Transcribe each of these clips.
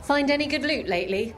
Find any good loot lately?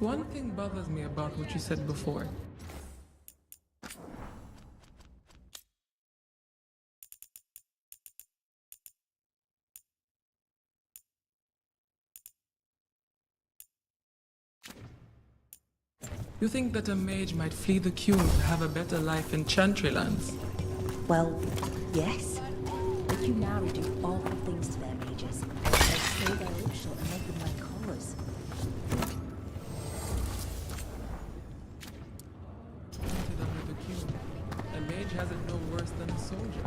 One thing bothers me about what you said before. You think that a mage might flee the queue to have a better life in Chantry lands? Well, yes. But you now do awful things to their mages. They steal their optional and make them wear collars. Planted under the queue. A mage has it no worse than a soldier.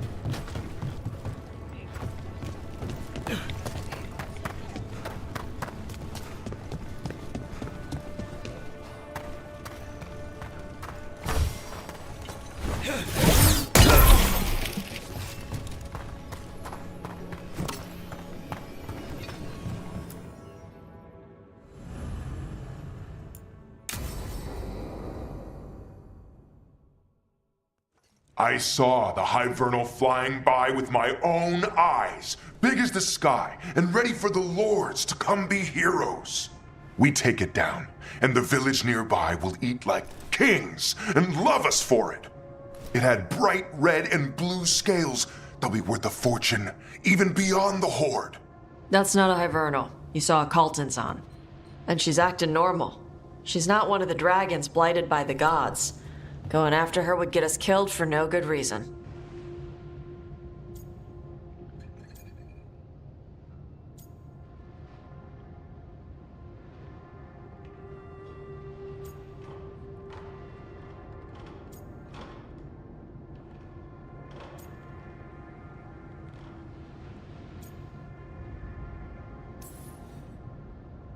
I saw the Hivernal flying by with my own eyes, big as the sky, and ready for the lords to come be heroes. We take it down, and the village nearby will eat like kings and love us for it. It had bright red and blue scales, they'll be worth a fortune, even beyond the Horde. That's not a Hivernal. You saw a khaleesinz on. And she's acting normal. She's not one of the dragons blighted by the gods. Going after her would get us killed for no good reason.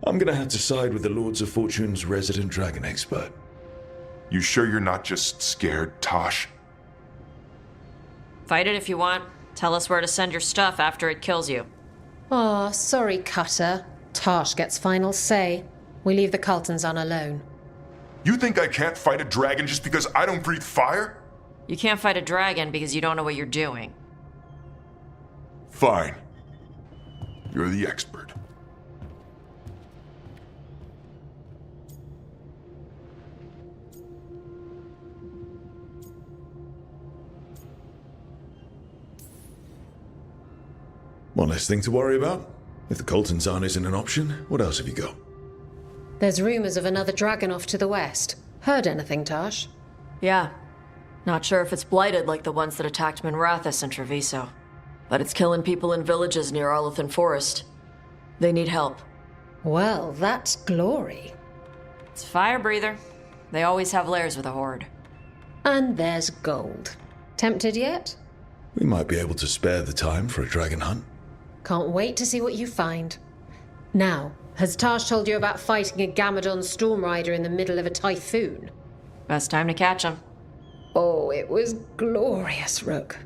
I'm gonna have to side with the Lords of Fortune's resident dragon expert. You sure you're not just scared, Tosh? Fight it if you want. Tell us where to send your stuff after it kills you. Aw, sorry, Cutter. Tosh gets final say. We leave the khaleesinz on alone. You think I can't fight a dragon just because I don't breathe fire? You can't fight a dragon because you don't know what you're doing. Fine. You're the expert. One less thing to worry about. If the khaleesinz isn't an option, what else have you got? There's rumors of another dragon off to the west. Heard anything, Tosh? Yeah. Not sure if it's blighted like the ones that attacked Minrathous and Treviso. But it's killing people in villages near Arlethan Forest. They need help. Well, that's glory. It's a fire breather. They always have lairs with a horde. And there's gold. Tempted yet? We might be able to spare the time for a dragon hunt. Can't wait to see what you find. Now, has Tosh told you about fighting a Gamadon Stormrider in the middle of a typhoon? Best time to catch him. Oh, it was glorious, Rook.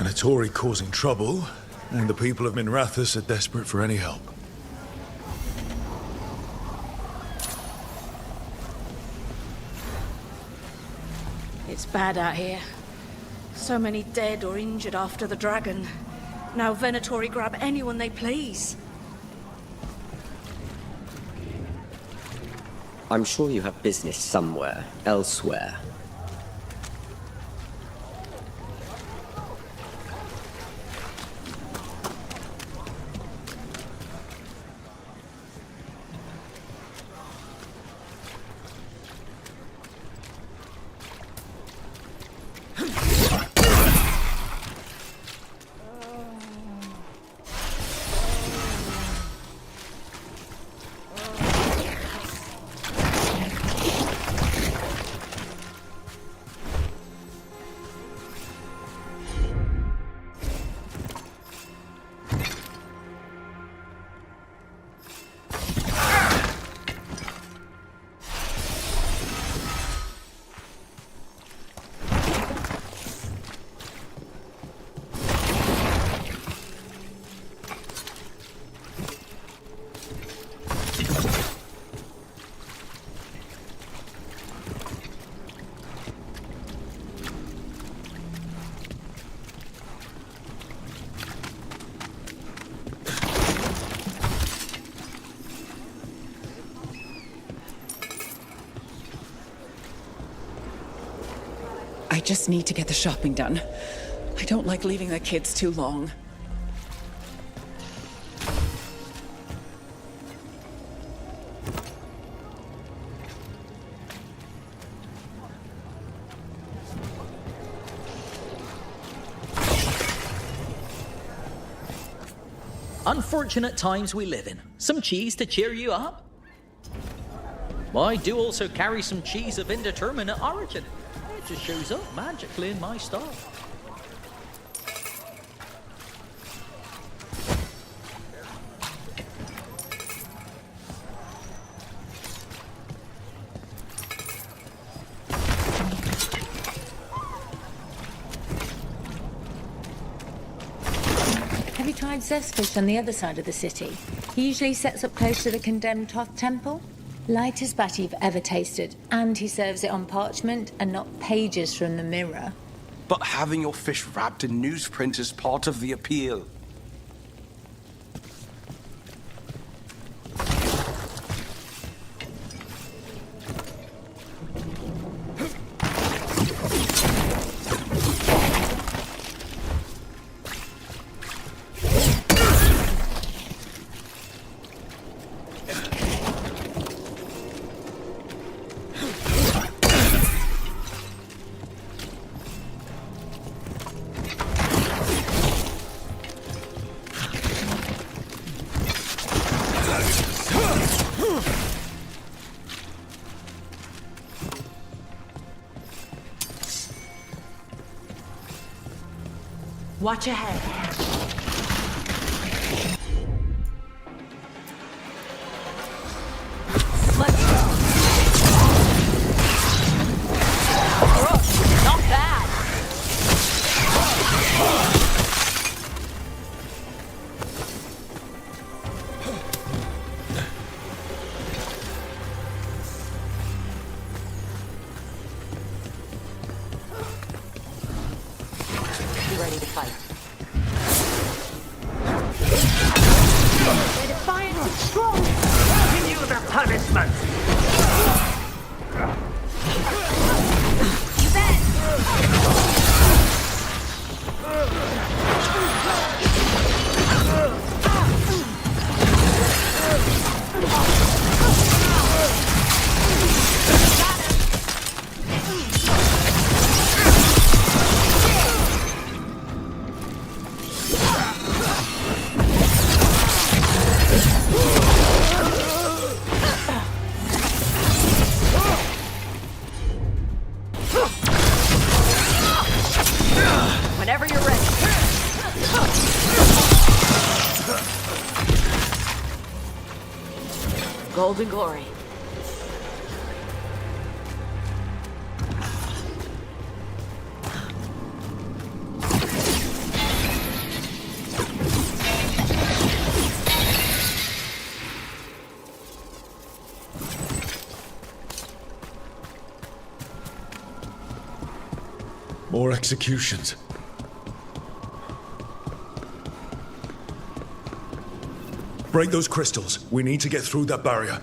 Venatori causing trouble, and the people of Minrathous are desperate for any help. It's bad out here. So many dead or injured after the dragon. Now Venatori grab anyone they please. I'm sure you have business somewhere, elsewhere. I just need to get the shopping done. I don't like leaving the kids too long. Unfortunate times we live in. Some cheese to cheer you up? I do also carry some cheese of indeterminate origin. It just shows up magically in my store. Have you tried Zestfish on the other side of the city? He usually sets up close to the condemned Toth Temple. Lightest batter you've ever tasted, and he serves it on parchment and not pages from the mirror. But having your fish wrapped in newsprint is part of the appeal. Watch ahead. Let's go. Not bad. Be ready to fight. Their defiance is strong. Continue their punishment. You bet. Whenever you're ready. Golden Glory. More executions. Break those crystals. We need to get through that barrier.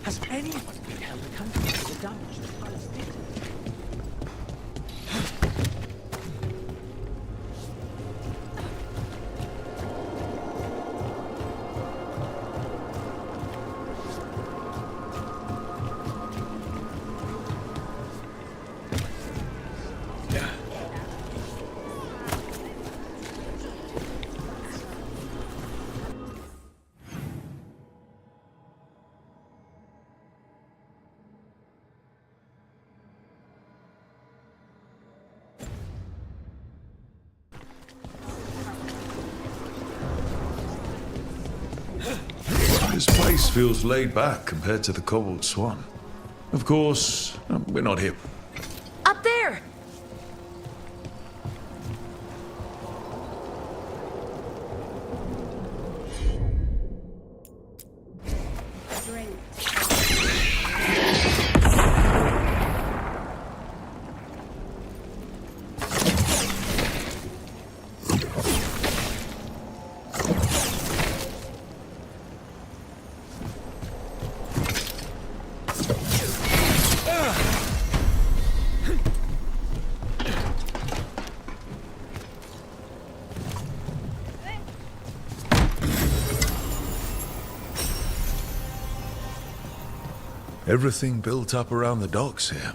Has anyone beheld a country so damaged as this? This place feels laid back compared to the Cobalt Swan. Of course, we're not here. Up there! Everything built up around the docks here.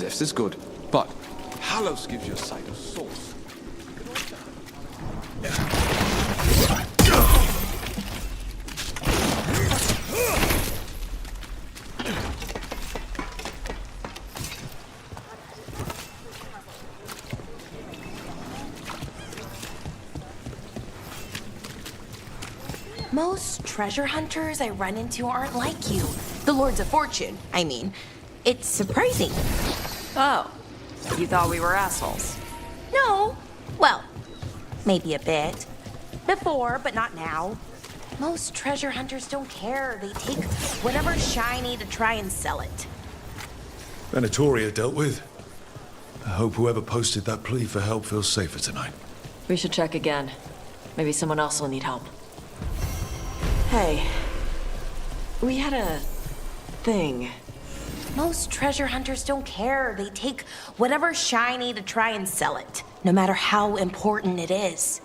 Zevs is good, but Halos gives you a sight of source. Most treasure hunters I run into aren't like you. The Lords of Fortune, I mean. It's surprising. Oh, you thought we were assholes. No. Well, maybe a bit. Before, but not now. Most treasure hunters don't care. They take whatever's shiny to try and sell it. Venatoria dealt with. I hope whoever posted that plea for help feels safer tonight. We should check again. Maybe someone else will need help. Hey, we had a thing. Most treasure hunters don't care. They take whatever's shiny to try and sell it, no matter how important it is.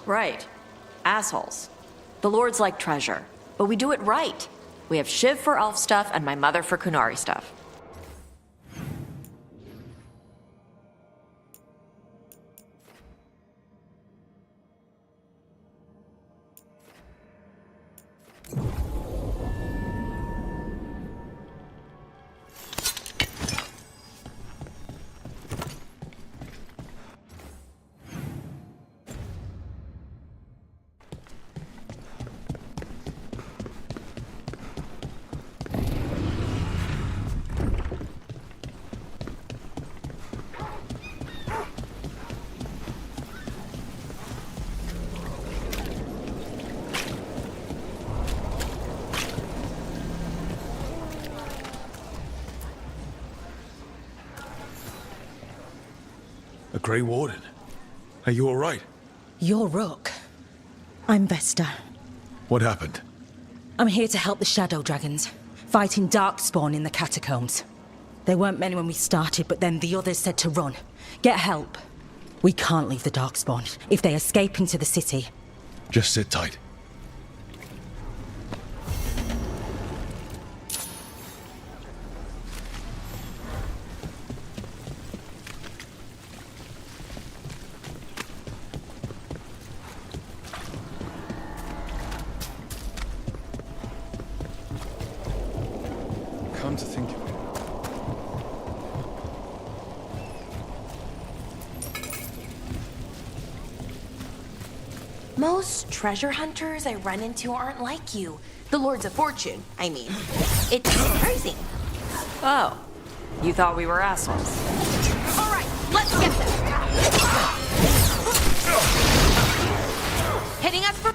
Right. Assholes. The Lords like treasure, but we do it right. We have Shiv for elf stuff and my mother for Kunari stuff. A Grey Warden. Are you all right? You're Rook. I'm Vesta. What happened? I'm here to help the Shadow Dragons, fighting Darkspawn in the catacombs. There weren't many when we started, but then the others said to run. Get help. We can't leave the Darkspawn if they escape into the city. Just sit tight. Come to think of it. Most treasure hunters I run into aren't like you. The Lords of Fortune, I mean. It's surprising. Oh, you thought we were assholes. All right, let's get this. Hitting us for...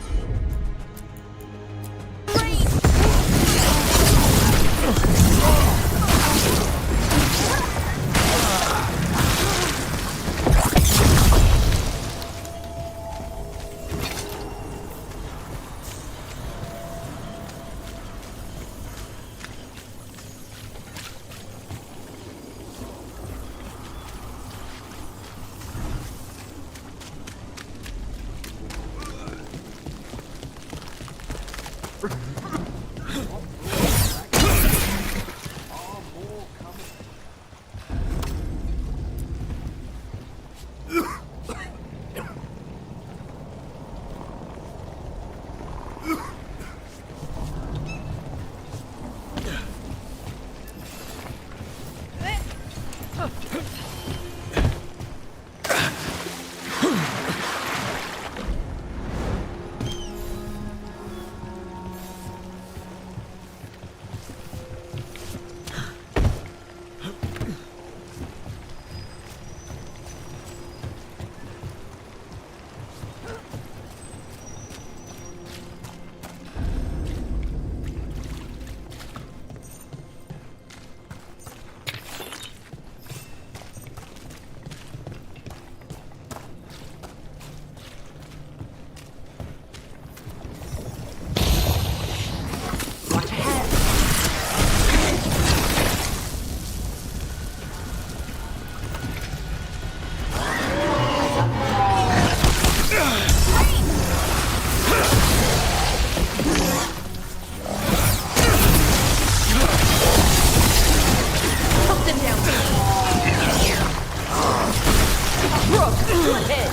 Good hit.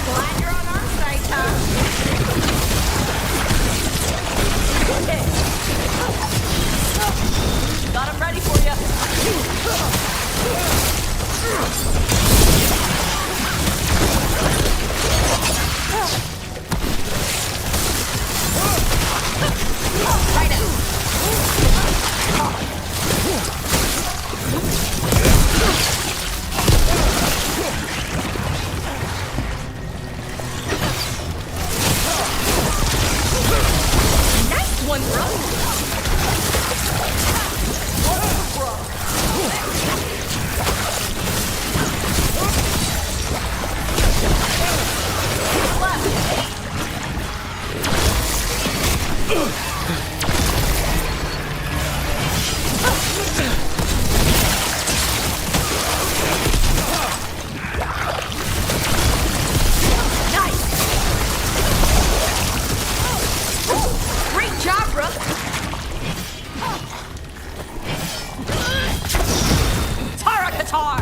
Glad you're on our side, huh? Good hit. Got him ready for you. Right out. Nice one, bro. Great job, Rook. Tara Katar.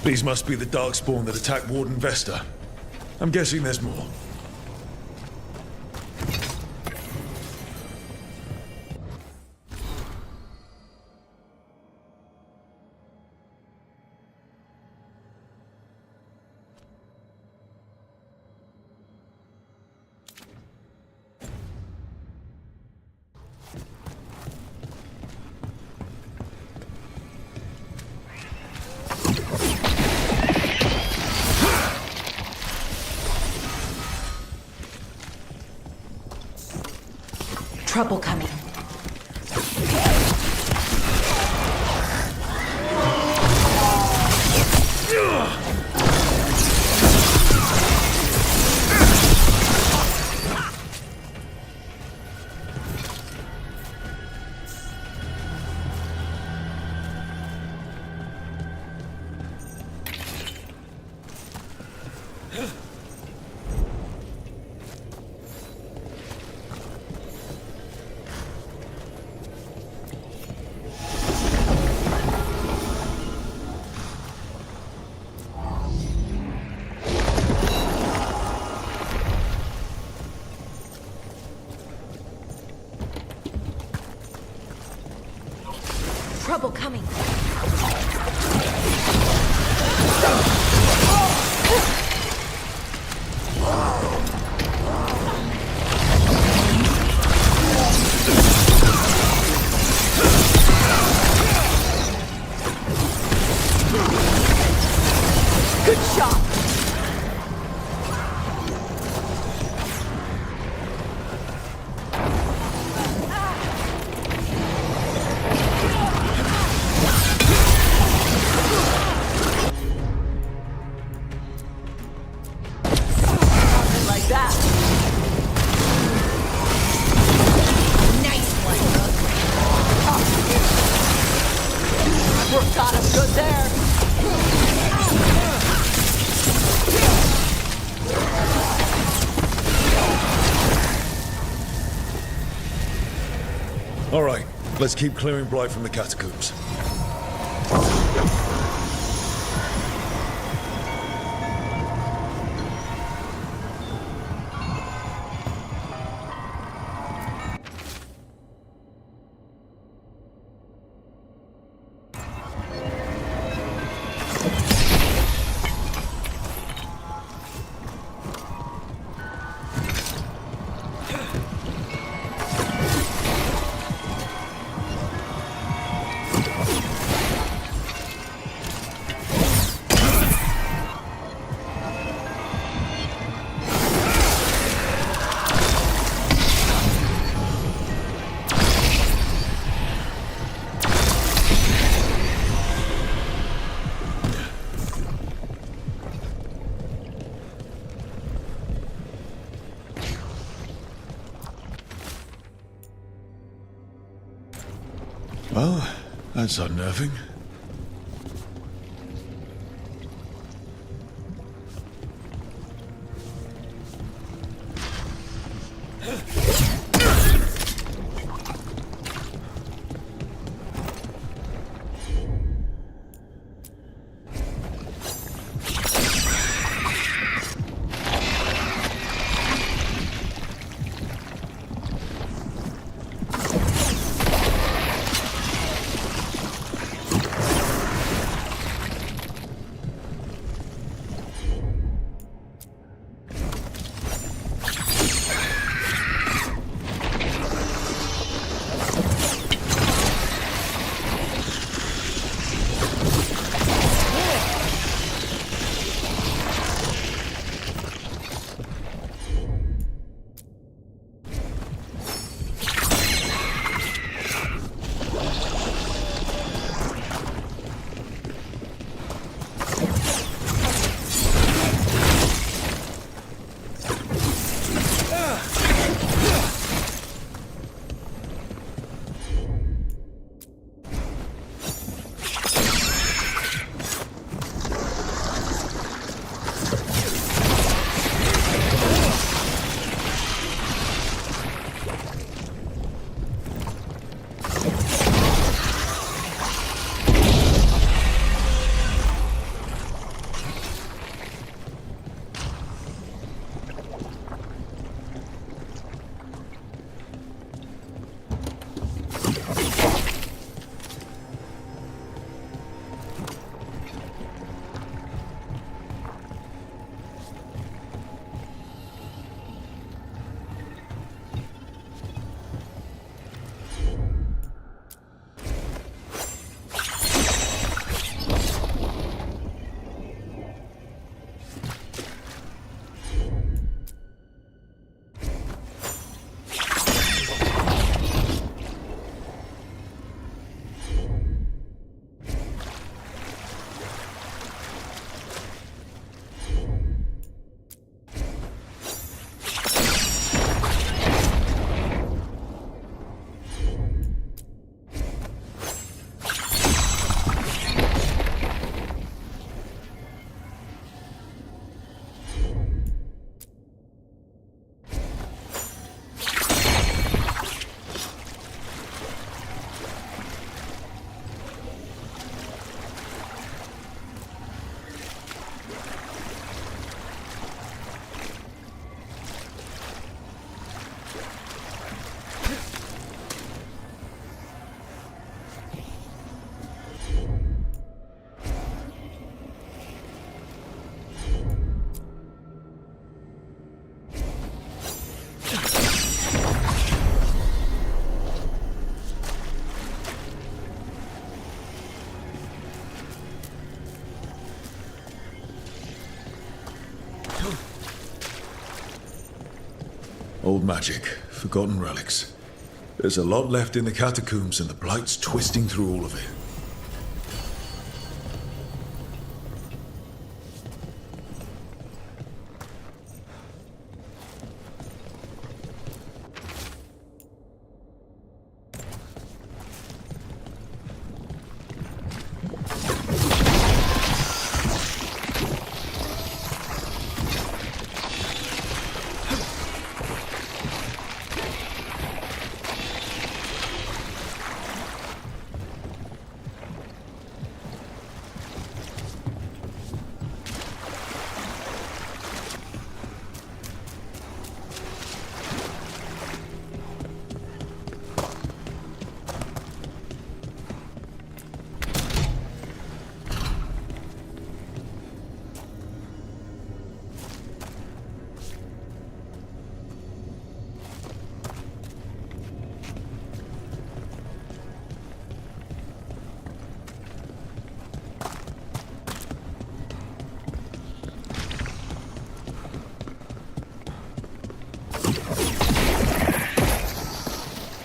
These must be the Darkspawn that attacked Warden Vesta. I'm guessing there's more. Trouble coming. Trouble coming. Good shot. Like that. Nice one, Rook. Work got us good there. All right, let's keep clearing Blight from the catacombs. Well, that's unnerving. Old magic, forgotten relics. There's a lot left in the catacombs and the Blight's twisting through all of it.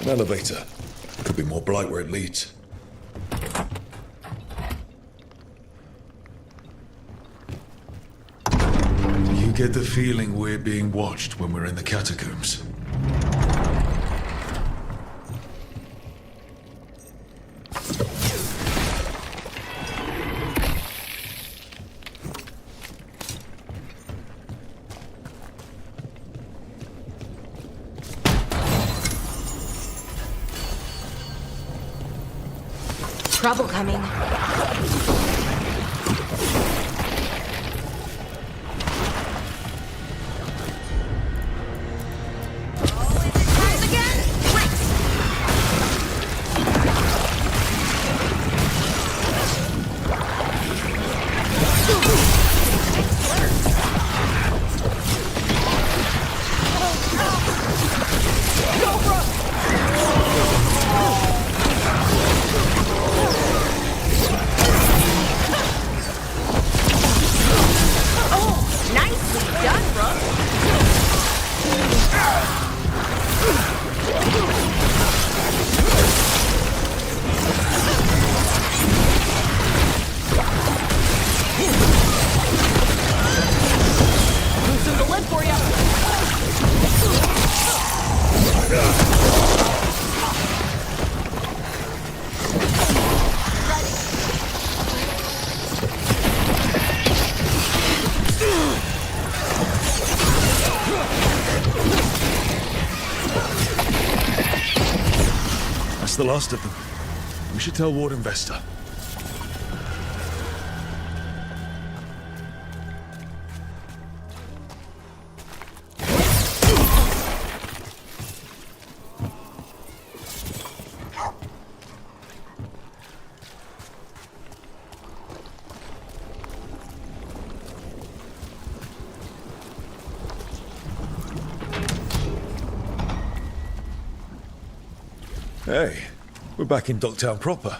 An elevator. Could be more Blight where it leads. You get the feeling we're being watched when we're in the catacombs. trouble coming. The last of them. We should tell Warden Vesta. Hey, we're back in Ducktown proper.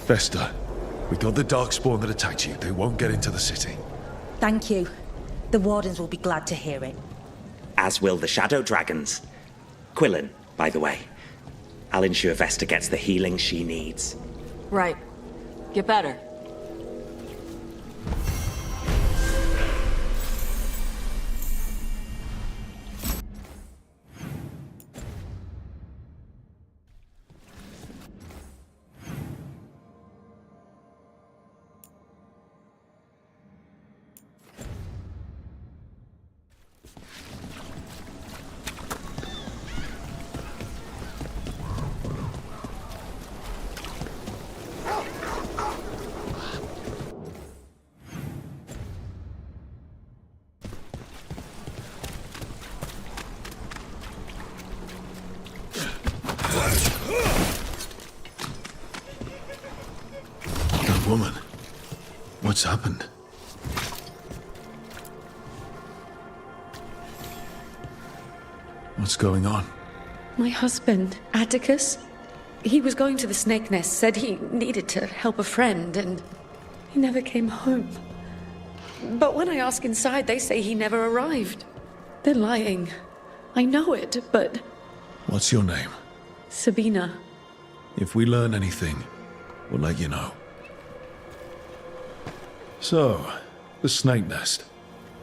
Vesta, we got the Darkspawn that attacked you. They won't get into the city. Thank you. The Wardens will be glad to hear it. As will the Shadow Dragons. Quillen, by the way. I'll ensure Vesta gets the healing she needs. Right. Get better. Woman, what's happened? What's going on? My husband, Atticus, he was going to the Snake Nest, said he needed to help a friend, and he never came home. But when I ask inside, they say he never arrived. They're lying. I know it, but... What's your name? Sabina. If we learn anything, we'll let you know. So, the snake nest.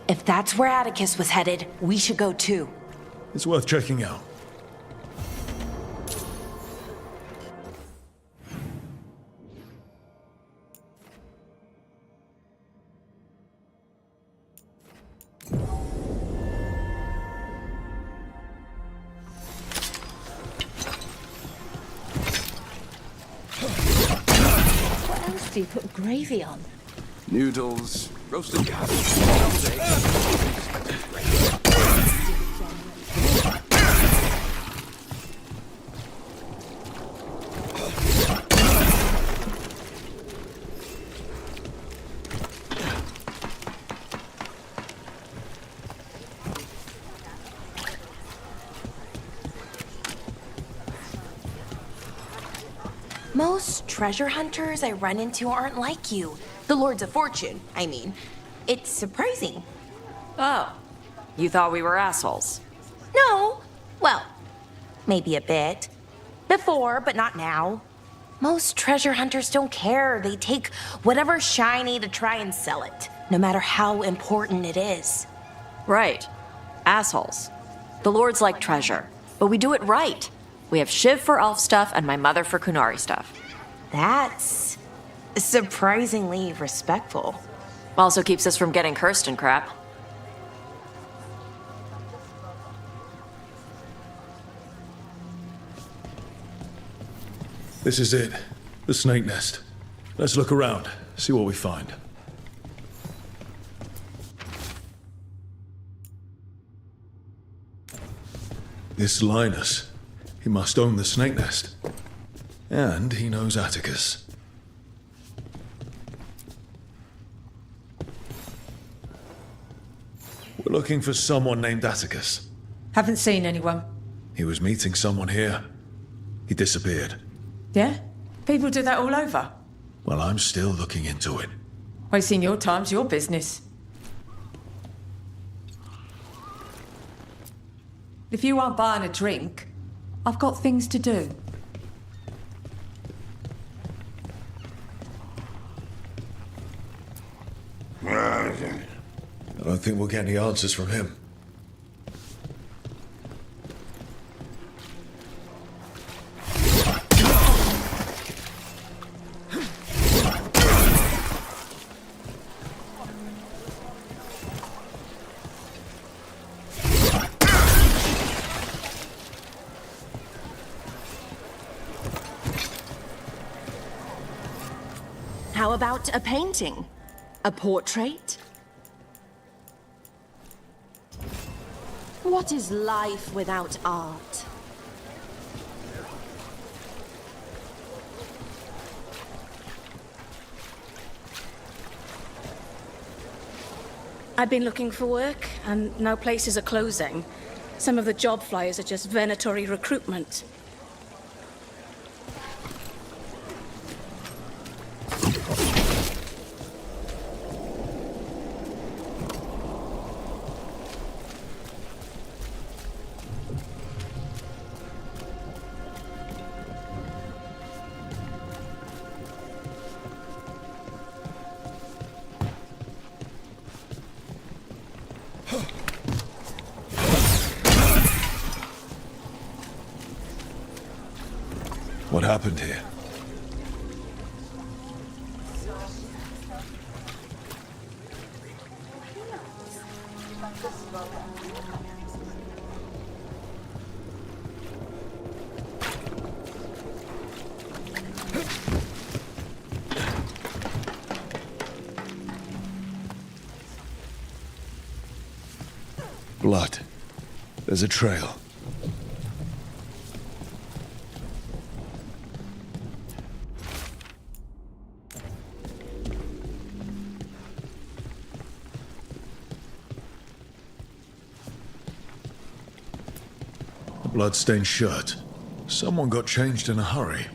If that's where Atticus was headed, we should go too. It's worth checking out. What else do you put gravy on? Noodles, roasted cabbage. Most treasure hunters I run into aren't like you. The Lords of Fortune, I mean. It's surprising. Oh. You thought we were assholes? No. Well, maybe a bit. Before, but not now. Most treasure hunters don't care. They take whatever's shiny to try and sell it, no matter how important it is. Right. Assholes. The Lords like treasure, but we do it right. We have Shiv for elf stuff and my mother for Kunari stuff. That's surprisingly respectful. Also keeps us from getting cursed and crap. This is it. The snake nest. Let's look around, see what we find. This Linus. He must own the snake nest. And he knows Atticus. We're looking for someone named Atticus. Haven't seen anyone. He was meeting someone here. He disappeared. Yeah? People do that all over. Well, I'm still looking into it. Wasting your time's your business. If you aren't buying a drink, I've got things to do. I don't think we'll get any answers from him. How about a painting? A portrait? What is life without art? I've been looking for work, and now places are closing. Some of the job flyers are just venatory recruitment. What happened here? Blood. There's a trail. A blood-stained shirt. Someone got changed in a hurry.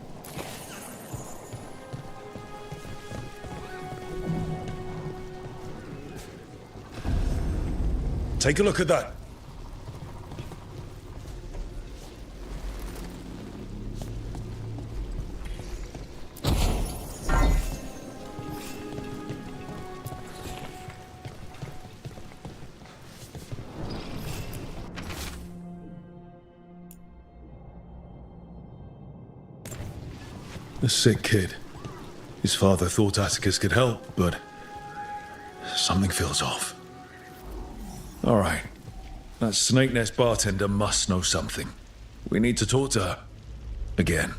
Take a look at that. A sick kid. His father thought Atticus could help, but something feels off. All right. That Snake Nest bartender must know something. We need to talk to her. Again.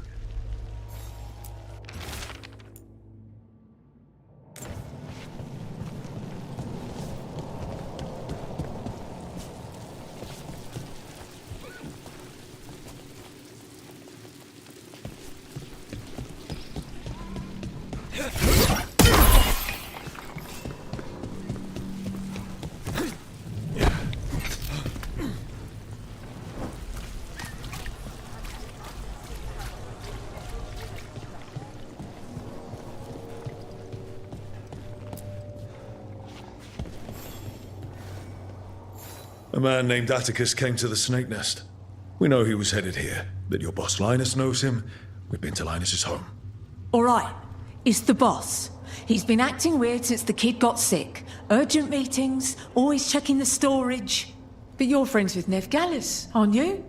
A man named Atticus came to the Snake Nest. We know he was headed here, that your boss Linus knows him. We've been to Linus's home. All right, it's the boss. He's been acting weird since the kid got sick. Urgent meetings, always checking the storage. But you're friends with Nev Gallus, aren't you?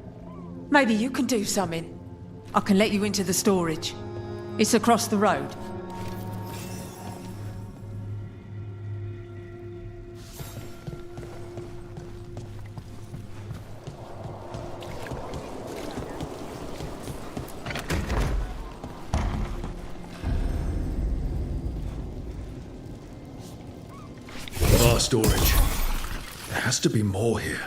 Maybe you can do something. I can let you into the storage. It's across the road. Storage. There has to be more here.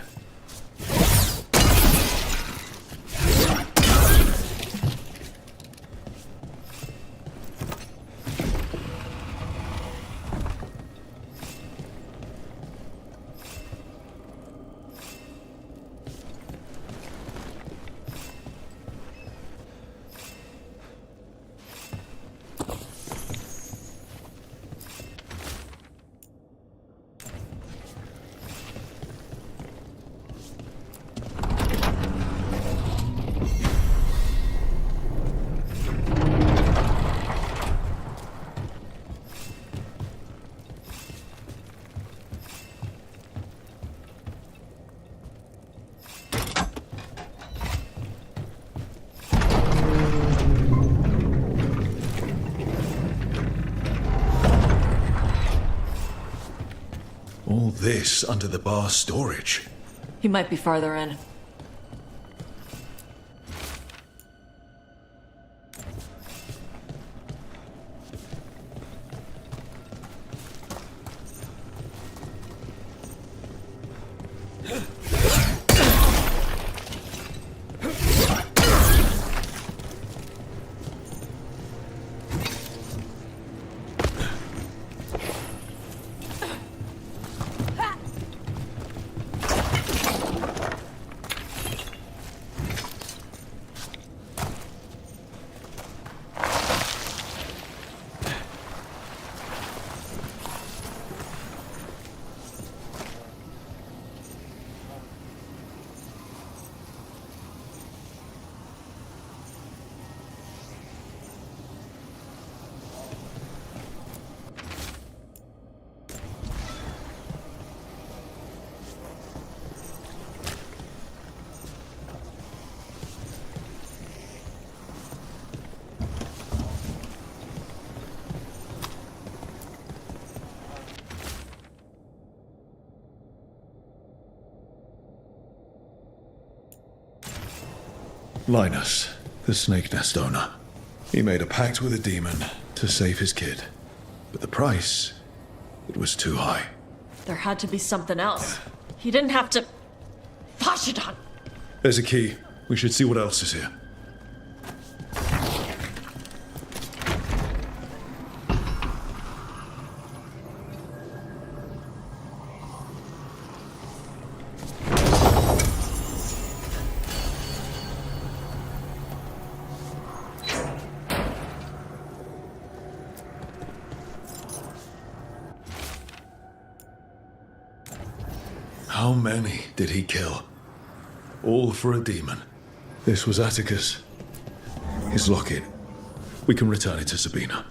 All this under the bar storage. He might be farther in. Linus, the Snake Nest owner. He made a pact with a demon to save his kid. But the price, it was too high. There had to be something else. He didn't have to... Fashidan! There's a key. We should see what else is here. How many did he kill? All for a demon. This was Atticus. His locket. We can return it to Sabina.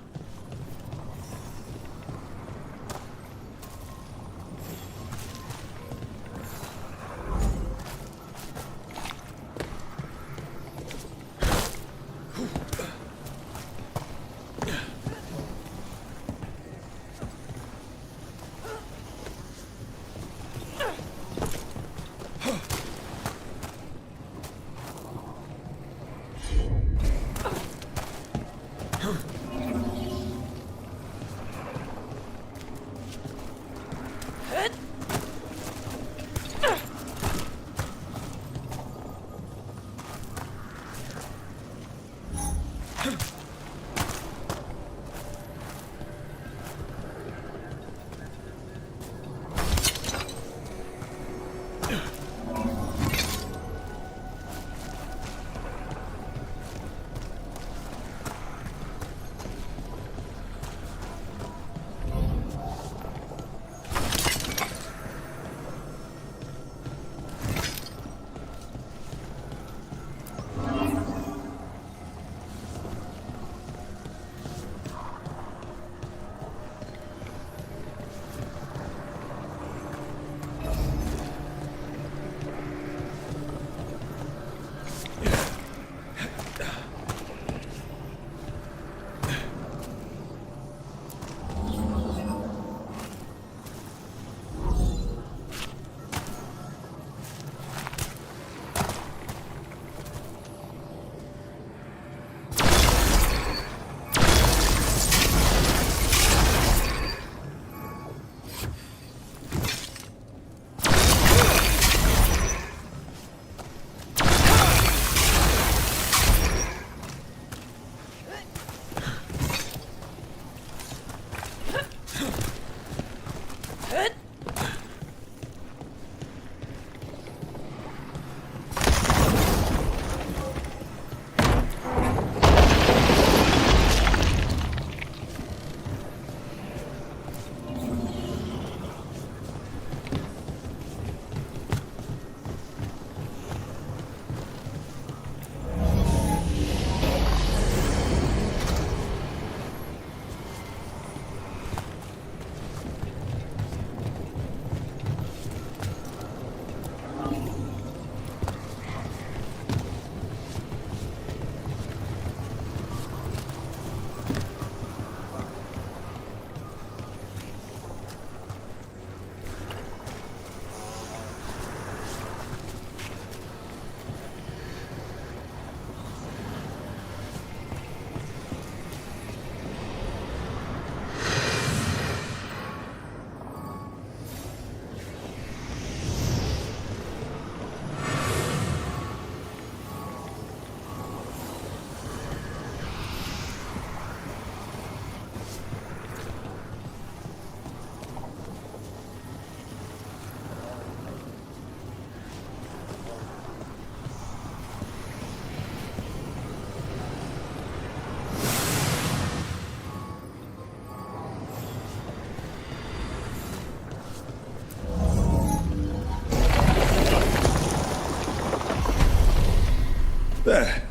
There.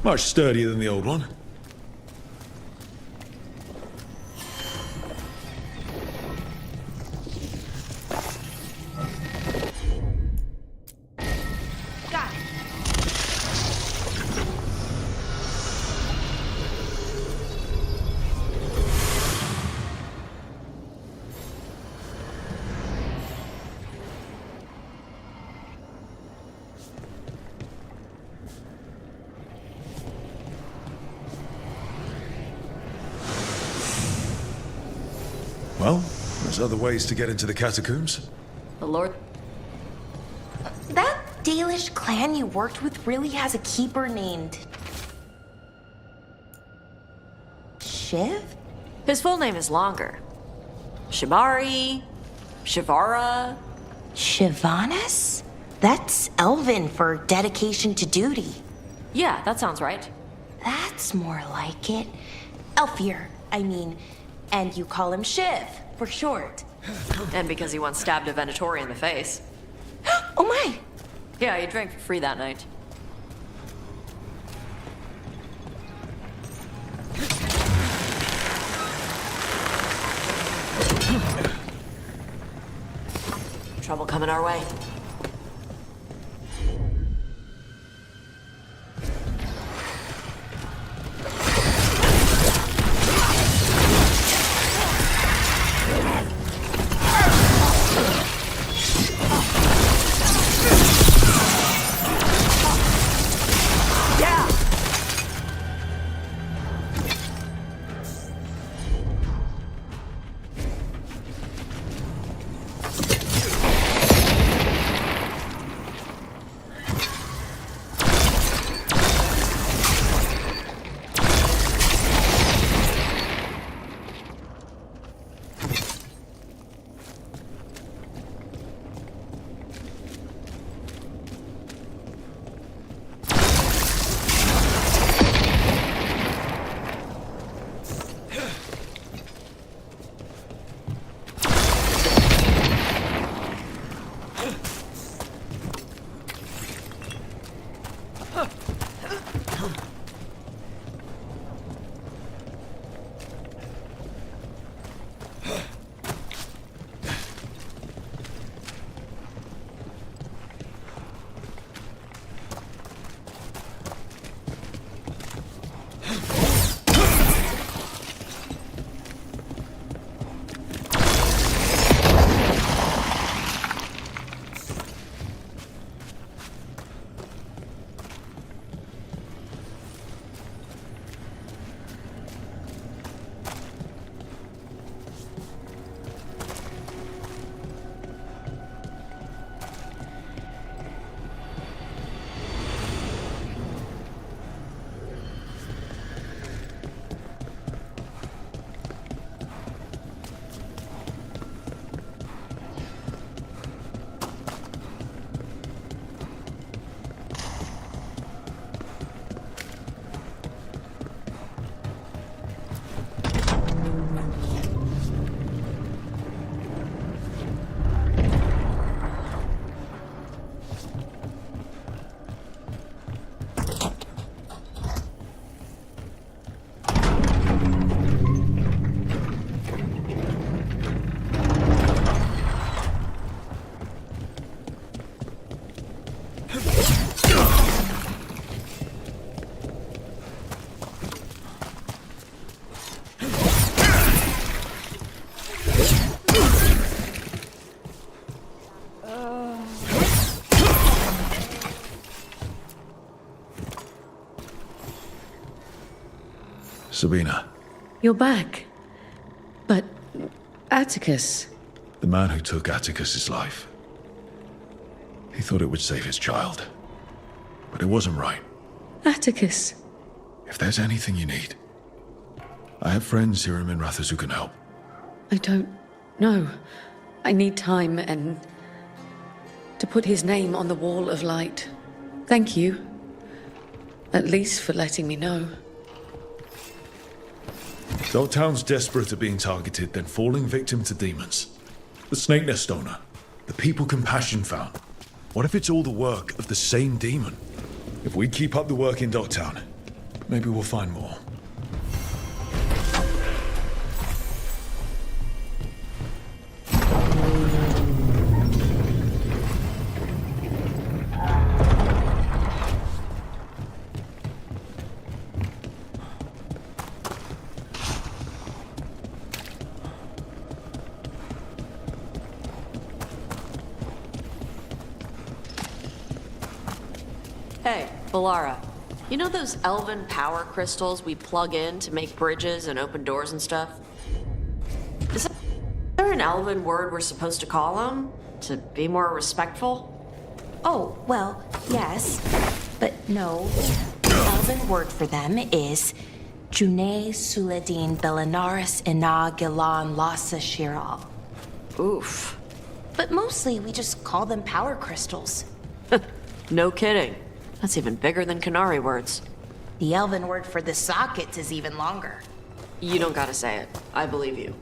Much sturdier than the old one. Got it. Well, there's other ways to get into the catacombs. The Lord. That Dalish clan you worked with really has a keeper named Shiv? His full name is longer. Shibari, Shivara. Shivanis? That's Elven for dedication to duty. Yeah, that sounds right. That's more like it. Elfier, I mean. And you call him Shiv, for short. And because he once stabbed a Venatori in the face. Oh my! Yeah, he drank for free that night. Trouble coming our way. Sabina. You're back. But Atticus. The man who took Atticus's life. He thought it would save his child. But it wasn't right. Atticus. If there's anything you need, I have friends here in Minrathous who can help. I don't know. I need time and to put his name on the wall of light. Thank you. At least for letting me know. Though town's desperate at being targeted, then falling victim to demons. The Snake Nest owner. The people Compassion found. What if it's all the work of the same demon? If we keep up the work in Docktown, maybe we'll find more. Hey, Valara. You know those elven power crystals we plug in to make bridges and open doors and stuff? Is there an elven word we're supposed to call them? To be more respectful? Oh, well, yes. But no. The elven word for them is June Suladin Belinaris Ina Gilan Lassa Shiral. Oof. But mostly we just call them power crystals. No kidding. That's even bigger than Canary words. The elven word for the sockets is even longer. You don't gotta say it. I believe you.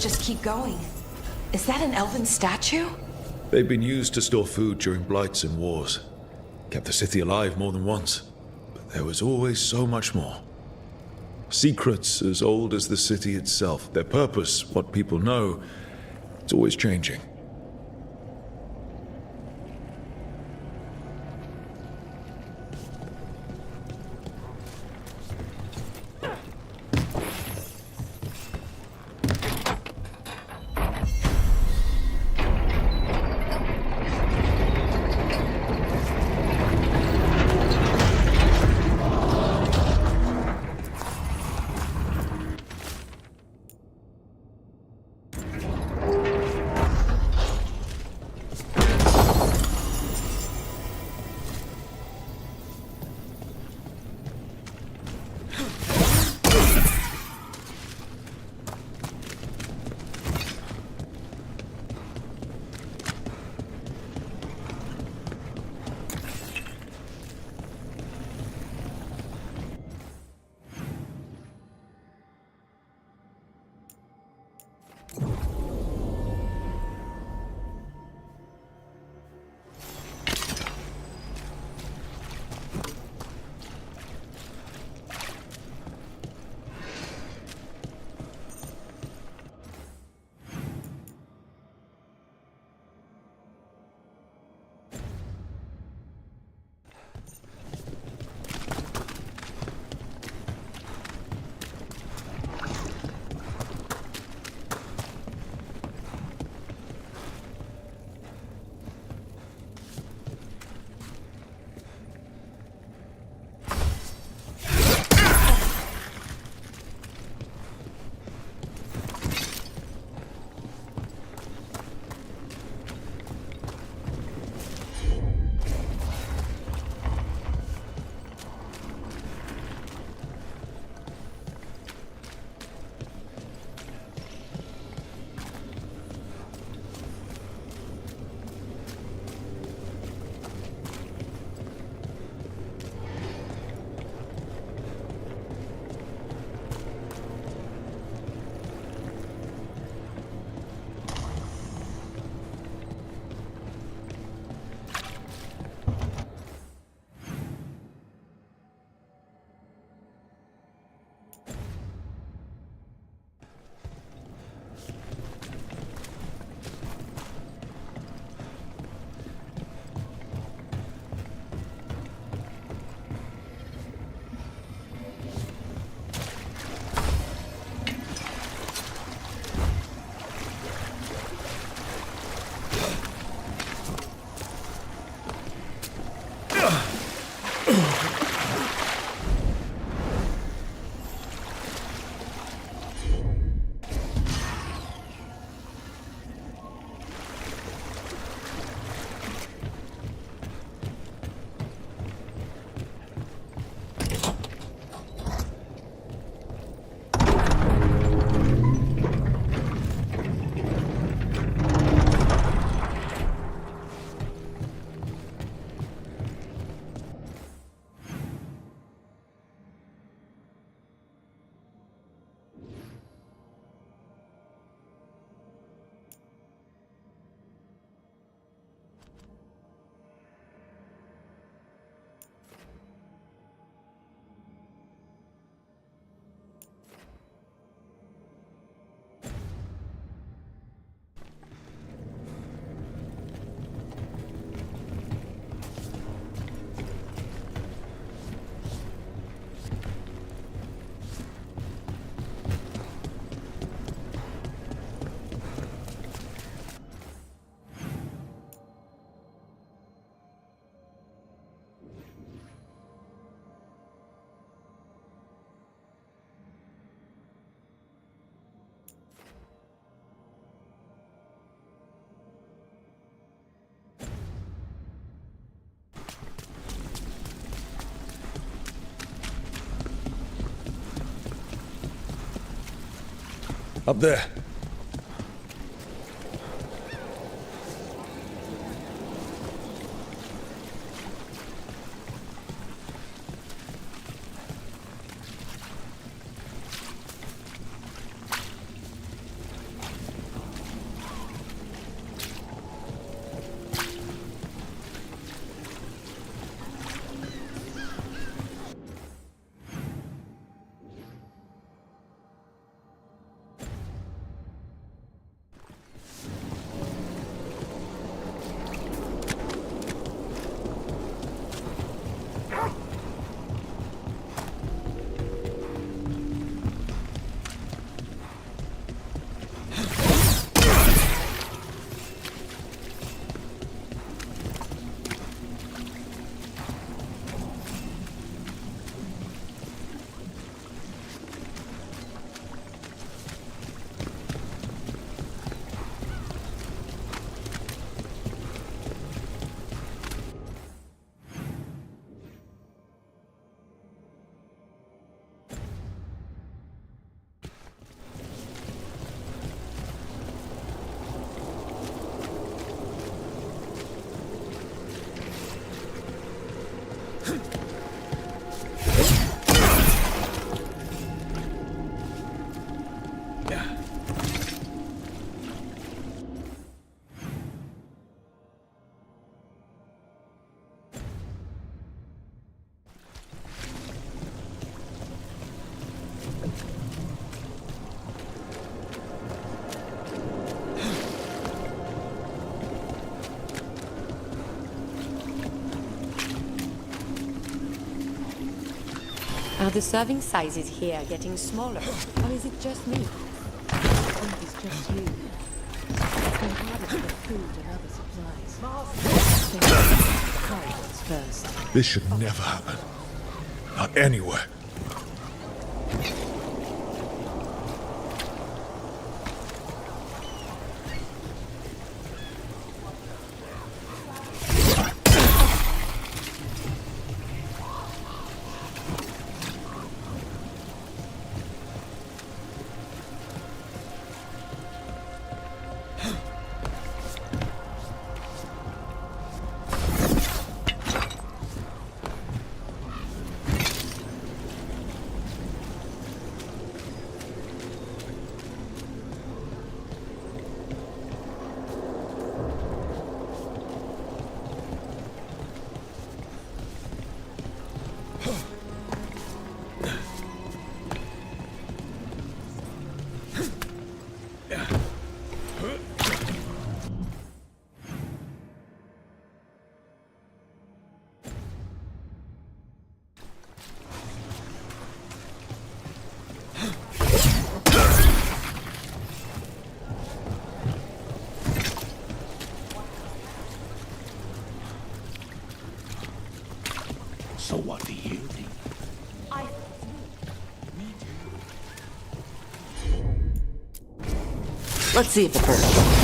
Just keep going. Is that an elven statue? They've been used to store food during blights and wars. Kept the city alive more than once. But there was always so much more. Secrets as old as the city itself. Their purpose, what people know, it's always changing. Up there. Are the serving sizes here getting smaller, or is it just me? I think it's just you. It's been harder to get food and other supplies. Corridors first. This should never happen. Not anywhere. So what do you think? Let's see if it works.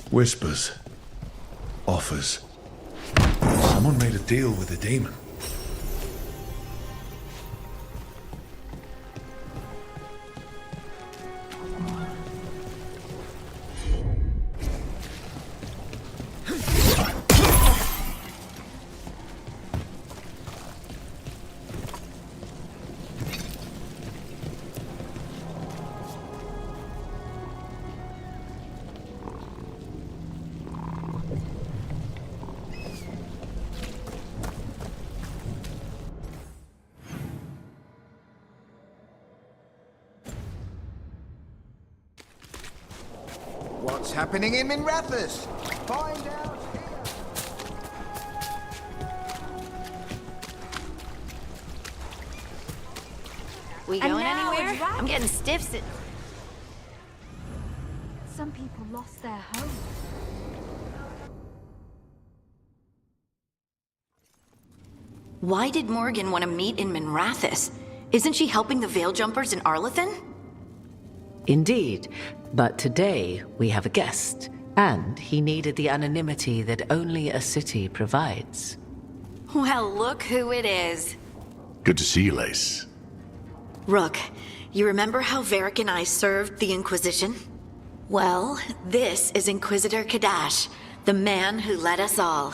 Whispers. Offers. Someone made a deal with a demon. What's happening in Minrathous? Find out here. We going anywhere? I'm getting stiff. Some people lost their home. Why did Morgan want to meet in Minrathous? Isn't she helping the Veil Jumpers in Arlathan? Indeed, but today we have a guest, and he needed the anonymity that only a city provides. Well, look who it is. Good to see you, Lace. Rook, you remember how Varric and I served the Inquisition? Well, this is Inquisitor Kadash, the man who led us all.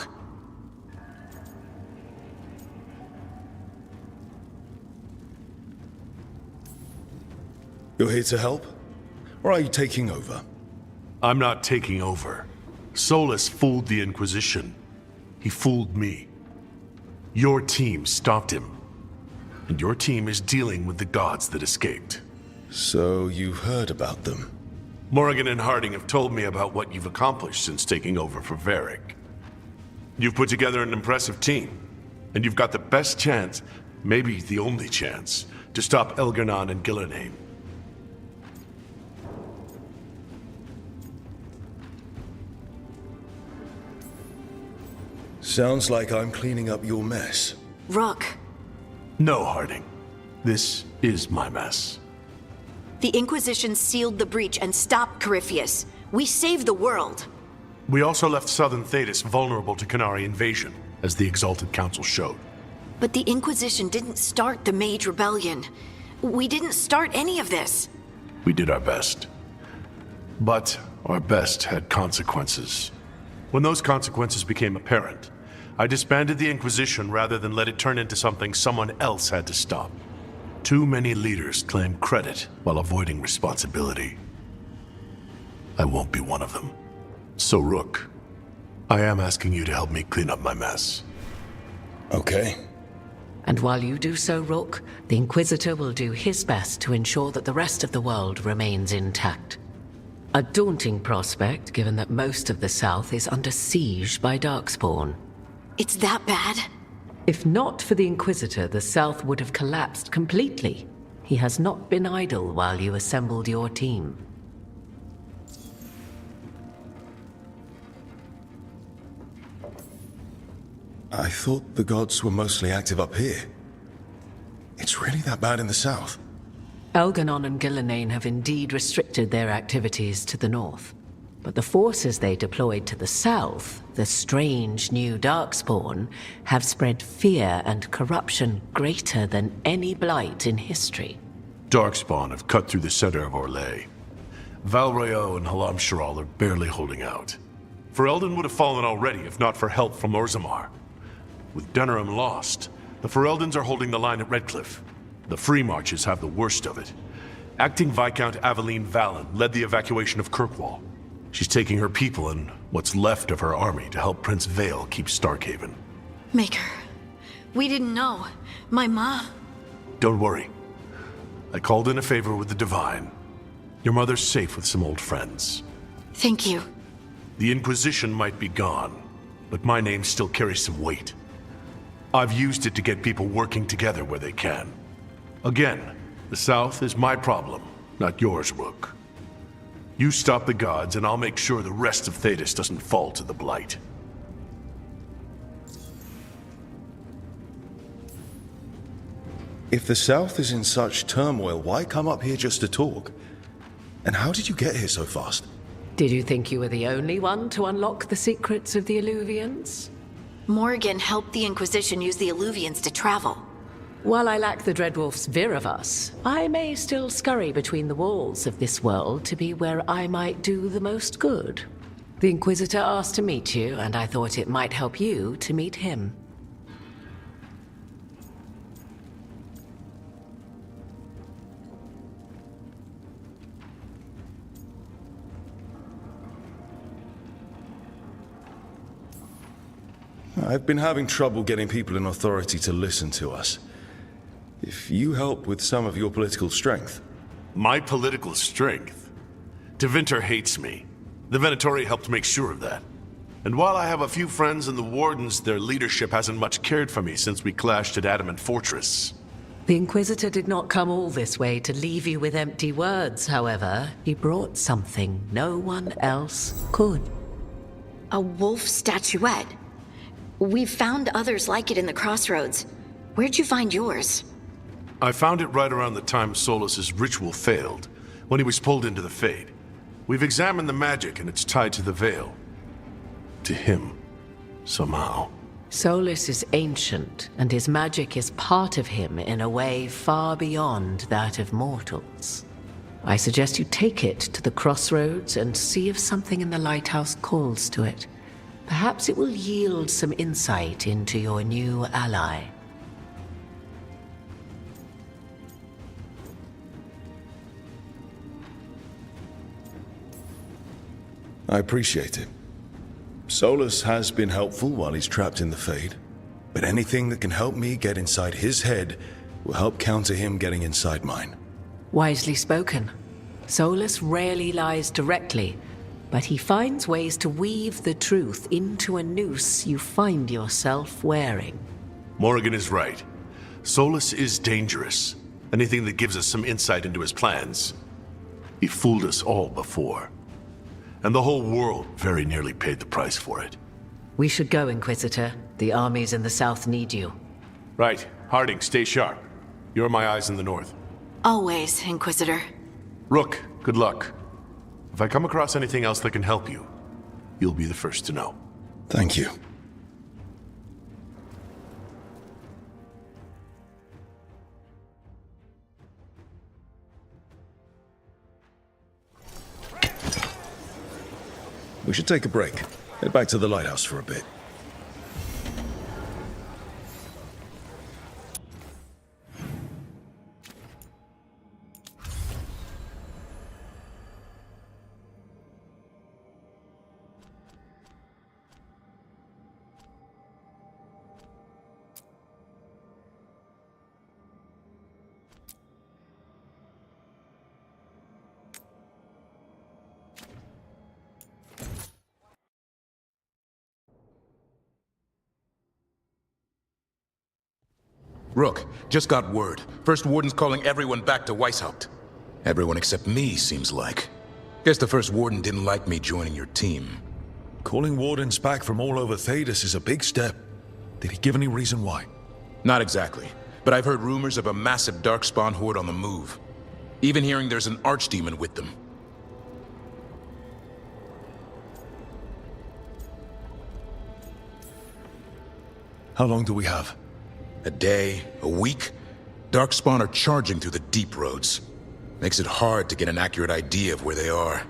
You're here to help? Or are you taking over? I'm not taking over. Solus fooled the Inquisition. He fooled me. Your team stopped him. And your team is dealing with the gods that escaped. So you've heard about them? Morgan and Harding have told me about what you've accomplished since taking over for Varric. You've put together an impressive team. And you've got the best chance, maybe the only chance, to stop Elgar'nan and Gillenane. Sounds like I'm cleaning up your mess. Rook. No, Harding. This is my mess. The Inquisition sealed the breach and stopped Corypheus. We saved the world. We also left Southern Thedas vulnerable to Qunari invasion, as the Exalted Council showed. But the Inquisition didn't start the Mage Rebellion. We didn't start any of this. We did our best. But our best had consequences. When those consequences became apparent, I disbanded the Inquisition rather than let it turn into something someone else had to stop. Too many leaders claim credit while avoiding responsibility. I won't be one of them. So, Rook, I am asking you to help me clean up my mess. Okay. And while you do so, Rook, the Inquisitor will do his best to ensure that the rest of the world remains intact. A daunting prospect, given that most of the South is under siege by Darkspawn. It's that bad? If not for the Inquisitor, the South would have collapsed completely. He has not been idle while you assembled your team. I thought the gods were mostly active up here. It's really that bad in the south? Elgar'nan and Gillenane have indeed restricted their activities to the north. But the forces they deployed to the south, the strange new Darkspawn, have spread fear and corruption greater than any blight in history. Darkspawn have cut through the center of Orlais. Valrayo and Halam Sharal are barely holding out. Ferelden would have fallen already if not for help from Orzammar. With Denerim lost, the Fereldans are holding the line at Redcliffe. The Free Marches have the worst of it. Acting Viscount Aveline Valen led the evacuation of Kirkwall. She's taking her people and what's left of her army to help Prince Vale keep Starkhaven. Maker, we didn't know. My ma... Don't worry. I called in a favor with the Divine. Your mother's safe with some old friends. Thank you. The Inquisition might be gone, but my name still carries some weight. I've used it to get people working together where they can. Again, the South is my problem, not yours, Rook. You stop the gods, and I'll make sure the rest of Thedas doesn't fall to the Blight. If the South is in such turmoil, why come up here just to talk? And how did you get here so fast? Did you think you were the only one to unlock the secrets of the Illuvians? Morgan helped the Inquisition use the Illuvians to travel. While I lack the Dreadwolf's vir of us, I may still scurry between the walls of this world to be where I might do the most good. The Inquisitor asked to meet you, and I thought it might help you to meet him. I've been having trouble getting people in authority to listen to us. If you help with some of your political strength. My political strength? Tevinter hates me. The Venatori helped make sure of that. And while I have a few friends in the Wardens, their leadership hasn't much cared for me since we clashed at Adamant Fortress. The Inquisitor did not come all this way to leave you with empty words, however. He brought something no one else could. A wolf statuette. We've found others like it in the crossroads. Where'd you find yours? I found it right around the time Solus's ritual failed, when he was pulled into the Fade. We've examined the magic, and it's tied to the Veil. To him, somehow. Solus is ancient, and his magic is part of him in a way far beyond that of mortals. I suggest you take it to the crossroads and see if something in the Lighthouse calls to it. Perhaps it will yield some insight into your new ally. I appreciate it. Solus has been helpful while he's trapped in the Fade, but anything that can help me get inside his head will help counter him getting inside mine. Wisely spoken. Solus rarely lies directly, but he finds ways to weave the truth into a noose you find yourself wearing. Morrigan is right. Solus is dangerous. Anything that gives us some insight into his plans. He fooled us all before. And the whole world very nearly paid the price for it. We should go, Inquisitor. The armies in the south need you. Right. Harding, stay sharp. You're my eyes in the north. Always, Inquisitor. Rook, good luck. If I come across anything else that can help you, you'll be the first to know. Thank you. We should take a break. Head back to the Lighthouse for a bit. Rook, just got word. First Warden's calling everyone back to Weishaupt. Everyone except me, seems like. Guess the First Warden didn't like me joining your team. Calling Wardens back from all over Thedas is a big step. Did he give any reason why? Not exactly, but I've heard rumors of a massive Darkspawn horde on the move. Even hearing there's an Archdemon with them. How long do we have? A day, a week? Darkspawn are charging through the deep roads. Makes it hard to get an accurate idea of where they are.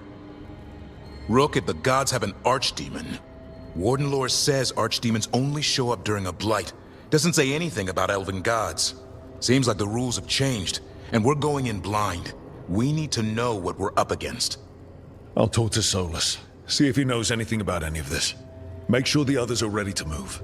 Rook, if the gods have an Archdemon, Warden lore says Archdemons only show up during a blight. Doesn't say anything about elven gods. Seems like the rules have changed, and we're going in blind. We need to know what we're up against. I'll talk to Solus. See if he knows anything about any of this. Make sure the others are ready to move.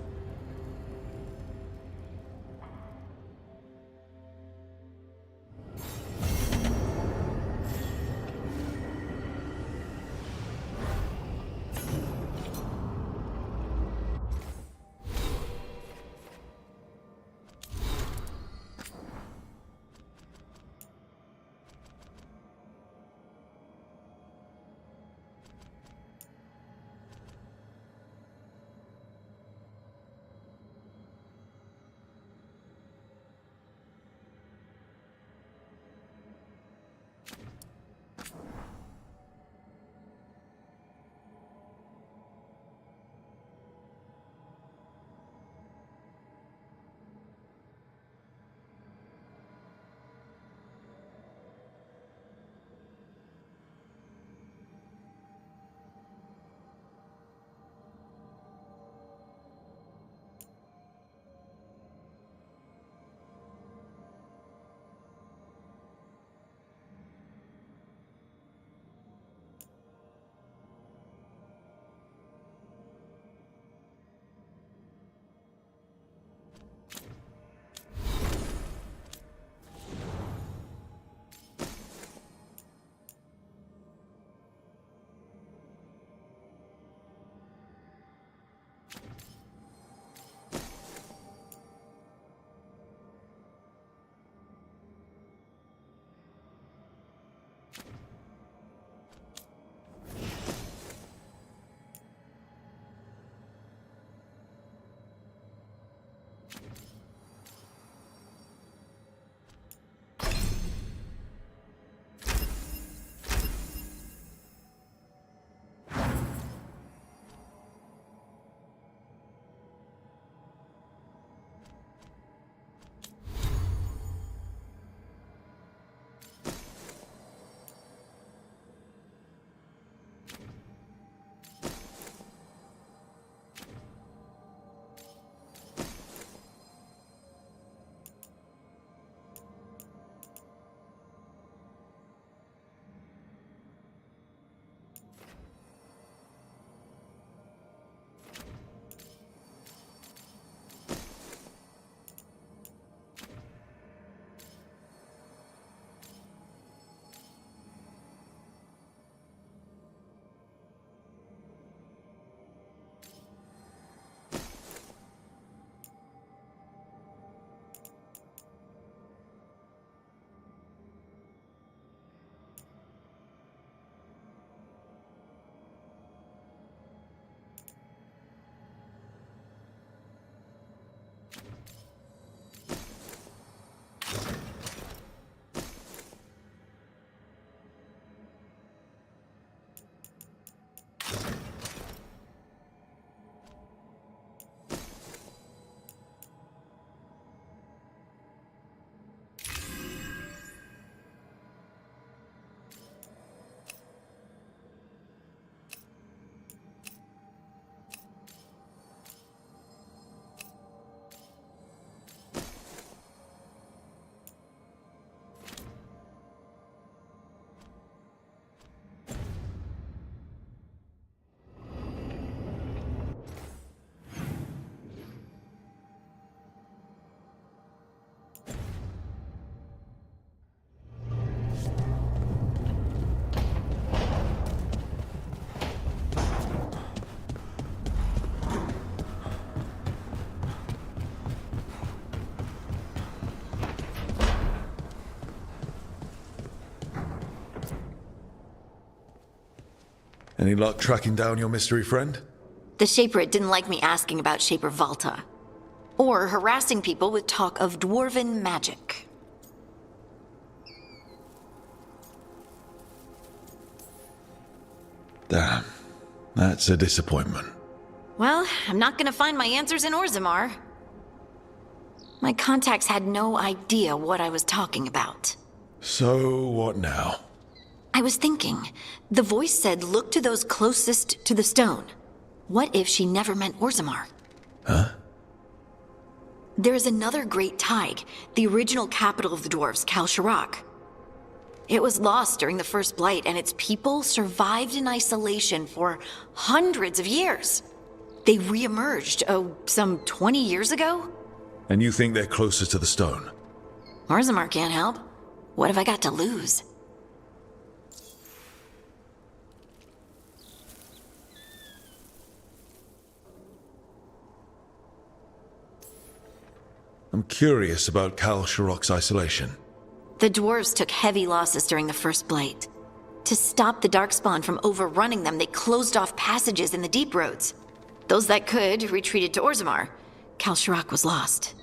Any luck tracking down your mystery friend? The Shaperate didn't like me asking about Shaper Valta, or harassing people with talk of dwarven magic. Damn, that's a disappointment. Well, I'm not gonna find my answers in Orzammar. My contacts had no idea what I was talking about. So, what now? I was thinking, the voice said look to those closest to the stone. What if she never meant Orzammar? Huh? There is another great Tig, the original capital of the dwarves, Kalsharak. It was lost during the First Blight, and its people survived in isolation for hundreds of years. They re-emerged, some 20 years ago? And you think they're closer to the stone? Orzammar can't help. What have I got to lose? I'm curious about Kalsharak's isolation. The dwarves took heavy losses during the First Blight. To stop the Darkspawn from overrunning them, they closed off passages in the deep roads. Those that could retreated to Orzammar. Kalsharak was lost.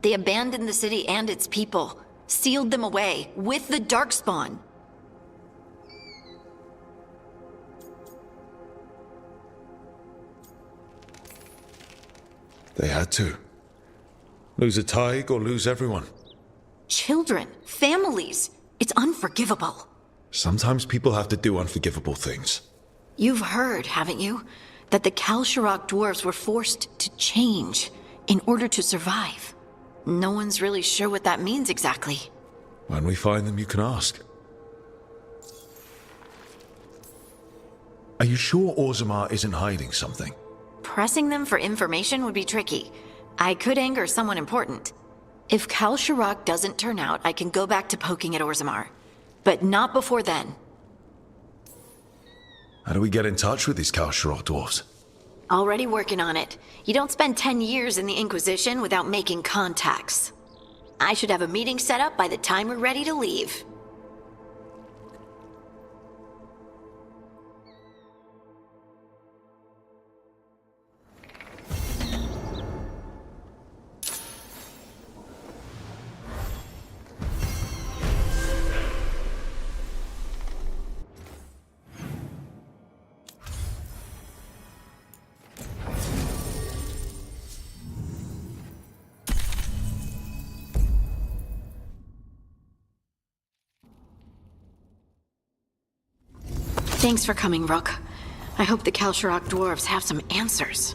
They abandoned the city and its people, sealed them away with the Darkspawn. They had to. Lose a Tig or lose everyone. Children, families. It's unforgivable. Sometimes people have to do unforgivable things. You've heard, haven't you, that the Kalsharak dwarves were forced to change in order to survive. No one's really sure what that means exactly. When we find them, you can ask. Are you sure Orzammar isn't hiding something? Pressing them for information would be tricky. I could anger someone important. If Kalsharak doesn't turn out, I can go back to poking at Orzammar. But not before then. How do we get in touch with these Kalsharak dwarves? Already working on it. You don't spend 10 years in the Inquisition without making contacts. I should have a meeting set up by the time we're ready to leave. Thanks for coming, Rook. I hope the Kalsharak dwarves have some answers.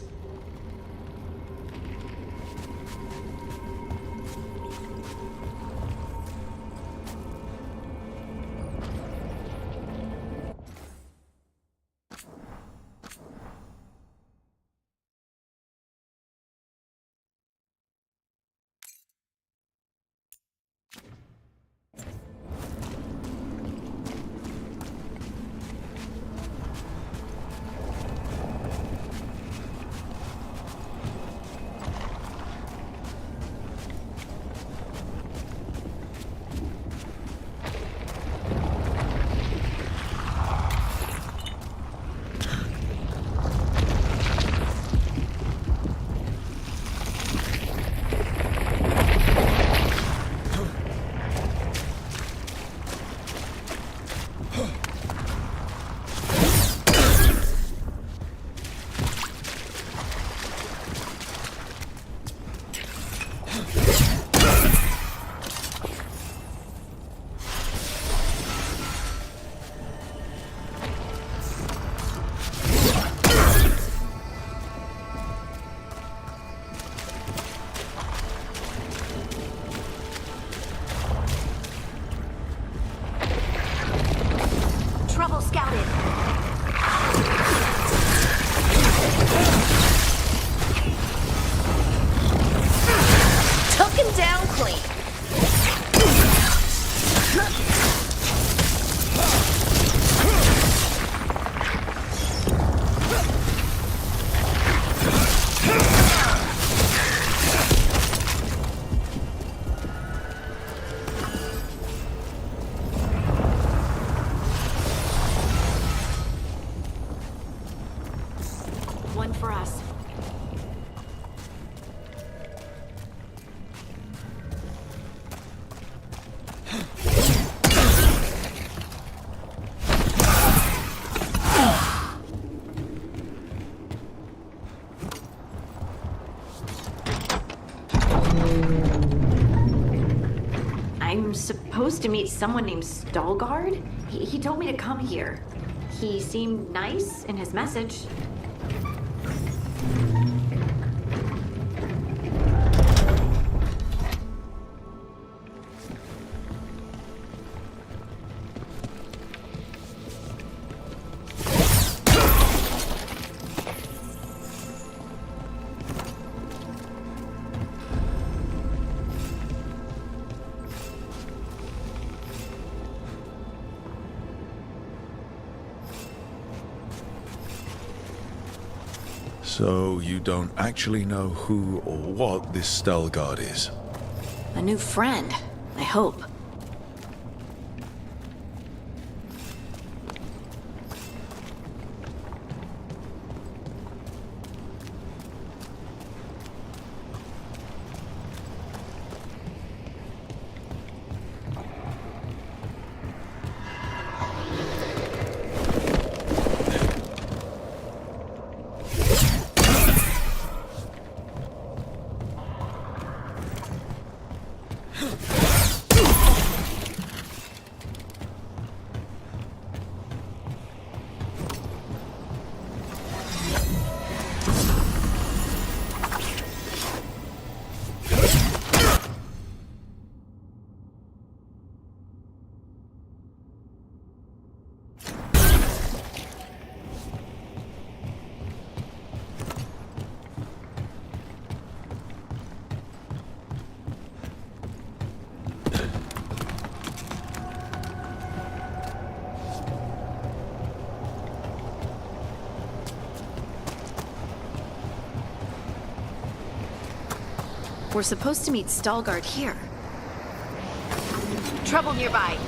one for us. I'm supposed to meet someone named Veilguard? He told me to come here. He seemed nice in his message. So you don't actually know who or what this Veilguard is? A new friend, I hope. We're supposed to meet Veilguard here. Trouble nearby.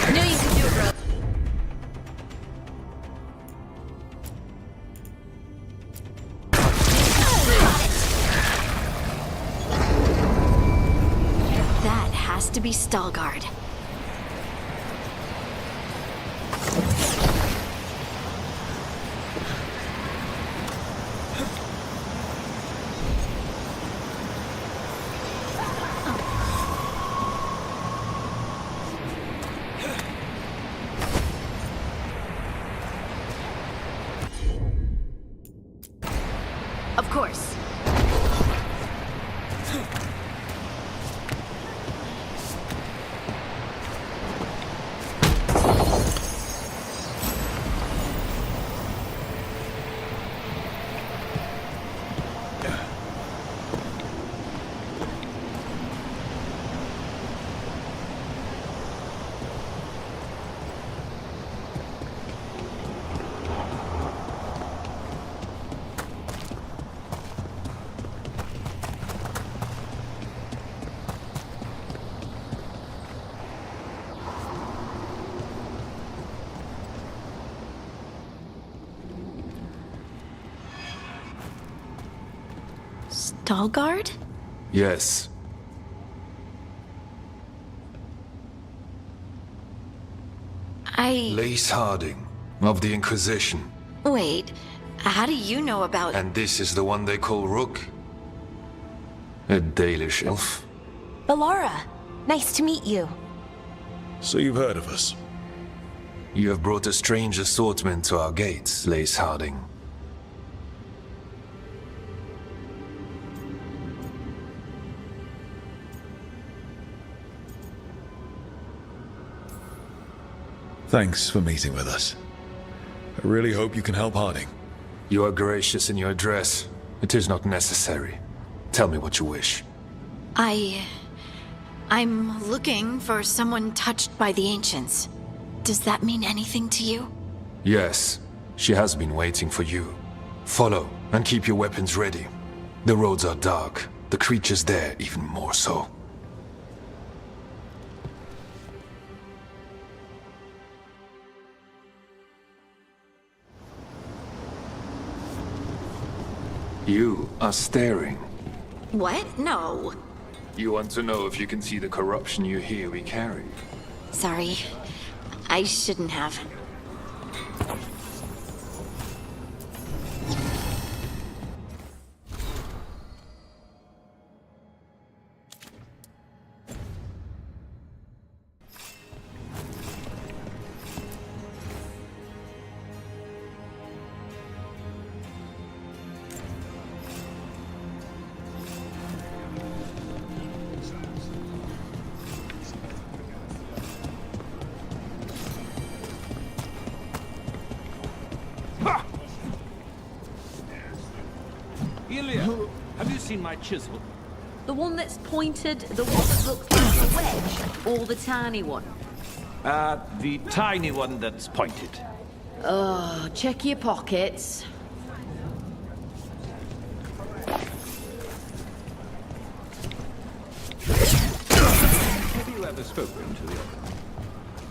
I knew you could do it, bro. To be Veilguard. Of course. Veilguard? Yes. Lace Harding, of the Inquisition. Wait, how do you know about... And this is the one they call Rook? A Dalish elf? Bellara, nice to meet you. So you've heard of us? You have brought a strange assortment to our gates, Lace Harding. Thanks for meeting with us. I really hope you can help Harding. You are gracious in your address. It is not necessary. Tell me what you wish. I'm looking for someone touched by the Ancients. Does that mean anything to you? Yes. She has been waiting for you. Follow, and keep your weapons ready. The roads are dark. The creatures there even more so. You are staring. What? No. You want to know if you can see the corruption you hear we carry? Sorry. I shouldn't have. My chisel. The one that's pointed, the one that looks like a wedge, or the tiny one? The tiny one that's pointed. Oh, check your pockets. Have you ever spoken to the other?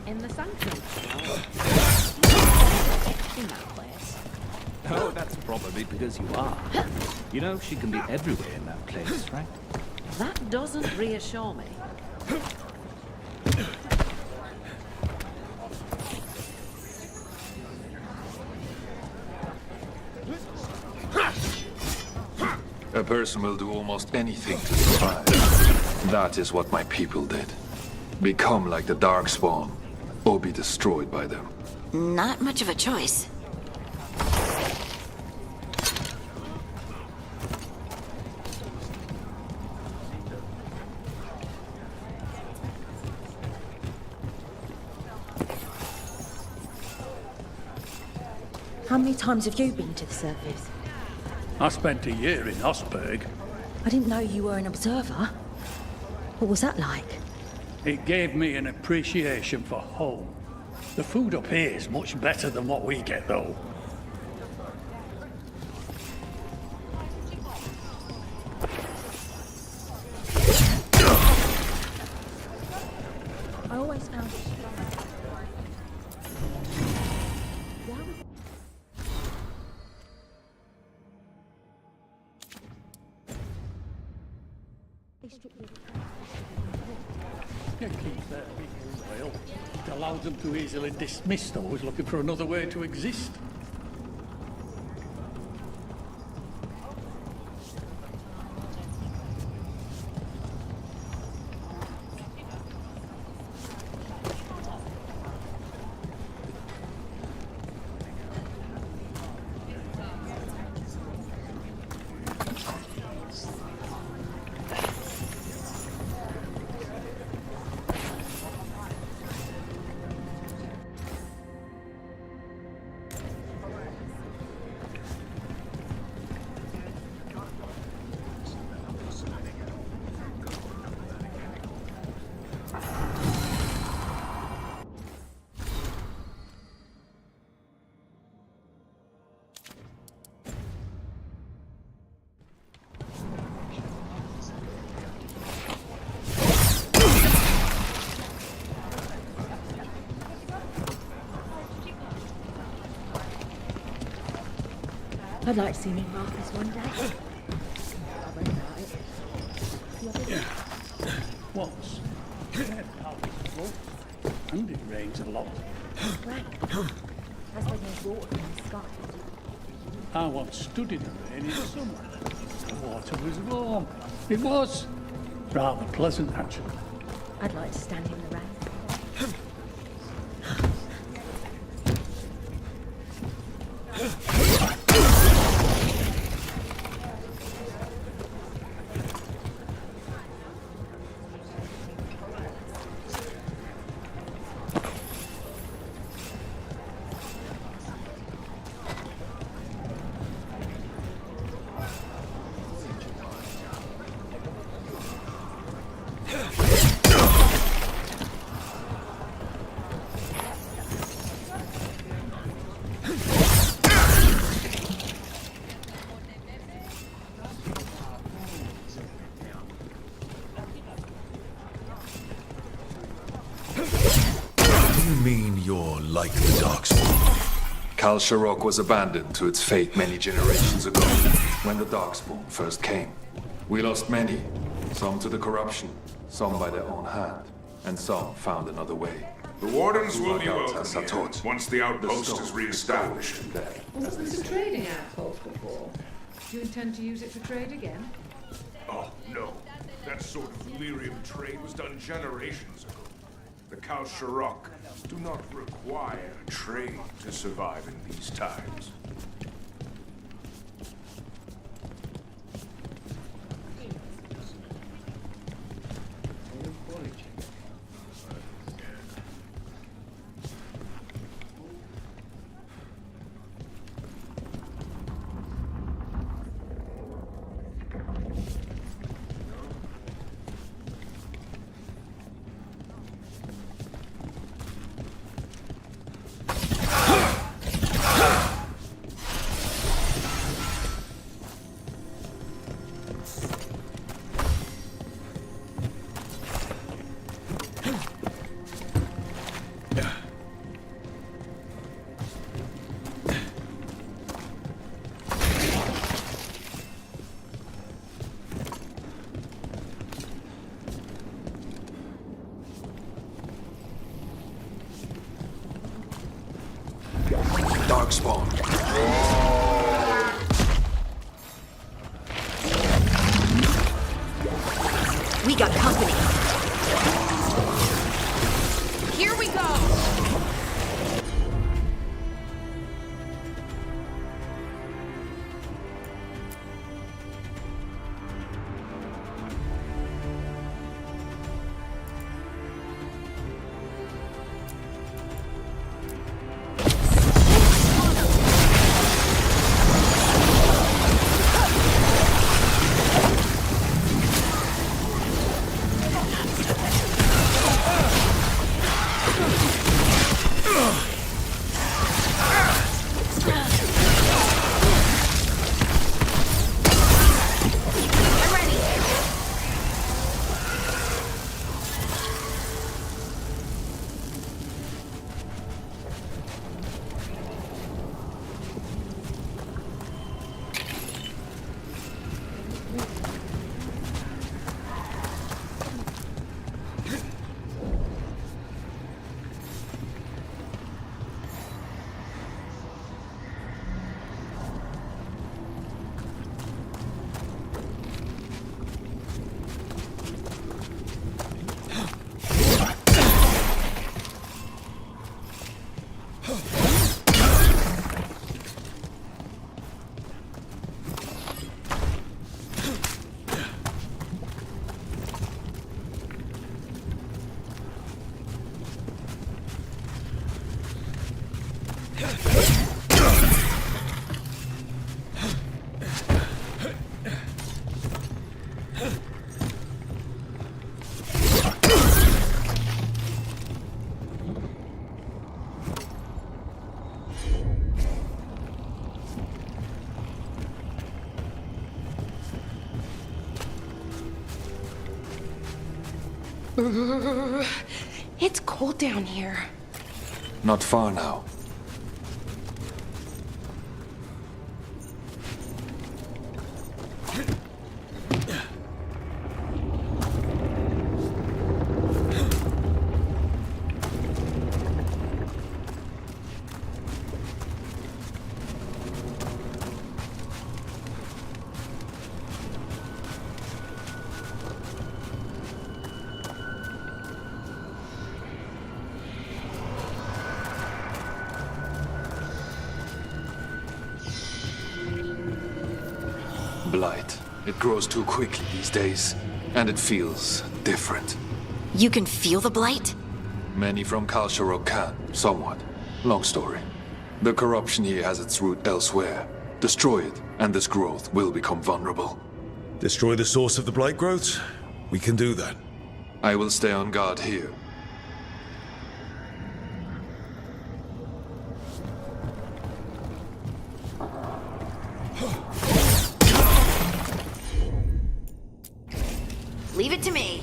In the sanctum. In that place. Oh, that's probably because you are. You know, she can be everywhere in that place, right? That doesn't reassure me. A person will do almost anything to survive. That is what my people did. Become like the Darkspawn, or be destroyed by them. Not much of a choice. How many times have you been to the surface? I spent a year in Osberg. I didn't know you were an observer. What was that like? It gave me an appreciation for home. The food up here is much better than what we get, though. I always found it. It keeps their people loyal. It allows them to easily dismiss those looking for another way to exist. I'd like to see me Marcus one day. Once. And it rains a lot. Right. That's why there's water in the sky. I once stood in the rain in summer. The water was warm. It was. Rather pleasant, actually. I'd like to stand in the rain. like the Darkspawn? Kal Sharok was abandoned to its fate many generations ago, when the Darkspawn first came. We lost many, some to the corruption, some by their own hand, and some found another way. The Wardens will be welcome Satot. here, once the outpost is re-established. Was this a trading outpost before? Do you intend to use it for trade again? Oh, no. That sort of lyrium trade was done generations ago. The Kal Sharok do not require trade to survive in these times. Darkspawn. We got company. Here we go! It's cold down here. Not far now. Blight. It grows too quickly these days, and it feels different. You can feel the blight? Many from Kal Sharok can, somewhat. Long story. The corruption here has its root elsewhere. Destroy it, and this growth will become vulnerable. Destroy the source of the blight growths? We can do that. I will stay on guard here. Leave it to me.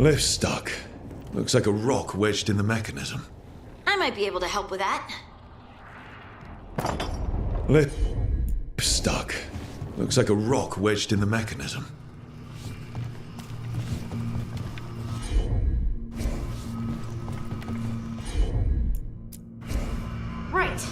Lift's stuck. Looks like a rock wedged in the mechanism. I might be able to help with that. Lift's stuck. Looks like a rock wedged in the mechanism. Right.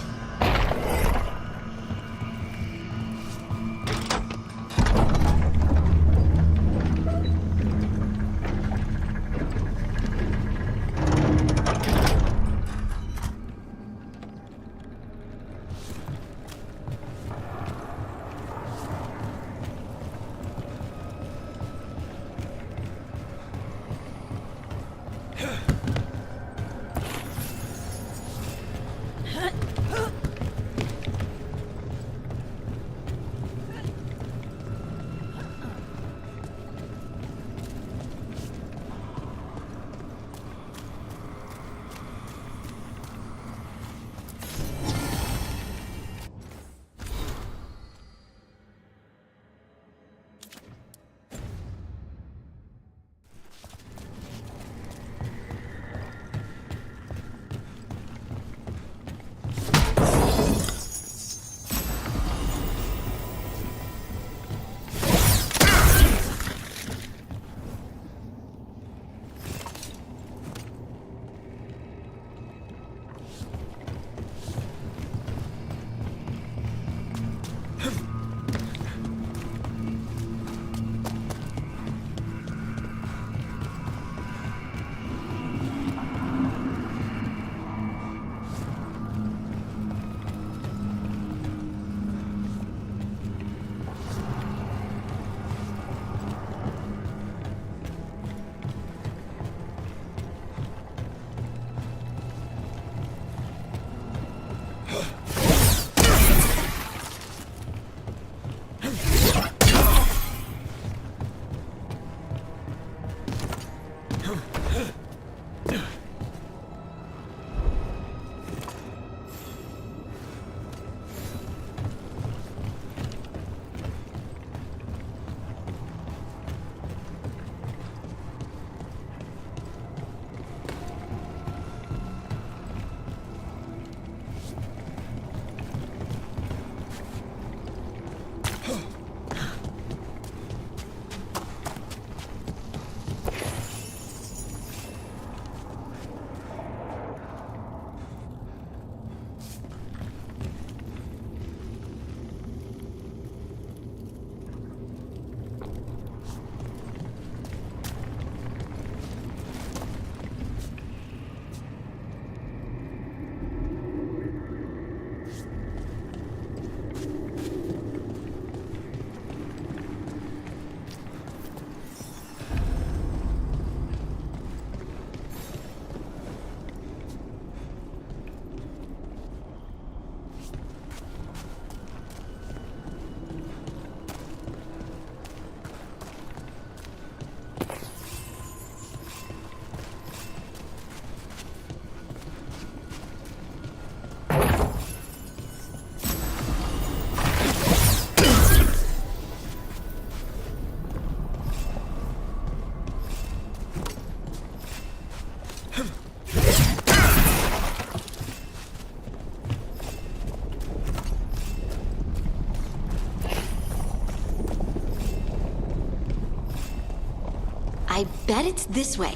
I bet it's this way.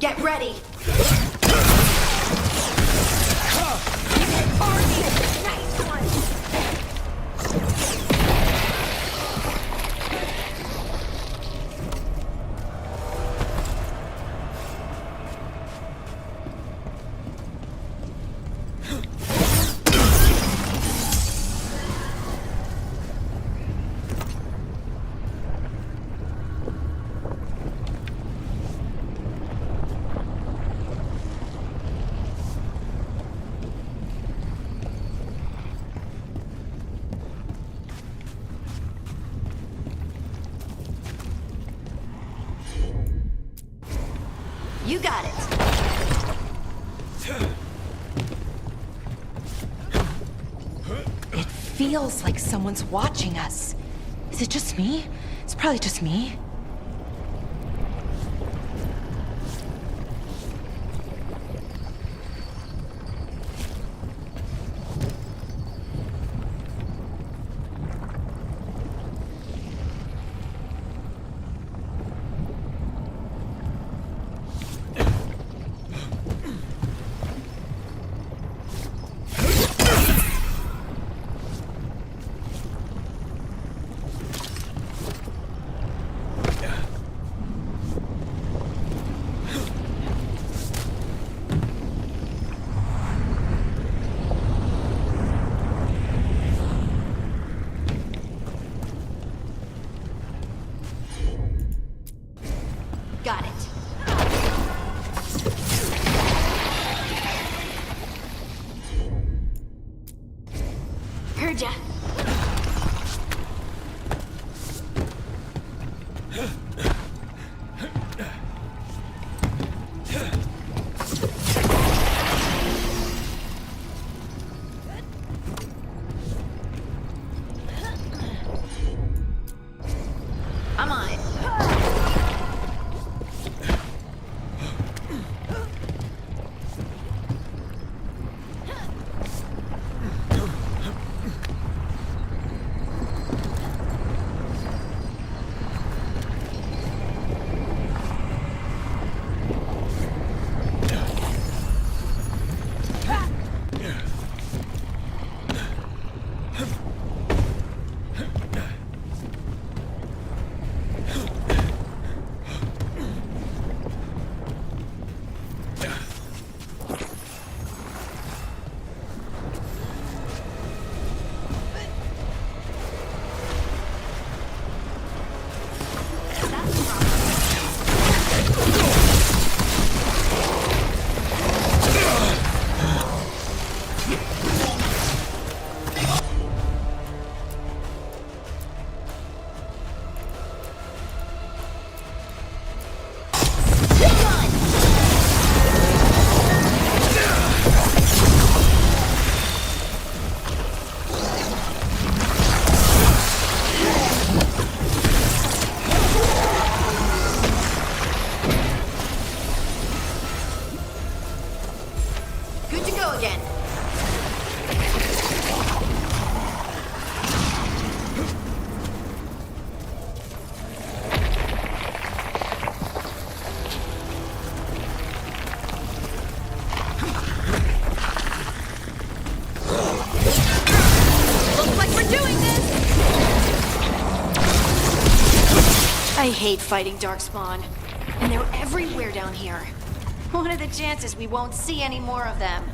Get ready! You got it. It feels like someone's watching us. Is it just me? It's probably just me. Got it. Heard ya. I'm on it. Good to go again. Looks like we're doing this! I hate fighting Darkspawn. And they're everywhere down here. What are the chances we won't see any more of them?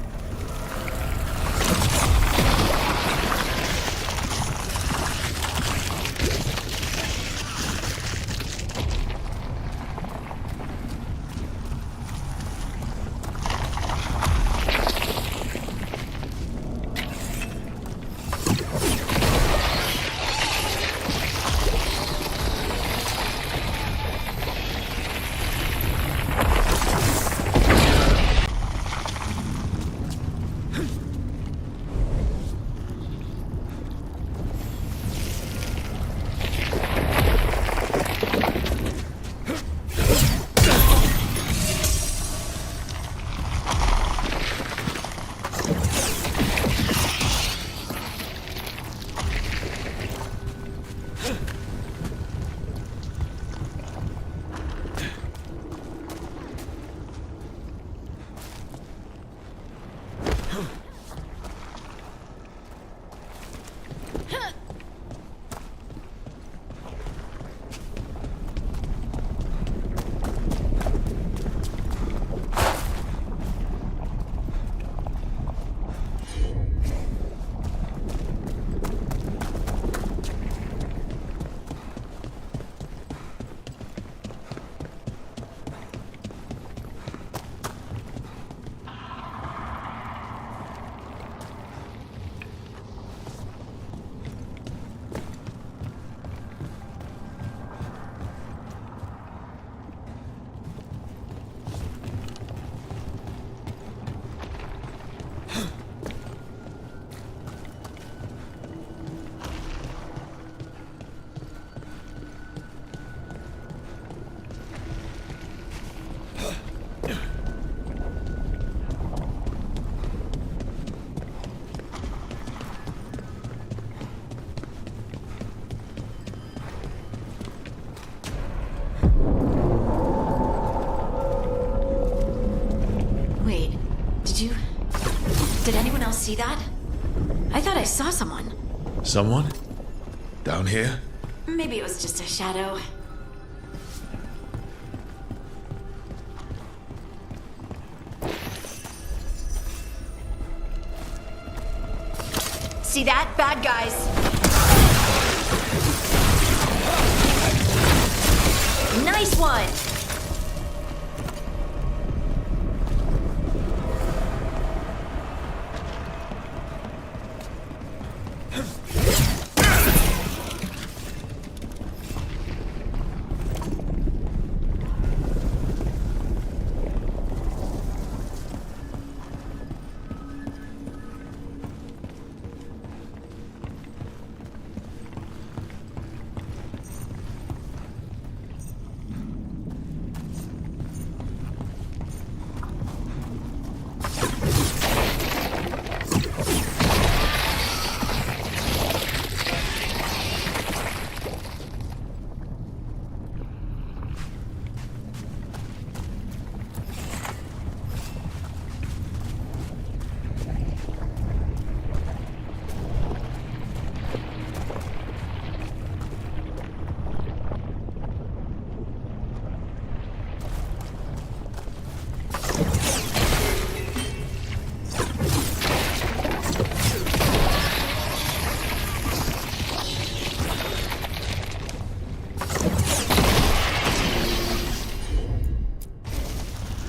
Did anyone else see that? I thought I saw someone. Someone? Down here? Maybe it was just a shadow. See that? Bad guys. Nice one!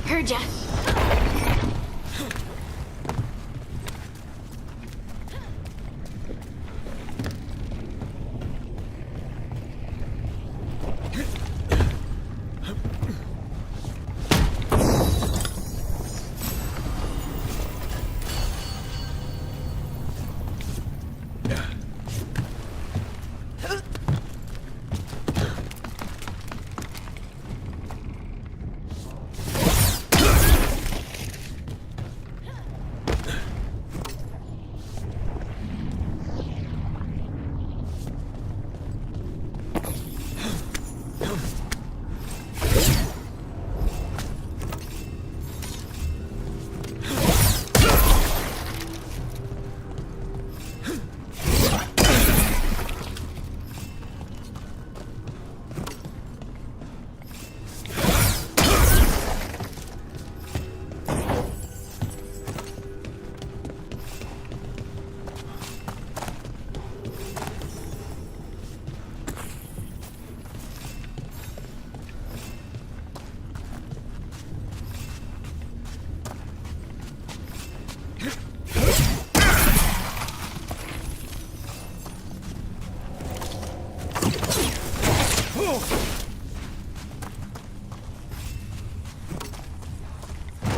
Heard ya.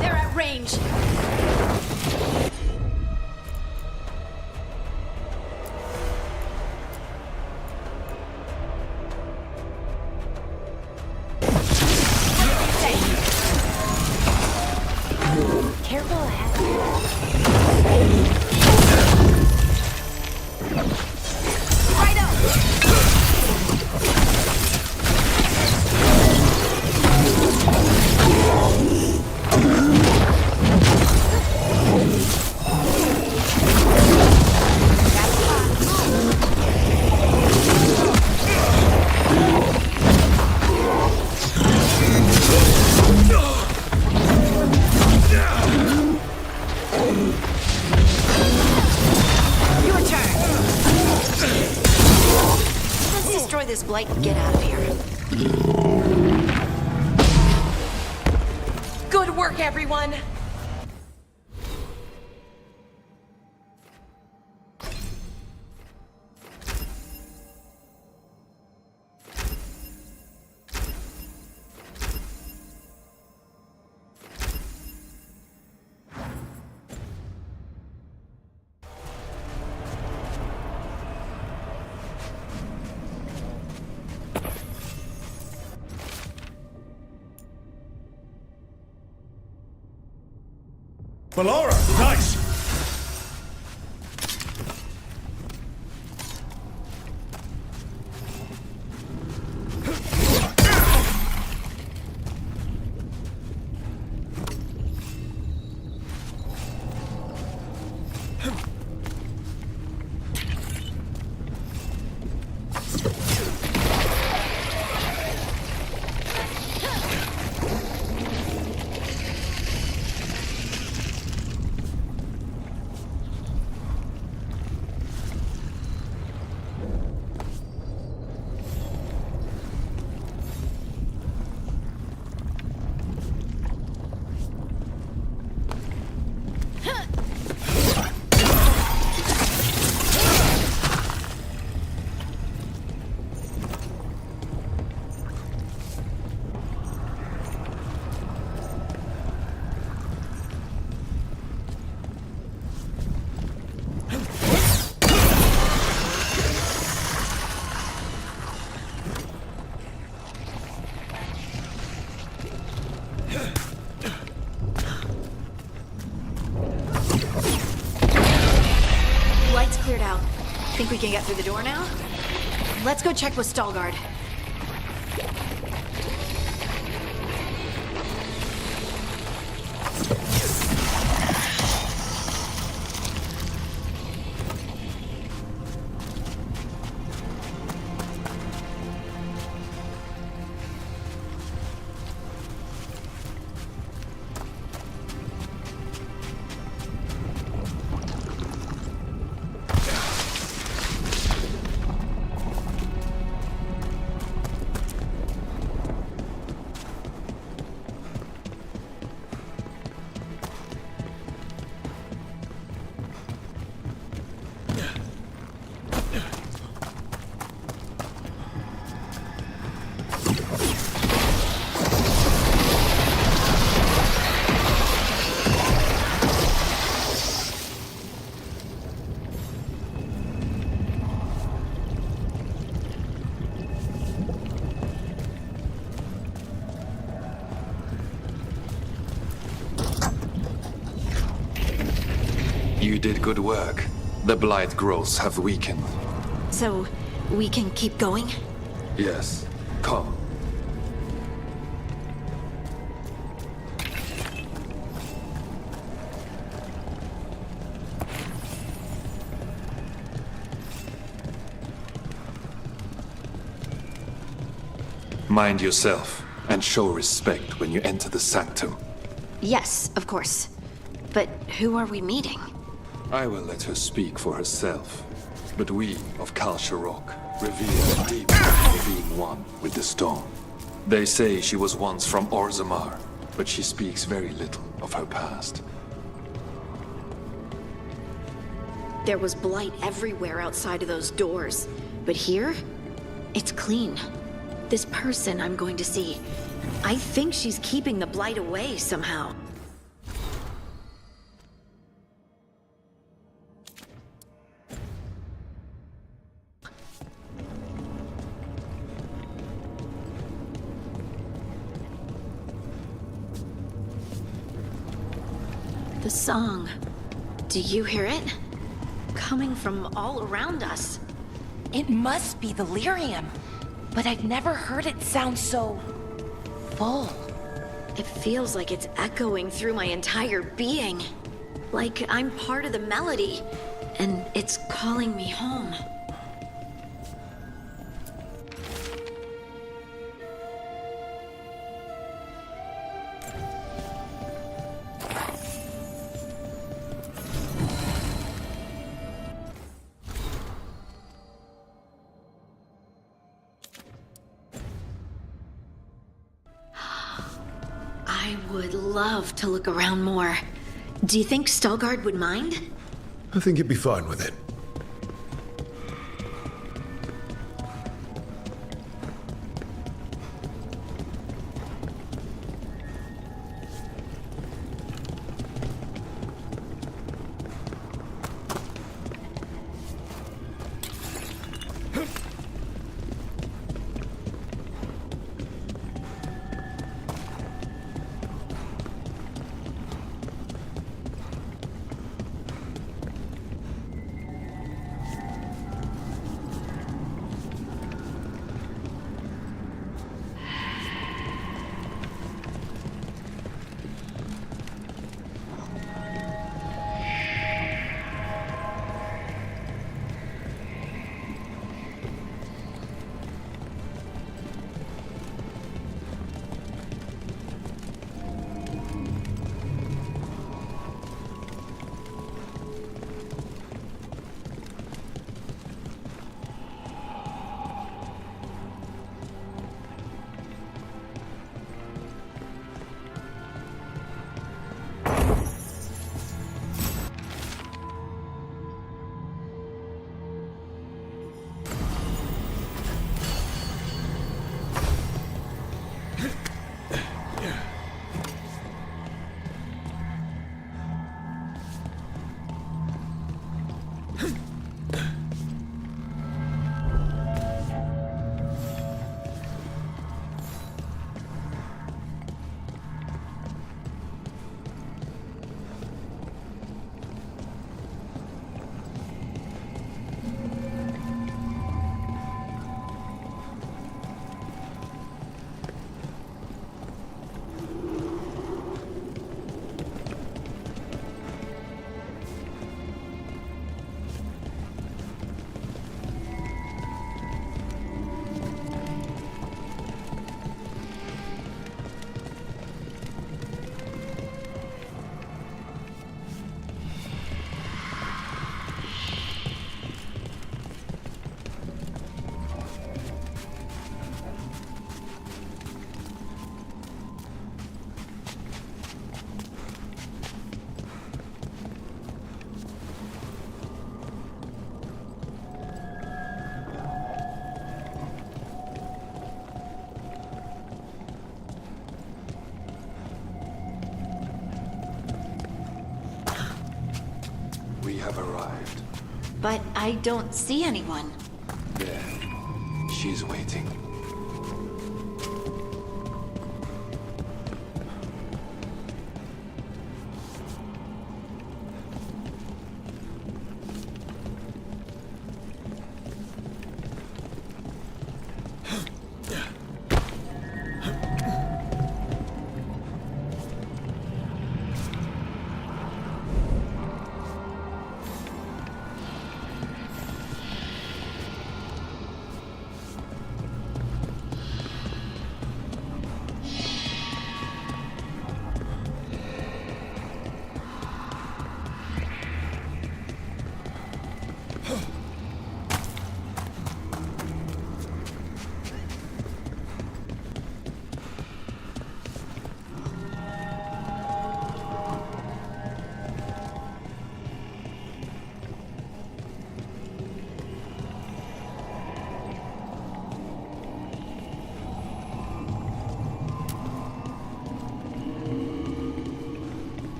They're at range. Careful ahead. Right up! Your turn. Let's destroy this blight and get out of here. Good work, everyone. Valora! Nice! Light's cleared out. Think we can get through the door now? Let's go check with Stallguard. You did good work. The blight growths have weakened. So, we can keep going? Yes. Come. Mind yourself, and show respect when you enter the sanctum. Yes, of course. But who are we meeting? I will let her speak for herself. But we of Khal-Sharok revere her deeply for being one with the stone. They say she was once from Orzammar, but she speaks very little of her past. There was blight everywhere outside of those doors. But here, it's clean. This person I'm going to see, I think she's keeping the blight away somehow. The song. Do you hear it? Coming from all around us. It must be the lyrium. But I've never heard it sound so full. It feels like it's echoing through my entire being. Like I'm part of the melody, and it's calling me home. I would love to look around more. Do you think Stallguard would mind? I think he'd be fine with it. We have arrived. But I don't see anyone. There. She's waiting.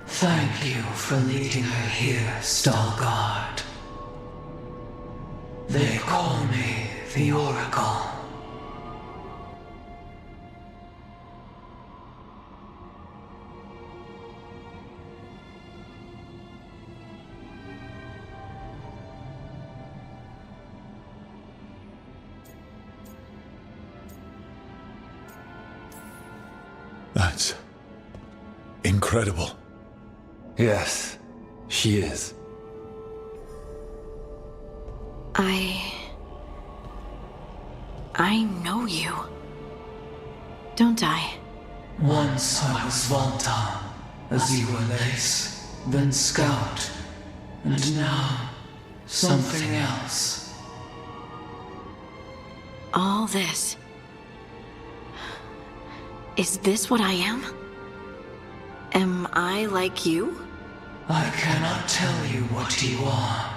Thank you for leading her here, Stalguard. They call me the Oracle. That's incredible. Yes, she is. I know you. Don't I? Once I was Volta, as you were Lace, then Scout, and now something else. All this. Is this what I am? Am I like you? I cannot tell you what you are.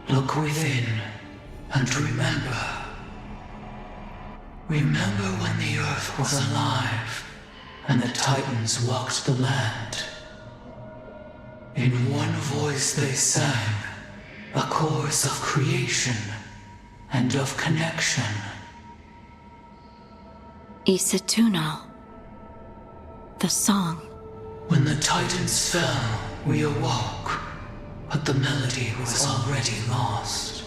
Look within, and remember. Remember when the Earth was alive, and the Titans walked the land. In one voice they sang, a chorus of creation and of connection. Isatunal. The song. When the Titans fell, we awoke, but the melody was already lost.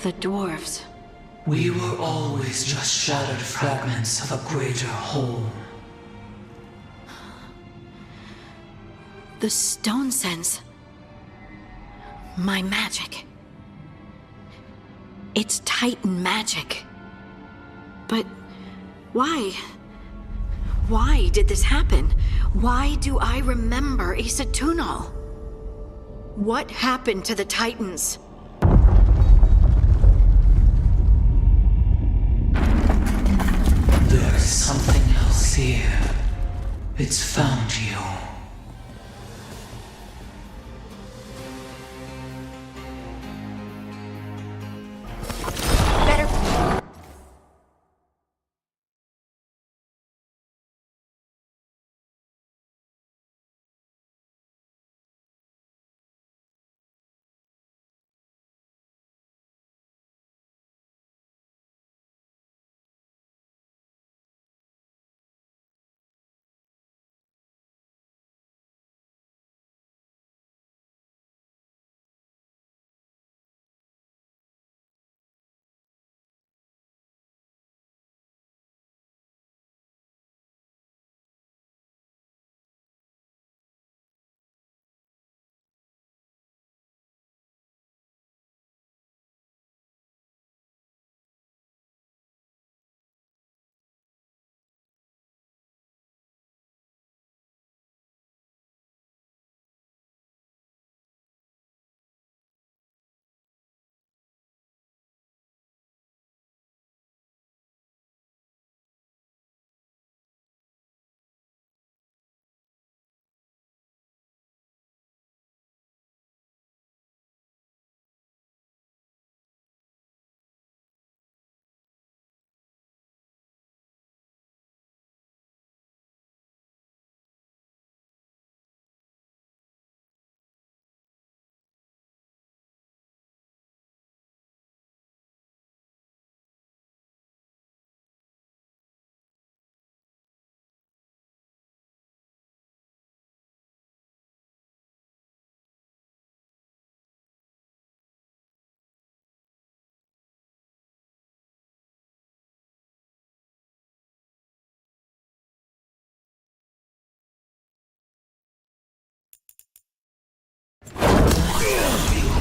The dwarves. We were always just shattered fragments of a greater whole. The stone sense. My magic. It's Titan magic. But why? Why did this happen? Why do I remember Isatunal? What happened to the Titans? There's something else here. It's found you.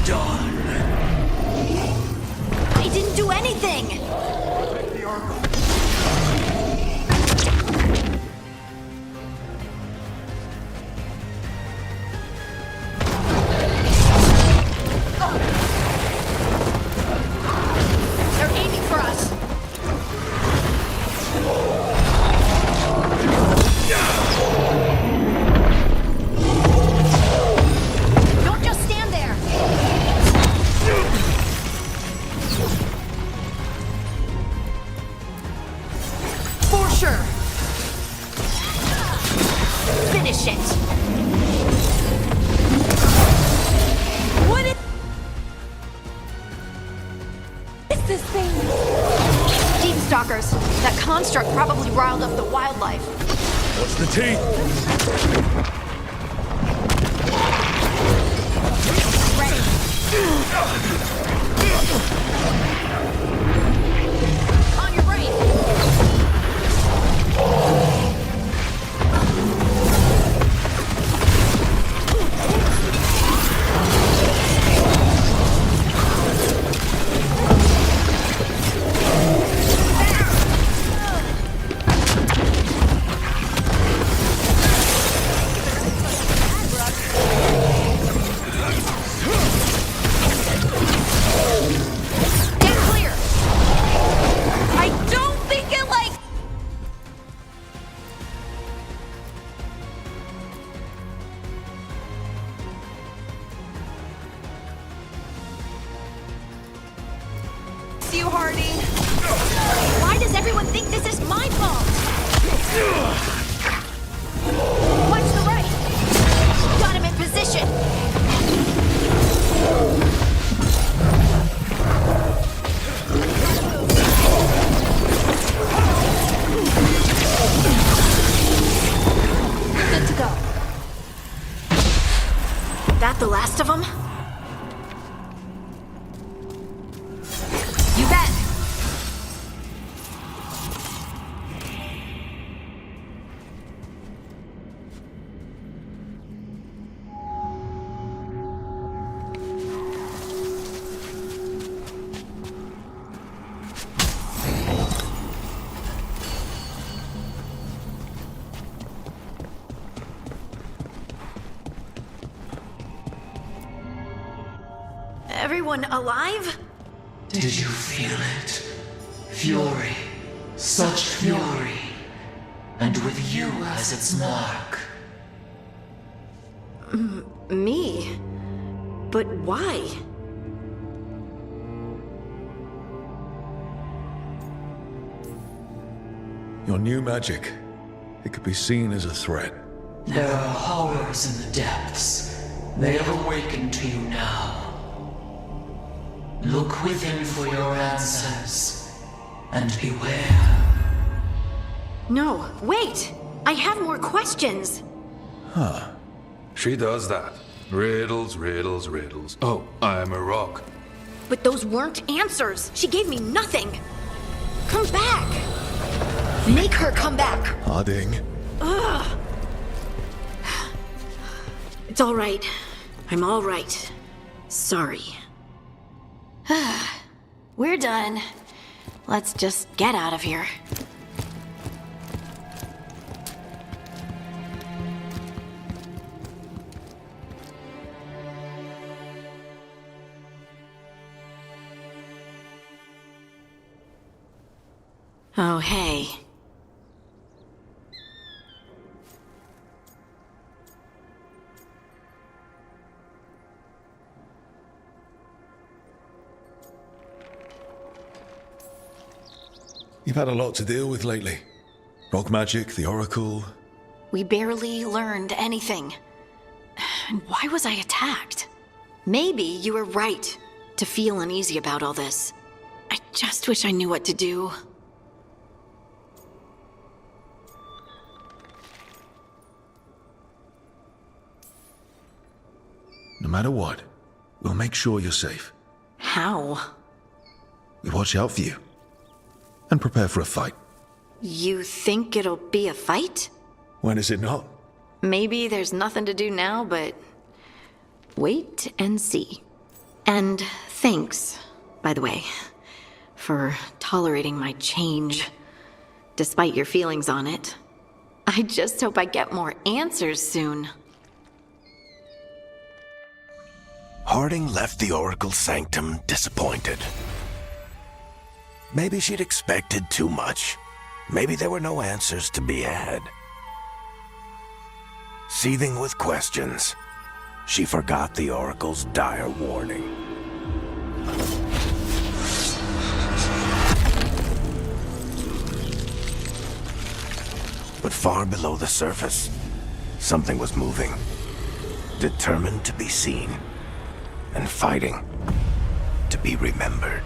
done. I didn't do anything! They're aiming for us! Don't just stand there! For sure! Finish it! What is this thing? Deep stalkers. That construct probably riled up the wildlife. What's the teeth? On your brain! Get clear! I don't think it like... you, Hardy. Why does everyone think this is my fault? Watch the right. Got him in position. Good to go. That the last of them? You bet. Everyone alive? Did you feel it? Fury. Such fury. And with you as its mark. Me? But why? Your new magic. It could be seen as a threat. There are horrors in the depths. They have awakened to you now. Look within for your answers. And beware. No, wait! I have more questions! Huh. She does that. Riddles, riddles, riddles. Oh, I'm a rock. But those weren't answers! She gave me nothing! Come back! Make her come back! Harding. Ugh! It's all right. I'm all right. Sorry. We're done. Let's just get out of here. Oh, hey. You've had a lot to deal with lately. Rock magic, the Oracle. We barely learned anything. And why was I attacked? Maybe you were right to feel uneasy about all this. I just wish I knew what to do. No matter what, we'll make sure you're safe. How? We watch out for you. And prepare for a fight. You think it'll be a fight? When is it not? Maybe there's nothing to do now, but wait and see. And thanks, by the way, for tolerating my change, despite your feelings on it. I just hope I get more answers soon. Harding left the Oracle's sanctum disappointed. Maybe she'd expected too much. Maybe there were no answers to be had. Seething with questions, she forgot the Oracle's dire warning. But far below the surface, something was moving, determined to be seen, and fighting to be remembered.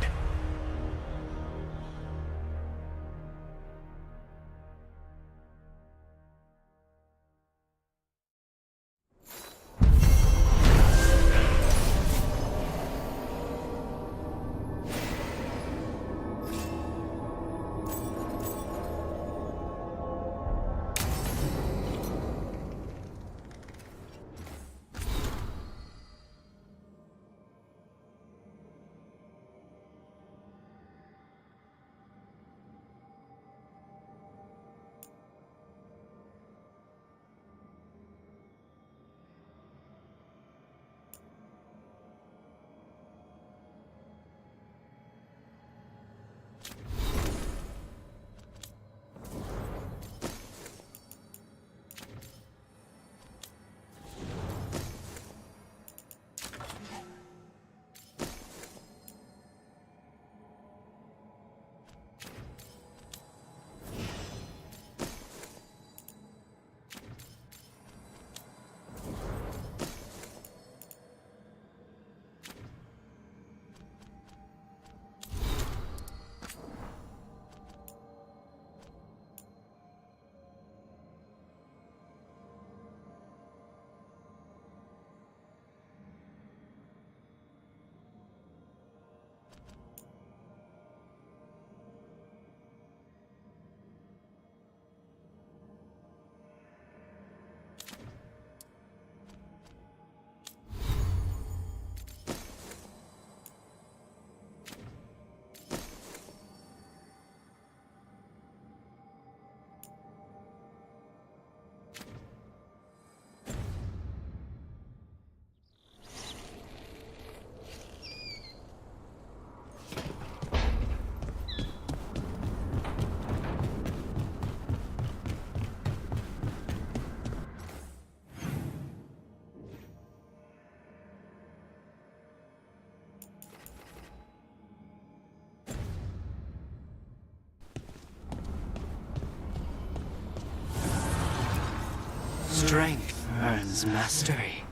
Strength earns mastery.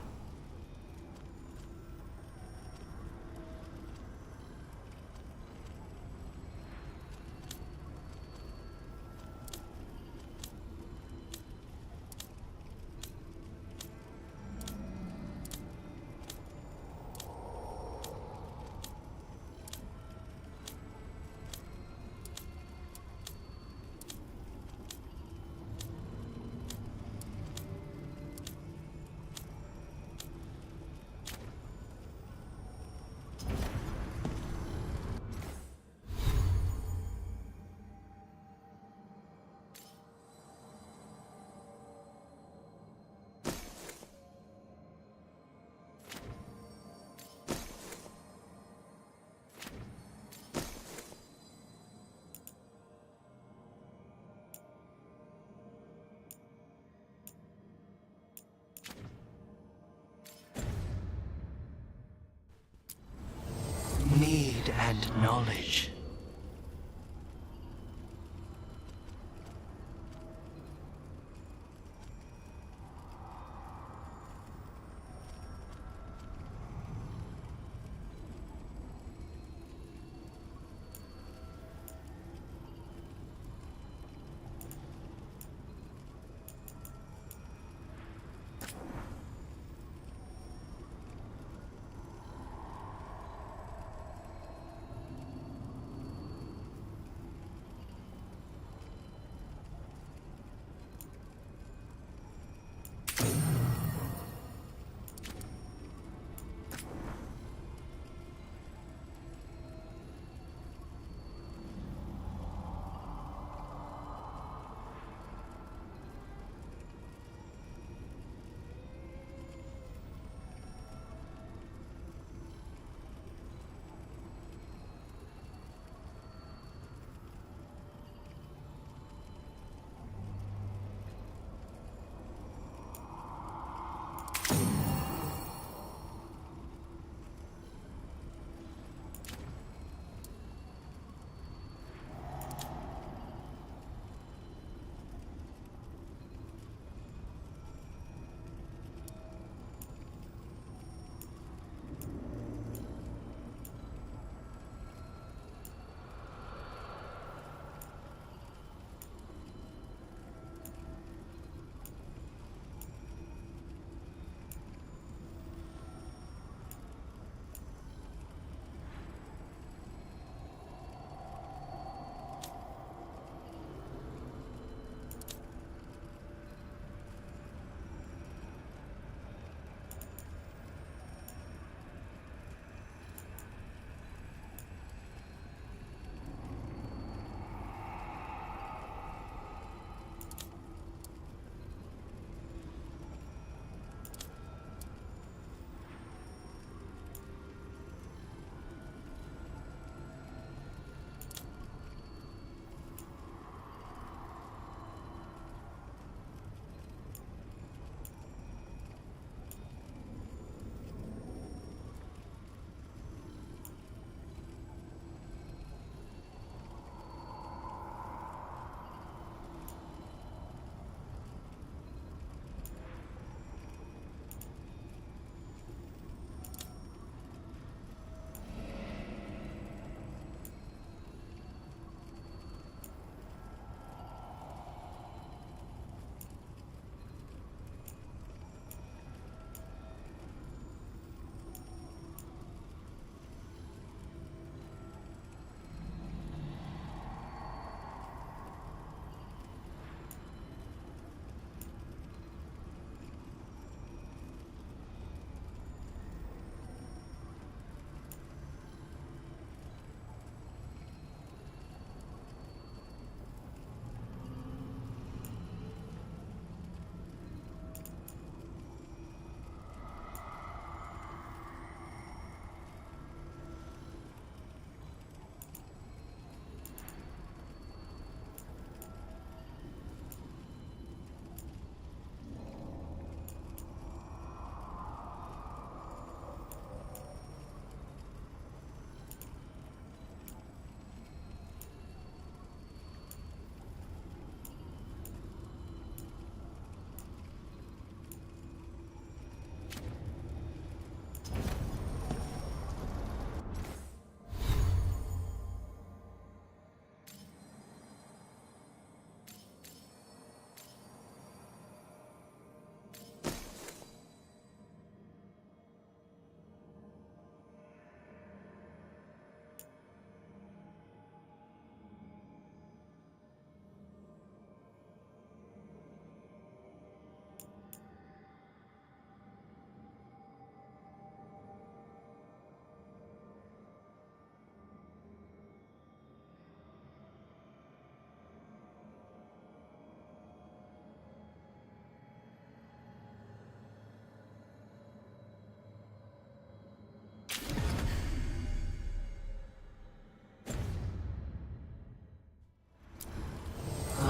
Need and knowledge.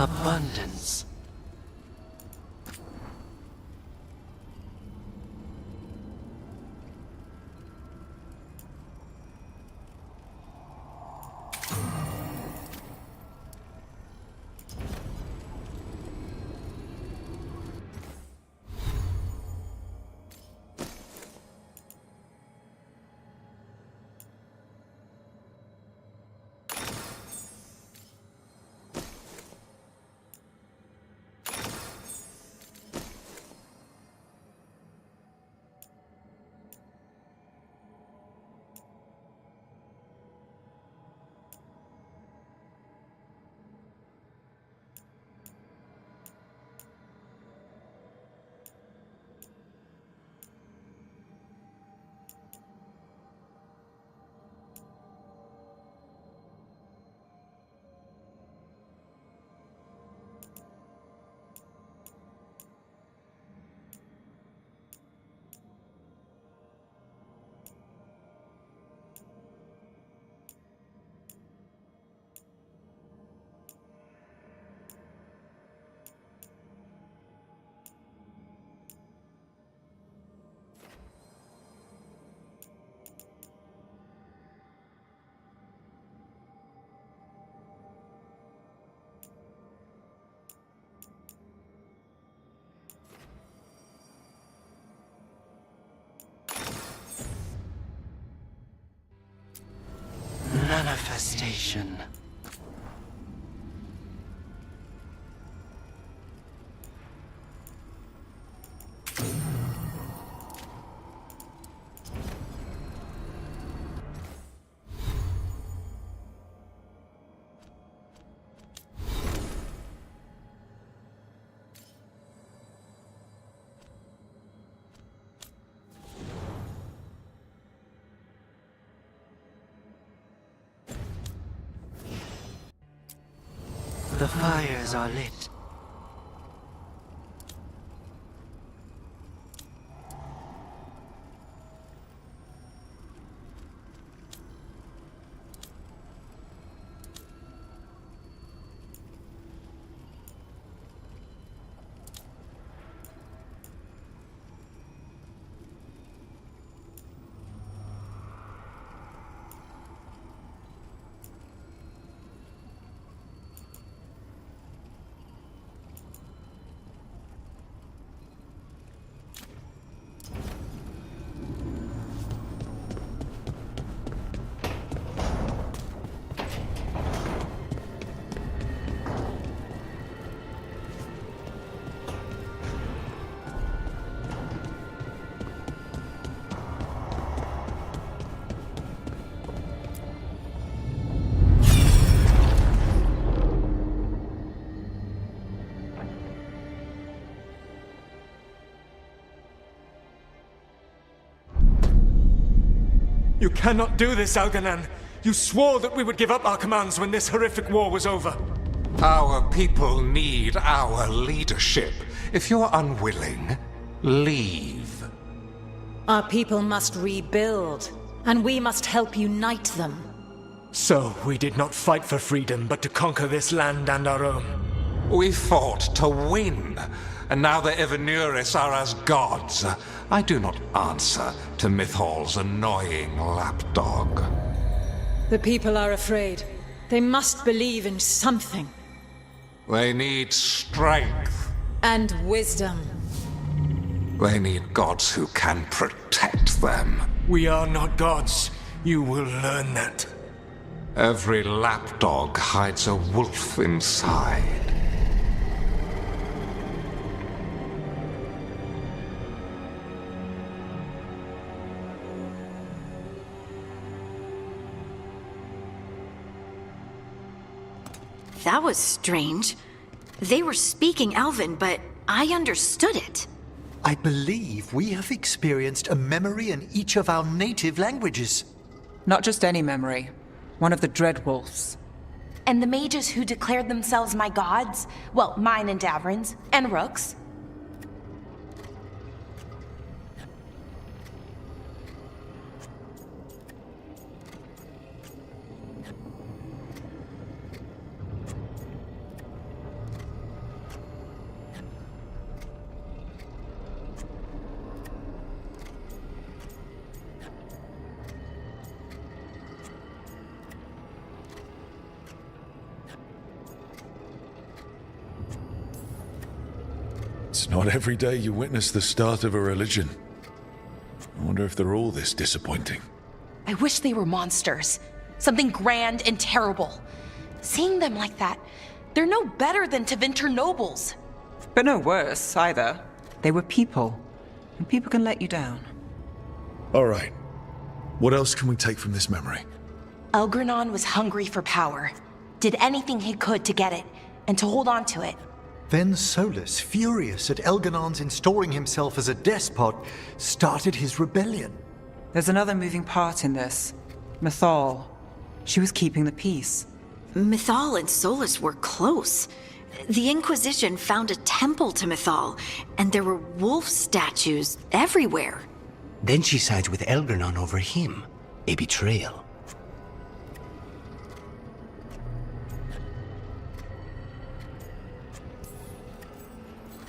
Abundance. Manifestation. The fires are lit. You cannot do this, Algernon. You swore that we would give up our commands when this horrific war was over. Our people need our leadership. If you're unwilling, leave. Our people must rebuild, and we must help unite them. So, we did not fight for freedom, but to conquer this land and our own. We fought to win, and now the Evenuris are as gods. I do not answer to Mythal's annoying lapdog. The people are afraid. They must believe in something. They need strength. And wisdom. They need gods who can protect them. We are not gods. You will learn that. Every lapdog hides a wolf inside. That was strange. They were speaking Elven, but I understood it. I believe we have experienced a memory in each of our native languages. Not just any memory. One of the Dreadwolves. And the mages who declared themselves my gods? Well, mine and Davrin's, and Rook's. It's not every day you witness the start of a religion. I wonder if they're all this disappointing. I wish they were monsters. Something grand and terrible. Seeing them like that, they're no better than Tevinter nobles. But no worse, either. They were people. And people can let you down. All right. What else can we take from this memory? Elgranon was hungry for power. Did anything he could to get it, and to hold on to it. Then Solus, furious at Elganon's installing himself as a despot, started his rebellion. There's another moving part in this. Mythal. She was keeping the peace. Mythal and Solus were close. The Inquisition found a temple to Mythal, and there were wolf statues everywhere. Then she sides with Elgranon over him. A betrayal.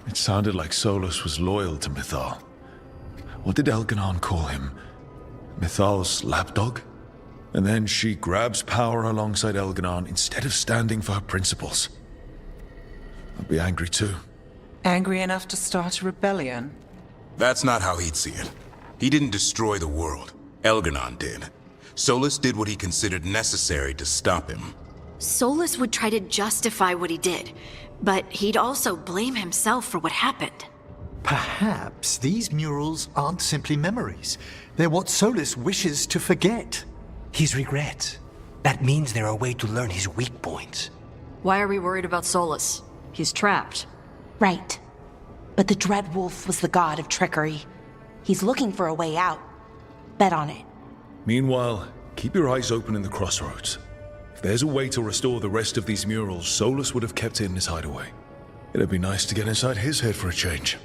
It sounded like Solus was loyal to Mythal. What did Elganon call him? Mythal's lapdog? And then she grabs power alongside Elganon instead of standing for her principles. I'd be angry too. Angry enough to start a rebellion? That's not how he'd see it. He didn't destroy the world. Elganon did. Solus did what he considered necessary to stop him. Solus would try to justify what he did, but he'd also blame himself for what happened. Perhaps these murals aren't simply memories. They're what Solus wishes to forget. His regrets. That means they're a way to learn his weak points. Why are we worried about Solus? He's trapped. Right. But the Dread Wolf was the god of trickery. He's looking for a way out. Bet on it. Meanwhile, keep your eyes open in the crossroads. If there's a way to restore the rest of these murals, Solus would have kept it in his hideaway. It'd be nice to get inside his head for a change.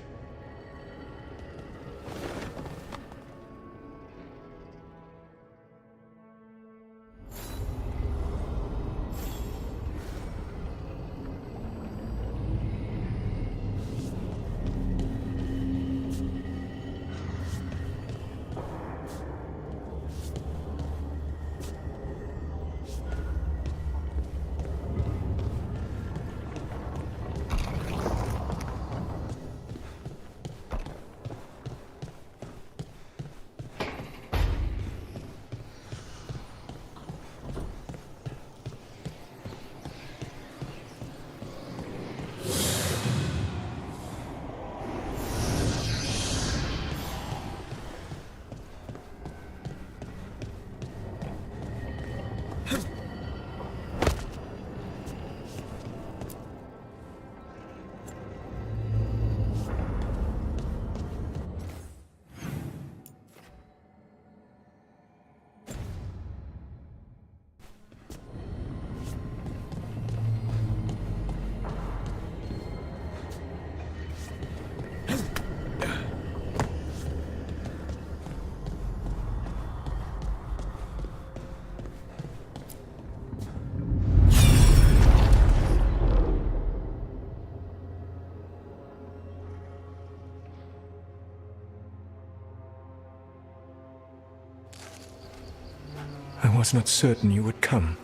I was not certain you would come.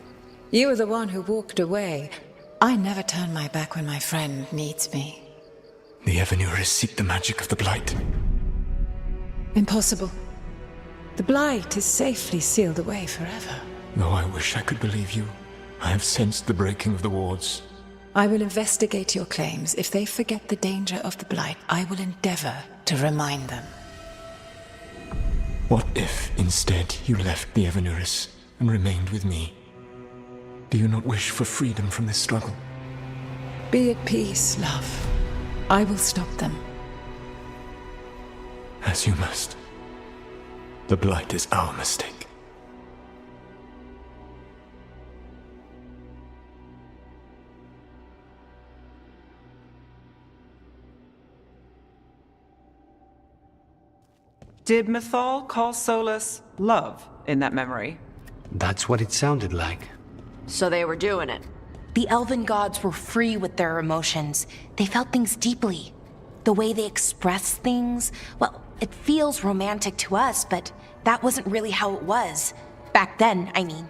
You were the one who walked away. I never turn my back when my friend needs me. The Evanures seek the magic of the Blight. Impossible. The Blight is safely sealed away forever. Though I wish I could believe you, I have sensed the breaking of the wards. I will investigate your claims. If they forget the danger of the Blight, I will endeavor to remind them. What if, instead, you left the Evanures and remained with me? Do you not wish for freedom from this struggle? Be at peace, love. I will stop them. As you must. The Blight is our mistake. Did Mythal call Solus love in that memory? That's what it sounded like. So they were doing it. The elven gods were free with their emotions. They felt things deeply. The way they express things, well, it feels romantic to us, but that wasn't really how it was. Back then, I mean.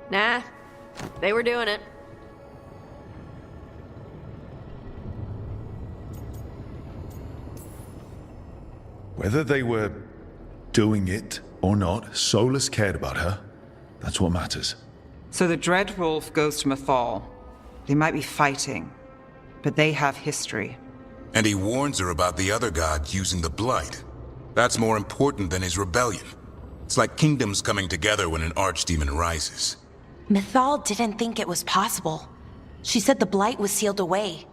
Nah, they were doing it. Whether they were doing it or not, Solus cared about her. That's what matters. So the Dread Wolf goes to Mythal. They might be fighting, but they have history. And he warns her about the other gods using the Blight. That's more important than his rebellion. It's like kingdoms coming together when an archdemon rises. Mythal didn't think it was possible. She said the Blight was sealed away.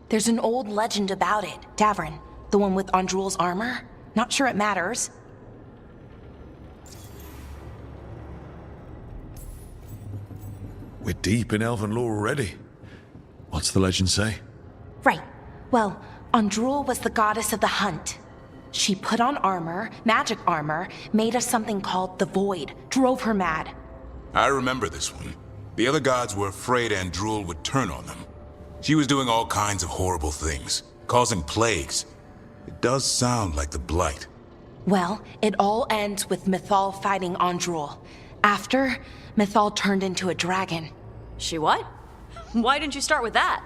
There's an old legend about it. Davrin, the one with Andrul's armor? Not sure it matters. We're deep in Elven lore already. What's the legend say? Right. Well, Andrul was the goddess of the hunt. She put on armor, magic armor, made us something called the Void, drove her mad. I remember this one. The other gods were afraid Andrul would turn on them. She was doing all kinds of horrible things, causing plagues. It does sound like the Blight. Well, it all ends with Mythal fighting Andrul. After, Mythal turned into a dragon. She what? Why didn't you start with that?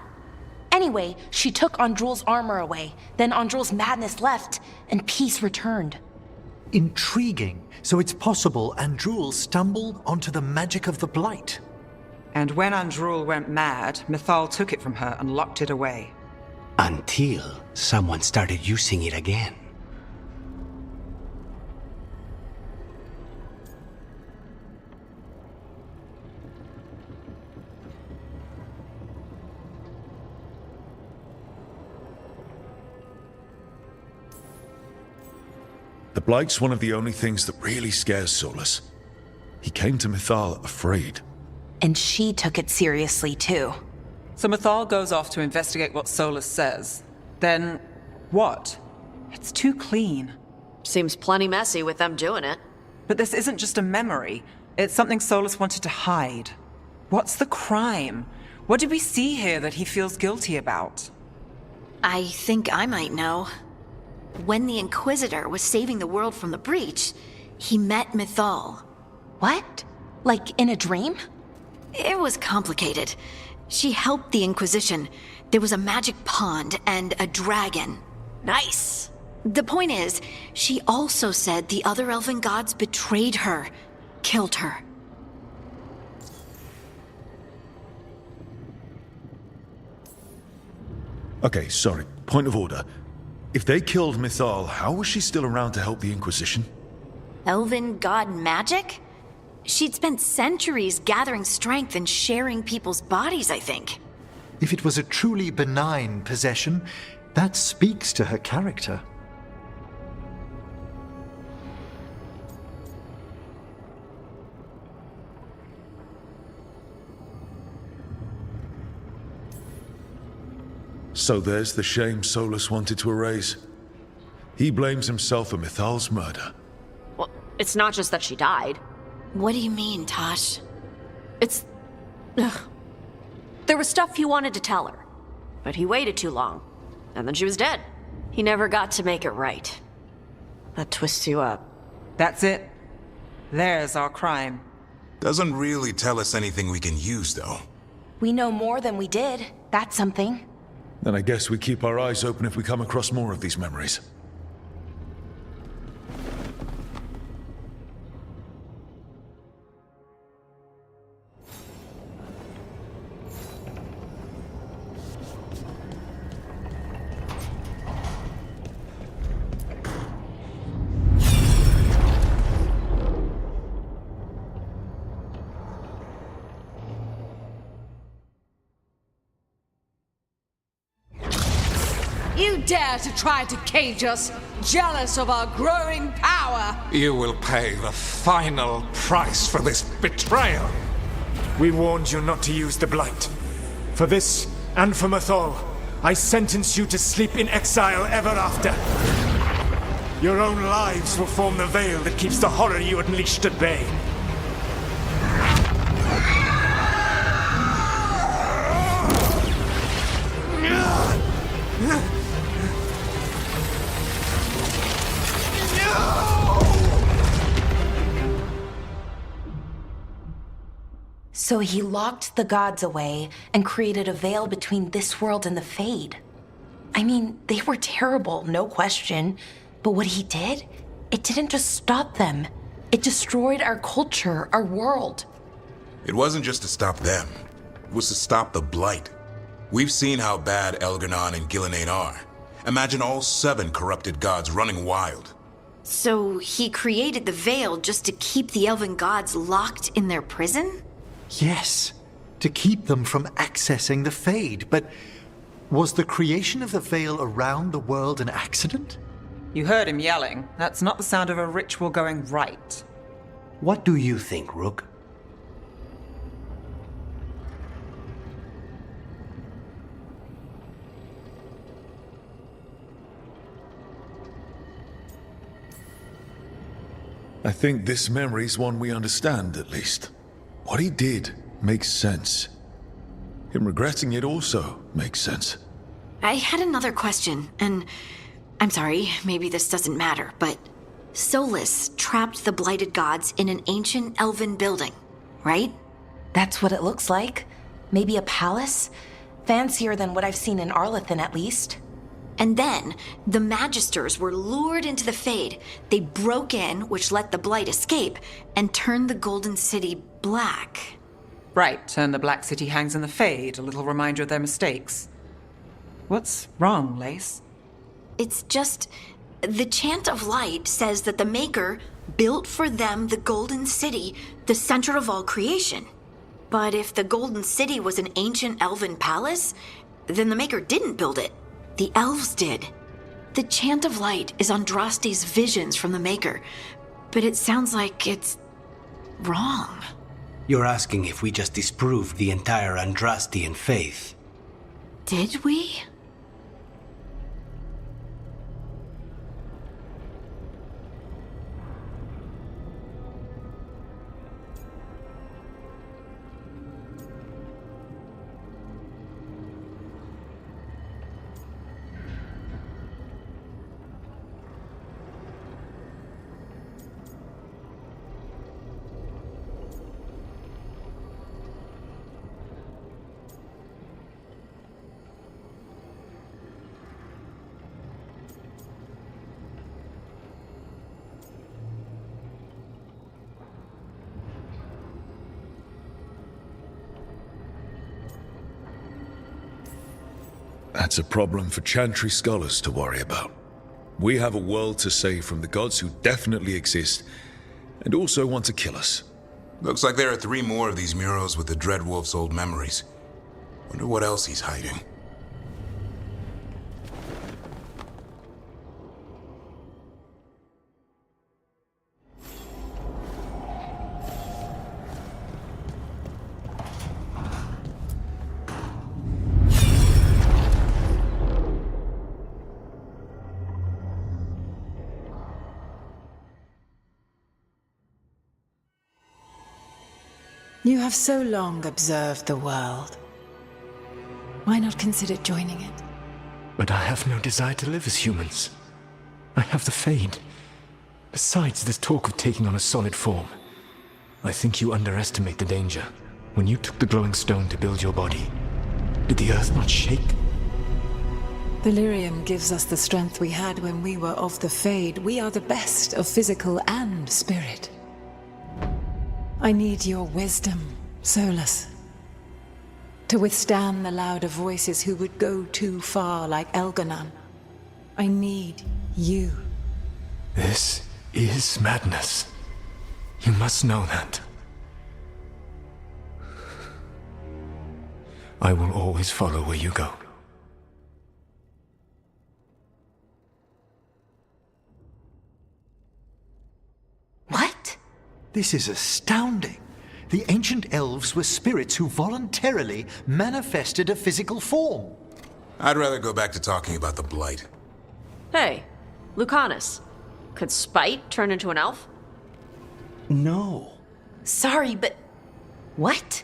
Anyway, she took Andrul's armor away. Then Andrul's madness left, and peace returned. Intriguing. So it's possible Andrul stumbled onto the magic of the Blight. And when Andrul went mad, Mythal took it from her and locked it away. Until someone started using it again. The Blight's one of the only things that really scares Solus. He came to Mythal afraid. And she took it seriously, too. So Mythal goes off to investigate what Solus says. Then, what? It's too clean. Seems plenty messy with them doing it. But this isn't just a memory. It's something Solus wanted to hide. What's the crime? What did we see here that he feels guilty about? I think I might know. When the Inquisitor was saving the world from the breach, he met Mythal. What? Like in a dream? It was complicated. She helped the Inquisition. There was a magic pond and a dragon. Nice. The point is, she also said the other elven gods betrayed her, killed her. Okay, sorry. Point of order. If they killed Mythal, how was she still around to help the Inquisition? Elven god magic? She'd spent centuries gathering strength and sharing people's bodies, I think. If it was a truly benign possession, that speaks to her character. So there's the shame Solus wanted to erase. He blames himself for Mythal's murder. Well, it's not just that she died. What do you mean, Tosh? It's... Ugh. There was stuff he wanted to tell her, but he waited too long, and then she was dead. He never got to make it right. That twists you up. That's it. There's our crime. Doesn't really tell us anything we can use, though. We know more than we did. That's something. Then I guess we keep our eyes open if we come across more of these memories. You dare to try to cage us, jealous of our growing power! You will pay the final price for this betrayal. We warned you not to use the Blight. For this, and for Mythal, I sentence you to sleep in exile ever after. Your own lives will form the veil that keeps the horror you unleashed at bay. So he locked the gods away and created a veil between this world and the Fade. I mean, they were terrible, no question, But what he did, it didn't just stop them. It destroyed our culture, our world. It wasn't just to stop them. It was to stop the Blight. We've seen how bad Elganon and Gillenane are. Imagine all 7 corrupted gods running wild. So he created the Veil just to keep the elven gods locked in their prison? Yes, to keep them from accessing the Fade. But was the creation of the Veil around the world an accident? You heard him yelling. That's not the sound of a ritual going right. What do you think, Rook? I think this memory's one we understand, at least. What he did makes sense. Him regretting it also makes sense. I had another question, and I'm sorry, maybe this doesn't matter, but Solus trapped the blighted gods in an ancient elven building, right? That's what it looks like. Maybe a palace? Fancier than what I've seen in Arlethan, at least. And then, the Magisters were lured into the Fade. They broke in, which let the Blight escape, and turned the Golden City black. Right, and the Black City hangs in the Fade, a little reminder of their mistakes. What's wrong, Lace? It's just, the Chant of Light says that the Maker built for them the Golden City, the center of all creation. But if the Golden City was an ancient elven palace, then the Maker didn't build it. The elves did. The Chant of Light is Andraste's visions from the Maker, but it sounds like it's wrong. You're asking if we just disproved the entire Andrastian faith. Did we? That's a problem for Chantry scholars to worry about. We have a world to save from the gods who definitely exist, and also want to kill us. Looks like there are 3 more of these murals with the Dreadwolf's old memories. Wonder what else he's hiding. You have so long observed the world. Why not consider joining it? But I have no desire to live as humans. I have the Fade. Besides, this talk of taking on a solid form. I think you underestimate the danger. When you took the glowing stone to build your body, did the earth not shake? Delirium gives us the strength we had when we were of the Fade. We are the best of physical and spirit. I need your wisdom, Solus. To withstand the louder voices who would go too far like Elganon. I need you. This is madness. You must know that. I will always follow where you go. What? This is astounding. The ancient elves were spirits who voluntarily manifested a physical form. I'd rather go back to talking about the Blight. Hey, Lucanus. Could Spite turn into an elf? No. Sorry, but... what?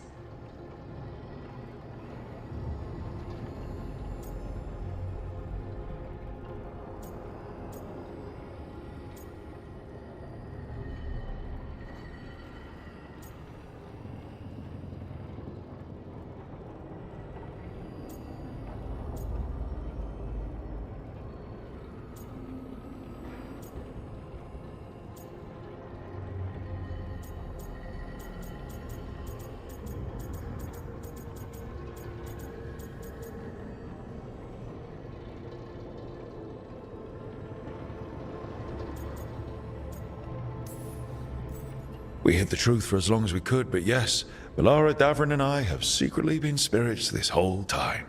We hid the truth for as long as we could, but yes, Valara, Davrin, and I have secretly been spirits this whole time.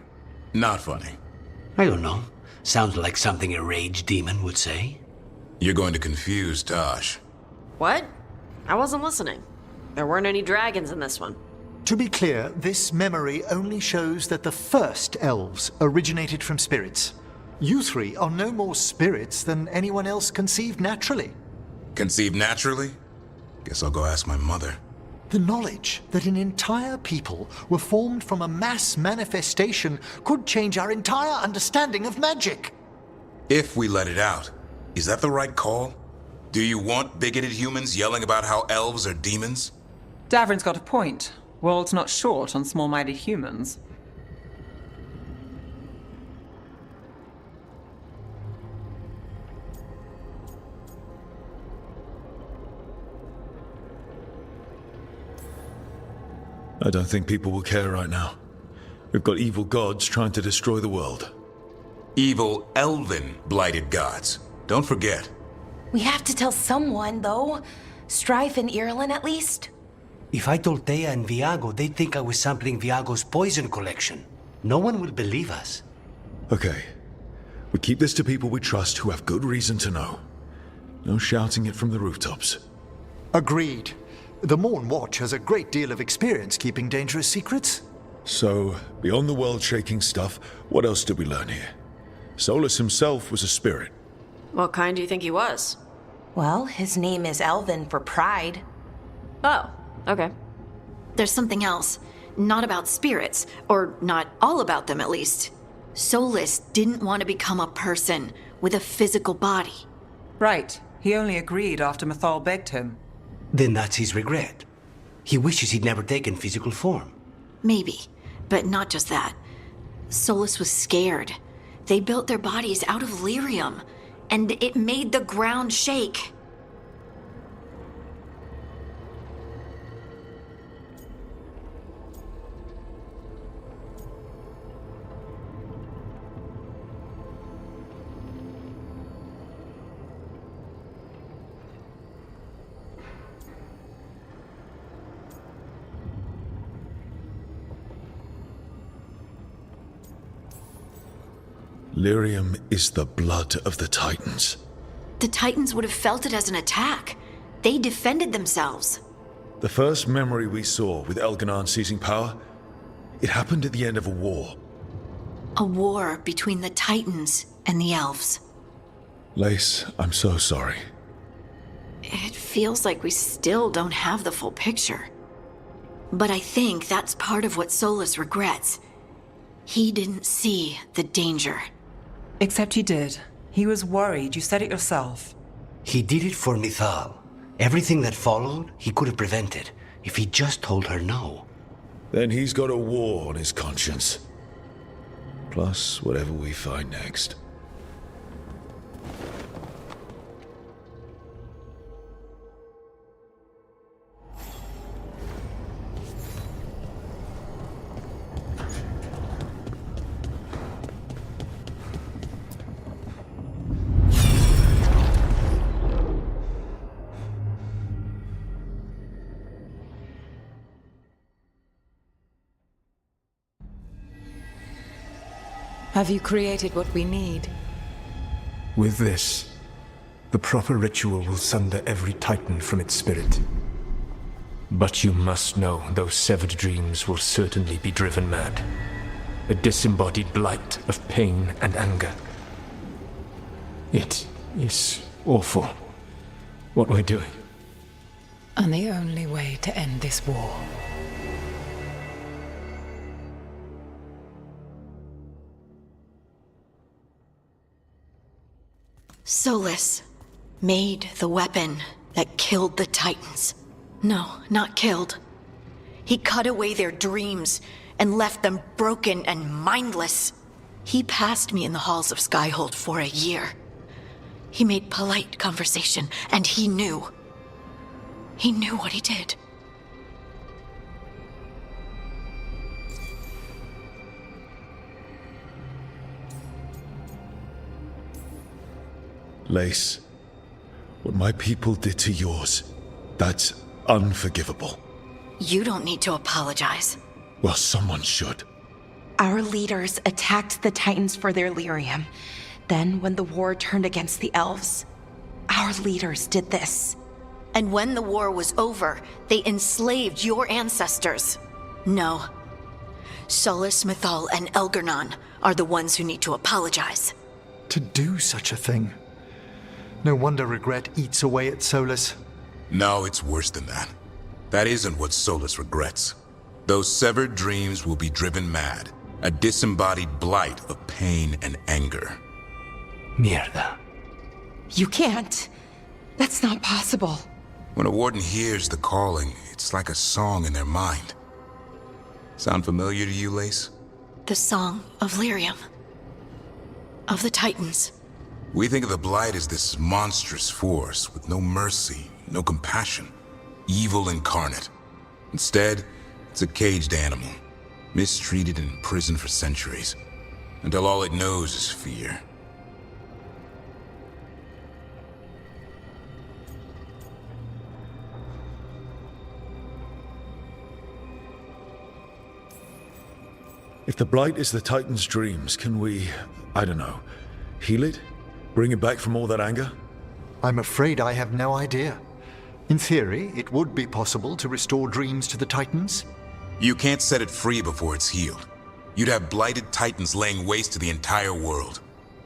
Not funny. I don't know. Sounds like something a rage demon would say. You're going to confuse Tosh. What? I wasn't listening. There weren't any dragons in this one. To be clear, this memory only shows that the first elves originated from spirits. You three are no more spirits than anyone else conceived naturally. Conceived naturally? Guess I'll go ask my mother. The knowledge that an entire people were formed from a mass manifestation could change our entire understanding of magic. If we let it out, is that the right call? Do you want bigoted humans yelling about how elves are demons? Davrin's got a point. World's not short on small-minded humans. I don't think people will care right now. We've got evil gods trying to destroy the world. Evil elven blighted gods. Don't forget. We have to tell someone, though. Strife and Irulan, at least. If I told Thea and Viago, they'd think I was sampling Viago's poison collection. No one will believe us. Okay. We keep this to people we trust who have good reason to know. No shouting it from the rooftops. Agreed. The Morn Watch has a great deal of experience keeping dangerous secrets. So, beyond the world-shaking stuff, what else did we learn here? Solus himself was a spirit. What kind do you think he was? Well, his name is Elven for pride. Oh, okay. There's something else. Not about spirits, or not all about them at least. Solus didn't want to become a person with a physical body. Right. He only agreed after Mythal begged him. Then that's his regret. He wishes he'd never taken physical form. Maybe, but not just that. Solus was scared. They built their bodies out of lyrium, and it made the ground shake. Lyrium is the blood of the Titans. The Titans would have felt it as an attack. They defended themselves. The first memory we saw with Elganon seizing power, it happened at the end of a war. A war between the Titans and the elves. Lace, I'm so sorry. It feels like we still don't have the full picture. But I think that's part of what Solus regrets. He didn't see the danger. Except he did. He was worried. You said it yourself. He did it for Mythal. Everything that followed, he could have prevented, if he just told her no. Then he's got a war on his conscience. Plus, whatever we find next. Have you created what we need? With this, the proper ritual will sunder every Titan from its spirit. But you must know those severed dreams will certainly be driven mad. A disembodied blight of pain and anger. It is awful what we're doing. And the only way to end this war. Solus made the weapon that killed the Titans. No, not killed. He cut away their dreams and left them broken and mindless. He passed me in the halls of Skyhold for a year. He made polite conversation, and he knew. He knew what he did. Lace, what my people did to yours, that's unforgivable. You don't need to apologize. Well, someone should. Our leaders attacked the Titans for their lyrium. Then, when the war turned against the elves, our leaders did this. And when the war was over, they enslaved your ancestors. No. Solus, Mythal, and Elgernon are the ones who need to apologize. To do such a thing. No wonder regret eats away at Solus. No, it's worse than that. That isn't what Solus regrets. Those severed dreams will be driven mad. A disembodied blight of pain and anger. Mierda. You can't. That's not possible. When a warden hears the calling, it's like a song in their mind. Sound familiar to you, Lace? The song of lyrium. Of the Titans. We think of the Blight as this monstrous force with no mercy, no compassion. Evil incarnate. Instead, it's a caged animal. Mistreated and imprisoned for centuries. Until all it knows is fear. If the Blight is the Titan's dreams, can we, I don't know, heal it? Bring it back from all that anger? I'm afraid I have no idea. In theory, it would be possible to restore dreams to the Titans. You can't set it free before it's healed. You'd have blighted Titans laying waste to the entire world.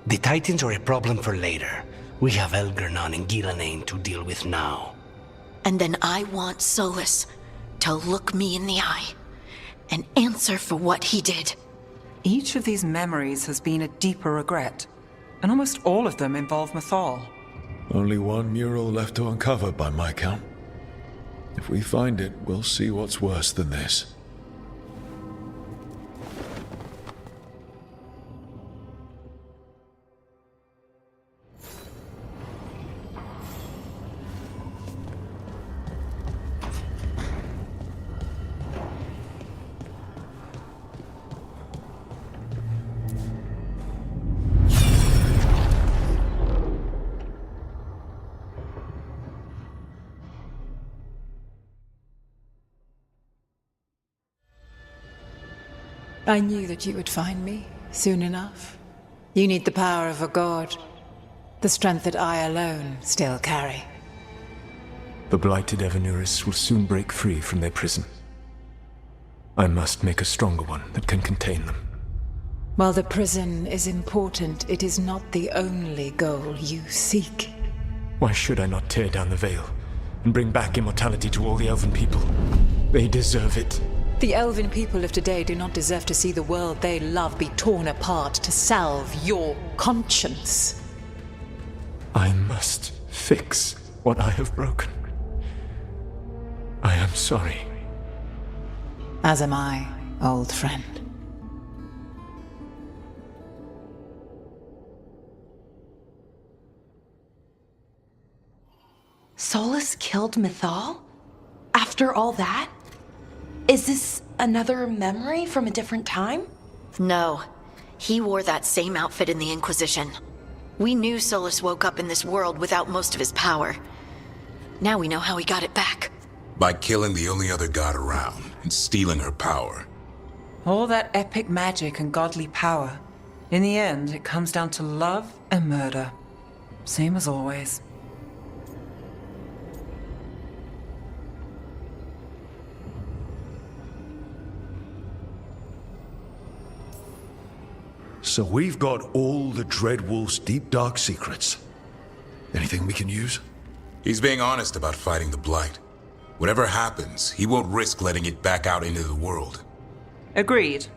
The Titans are a problem for later. We have Elgernon and Gillanane to deal with now. And then I want Solus to look me in the eye and answer for what he did. Each of these memories has been a deeper regret, and almost all of them involve Mythal. Only one mural left to uncover by my count. If we find it, we'll see what's worse than this. I knew that you would find me soon enough. You need the power of a god, the strength that I alone still carry. The blighted Evanuris will soon break free from their prison. I must make a stronger one that can contain them. While the prison is important, it is not the only goal you seek. Why should I not tear down the veil and bring back immortality to all the Elven people? They deserve it. The Elven people of today do not deserve to see the world they love be torn apart to salve your conscience. I must fix what I have broken. I am sorry. As am I, old friend. Solus killed Mythal? After all that? Is this another memory from a different time? No. He wore that same outfit in the Inquisition. We knew Solus woke up in this world without most of his power. Now we know how he got it back. By killing the only other god around and stealing her power. All that epic magic and godly power. In the end, it comes down to love and murder. Same as always. So we've got all the Dreadwolf's deep dark secrets. Anything we can use? He's being honest about fighting the Blight. Whatever happens, he won't risk letting it back out into the world. Agreed.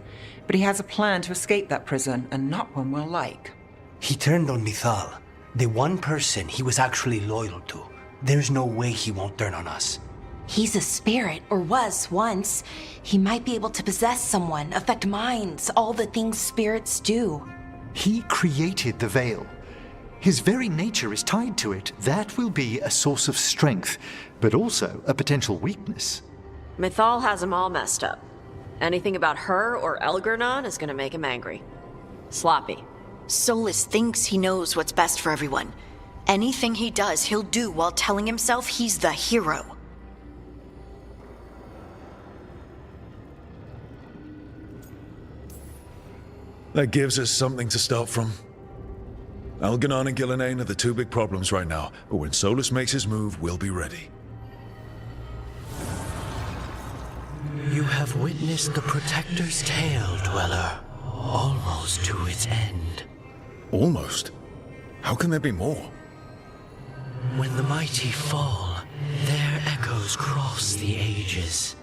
But he has a plan to escape that prison, and not one we'll like. He turned on Mythal, the one person he was actually loyal to. There's no way he won't turn on us. He's a spirit, or was once. He might be able to possess someone, affect minds, all the things spirits do. He created the veil. His very nature is tied to it. That will be a source of strength, but also a potential weakness. Mythal has him all messed up. Anything about her or Elgernon is gonna make him angry. Sloppy. Solus thinks he knows what's best for everyone. Anything he does, he'll do while telling himself he's the hero. That gives us something to start from. Algernon and Gillenane are the two big problems right now, but when Solus makes his move, we'll be ready. You have witnessed the Protector's tale, Dweller, almost to its end. Almost? How can there be more? When the mighty fall, their echoes cross the ages.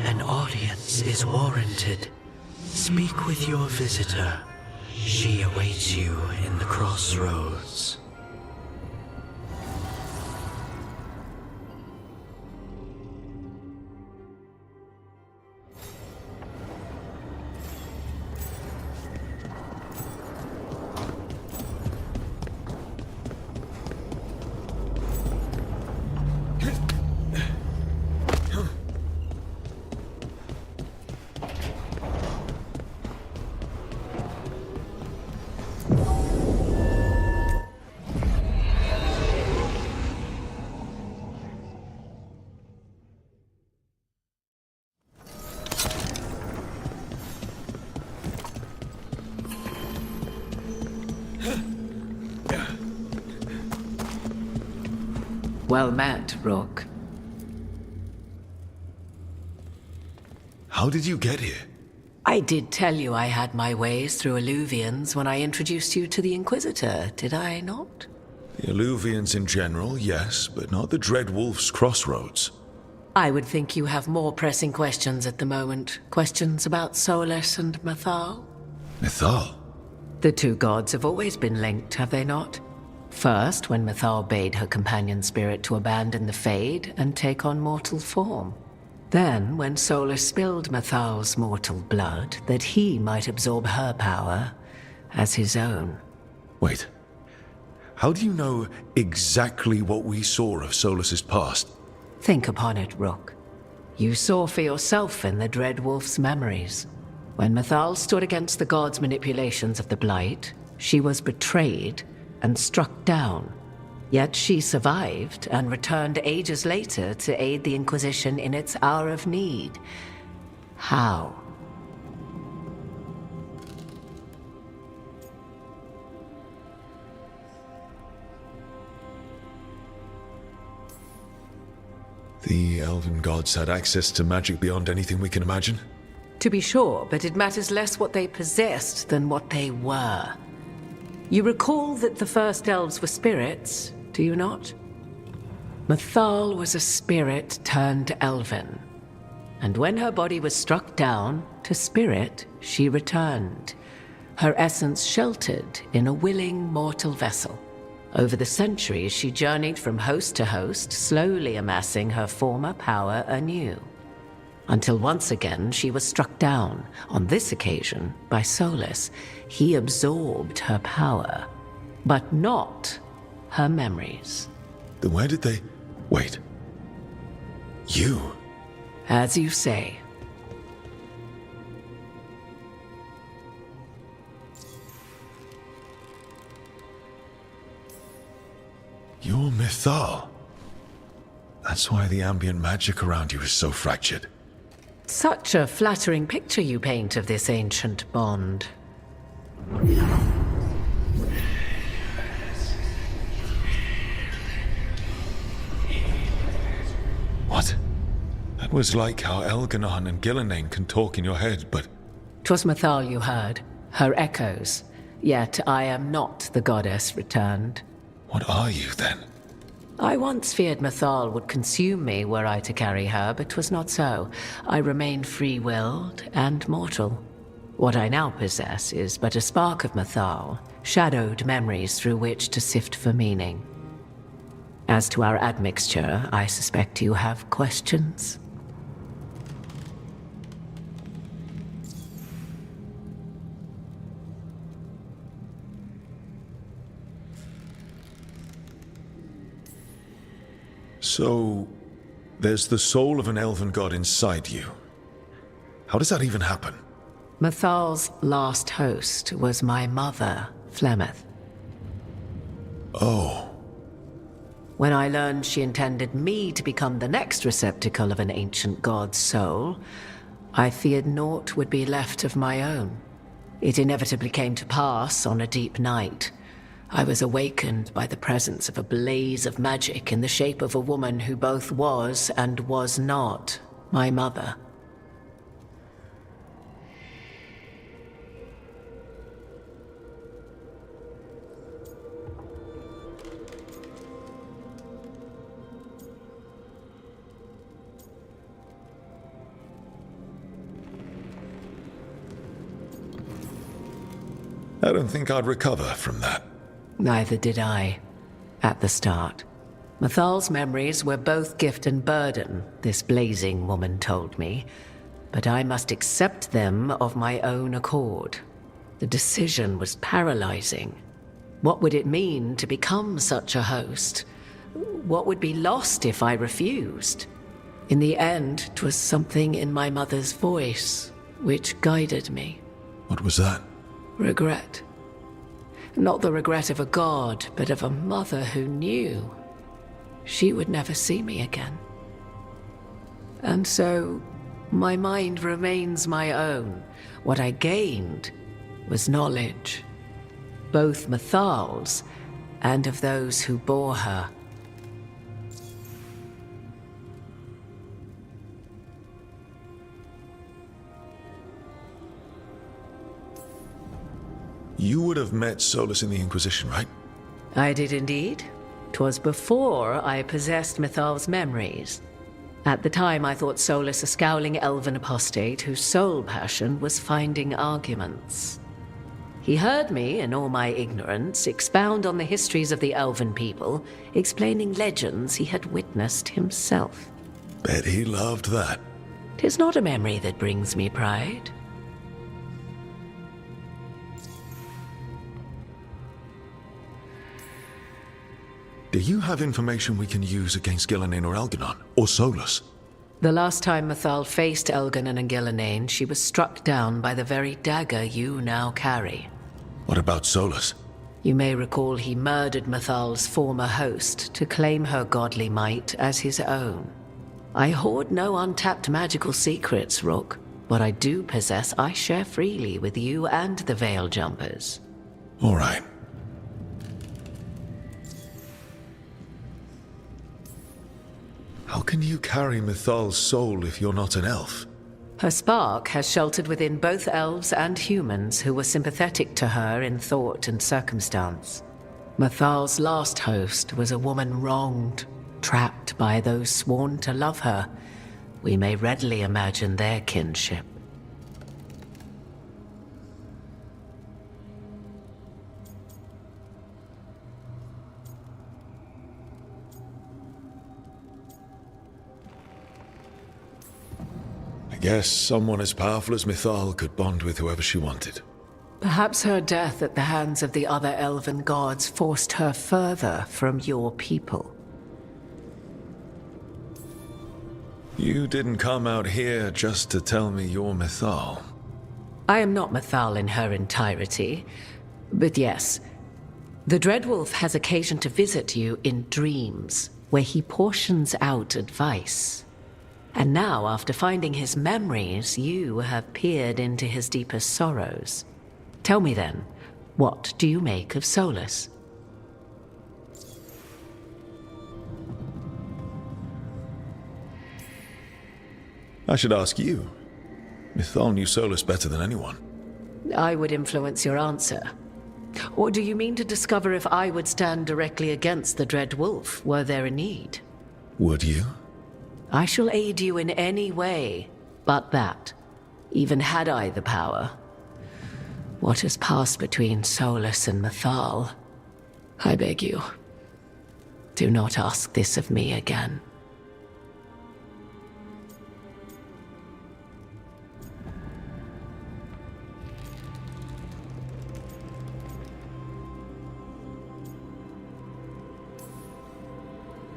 An audience is warranted. Speak with your visitor. She awaits you in the crossroads. Well met, Rook. How did you get here? I did tell you I had my ways through Illuvians when I introduced you to the Inquisitor, did I not? The Illuvians in general, yes, but not the Dreadwolf's crossroads. I would think you have more pressing questions at the moment. Questions about Solus and Mythal? Mythal? The two gods have always been linked, have they not? First, when Mythal bade her companion spirit to abandon the Fade and take on mortal form. Then, when Solus spilled Mythal's mortal blood, that he might absorb her power as his own. Wait. How do you know exactly what we saw of Solus's past? Think upon it, Rook. You saw for yourself in the Dreadwolf's memories. When Mythal stood against the gods' manipulations of the Blight, she was betrayed and struck down. Yet she survived and returned ages later to aid the Inquisition in its hour of need. How? The elven gods had access to magic beyond anything we can imagine? To be sure, but it matters less what they possessed than what they were. You recall that the first elves were spirits, do you not? Mythal was a spirit turned elven. And when her body was struck down, to spirit she returned. Her essence sheltered in a willing mortal vessel. Over the centuries she journeyed from host to host, slowly amassing her former power anew. Until once again she was struck down, on this occasion by Solus. He absorbed her power, but not her memories. Then where did they... Wait. You? As you say. You're Mythal. That's why the ambient magic around you is so fractured. Such a flattering picture you paint of this ancient bond. What? That was like how Algernon and Gillenane can talk in your head, but... 'Twas Mythal you heard, her echoes. Yet I am not the goddess returned. What are you, then? I once feared Mythal would consume me were I to carry her, but 'twas not so. I remain free-willed and mortal. What I now possess is but a spark of Mythal, shadowed memories through which to sift for meaning. As to our admixture, I suspect you have questions. So, there's the soul of an elven god inside you. How does that even happen? Mythal's last host was my mother, Flemeth. Oh. When I learned she intended me to become the next receptacle of an ancient god's soul, I feared naught would be left of my own. It inevitably came to pass on a deep night. I was awakened by the presence of a blaze of magic in the shape of a woman who both was and was not my mother. I don't think I'd recover from that. Neither did I, at the start. Mathal's memories were both gift and burden, this blazing woman told me, but I must accept them of my own accord. The decision was paralyzing. What would it mean to become such a host? What would be lost if I refused? In the end, 'twas something in my mother's voice which guided me. What was that? Regret. Not the regret of a god, but of a mother who knew she would never see me again. And so, my mind remains my own. What I gained was knowledge, both Mathal's and of those who bore her. You would have met Solus in the Inquisition, right? I did indeed. 'Twas before I possessed Mathal's memories. At the time, I thought Solus a scowling elven apostate whose sole passion was finding arguments. He heard me, in all my ignorance, expound on the histories of the elven people, explaining legends he had witnessed himself. Bet he loved that. 'Tis not a memory that brings me pride. Do you have information we can use against Gillenane or Elganon, or Solus? The last time Mathal faced Elganon and Gillenane, she was struck down by the very dagger you now carry. What about Solus? You may recall he murdered Mathal's former host to claim her godly might as his own. I hoard no untapped magical secrets, Rook. What I do possess, I share freely with you and the Veil Jumpers. All right. How can you carry Mathal's soul if you're not an elf? Her spark has sheltered within both elves and humans who were sympathetic to her in thought and circumstance. Mathal's last host was a woman wronged, trapped by those sworn to love her. We may readily imagine their kinship. I guess someone as powerful as Mythal could bond with whoever she wanted. Perhaps her death at the hands of the other elven gods forced her further from your people. You didn't come out here just to tell me you're Mythal. I am not Mathal in her entirety, but yes, the Dreadwolf has occasion to visit you in dreams, where he portions out advice. And now, after finding his memories, you have peered into his deepest sorrows. Tell me then, what do you make of Solus? I should ask you. Mythal knew Solus better than anyone. I would influence your answer. Or do you mean to discover if I would stand directly against the Dread Wolf, were there a need? Would you? I shall aid you in any way but that, even had I the power. What has passed between Solus and Mythal? I beg you, do not ask this of me again.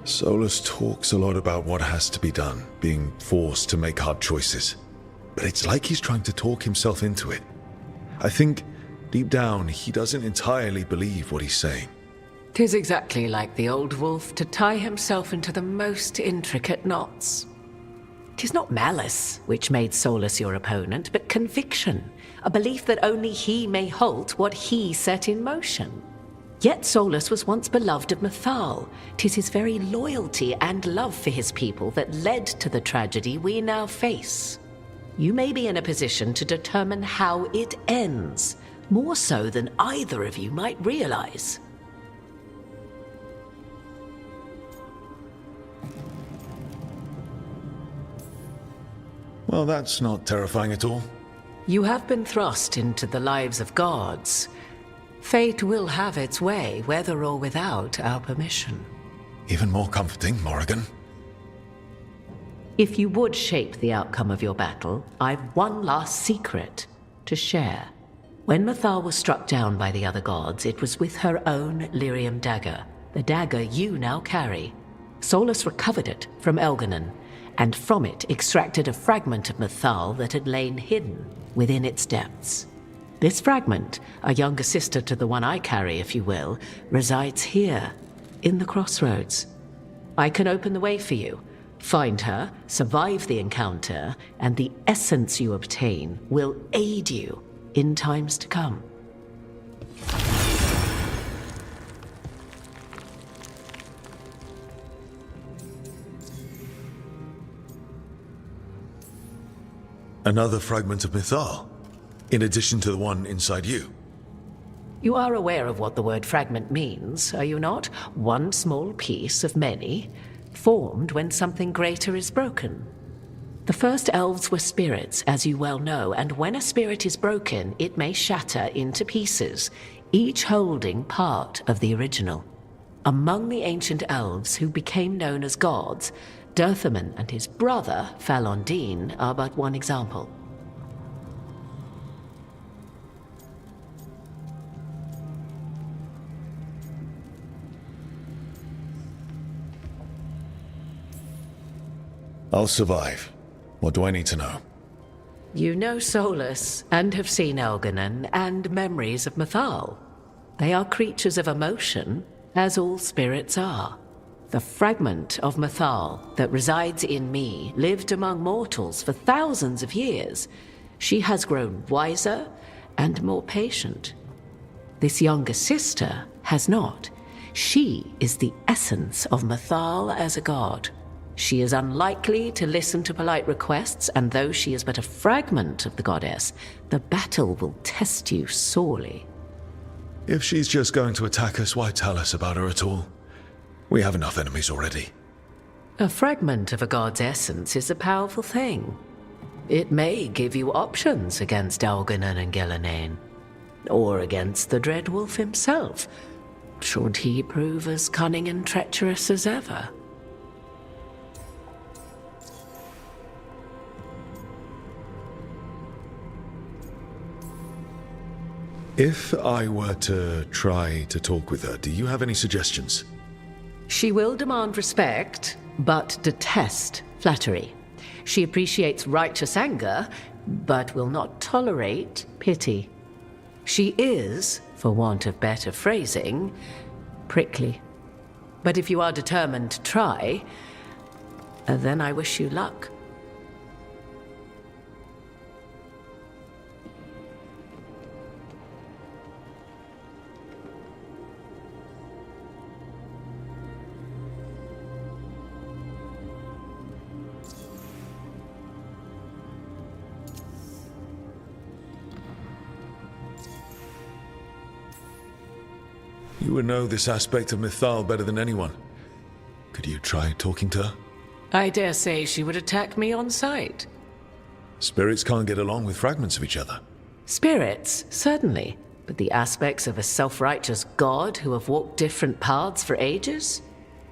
Solus talks a lot about what has to be done, being forced to make hard choices. But it's like he's trying to talk himself into it. I think, deep down, he doesn't entirely believe what he's saying. 'Tis exactly like the old wolf to tie himself into the most intricate knots. 'Tis not malice which made Solus your opponent, but conviction, a belief that only he may halt what he set in motion. Yet Solus was once beloved of Mythal. 'Tis his very loyalty and love for his people that led to the tragedy we now face. You may be in a position to determine how it ends, more so than either of you might realize. Well, that's not terrifying at all. You have been thrust into the lives of gods. Fate will have its way, whether or without our permission. Even more comforting, Morrigan. If you would shape the outcome of your battle, I've one last secret to share. When Mythal was struck down by the other gods, it was with her own lyrium dagger, the dagger you now carry. Solus recovered it from Elganon, and from it extracted a fragment of Mythal that had lain hidden within its depths. This fragment, a younger sister to the one I carry, if you will, resides here, in the crossroads. I can open the way for you. Find her, survive the encounter, and the essence you obtain will aid you in times to come. Another fragment of Mythal, in addition to the one inside you. You are aware of what the word fragment means, are you not? One small piece of many, formed when something greater is broken. The first elves were spirits, as you well know, and when a spirit is broken, it may shatter into pieces, each holding part of the original. Among the ancient elves who became known as gods, Dirthaman and his brother, Falondine, are but one example. I'll survive. What do I need to know? You know Solus, and have seen Elganon, and memories of Mythal. They are creatures of emotion, as all spirits are. The fragment of Mythal that resides in me lived among mortals for thousands of years. She has grown wiser and more patient. This younger sister has not. She is the essence of Mythal as a god. She is unlikely to listen to polite requests, and though she is but a fragment of the goddess, the battle will test you sorely. If she's just going to attack us, why tell us about her at all? We have enough enemies already. A fragment of a god's essence is a powerful thing. It may give you options against Elganon and Gillenane, or against the Dread Wolf himself, should he prove as cunning and treacherous as ever. If I were to try to talk with her, do you have any suggestions? She will demand respect, but detest flattery. She appreciates righteous anger, but will not tolerate pity. She is, for want of better phrasing, prickly. But if you are determined to try, then I wish you luck. You would know this aspect of Mythal better than anyone. Could you try talking to her? I dare say she would attack me on sight. Spirits can't get along with fragments of each other. Spirits, certainly, but the aspects of a self-righteous god who have walked different paths for ages?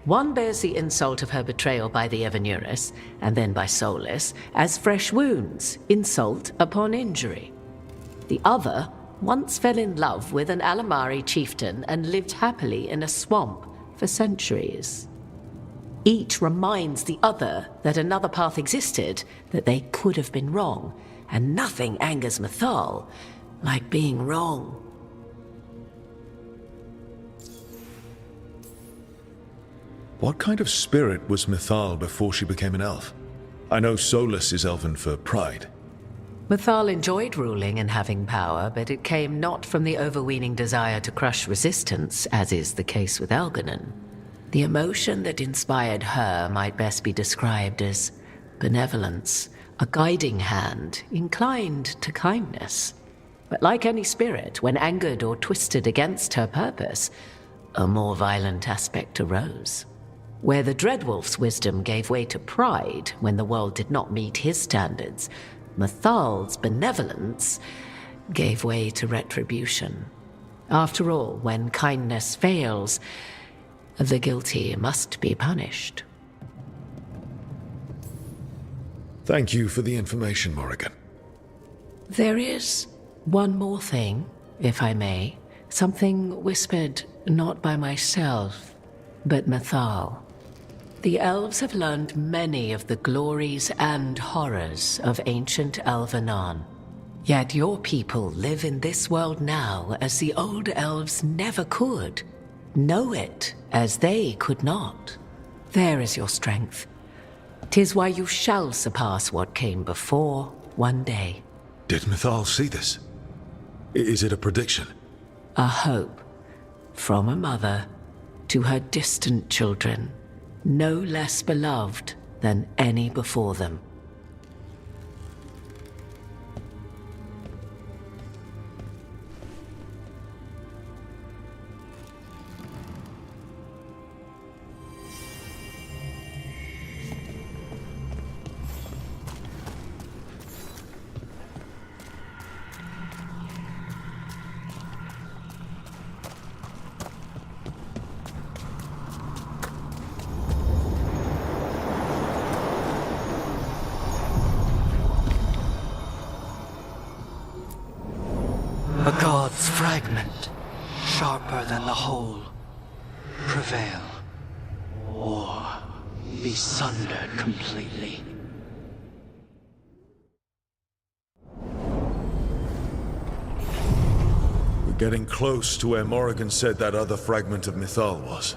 One bears the insult of her betrayal by the Evanurus, and then by Solus, as fresh wounds, insult upon injury. The other once fell in love with an Alamari chieftain and lived happily in a swamp for centuries. Each reminds the other that another path existed, that they could have been wrong, and nothing angers Mythal like being wrong. What kind of spirit was Mythal before she became an elf? I know Solus is elven for pride. Mythal enjoyed ruling and having power, but it came not from the overweening desire to crush resistance, as is the case with Elganon. The emotion that inspired her might best be described as benevolence, a guiding hand, inclined to kindness. But like any spirit, when angered or twisted against her purpose, a more violent aspect arose. Where the Dreadwolf's wisdom gave way to pride when the world did not meet his standards, Mythal's benevolence gave way to retribution. After all, when kindness fails, the guilty must be punished. Thank you for the information, Morrigan. There is one more thing, if I may. Something whispered not by myself, but Mythal. The elves have learned many of the glories and horrors of ancient Elvenon. Yet your people live in this world now as the old elves never could. Know it as they could not. There is your strength. 'Tis why you shall surpass what came before one day. Did Mythal see this? Is it a prediction? A hope. From a mother to her distant children, no less beloved than any before them. A god's fragment, sharper than the whole. Prevail, or be sundered completely. We're getting close to where Morrigan said that other fragment of Mythal was.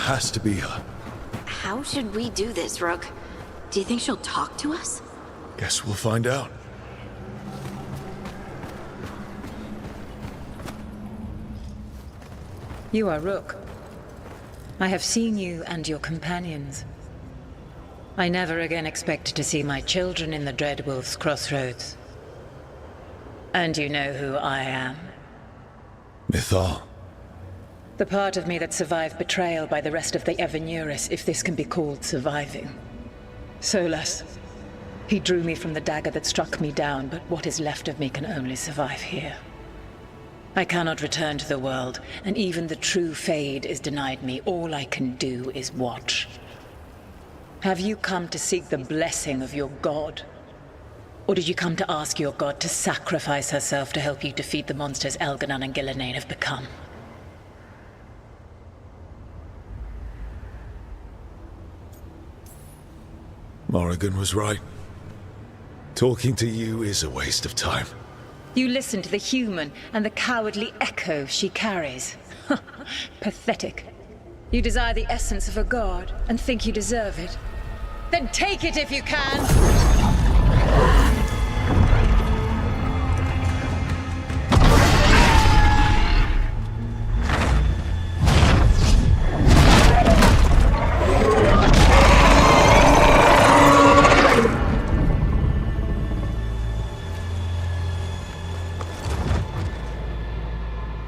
Has to be her. How should we do this, Rook? Do you think she'll talk to us? Guess we'll find out. You are Rook. I have seen you and your companions. I never again expected to see my children in the Dreadwolf's crossroads. And you know who I am. Mythal. The part of me that survived betrayal by the rest of the Evanuris, if this can be called surviving. Solas. He drew me from the dagger that struck me down, but what is left of me can only survive here. I cannot return to the world, and even the true Fade is denied me. All I can do is watch. Have you come to seek the blessing of your god? Or did you come to ask your god to sacrifice herself to help you defeat the monsters Elganon and Gillenane have become? Morrigan was right. Talking to you is a waste of time. You listen to the human and the cowardly echo she carries. Pathetic. You desire the essence of a god and think you deserve it. Then take it if you can!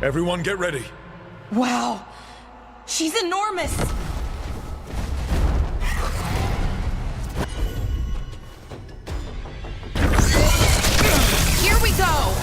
Everyone get ready. Wow. She's enormous. Here we go.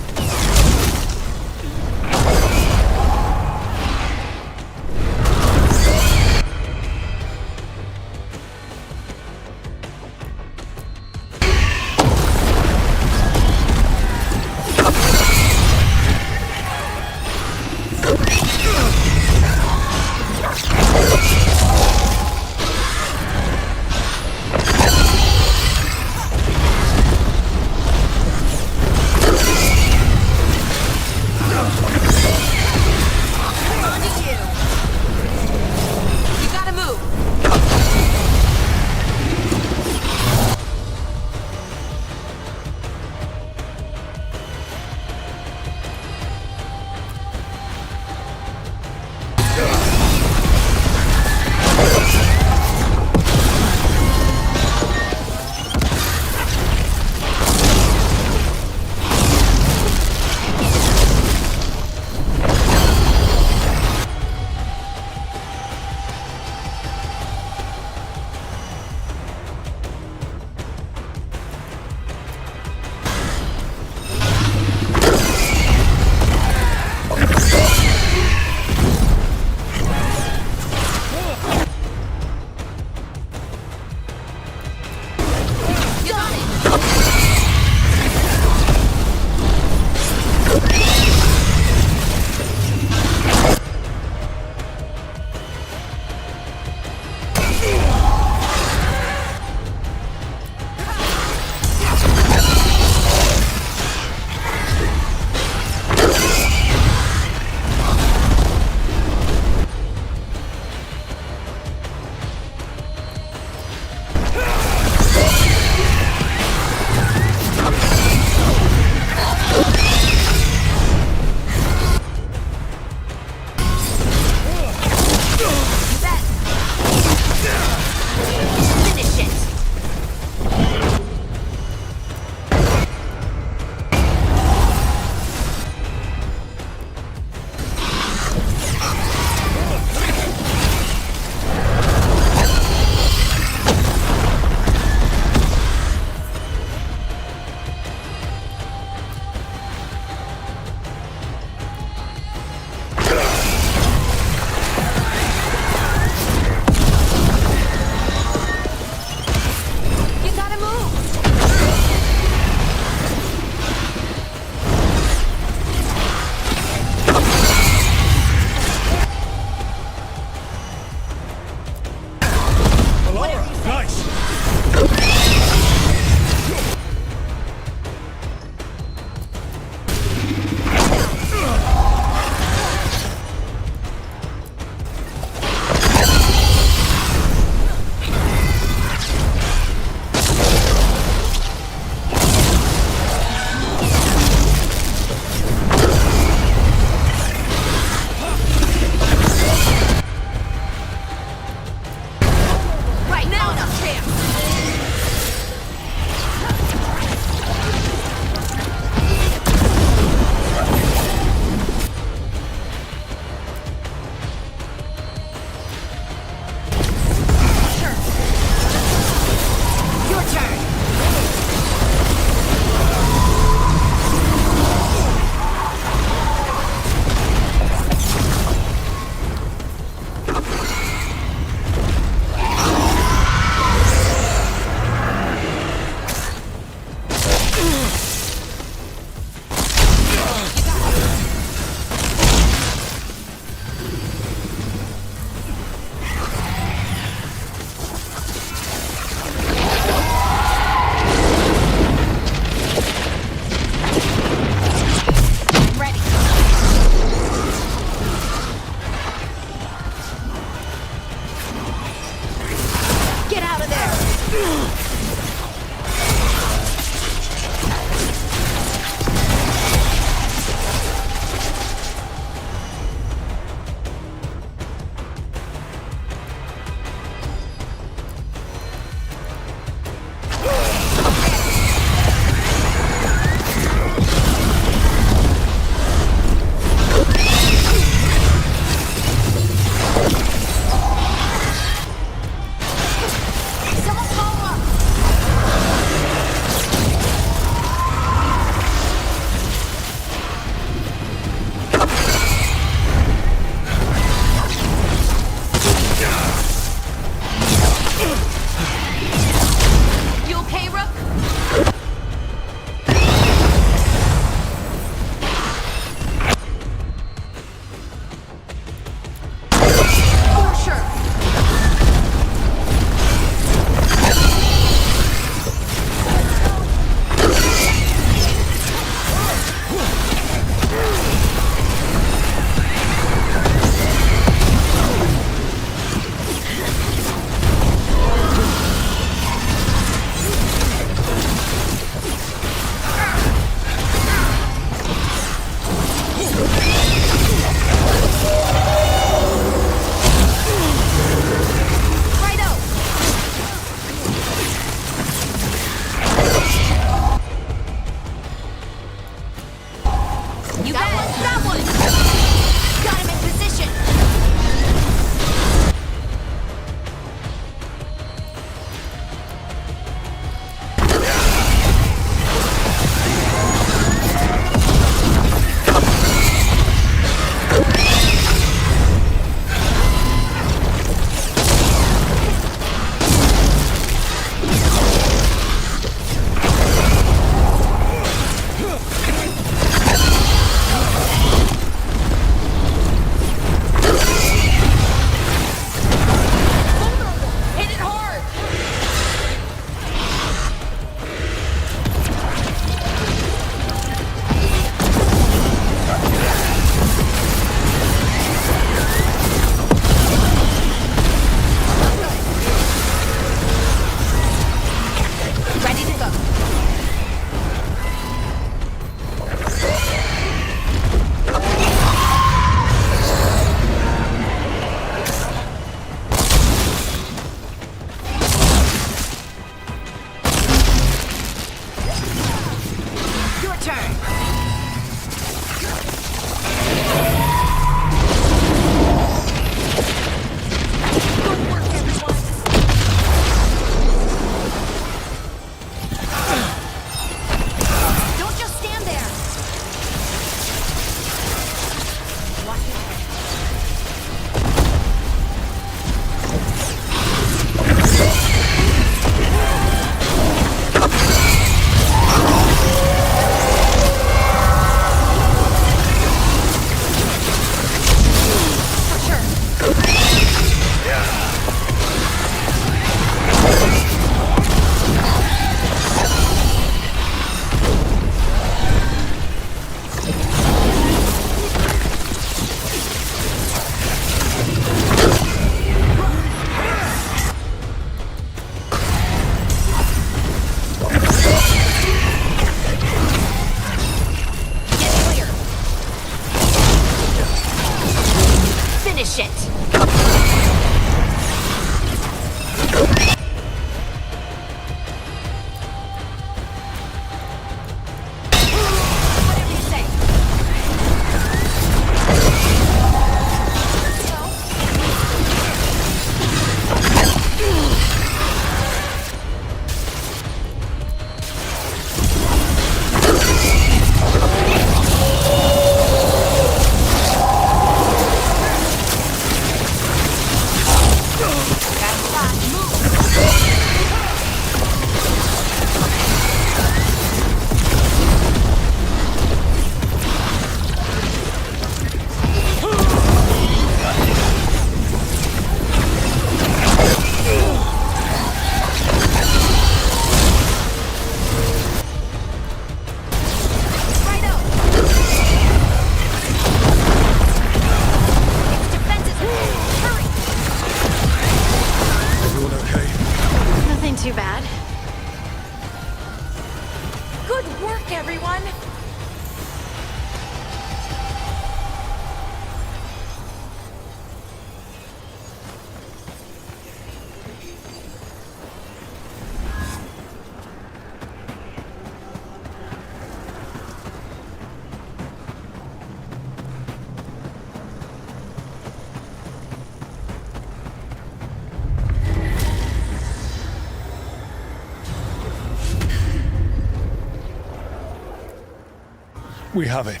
We have it.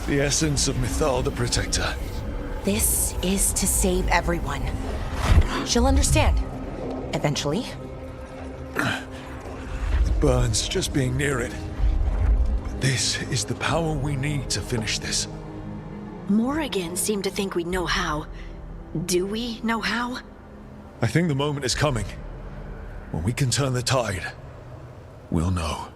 The essence of Mythal the Protector. This is to save everyone. She'll understand. Eventually. It burns just being near it. But this is the power we need to finish this. Morrigan seemed to think we'd know how. Do we know how? I think the moment is coming. When we can turn the tide, we'll know.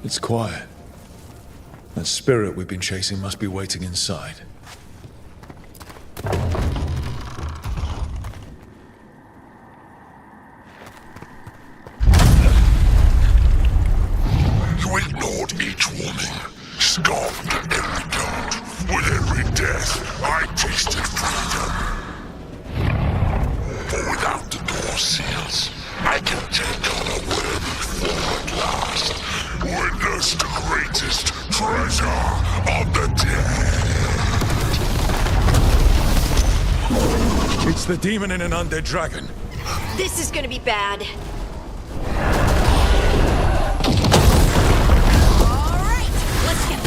It's quiet. That spirit we've been chasing must be waiting inside. You ignored each warning, scoffed at every doubt. With every death, I tasted freedom. the demon in an undead dragon. This is gonna be bad. All right, let's get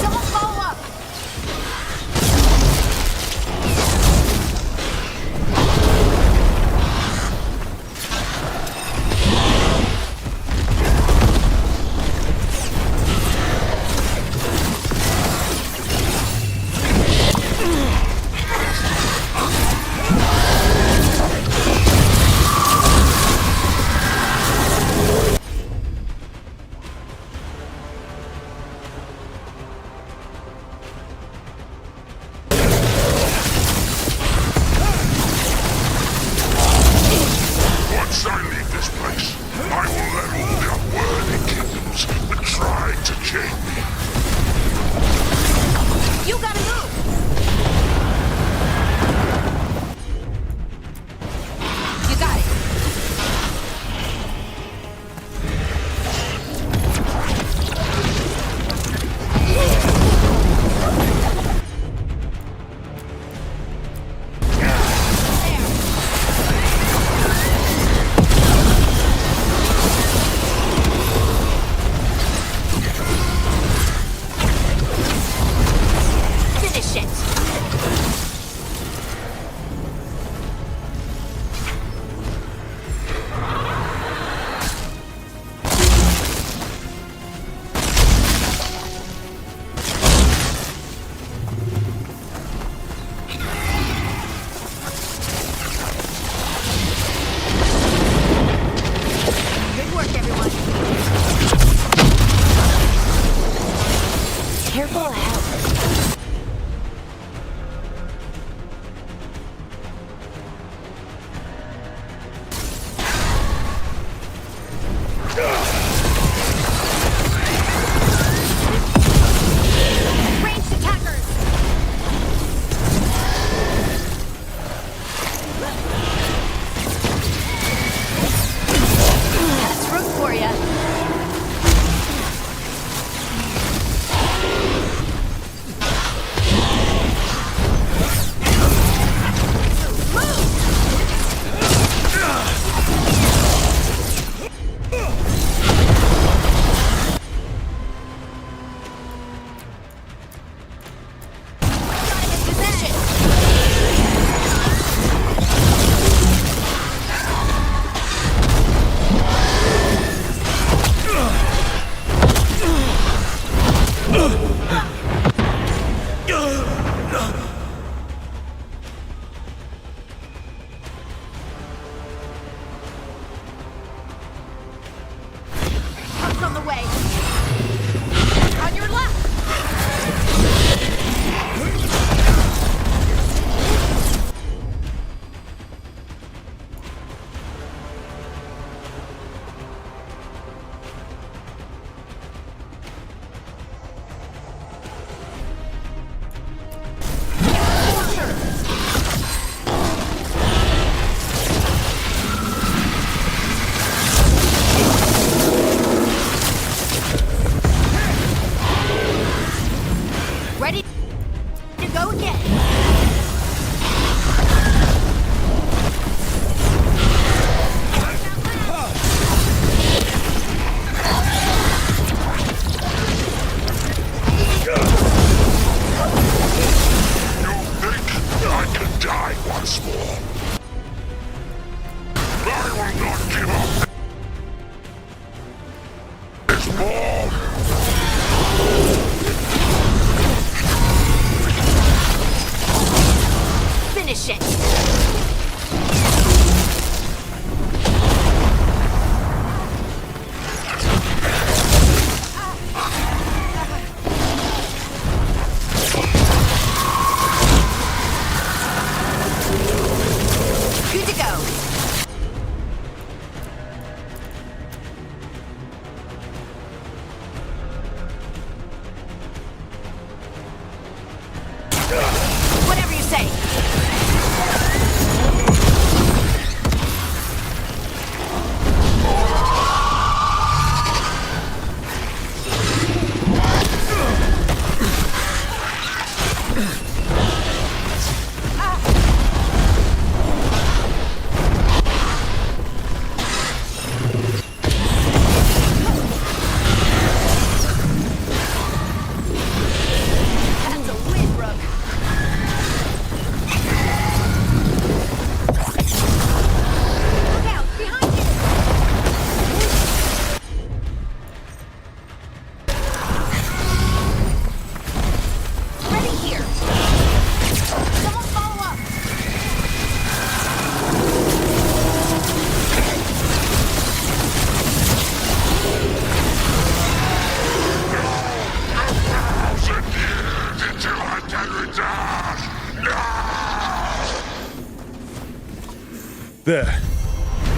Someone follow up! Once I leave this place, I will let all the unworthy kingdoms that try to chain me. You gotta move! You got it.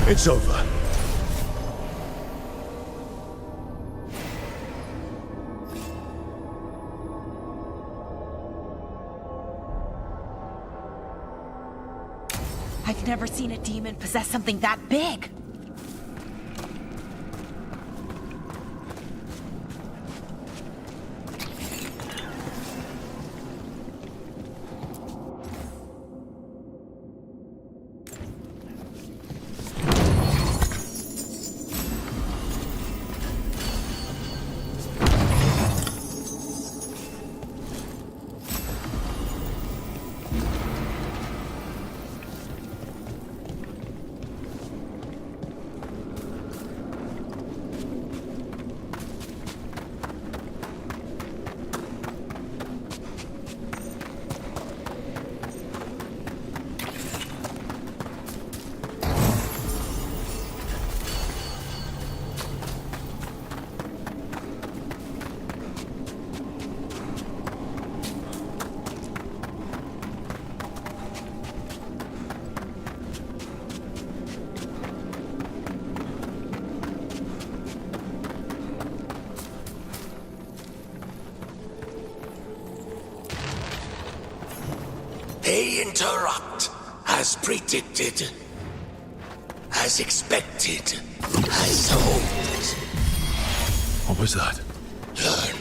It's over. I've never seen a demon possess something that big. They interrupt, as predicted, as expected, as hoped. What was that? Learn,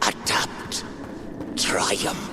adapt, triumph.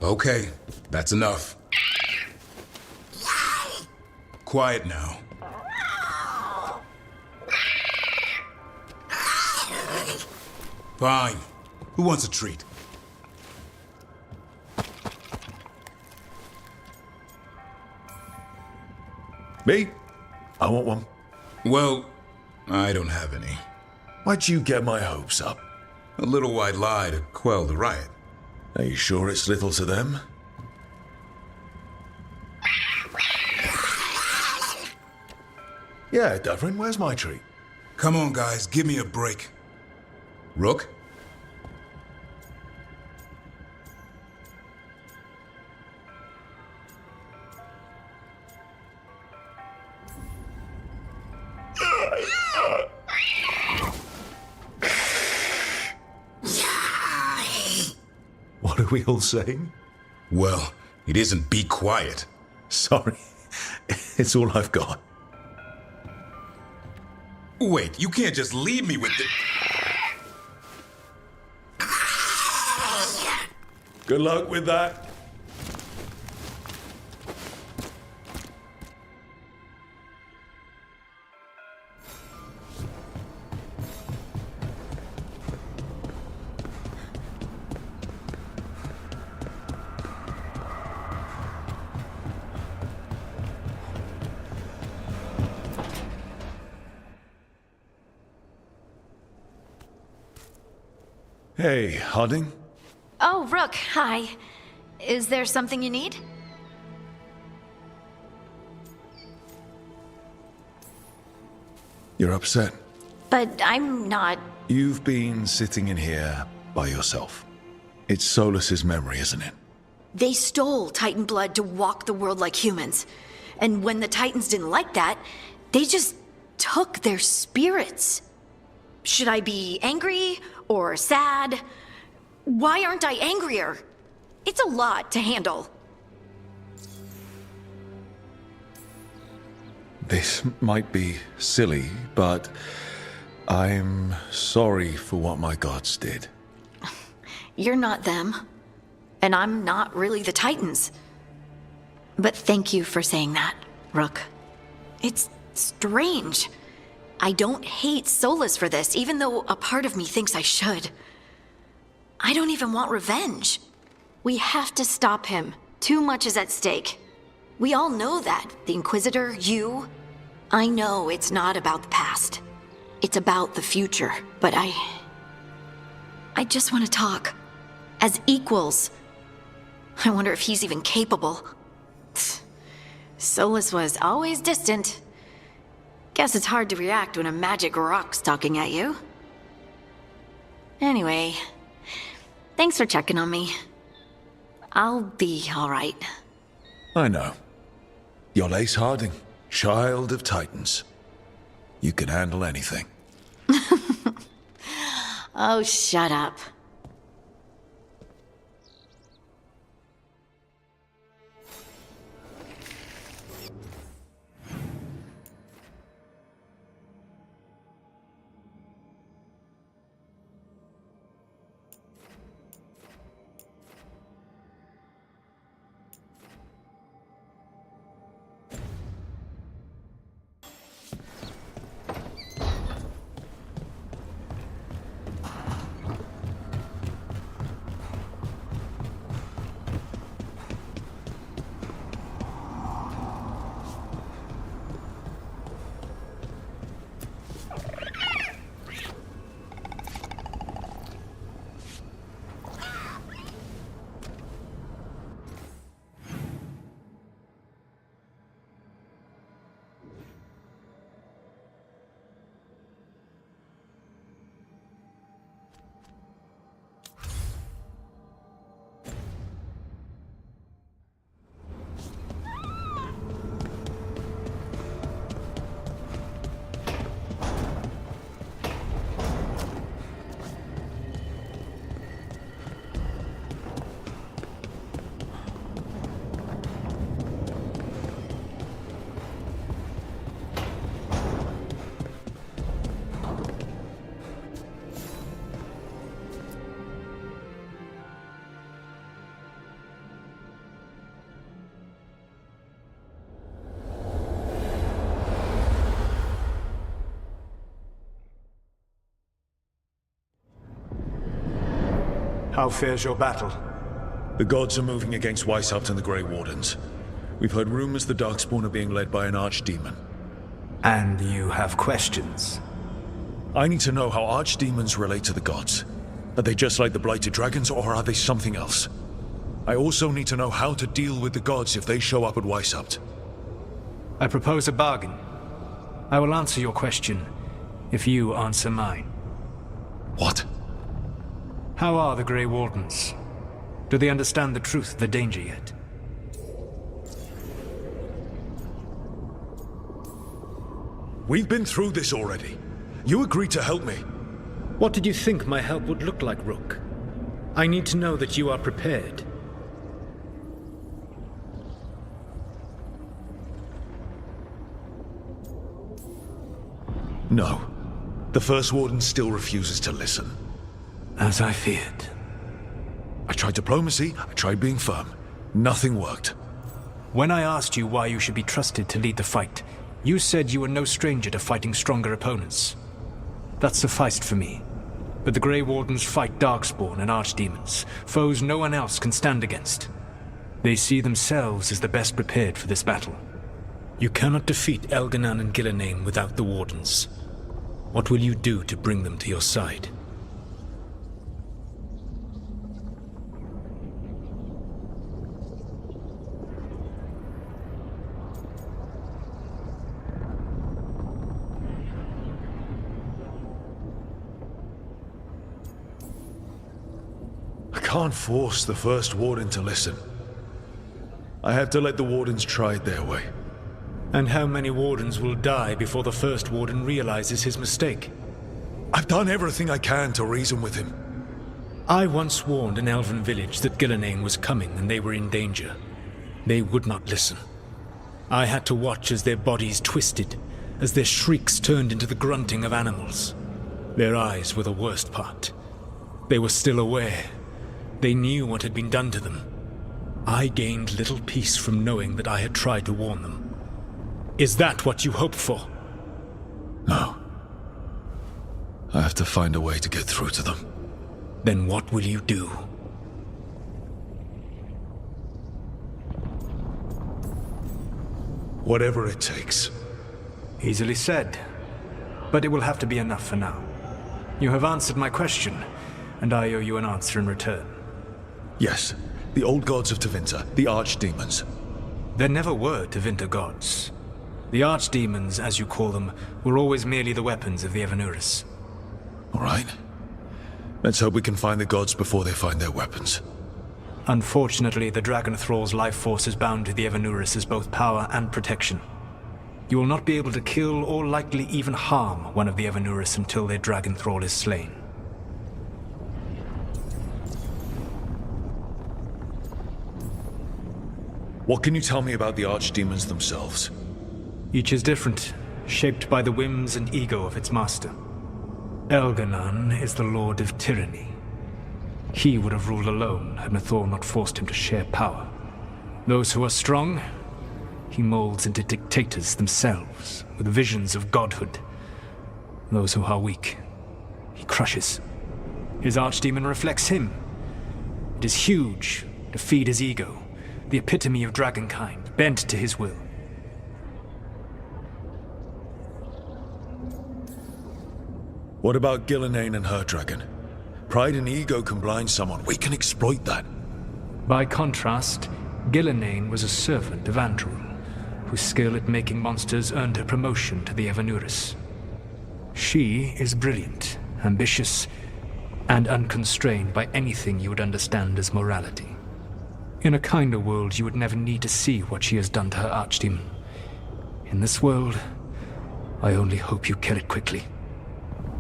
Okay, that's enough. Quiet now. Fine. Who wants a treat? Me? I want one. Well, I don't have any. Why'd you get my hopes up? A little white lie to quell the riot. Are you sure it's little to them? Yeah, Duvrin, where's my treat? Come on, guys, give me a break. Rook? What are we all saying? Well, it isn't be quiet. Sorry. It's all I've got. Wait, you can't just leave me with the... Good luck with that. Hey, Harding. Oh, Rook, hi. Is there something you need? You're upset. But I'm not. You've been sitting in here by yourself. It's Solus's memory, isn't it? They stole Titan blood to walk the world like humans. And when the Titans didn't like that, they just took their spirits. Should I be angry or sad? Why aren't I angrier? It's a lot to handle. This might be silly, but I'm sorry for what my gods did. You're not them. And I'm not really the Titans. But thank you for saying that, Rook. It's strange. I don't hate Solus for this, even though a part of me thinks I should. I don't even want revenge. We have to stop him. Too much is at stake. We all know that. The Inquisitor, you. I know it's not about the past. It's about the future. But I just want to talk. As equals. I wonder if he's even capable. Solus was always distant. Guess it's hard to react when a magic rock's talking at you. Anyway, thanks for checking on me. I'll be all right. I know. You're Lace Harding, child of Titans. You can handle anything. Oh, shut up. How fares your battle? The gods are moving against Weishaupt and the Grey Wardens. We've heard rumors the Darkspawn are being led by an archdemon. And you have questions? I need to know how archdemons relate to the gods. Are they just like the Blighted Dragons, or are they something else? I also need to know how to deal with the gods if they show up at Weishaupt. I propose a bargain. I will answer your question if you answer mine. What? How are the Grey Wardens? Do they understand the truth of the danger yet? We've been through this already. You agreed to help me. What did you think my help would look like, Rook? I need to know that you are prepared. No. The First Warden still refuses to listen. As I feared. I tried diplomacy, I tried being firm. Nothing worked. When I asked you why you should be trusted to lead the fight, you said you were no stranger to fighting stronger opponents. That sufficed for me. But the Grey Wardens fight Darkspawn and Archdemons, foes no one else can stand against. They see themselves as the best prepared for this battle. You cannot defeat Elganan and Gillenane without the Wardens. What will you do to bring them to your side? I can't force the First Warden to listen. I have to let the Wardens try it their way. And how many Wardens will die before the First Warden realizes his mistake? I've done everything I can to reason with him. I once warned an elven village that Gillenane was coming and they were in danger. They would not listen. I had to watch as their bodies twisted, as their shrieks turned into the grunting of animals. Their eyes were the worst part. They were still aware. They knew what had been done to them. I gained little peace from knowing that I had tried to warn them. Is that what you hoped for? No. I have to find a way to get through to them. Then what will you do? Whatever it takes. Easily said. But it will have to be enough for now. You have answered my question, and I owe you an answer in return. Yes. The old gods of Tevinter, the archdemons. There never were Tevinter gods. The archdemons, as you call them, were always merely the weapons of the Evanuris. All right. Let's hope we can find the gods before they find their weapons. Unfortunately, the Dragon Thrall's life force is bound to the Evanuris as both power and protection. You will not be able to kill or likely even harm one of the Evanuris until their Dragon Thrall is slain. What can you tell me about the archdemons themselves? Each is different, shaped by the whims and ego of its master. Elganan is the Lord of Tyranny. He would have ruled alone had Mythal not forced him to share power. Those who are strong, he molds into dictators themselves, with visions of godhood. Those who are weak, he crushes. His archdemon reflects him. It is huge, to feed his ego, the epitome of dragonkind, bent to his will. What about Gillenane and her dragon? Pride and ego can blind someone. We can exploit that. By contrast, Gillenane was a servant of Andrul, whose skill at making monsters earned her promotion to the Evanuris. She is brilliant, ambitious, and unconstrained by anything you would understand as morality. In a kinder world, you would never need to see what she has done to her archdemon. In this world, I only hope you kill it quickly.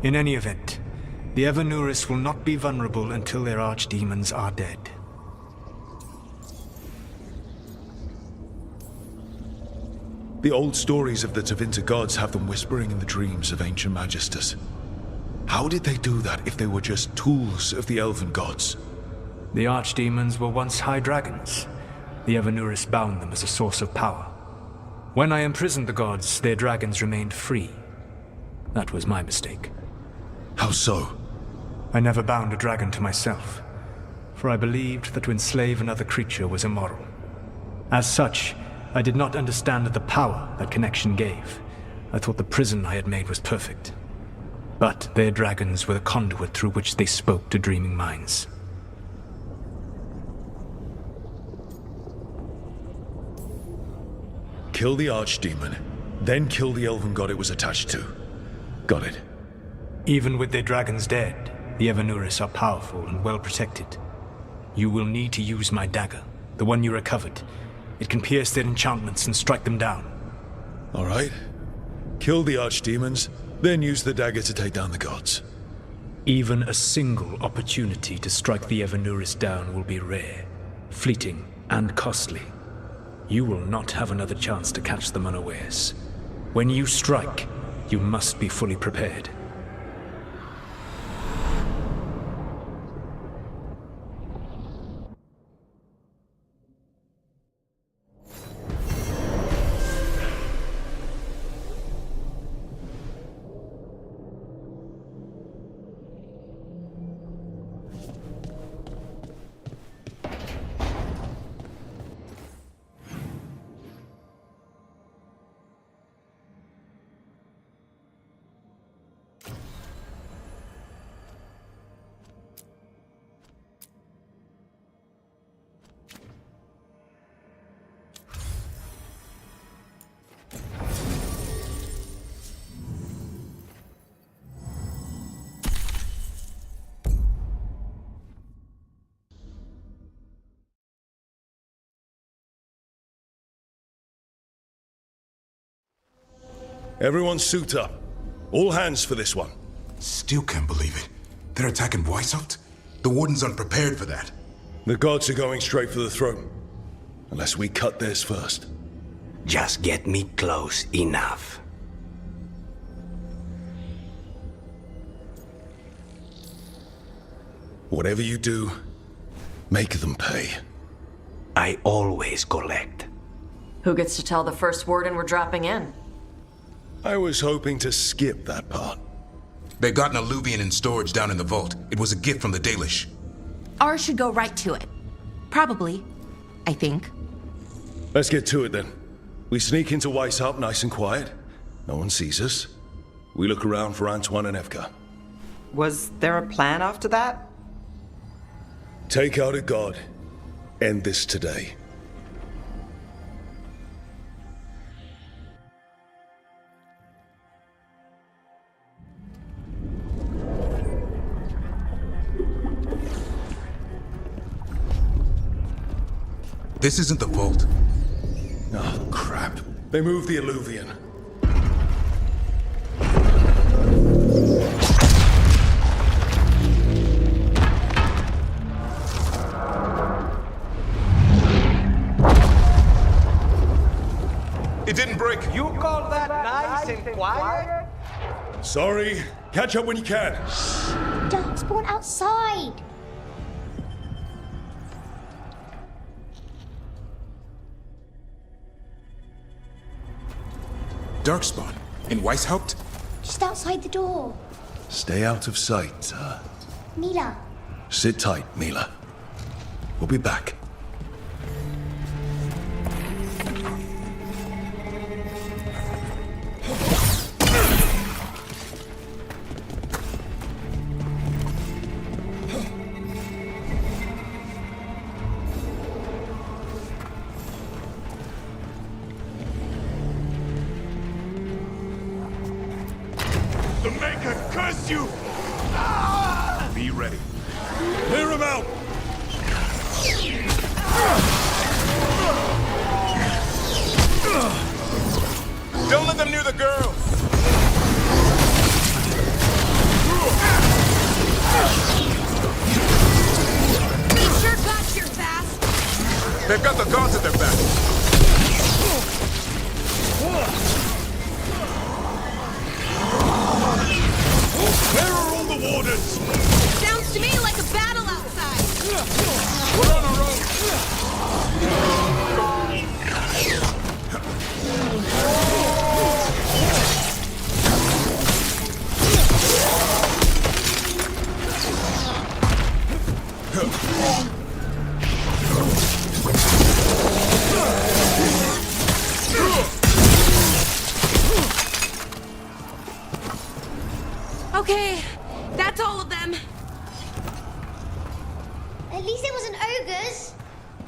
In any event, the Evanuris will not be vulnerable until their archdemons are dead. The old stories of the Tevinter gods have them whispering in the dreams of ancient magisters. How did they do that if they were just tools of the elven gods? The archdemons were once high dragons. The Evanuris bound them as a source of power. When I imprisoned the gods, their dragons remained free. That was my mistake. How so? I never bound a dragon to myself. for I believed that to enslave another creature was immoral. As such, I did not understand the power that connection gave. I thought the prison I had made was perfect. But their dragons were the conduit through which they spoke to dreaming minds. Kill the archdemon, then kill the elven god it was attached to. Got it. Even with their dragons dead, the Evanuris are powerful and well protected. You will need to use my dagger, the one you recovered. It can pierce their enchantments and strike them down. All right. Kill the archdemons, then use the dagger to take down the gods. Even a single opportunity to strike the Evanuris down will be rare, fleeting, and costly. You will not have another chance to catch them unawares. When you strike, you must be fully prepared. Everyone suit up. All hands for this one. Still can't believe it. They're attacking Weishaupt? The Warden's unprepared for that. The gods are going straight for the throne. Unless we cut theirs first. Just get me close enough. Whatever you do, make them pay. I always collect. Who gets to tell the first Warden we're dropping in? I was hoping to skip that part. They got an alluvian in storage down in the vault. It was a gift from the Dalish. Ours should go right to it. Probably. I think. Let's get to it then. We sneak into Weishaupt nice and quiet. No one sees us. We look around for Antoine and Evgar. Was there a plan after that? Take out a god. End this today. This isn't the vault. Oh, crap. They moved the alluvian. It didn't break. You call that nice and quiet? Sorry. Catch up when you can. Darkspawn outside! Darkspawn? In Weishaupt? Just outside the door. Stay out of sight. Mila. Sit tight, Mila. We'll be back. The Maker curse you! Be ready. Clear him out! Don't let them near the girl! They sure got here fast! They've got the gods at their back. Where are all the wardens? Sounds to me like a battle outside! We're on our own! Okay, that's all of them. At least it wasn't ogres.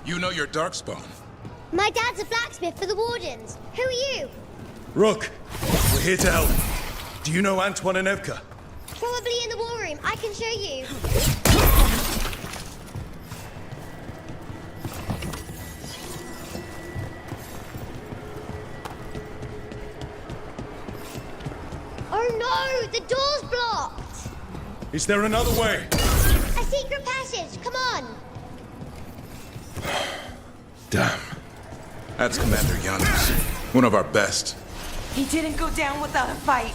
You know your darkspawn. My dad's a blacksmith for the Wardens. Who are you? Rook, we're here to help. Do you know Antoine and Evka? Probably in the war room. I can show you. Oh no! The door's blocked! Is there another way? A secret passage! Come on! Damn. That's Commander Janus, one of our best. He didn't go down without a fight.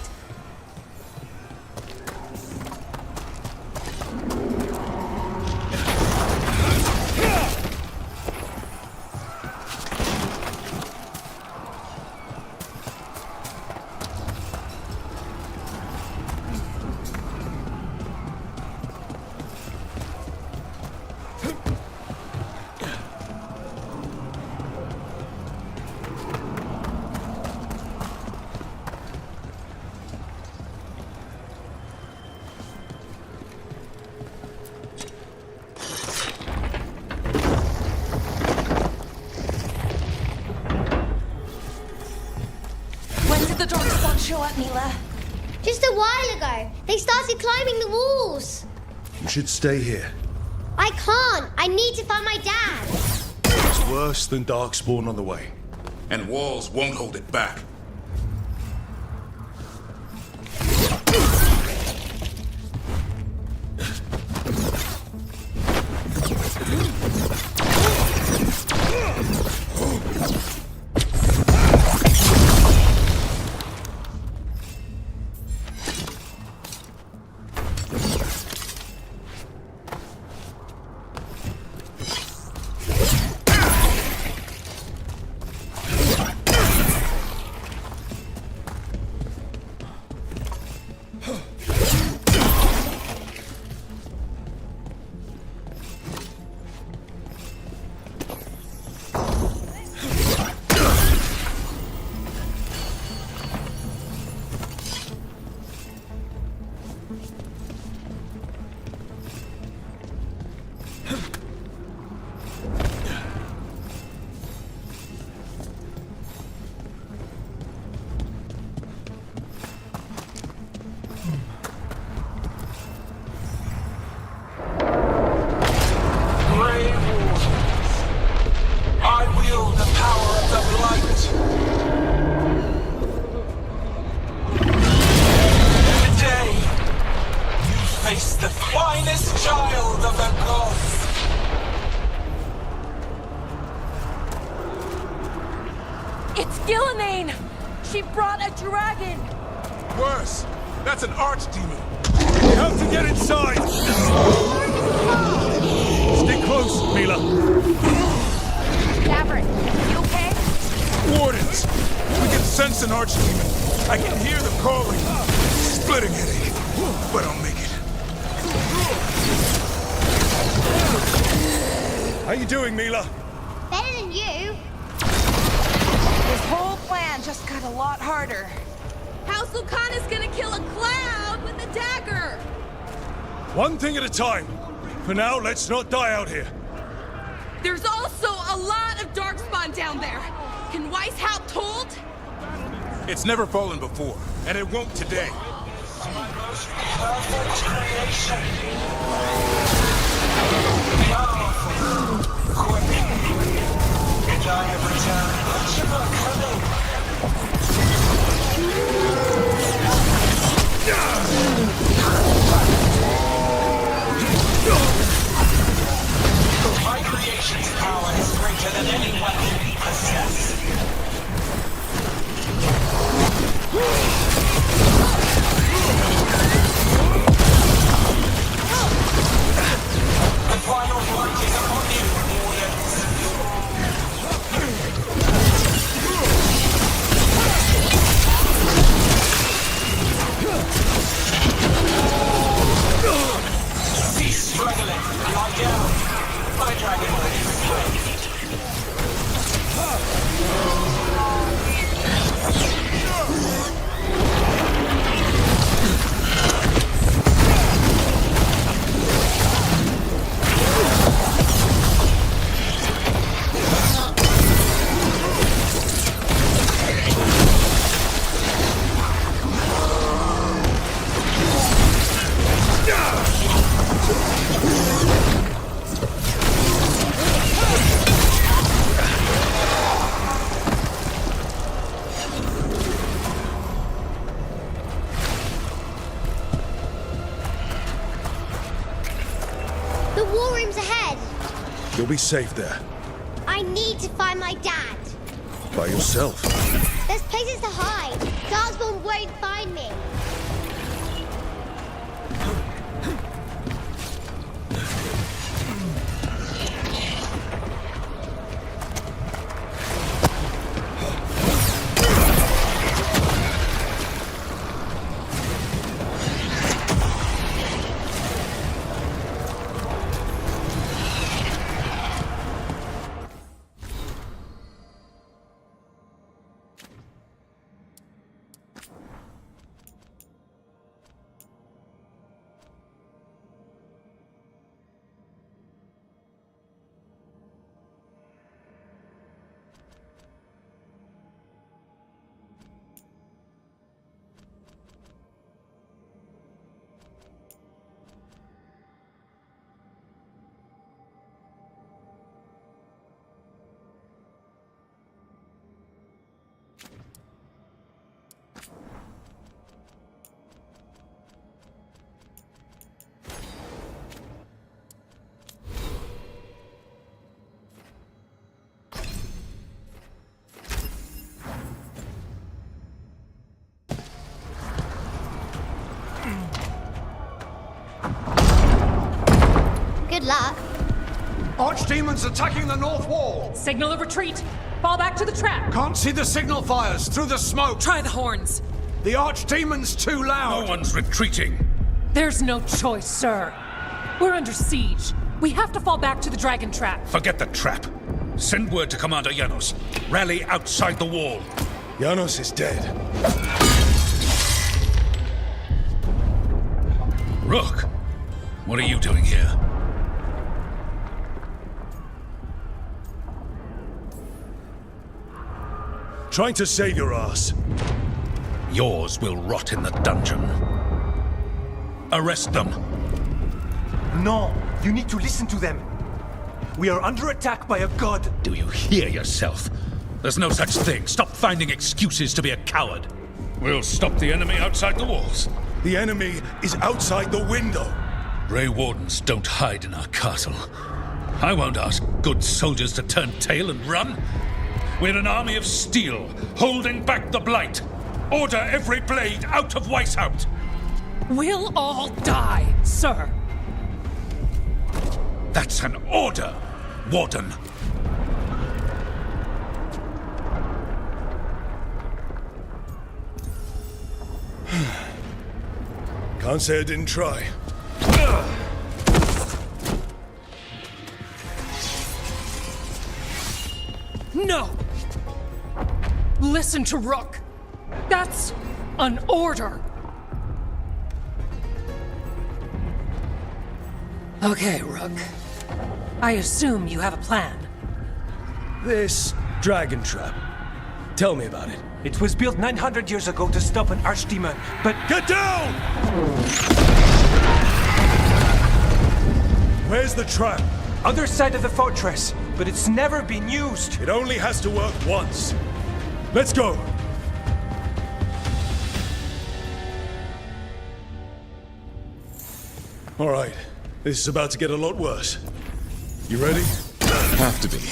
Show up, Mila. Just a while ago. They started climbing the walls. You should stay here. I can't. I need to find my dad. It's worse than Darkspawn on the way. And walls won't hold it back. Worse! That's an archdemon! We have to get inside! Stay close, Mila. Gabett, you okay? Wardens! We can sense an archdemon. I can hear them calling. Splitting headache. But I'll make it. How you doing, Mila? Better than you. This whole plan just got a lot harder. House Lucan is gonna kill a cloud with a dagger! One thing at a time. For now, let's not die out here. There's also a lot of darkspawn down there. Can Weishaupt hold? It's never fallen before, and it won't today. My most perfect creation. Powerful. Quick. And I have returned much of our cunning. My creation's power is greater than any weapon we possess. my dragon blade. The war room's ahead. You'll be safe there. I need to find my dad. By yourself. There's places to hide. Darkspawn won't find me. Good luck. Archdemons attacking the north wall! Signal a retreat! Fall back to the trap! Can't see the signal fires through the smoke! Try the horns! The Archdemon's too loud! No one's retreating! There's no choice, sir. We're under siege. We have to fall back to the dragon trap. Forget the trap. Send word to Commander Janos. Rally outside the wall. Janos is dead. Rook, what are you doing here? Trying to save your ass. Yours will rot in the dungeon. Arrest them. No, you need to listen to them. We are under attack by a god. Do you hear yourself? There's no such thing. Stop finding excuses to be a coward. We'll stop the enemy outside the walls. The enemy is outside the window. Grey Wardens don't hide in our castle. I won't ask good soldiers to turn tail and run. We're an army of steel, holding back the blight. Order every blade out of Weishaupt. We'll all die, sir. That's an order, Warden. Can't say I didn't try. No! Listen to Rook. That's an order. Okay, Rook. I assume you have a plan. This dragon trap. Tell me about it. It was built 900 years ago to stop an archdemon, but... Get down! Where's the trap? Other side of the fortress, but it's never been used. It only has to work once. Let's go! All right, this is about to get a lot worse. You ready? Have to be.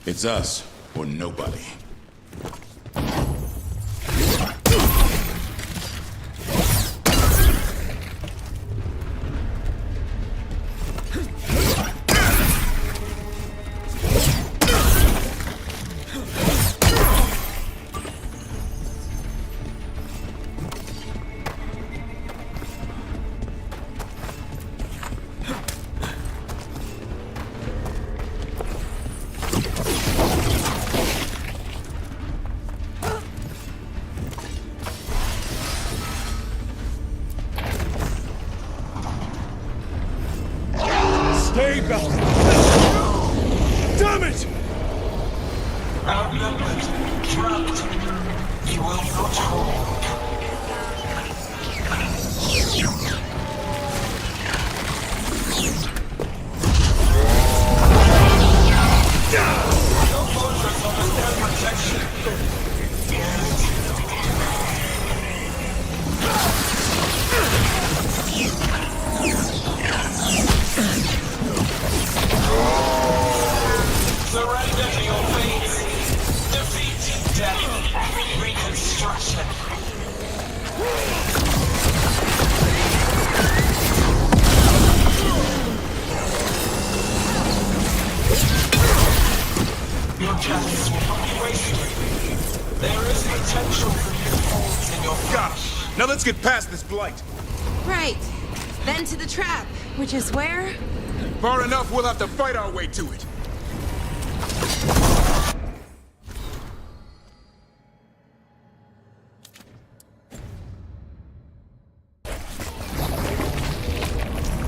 It's us or nobody. about? Damn it! Outnumbered, trapped. You will not hold. Your fortress understands protection. Surrender to your fate. Defeat, death, reconstruction. Your chances will not be wasted. There is potential for new folds in your Gosh! Now let's get past this blight. Right. Then to the trap, which is where? Far enough, we'll have to fight our way to it.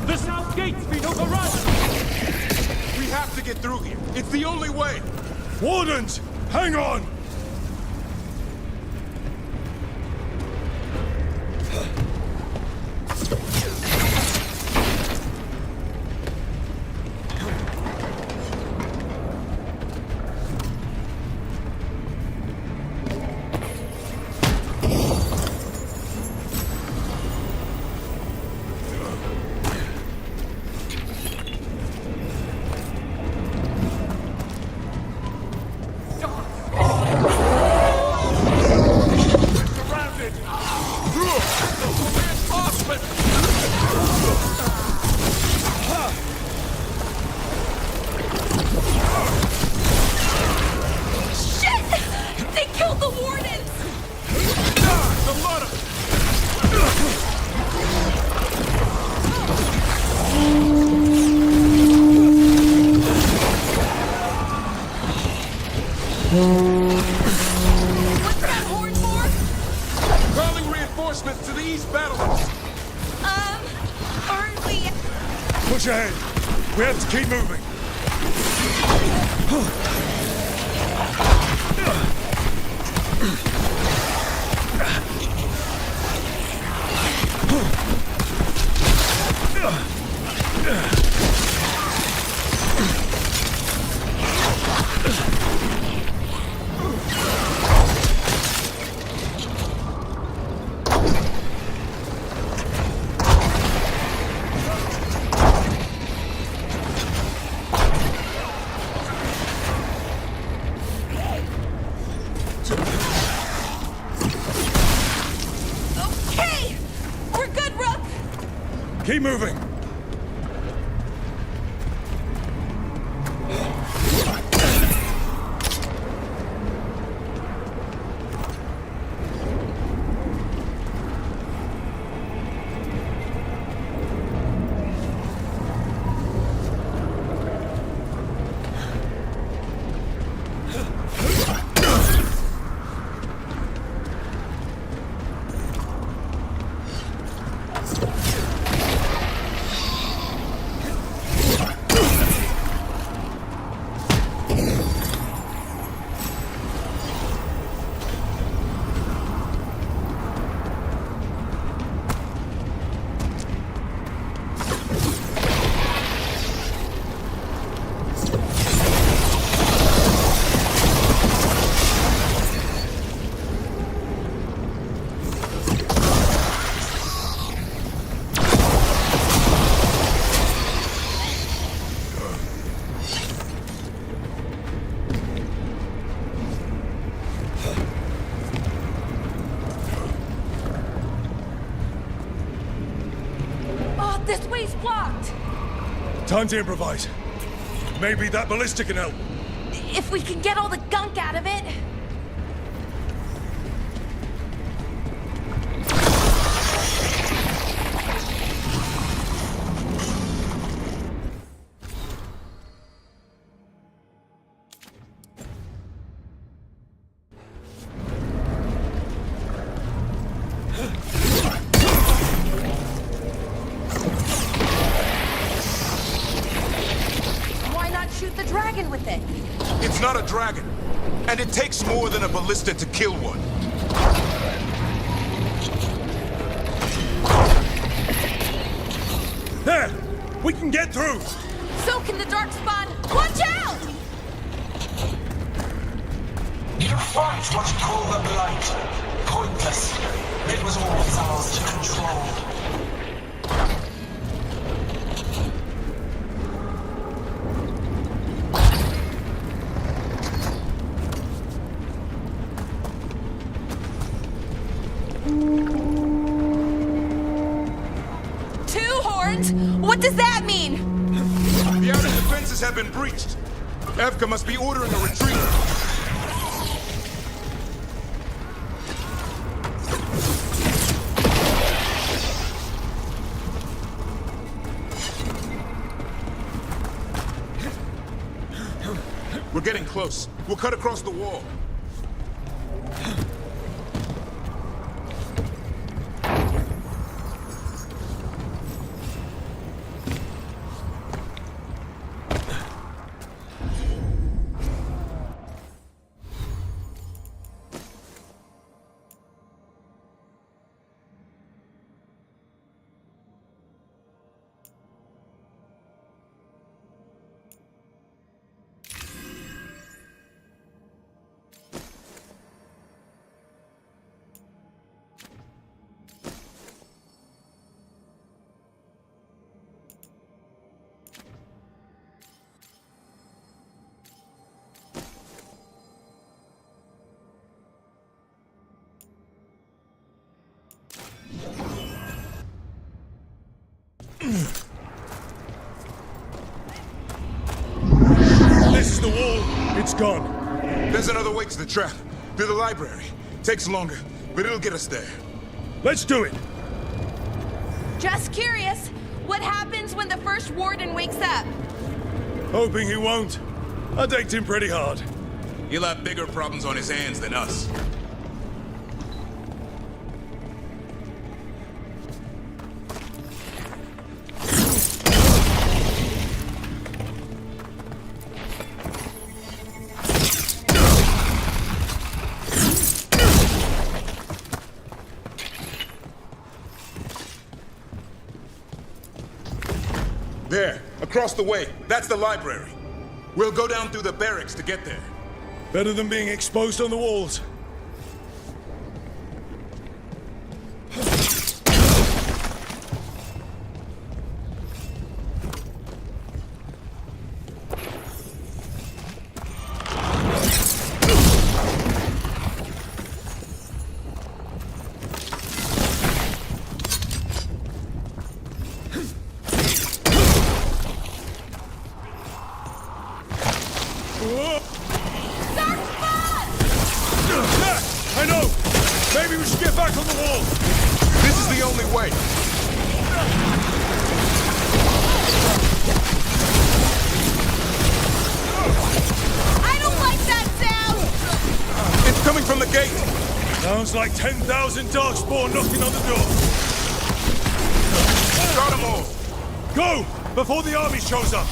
The south gate's been overrun! We have to get through here. It's the only way. Wardens, hang on! What's that horn for? Calling reinforcements to the east battlements. Aren't we? Push ahead. We have to keep moving. Okay! We're good, Rook! Keep moving. This way's blocked! Time to improvise. Maybe that ballista can help. If we can get all the gunk out of it. shoot the dragon with it. It's not a dragon, and it takes more than a ballista to kill one. There! We can get through! So can the Darkspawn. Watch out! You fight what you call the Blight. Pointless. It was always ours to control. What does that mean? The outer defenses have been breached. Evka must be ordering a retreat. We're getting close. We'll cut across the wall. This is the wall. It's gone. There's another way to the trap. Through the library. Takes longer, but it'll get us there. Let's do it. Just curious, what happens when the first warden wakes up? Hoping he won't. I decked him pretty hard. He'll have bigger problems on his hands than us. There, across the way. That's the library. We'll go down through the barracks to get there. Better than being exposed on the walls. I know! Maybe we should get back on the wall! This is the only way! I don't like that sound! It's coming from the gate! Sounds like 10,000 Darkspawn knocking on the door. Got them all! Go! Before the army shows up!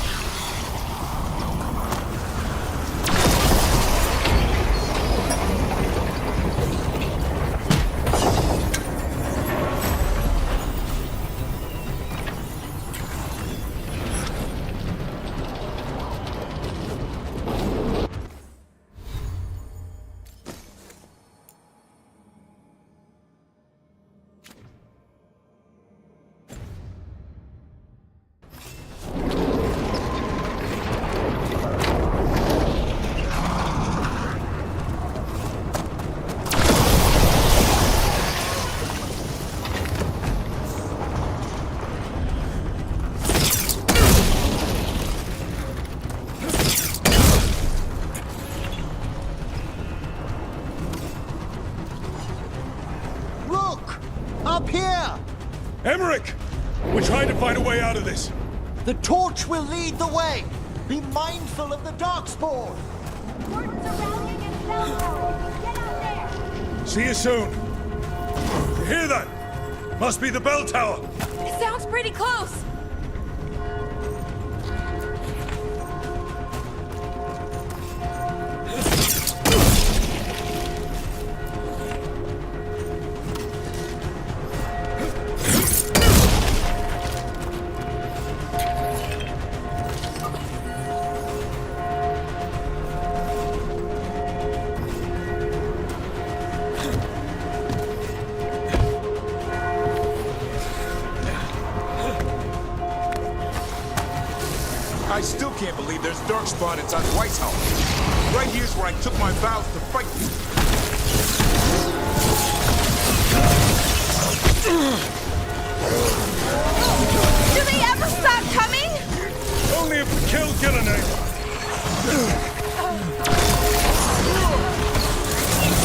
Emmerich! We're trying to find a way out of this. The torch will lead the way. Be mindful of the Darkspawn. See you soon. You hear that? Must be the bell tower. It sounds pretty close. I still can't believe there's Darkspawn inside Whitehouse. Right here's where I took my vows to fight you. Do they ever stop coming? Only if we kill Gillenane.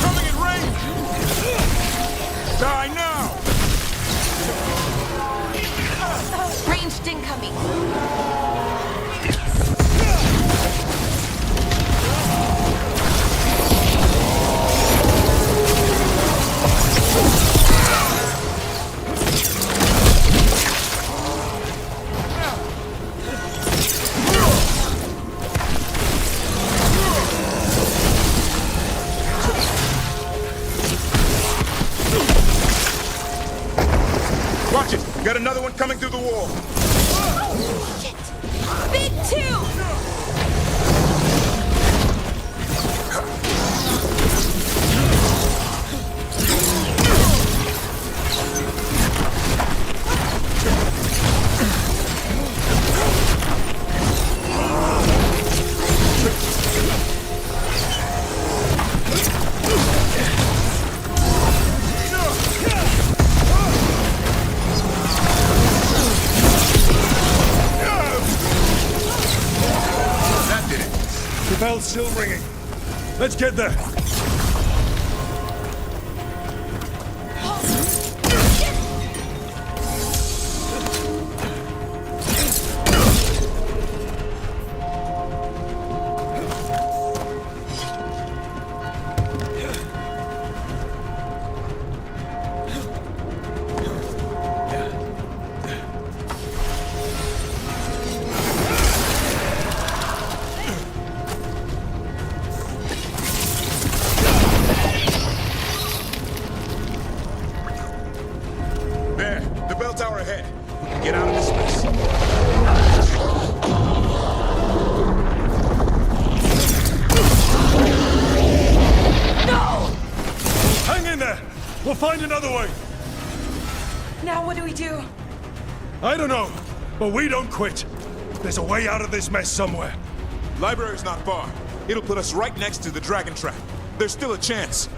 Coming in range! Die now! Ranged incoming. Watch it! Got another one coming through the wall. Oh, shit! Big two! The bell's still ringing. Let's get there. Find another way! Now what do we do? I don't know, but we don't quit. There's a way out of this mess somewhere. Library's not far. It'll put us right next to the dragon trap. There's still a chance.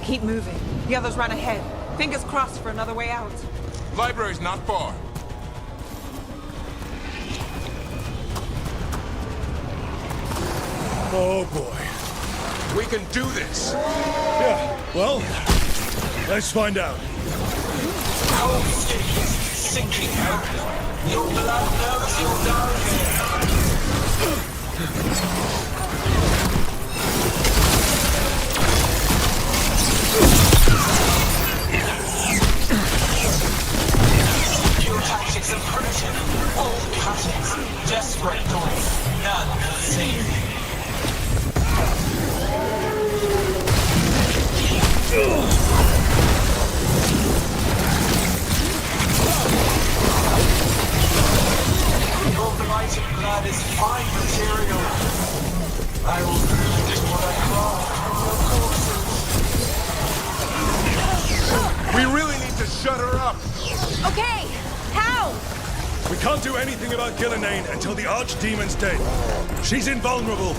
Keep moving. The others run ahead. Fingers crossed for another way out. Library's not far. Oh boy. We can do this. Yeah, well, let's find out. Cold stick is sinking out. Your blood knows you'll die here. Your tactics are primitive, old cuttings, desperate noise, none will save you. Your blighted blood is fine material. I will feed what I craft from your corpses. We really need to shut her up. Okay, how? We can't do anything about Gillenane until the Archdemon's dead. She's invulnerable.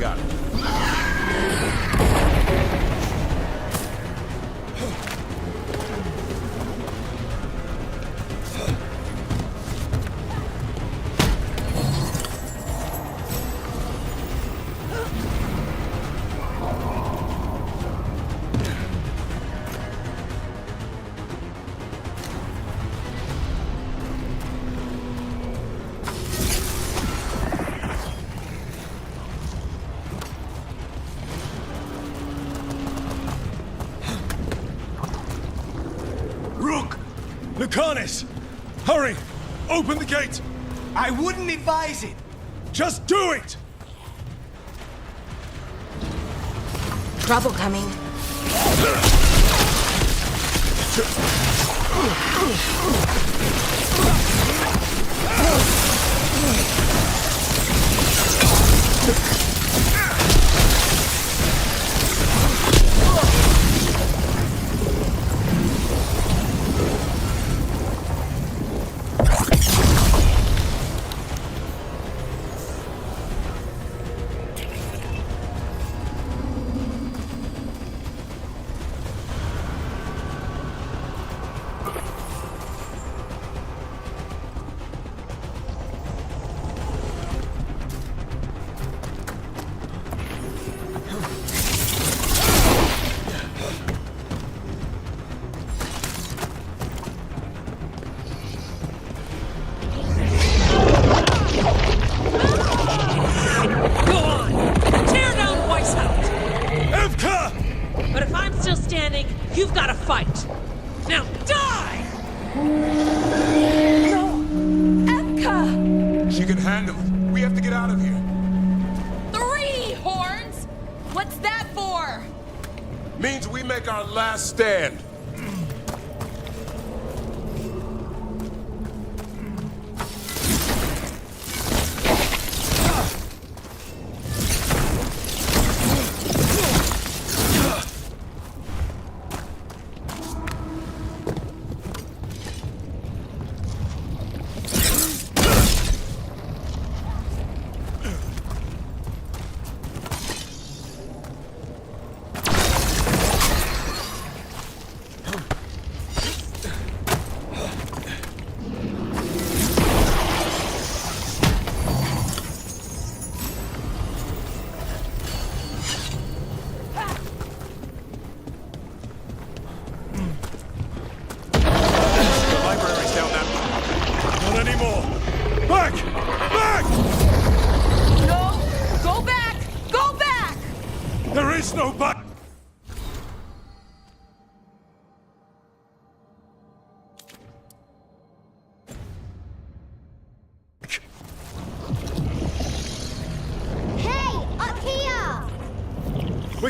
got it. Lucanus! Hurry! Open the gate! I wouldn't advise it! Just do it! Trouble coming. You've got to fight. Now die! No! Epka! She can handle it. We have to get out of here. 3 horns? What's that for? Means we make our last stand.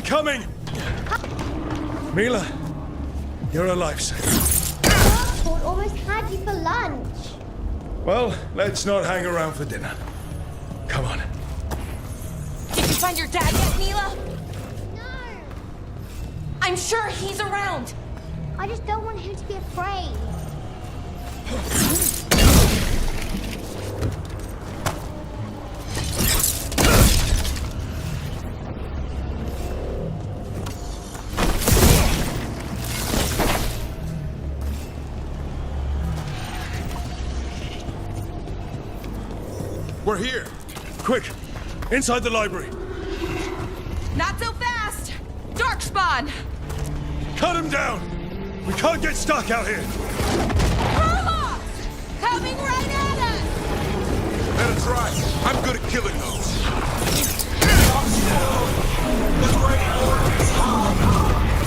Coming! Mila, you're a lifesaver. Passport almost had you for lunch. Well, let's not hang around for dinner. Come on. Did you find your dad yet, Mila? No. I'm sure he's around. I just don't want him to be afraid. We're here. Quick, inside the library. Not so fast. Darkspawn. Cut him down. We can't get stuck out here. Warlocks! Coming right at us. Let us try. I'm good at killing those. The Great Orb is high.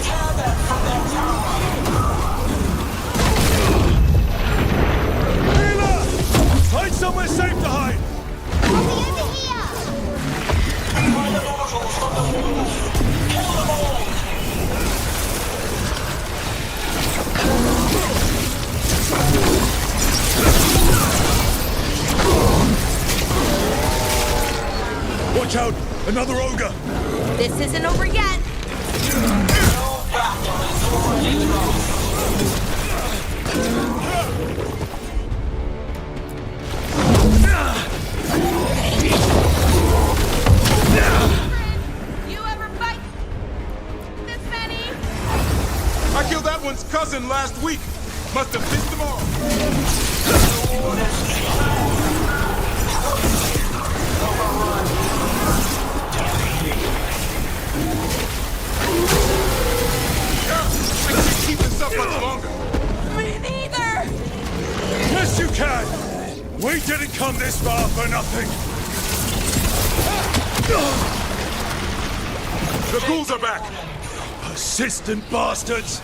Tear them from their tower. Mila! Find somewhere safe to hide. I'll be over here! Find the mortals from the wall! Kill them all! Watch out! Another ogre! This isn't over yet! No battle is already lost! dozen last week. Must have missed them all. I can't keep this up much longer. Me neither! Yes, you can! We didn't come this far for nothing! The ghouls are back! Persistent bastards!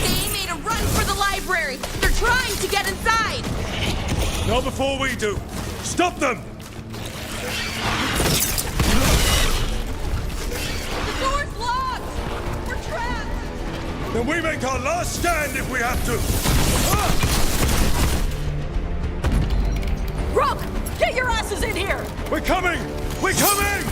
They made a run for the library! They're trying to get inside! Not before we do! Stop them! The door's locked! We're trapped! Then we make our last stand if we have to! Rook! Get your asses in here! We're coming! We're coming!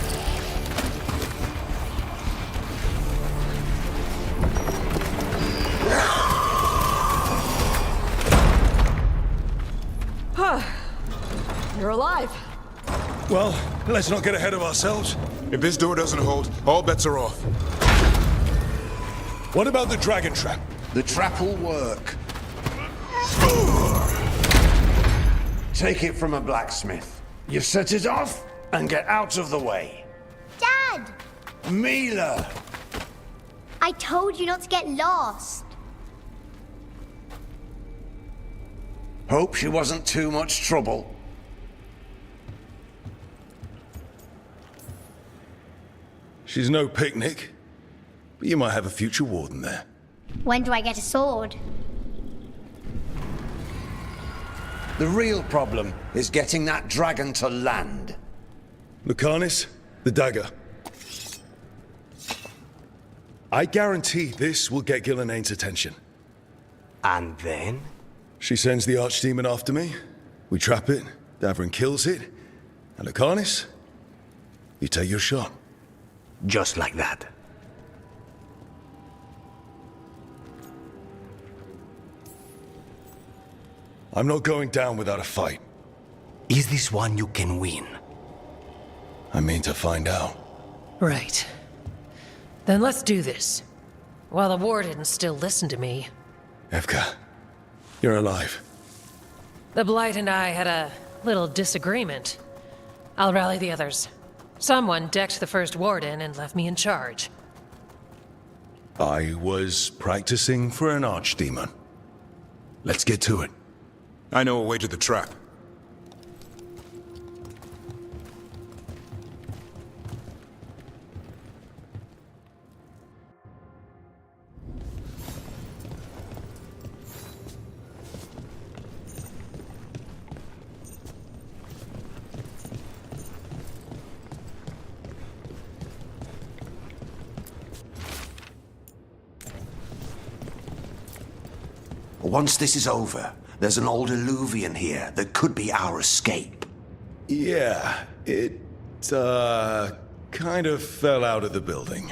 You're alive. Well, let's not get ahead of ourselves. If this door doesn't hold, all bets are off. What about the dragon trap? The trap will work. Take it from a blacksmith. You set it off and get out of the way. Dad! Mila! I told you not to get lost. Hope she wasn't too much trouble. She's no picnic, but you might have a future warden there. When do I get a sword? The real problem is getting that dragon to land. Lucanis, the dagger. I guarantee this will get Ghilanaine's attention. And then? She sends the archdemon after me. We trap it, Davrin kills it, and Lucanis, you take your shot. Just like that. I'm not going down without a fight. Is this one you can win? I mean to find out. Right. Then let's do this. While the warden still listened to me. Evka, you're alive. The Blight and I had a little disagreement. I'll rally the others. Someone decked the first warden and left me in charge. I was practicing for an archdemon. Let's get to it. I know a way to the trap. Once this is over, there's an old illuvian here that could be our escape. Yeah, it, kind of fell out of the building.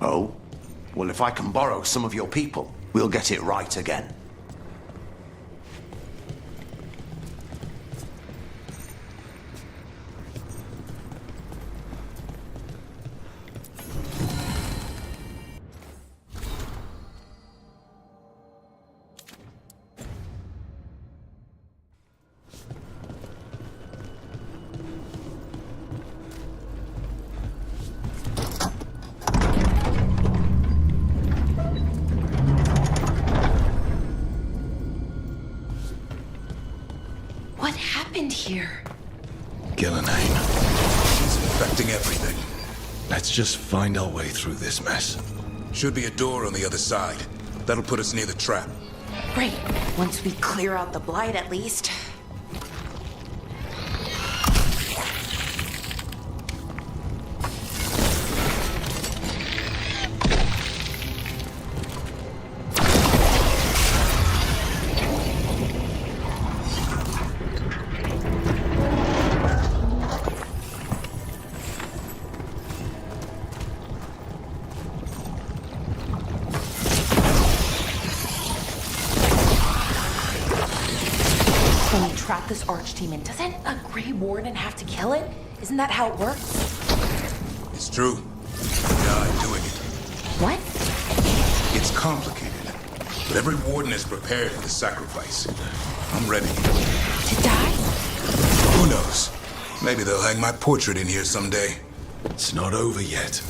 Oh? Well, if I can borrow some of your people, we'll get it right again. What happened here? Ghilannaine. She's infecting everything. Let's just find our way through this mess. Should be a door on the other side. That'll put us near the trap. Great. Once we clear out the Blight, at least. When we trap this archdemon, doesn't a Grey Warden have to kill it? Isn't that how it works? It's true. Yeah, I'm doing it. What? It's complicated. But every warden is prepared for the sacrifice. I'm ready. To die? Who knows? Maybe they'll hang my portrait in here someday. It's not over yet.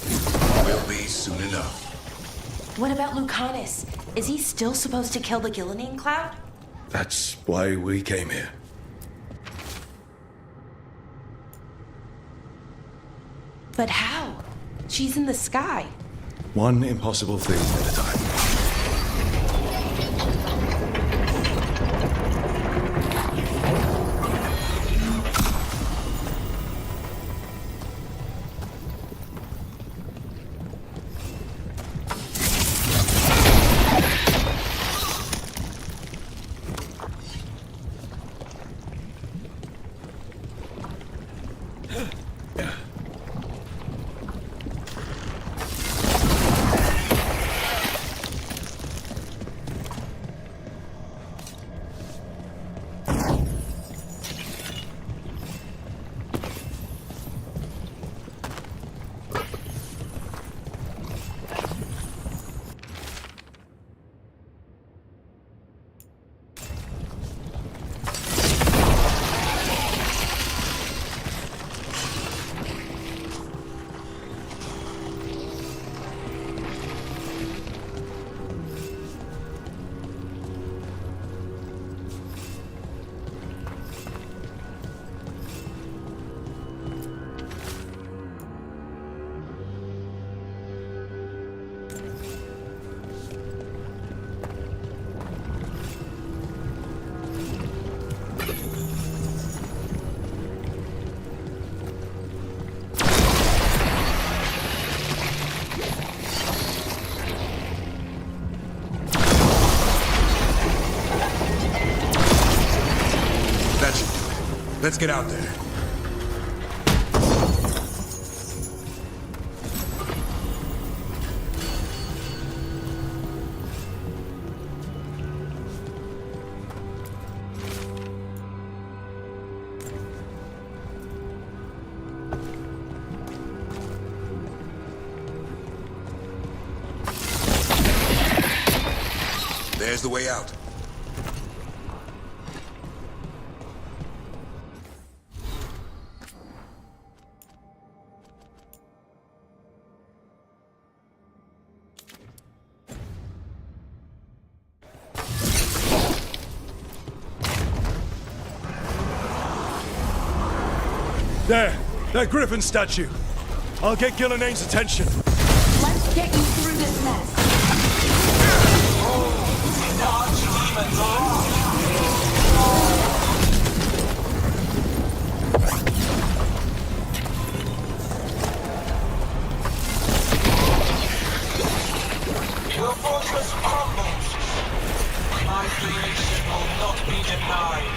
Will be soon enough. What about Lucanus? Is he still supposed to kill the Gillenane cloud? That's why we came here. But how? She's in the sky. One impossible thing at a time. Let's get out there. There's the way out. There! That griffin statue! I'll get Gillenane's attention. Let's get you through this mess. The archdemons are your fortress crumbles. My creation will not be denied.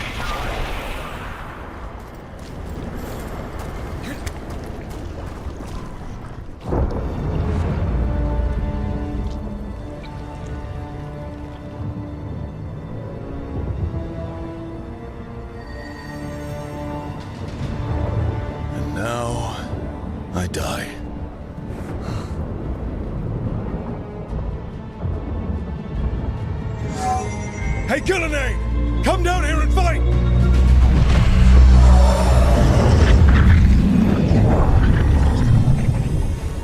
I die. Hey, Gillenane! Come down here and fight!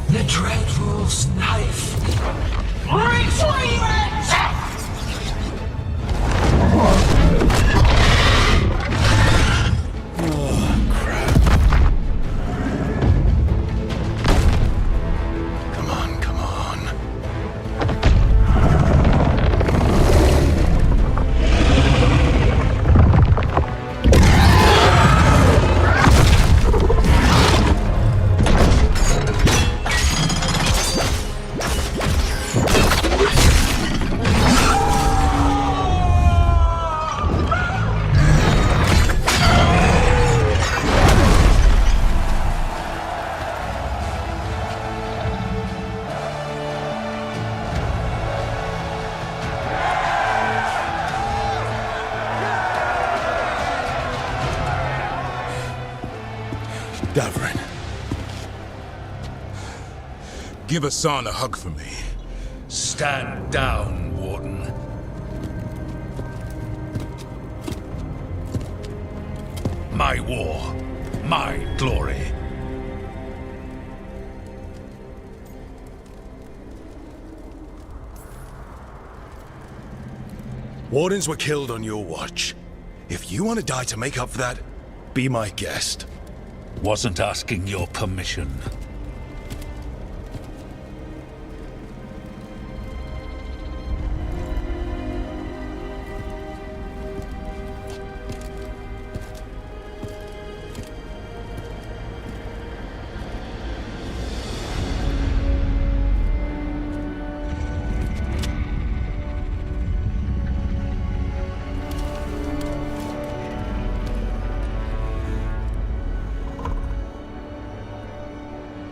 The Dreadful's knife. Retrieve it! Give Hassan a hug for me. Stand down, Warden. My war, my glory. Wardens were killed on your watch. If you want to die to make up for that, be my guest. Wasn't asking your permission.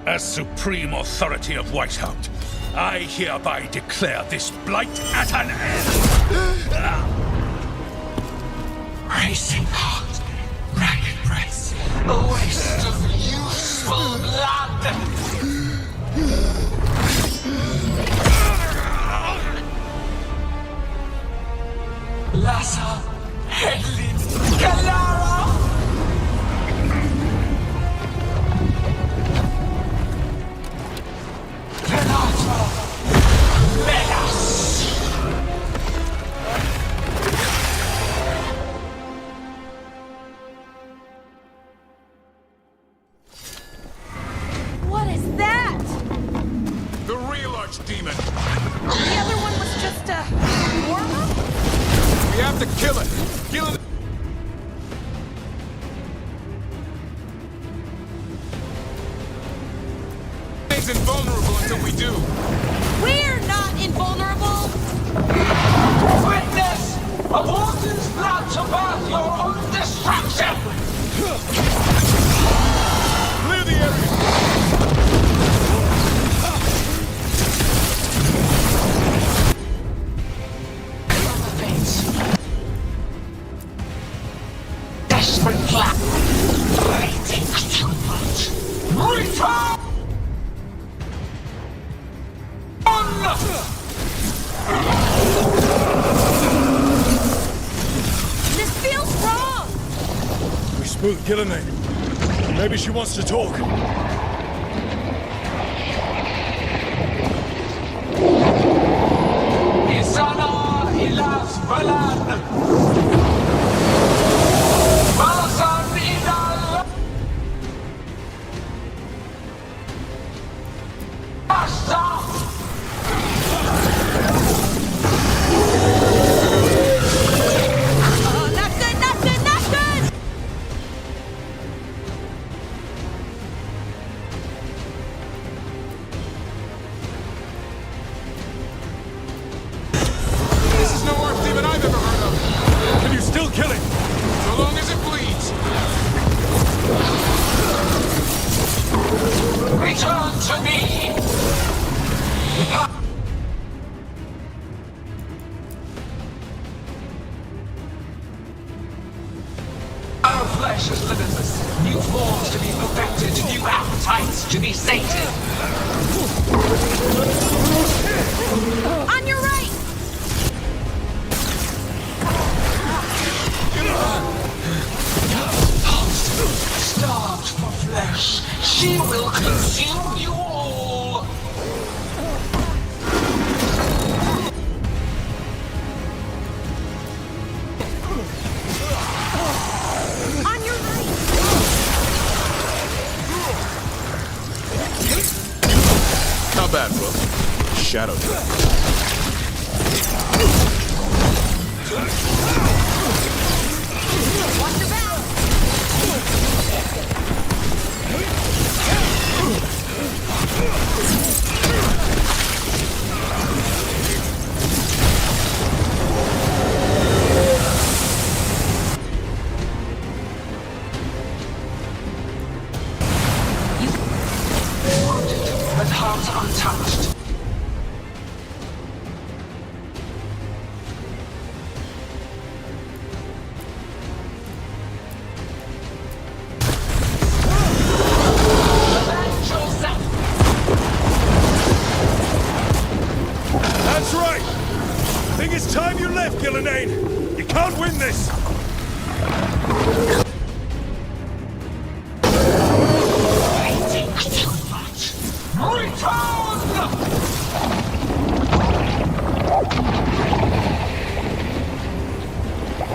As supreme authority of Whitehound, I hereby declare this blight at an end! Racing heart, ragged breath, a waste of useful blood! Lassa, Headlin, Galara! What is that? The real archdemon! The other one was just a warm-up? We have to kill it! Kill it! It's invulnerable until we do. We're not invulnerable! Witness! A warden's blood to birth your own destruction! Clear the area! Desperate plan! Waiting too much! Return! This feels wrong! We spooked Gillenane. Maybe she wants to talk. Isana ilas Valan! Valasan idal! Basta! Return to me! Our flesh is limitless. New forms to be perfected, new appetites to be sated. On your right! Starved for flesh, she will consume you all! On your right! Not bad, bro. Shadow. Watch your back! But heart untouched. That's right! I think it's time you left, Gillenane! You can't win this!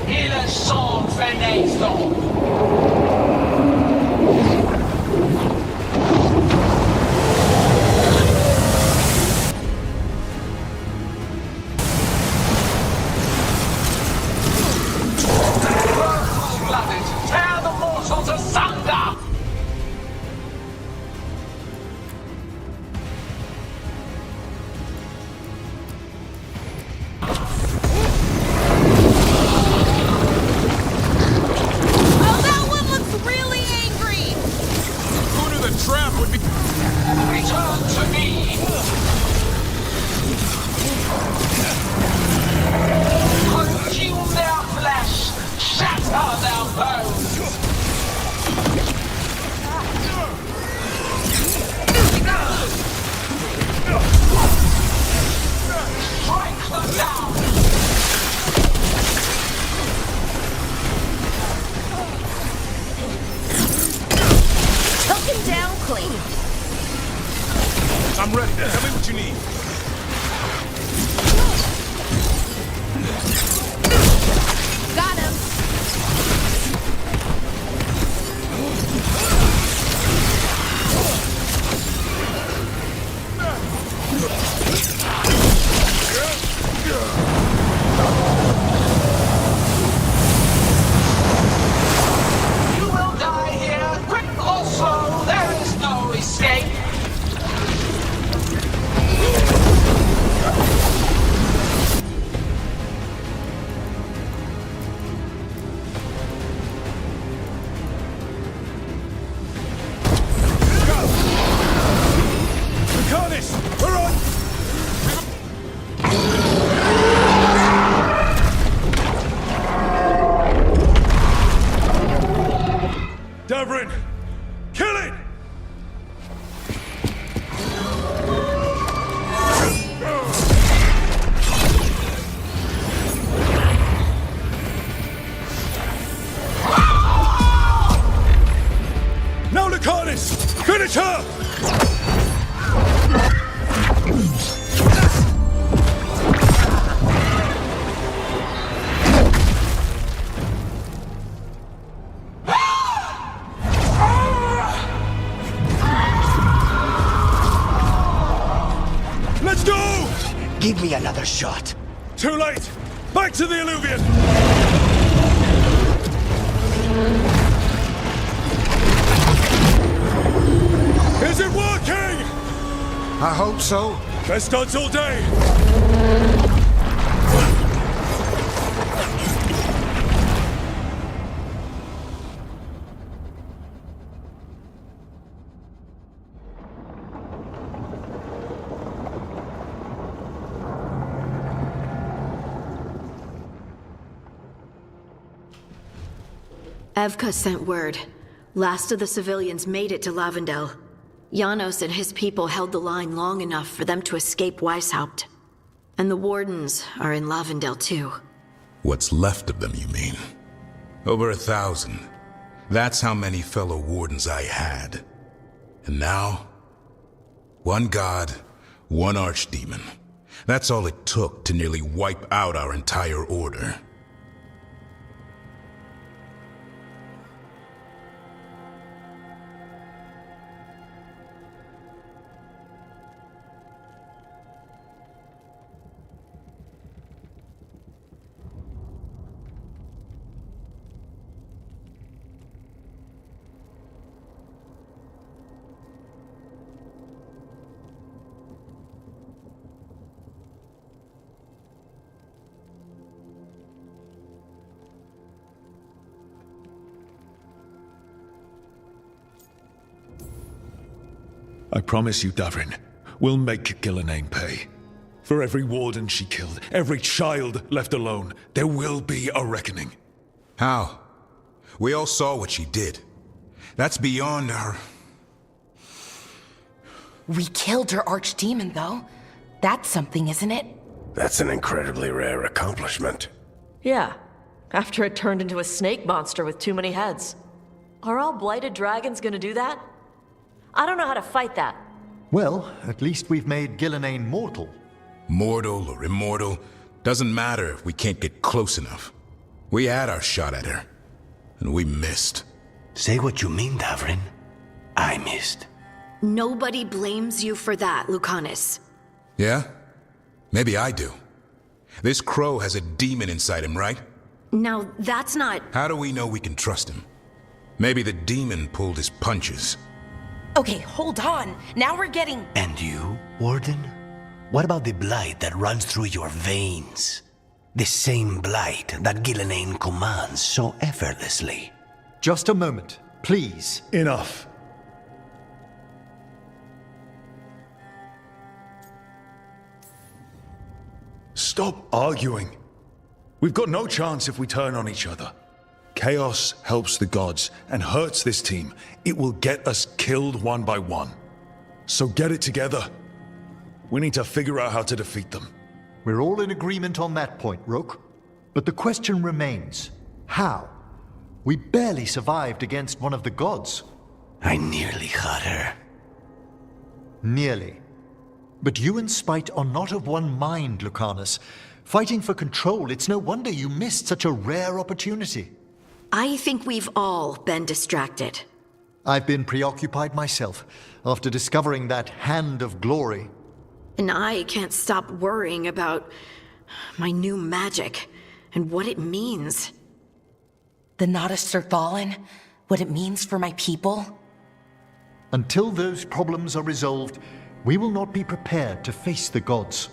Il est sans fenêtre. Tear the mortals asunder! Oh, that one looks really angry! Who knew the trap would be... Return to me! Consume their flesh! Shatter their bones! Strike them down! Took him down clean. I'm ready. Tell me what you need. Got him! You will die here, quick or slow, there is no escape! We're on! Davrin! Kill it! Now Lucanis! Finish her! Let's go! Give me another shot. Too late! Back to the Illuvian! Is it working? I hope so. Best odds all day! Evka sent word. Last of the civilians made it to Lavendel. Janos and his people held the line long enough for them to escape Weishaupt. And the Wardens are in Lavendel too. What's left of them, you mean? Over 1,000. That's how many fellow Wardens I had. And now? One god, one archdemon. That's all it took to nearly wipe out our entire order. I promise you, Davrin, we'll make Gillenane pay. For every warden she killed, every child left alone, there will be a reckoning. How? We all saw what she did. That's beyond our... We killed her archdemon, though. That's something, isn't it? That's an incredibly rare accomplishment. Yeah, after it turned into a snake monster with too many heads. Are all blighted dragons gonna do that? I don't know how to fight that. Well, at least we've made Gillenane mortal. Mortal or immortal, doesn't matter if we can't get close enough. We had our shot at her, and we missed. Say what you mean, Davrin. I missed. Nobody blames you for that, Lucanus. Yeah? Maybe I do. This crow has a demon inside him, right? Now, that's not... How do we know we can trust him? Maybe the demon pulled his punches. Okay, hold on. Now we're getting... And you, Warden? What about the blight that runs through your veins? The same blight that Gillenane commands so effortlessly. Just a moment, please. Enough. Stop arguing. We've got no chance if we turn on each other. Chaos helps the gods and hurts this team. It will get us killed one by one. So get it together. We need to figure out how to defeat them. We're all in agreement on that point, Rook. But the question remains, how? We barely survived against one of the gods. I nearly had her. Nearly. But you and Spite are not of one mind, Lucanus. Fighting for control, it's no wonder you missed such a rare opportunity. I think we've all been distracted. I've been preoccupied myself, after discovering that Hand of Glory. And I can't stop worrying about my new magic and what it means. The Nodists are fallen? What it means for my people? Until those problems are resolved, we will not be prepared to face the gods.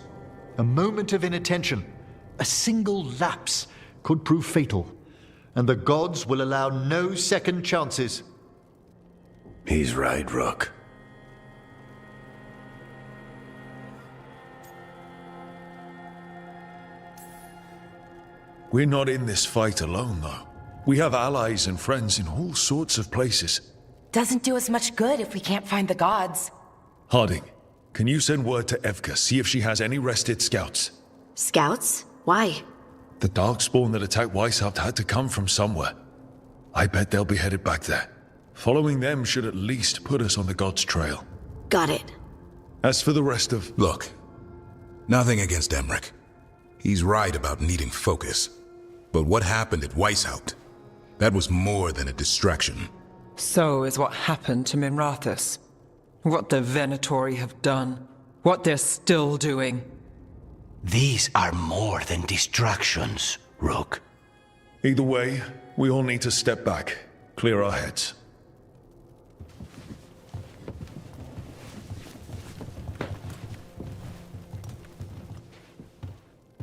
A moment of inattention, a single lapse, could prove fatal, and the gods will allow no second chances. He's right, Rook. We're not in this fight alone, though. We have allies and friends in all sorts of places. Doesn't do us much good if we can't find the gods. Harding, can you send word to Evka, see if she has any rested scouts? Scouts? Why? The Darkspawn that attacked Weishaupt had to come from somewhere. I bet they'll be headed back there. Following them should at least put us on the gods' trail. Got it. As for the rest of... Look, nothing against Emmerich. He's right about needing focus. But what happened at Weishaupt? That was more than a distraction. So is what happened to Minrathous. What the Venatori have done. What they're still doing. These are more than distractions, Rook. Either way, we all need to step back, clear our heads.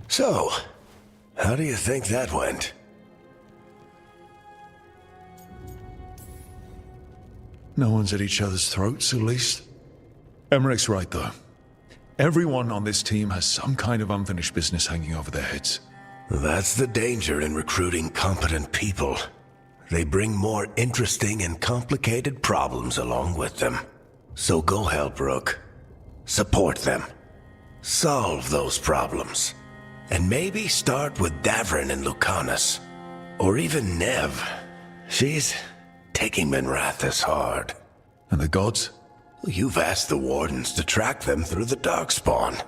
So, how do you think that went? No one's at each other's throats, at least. Emmerich's right, though. Everyone on this team has some kind of unfinished business hanging over their heads. That's the danger in recruiting competent people. They bring more interesting and complicated problems along with them. So go help Rook. Support them. Solve those problems. And maybe start with Davrin and Lucanus. Or even Nev. She's taking Minrathous hard. And the gods? You've asked the Wardens to track them through the Darkspawn.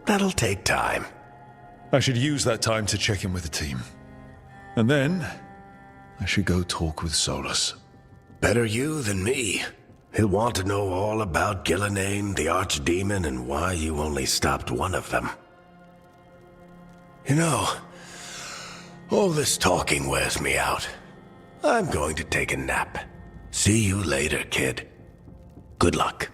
That'll take time. I should use that time to check in with the team. And then, I should go talk with Solus. Better you than me. He'll want to know all about Gillenane, the Archdemon, and why you only stopped one of them. You know, all this talking wears me out. I'm going to take a nap. See you later, kid. Good luck.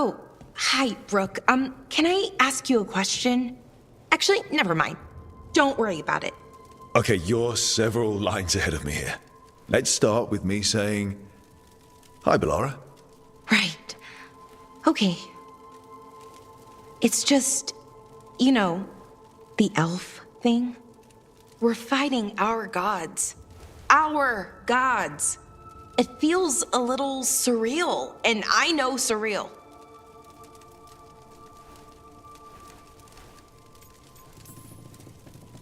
Oh, hi, Brooke. Can I ask you a question? Actually, never mind. Don't worry about it. Okay, you're several lines ahead of me here. Let's start with me saying, hi, Bellara. Right. Okay. It's just, you know, the elf thing. We're fighting our gods. Our gods. It feels a little surreal, and I know surreal.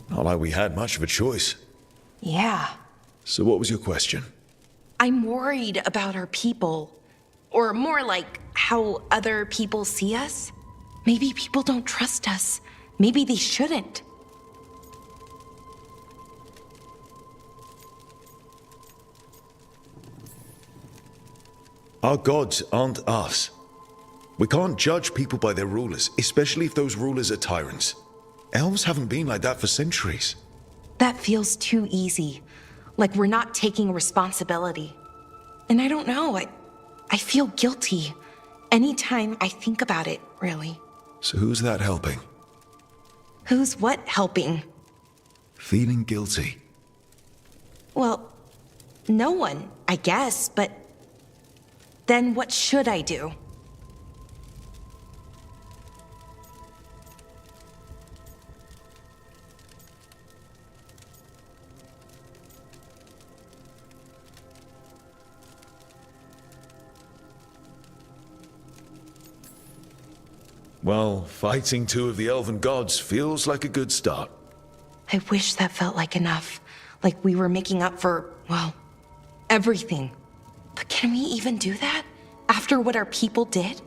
Not like we had much of a choice. Yeah. So what was your question? I'm worried about our people. Or more like how other people see us. Maybe people don't trust us. Maybe they shouldn't. Our gods aren't us. We can't judge people by their rulers, especially if those rulers are tyrants. Elves haven't been like that for centuries. That feels too easy. Like we're not taking responsibility. And I don't know, I feel guilty. Anytime I think about it, really. So who's that helping? Who's what helping? Feeling guilty. Well, no one, I guess, but then what should I do? Well, fighting two of the elven gods feels like a good start. I wish that felt like enough. Like we were making up for, well, everything. But can we even do that? After what our people did?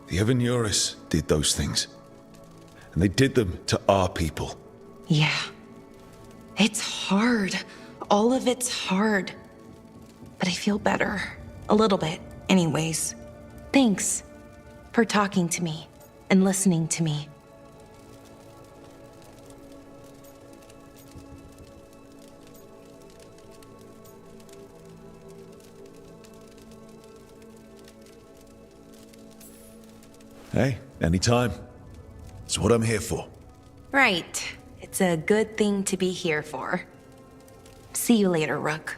The Evanuris did those things. And they did them to our people. Yeah. It's hard. All of it's hard. But I feel better. A little bit, anyways. Thanks for talking to me and listening to me. Hey, anytime. It's what I'm here for. Right. It's a good thing to be here for. See you later, Rook.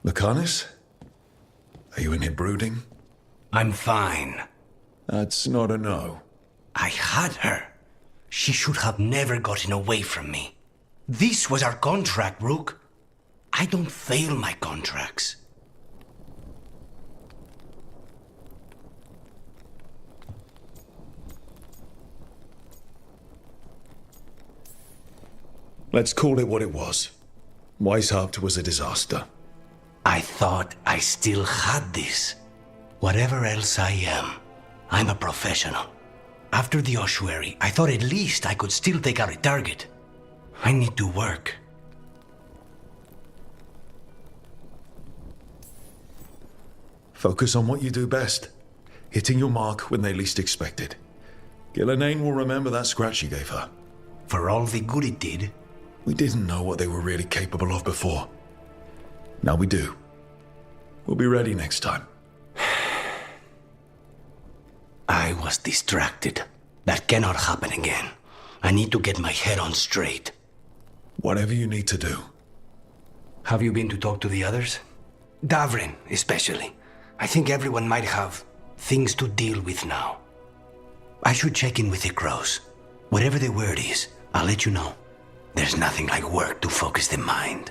Lucanus? Are you in here brooding? I'm fine. That's not a no. I had her. She should have never gotten away from me. This was our contract, Rook. I don't fail my contracts. Let's call it what it was. Weishaupt was a disaster. I thought I still had this. Whatever else I am, I'm a professional. After the ossuary, I thought at least I could still take out a target. I need to work. Focus on what you do best. Hitting your mark when they least expect it. Gillenane will remember that scratch you gave her. For all the good it did. We didn't know what they were really capable of before. Now we do. We'll be ready next time. I was distracted. That cannot happen again. I need to get my head on straight. Whatever you need to do. Have you been to talk to the others? Davrin, especially. I think everyone might have things to deal with now. I should check in with the crows. Whatever the word is, I'll let you know. There's nothing like work to focus the mind.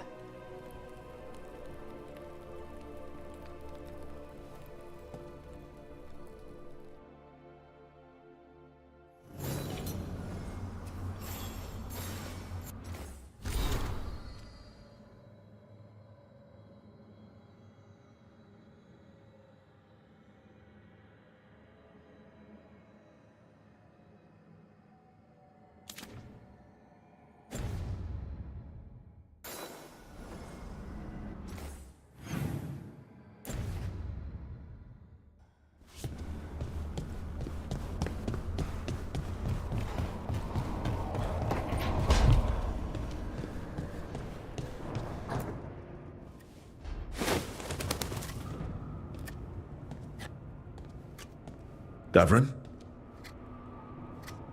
Davrin?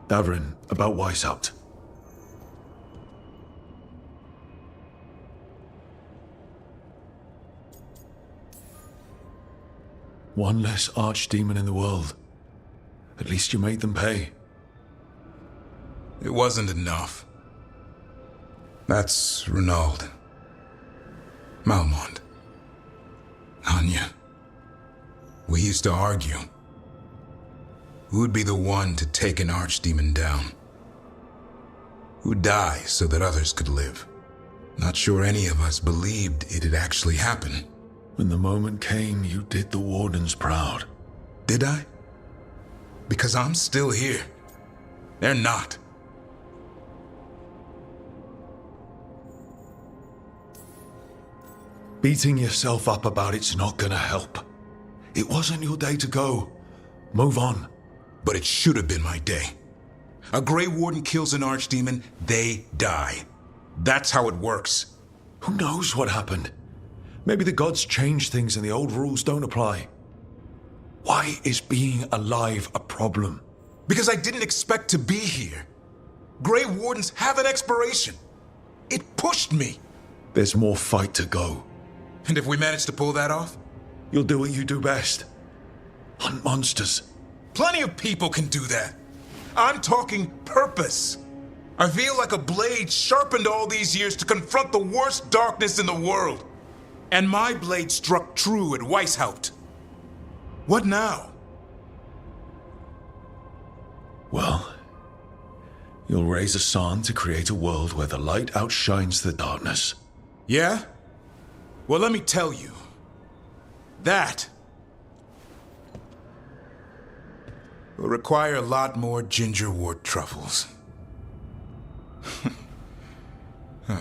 Davrin, about Weishaupt. One less archdemon in the world. At least you made them pay. It wasn't enough. That's Renaud. Malmont. Anya. We used to argue. Who'd be the one to take an archdemon down? Who'd die so that others could live? Not sure any of us believed it'd actually happen. When the moment came, you did the Wardens proud. Did I? Because I'm still here. They're not. Beating yourself up about it's not gonna help. It wasn't your day to go. Move on. But it should have been my day. A Grey Warden kills an archdemon, they die. That's how it works. Who knows what happened? Maybe the gods changed things and the old rules don't apply. Why is being alive a problem? Because I didn't expect to be here. Grey Wardens have an expiration. It pushed me. There's more fight to go. And if we manage to pull that off? You'll do what you do best. Hunt monsters. Plenty of people can do that. I'm talking purpose. I feel like a blade sharpened all these years to confront the worst darkness in the world. And my blade struck true at Weishaupt. What now? Well, you'll raise a San to create a world where the light outshines the darkness. Yeah? Well, let me tell you. That will require a lot more gingerwort truffles. Huh.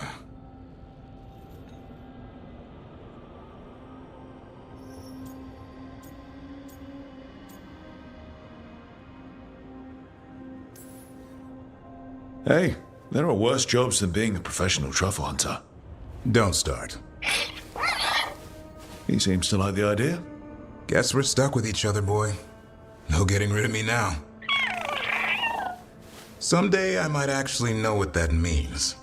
Hey, there are worse jobs than being a professional truffle hunter. Don't start. He seems to like the idea. Guess we're stuck with each other, boy. No getting rid of me now. Someday I might actually know what that means.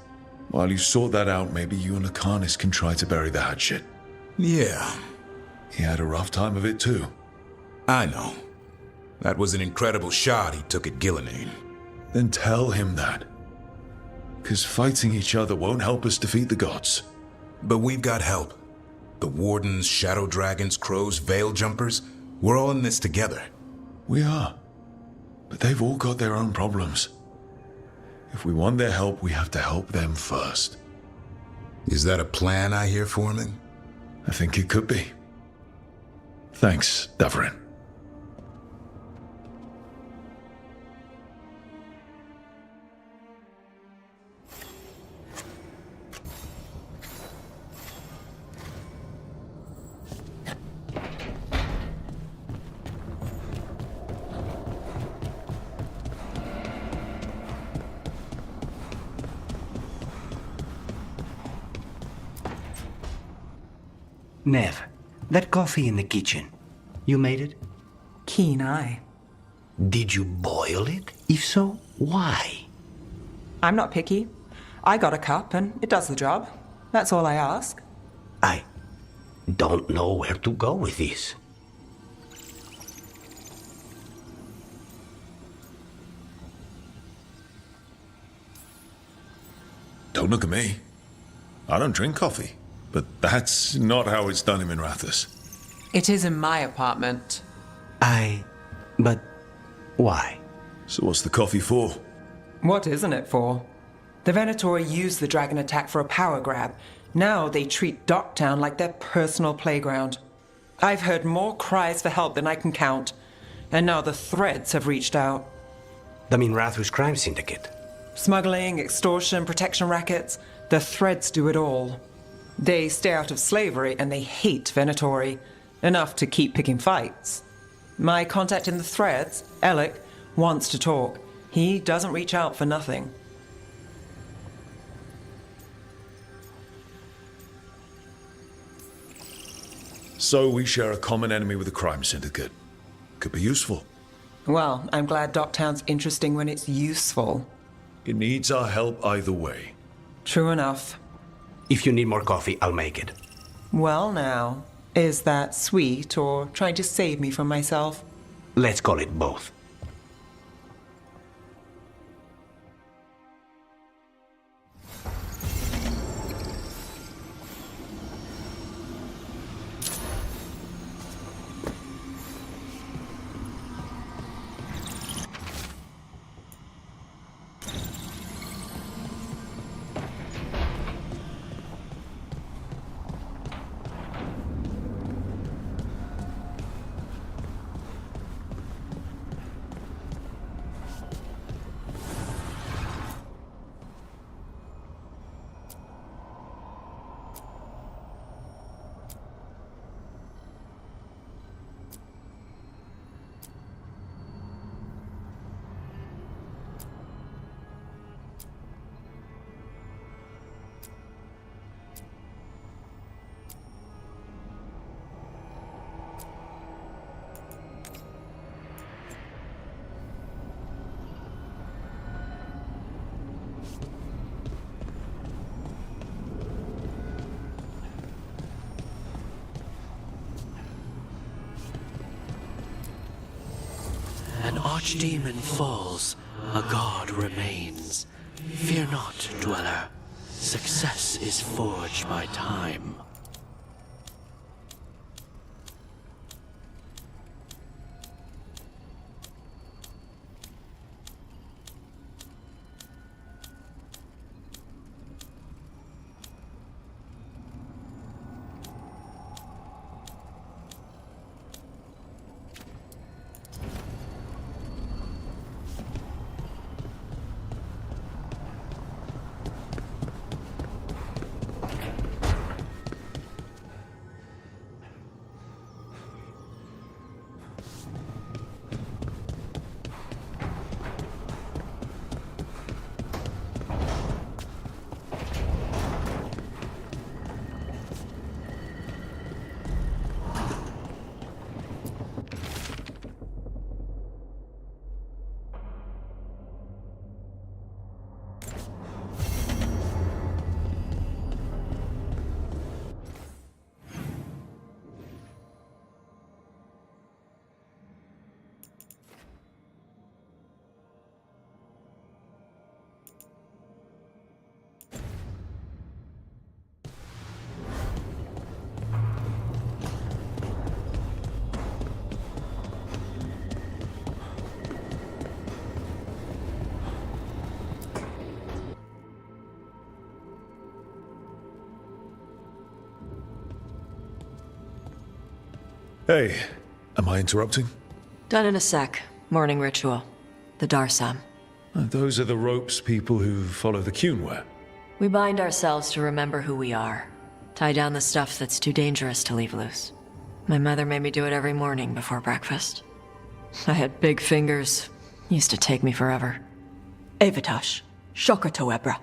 While you sort that out, maybe you and Akanis can try to bury the hatchet. Yeah. He had a rough time of it too. I know. That was an incredible shot he took at Gillenane. Then tell him that. Because fighting each other won't help us defeat the gods. But we've got help. The Wardens, Shadow Dragons, Crows, Veil Jumpers, we're all in this together. We are. But they've all got their own problems. If we want their help, we have to help them first. Is that a plan I hear forming? I think it could be. Thanks, Davrin. Nev, that coffee in the kitchen, you made it? Keen eye. Did you boil it? If so, why? I'm not picky. I got a cup and it does the job. That's all I ask. I don't know where to go with this. Don't look at me. I don't drink coffee. But that's not how it's done in Minrathous. It is in my apartment. But why? So what's the coffee for? What isn't it for? The Venatori used the dragon attack for a power grab. Now they treat Docktown like their personal playground. I've heard more cries for help than I can count. And now the Threads have reached out. The Minrathous crime syndicate? Smuggling, extortion, protection rackets. The Threads do it all. They stay out of slavery and they hate Venatori. Enough to keep picking fights. My contact in the Threads, Alec, wants to talk. He doesn't reach out for nothing. So we share a common enemy with a crime syndicate. Could be useful. Well, I'm glad Docktown's interesting when it's useful. It needs our help either way. True enough. If you need more coffee, I'll make it. Well now, is that sweet or trying to save me from myself? Let's call it both. An archdemon falls, a god remains. Fear not, dweller. Success is forged by time. Hey, am I interrupting? Done in a sec. Morning ritual. The Darsam. Those are the ropes people who follow the Qun wear. We bind ourselves to remember who we are. Tie down the stuff that's too dangerous to leave loose. My mother made me do it every morning before breakfast. I had big fingers. Used to take me forever. Avatash. Shokratoebra.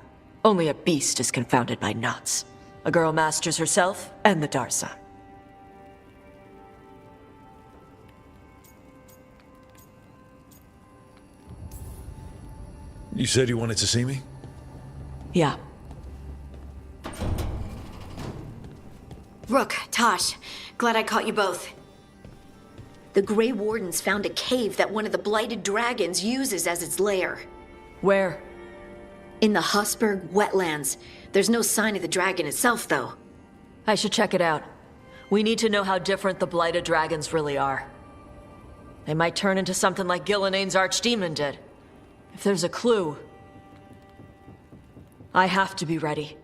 Only a beast is confounded by knots. A girl masters herself and the Darsam. You said you wanted to see me? Yeah. Rook, Tosh, glad I caught you both. The Grey Wardens found a cave that one of the Blighted Dragons uses as its lair. Where? In the Hussberg wetlands. There's no sign of the dragon itself, though. I should check it out. We need to know how different the Blighted Dragons really are. They might turn into something like Gillenane's Archdemon did. If there's a clue, I have to be ready.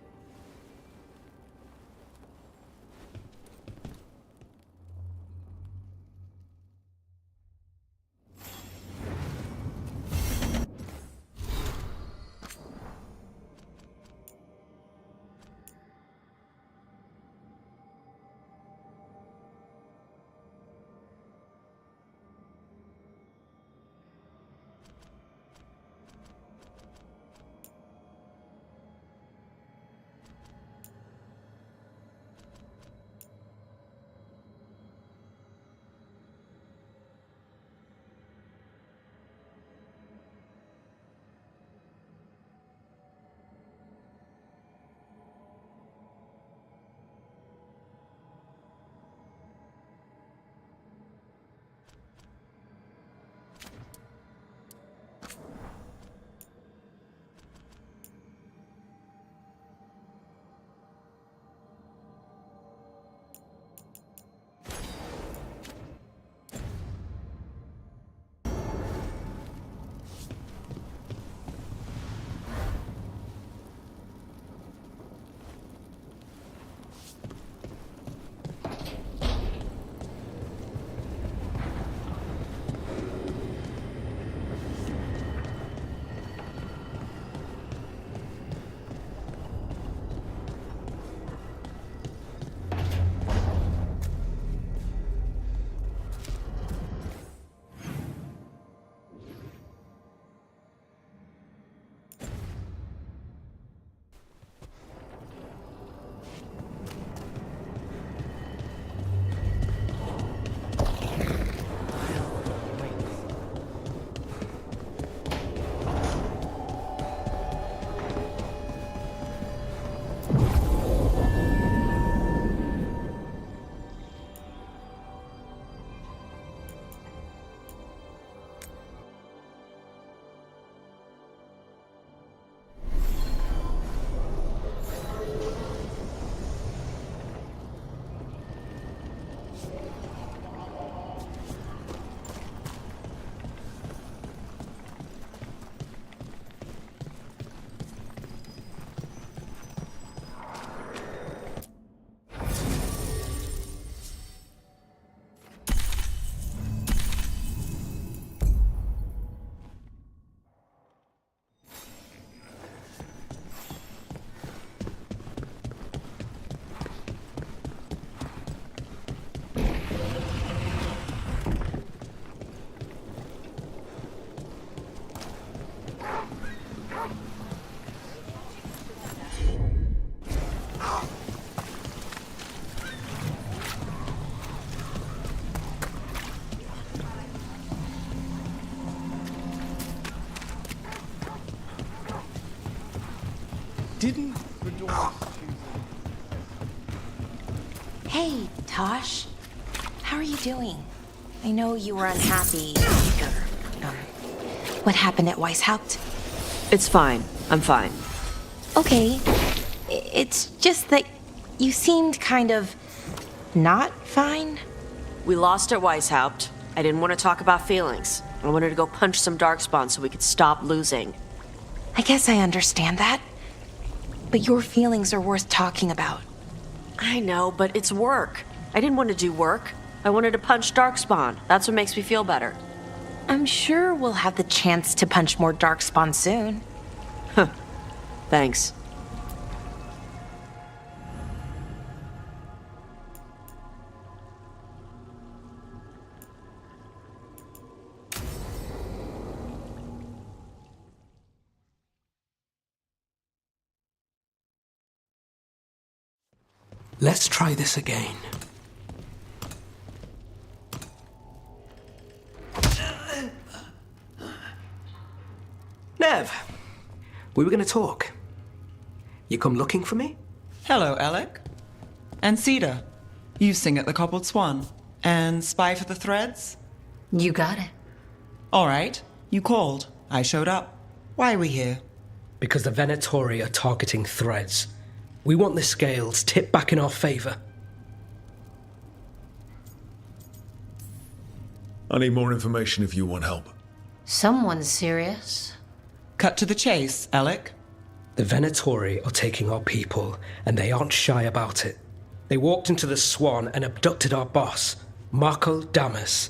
didn't. Hey, Tosh. How are you doing? I know you were unhappy. What happened at Weishaupt? It's fine. I'm fine. Okay. It's just that you seemed kind of not fine. We lost at Weishaupt. I didn't want to talk about feelings. I wanted to go punch some darkspawn so we could stop losing. I guess I understand that. But your feelings are worth talking about. I know, but it's work. I didn't want to do work. I wanted to punch darkspawn. That's what makes me feel better. I'm sure we'll have the chance to punch more darkspawn soon. Huh. Thanks. Let's try this again. Nev, we were going to talk. You come looking for me? Hello, Alec. And Cedar. You sing at the Cobbled Swan. And spy for the threads? You got it. All right. You called. I showed up. Why are we here? Because the Venatori are targeting threads. We want the scales tipped back in our favor. I need more information if you want help. Someone's serious. Cut to the chase, Alec. The Venatori are taking our people, and they aren't shy about it. They walked into the Swan and abducted our boss, Marco Damas.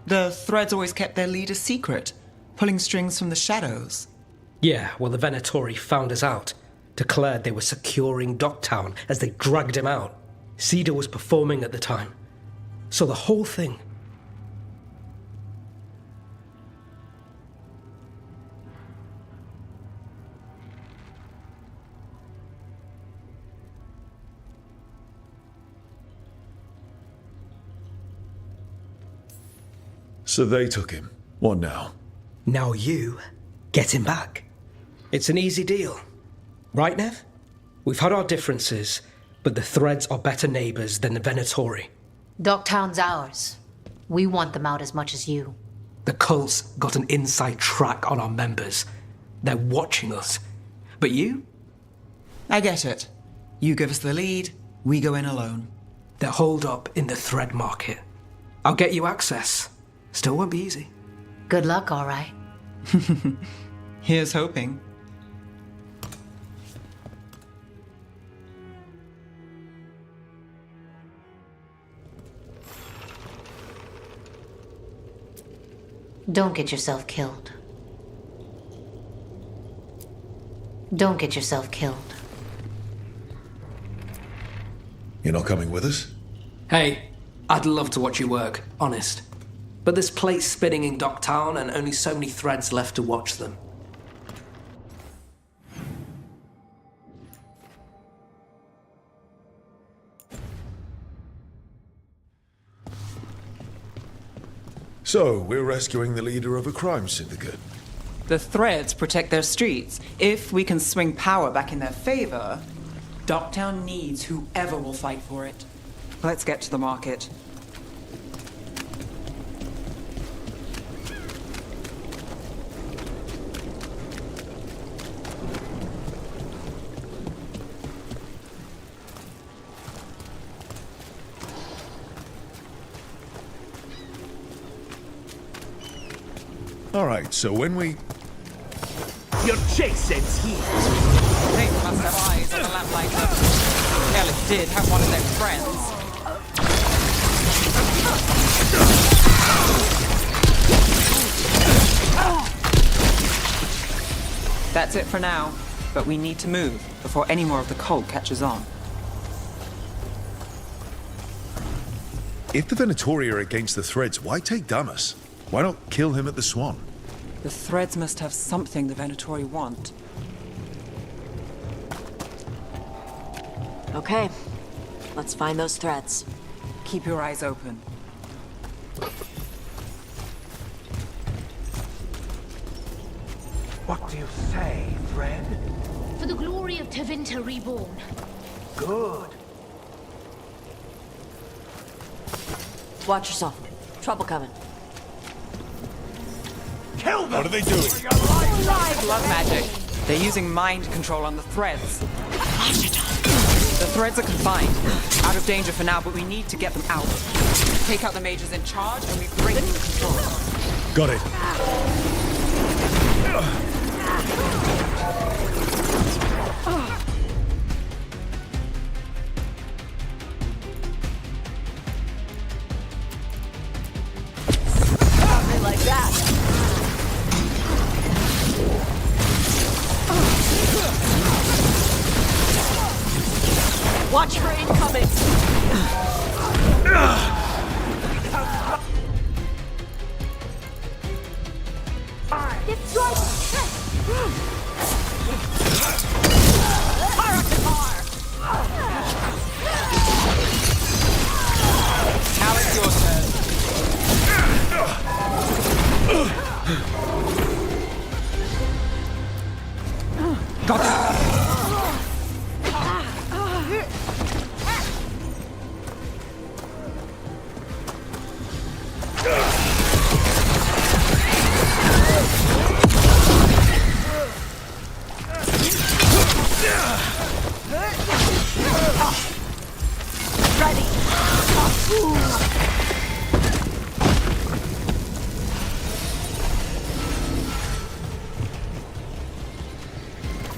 The threads always kept their leader secret, pulling strings from the shadows. Yeah, well, the Venatori found us out. Declared they were securing Docktown as they dragged him out. Cedar was performing at the time. So the whole thing... So they took him. What now? Now you get him back. It's an easy deal. Right, Nev? We've had our differences, but the threads are better neighbors than the Venatori. Docktown's ours. We want them out as much as you. The cult's got an inside track on our members. They're watching us. But you? I get it. You give us the lead, we go in alone. They're holed up in the thread market. I'll get you access. Still won't be easy. Good luck, all right. Here's hoping. Don't get yourself killed. Don't get yourself killed. You're not coming with us? Hey, I'd love to watch you work, honest. But there's plates spinning in Docktown and only so many threads left to watch them. So, we're rescuing the leader of a crime syndicate. The threads protect their streets. If we can swing power back in their favor, Docktown needs whoever will fight for it. Let's get to the market. All right, so when we... Your chase ends here. They must have eyes on the lamplighter. Alec did have one of their friends. That's it for now, but we need to move before any more of the cult catches on. If the Venatori are against the threads, why take Damas? Why not kill him at the Swan? The threads must have something the Venatori want. Okay, let's find those threads. Keep your eyes open. What do you say, Thread? For the glory of Tevinter reborn. Good. Watch yourself. Trouble coming. Kill them! What are they doing? Blood magic. They're using mind control on the threads. The threads are confined. Out of danger for now, but we need to get them out. Take out the mages in charge and we break the control. Got it. Something like that. Watch for incoming. Now it's your turn. Got it.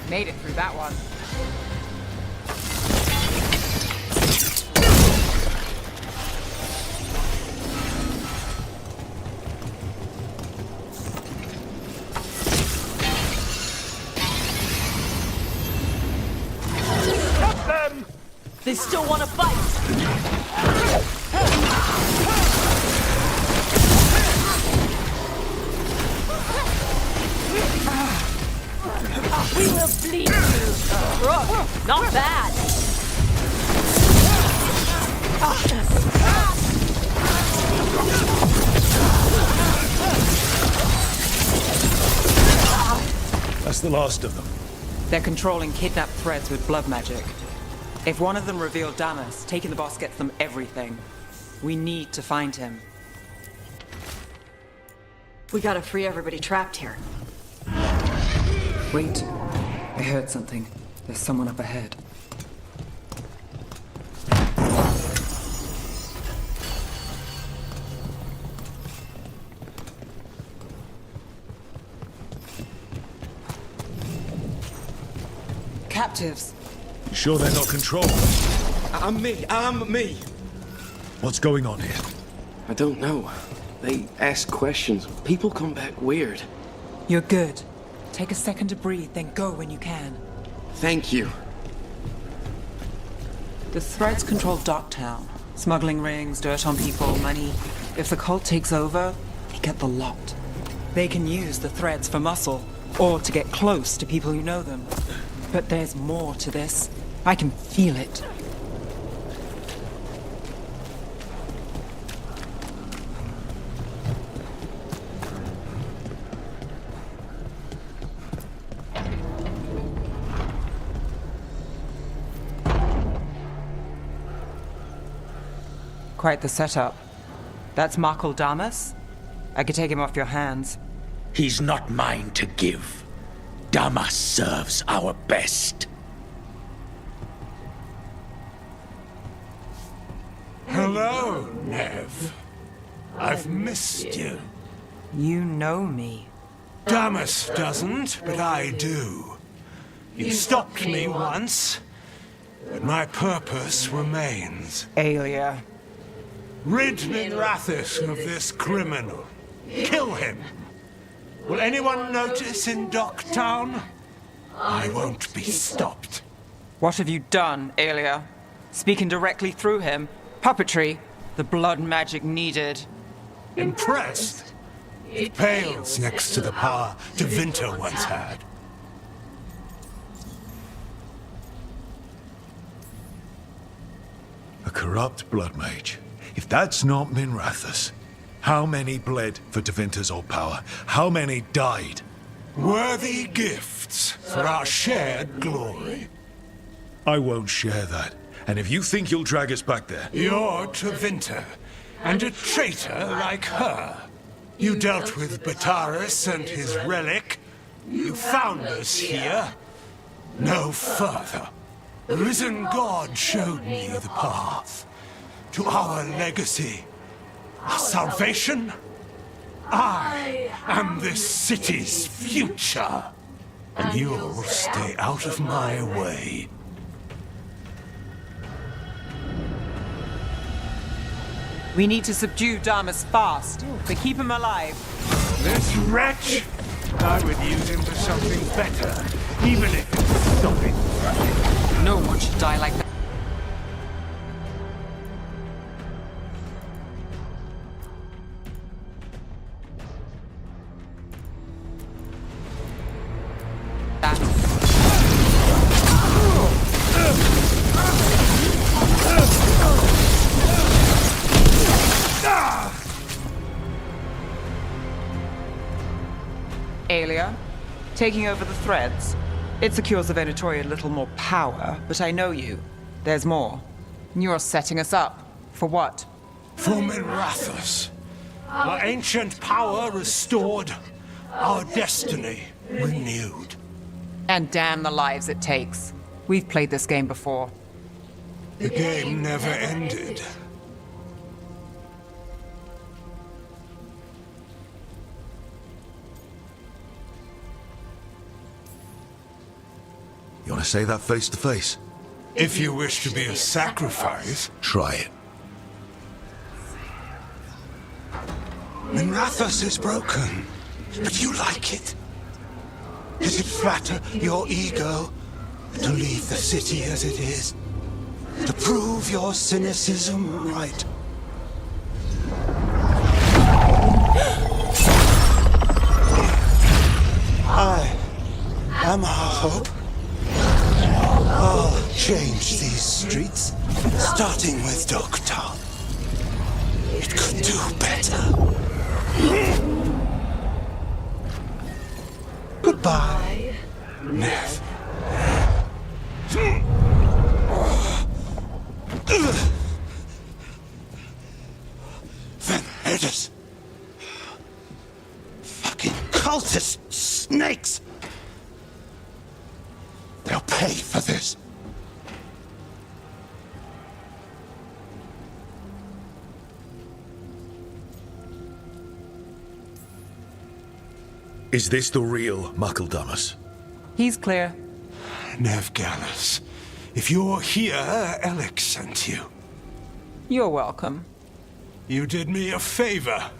Made it through that one. Stop them! They still want to fight. We will bleed you. Rook, not bad. That's the last of them. They're controlling kidnapped threads with blood magic. If one of them revealed Damas, taking the boss gets them everything. We need to find him. We gotta free everybody trapped here. Wait. I heard something. There's someone up ahead. Captives. You sure they're not controlled? I'm me. What's going on here? I don't know. They ask questions. People come back weird. You're good. Take a second to breathe, then go when you can. Thank you. The threads control Docktown. Smuggling rings, dirt on people, money. If the cult takes over, they get the lot. They can use the threads for muscle, or to get close to people who know them. But there's more to this. I can feel it. Quite the setup. That's Markle Damas? I could take him off your hands. He's not mine to give. Damas serves our best. Hello, Nev. I've missed you. You know me. Damas doesn't, but I do. You stopped me once, but my purpose remains. Aelia. Rid Minrathis of this criminal. Kill him. Will anyone notice in Docktown? I won't be stopped. What have you done, Aelia? Speaking directly through him? Puppetry? The blood magic needed. Impressed? It pales next to the power Tevinter once had. A corrupt blood mage. If that's not Minrathis, how many bled for Tevinter's old power? How many died? Worthy gifts for our shared glory. I won't share that. And if you think you'll drag us back there... You're Tevinter, and a traitor like her. You dealt with Bataris and his relic. You found us here. No further. The risen God showed me the path to our legacy, our salvation. I am this city's future, and you'll stay out of my way. We need to subdue Damas fast, but keep him alive. This wretch? I would use him for something better, even if it's stopping. No one should die like that. Aelia, taking over the threads. It secures the Venatori a little more power, but I know you. There's more. You're setting us up. For what? For Minrathous. Our ancient power restored. Our destiny renewed. And damn the lives it takes. We've played this game before. The game never ended. You want to say that face to face? If you wish to be a sacrifice... Try it. Minrathous is broken, but you like it. Does it flatter your ego to leave the city as it is? To prove your cynicism right? I am our hope. I'll change these streets, starting with Dogtown. It could do better. Goodbye, Nev. Van Herders. Fucking cultist snakes. They'll pay for this. Is this the real Muckledamus? He's clear. Nev Gallus, if you're here, Alex sent you. You're welcome. You did me a favor.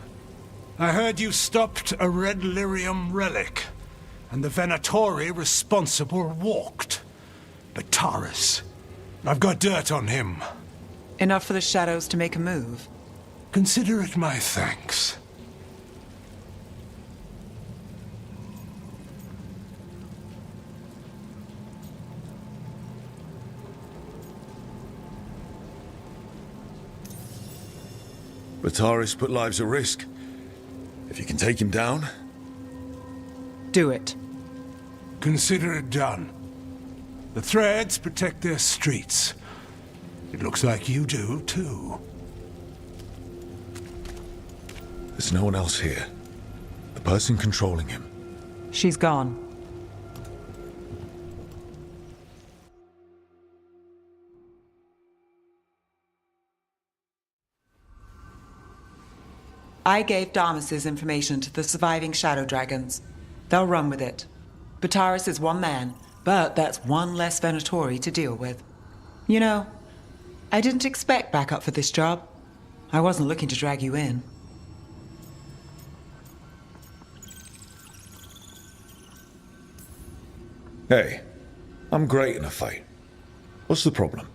I heard you stopped a red lyrium relic, and the Venatori responsible walked. Bataris. I've got dirt on him. Enough for the shadows to make a move. Consider it my thanks. Bataris put lives at risk. If you can take him down... Do it. Consider it done. The threads protect their streets. It looks like you do, too. There's no one else here. The person controlling him. She's gone. I gave Damas's information to the surviving Shadow Dragons. They'll run with it. Bataris is one man, but that's one less Venatori to deal with. You know, I didn't expect backup for this job. I wasn't looking to drag you in. Hey, I'm great in a fight. What's the problem?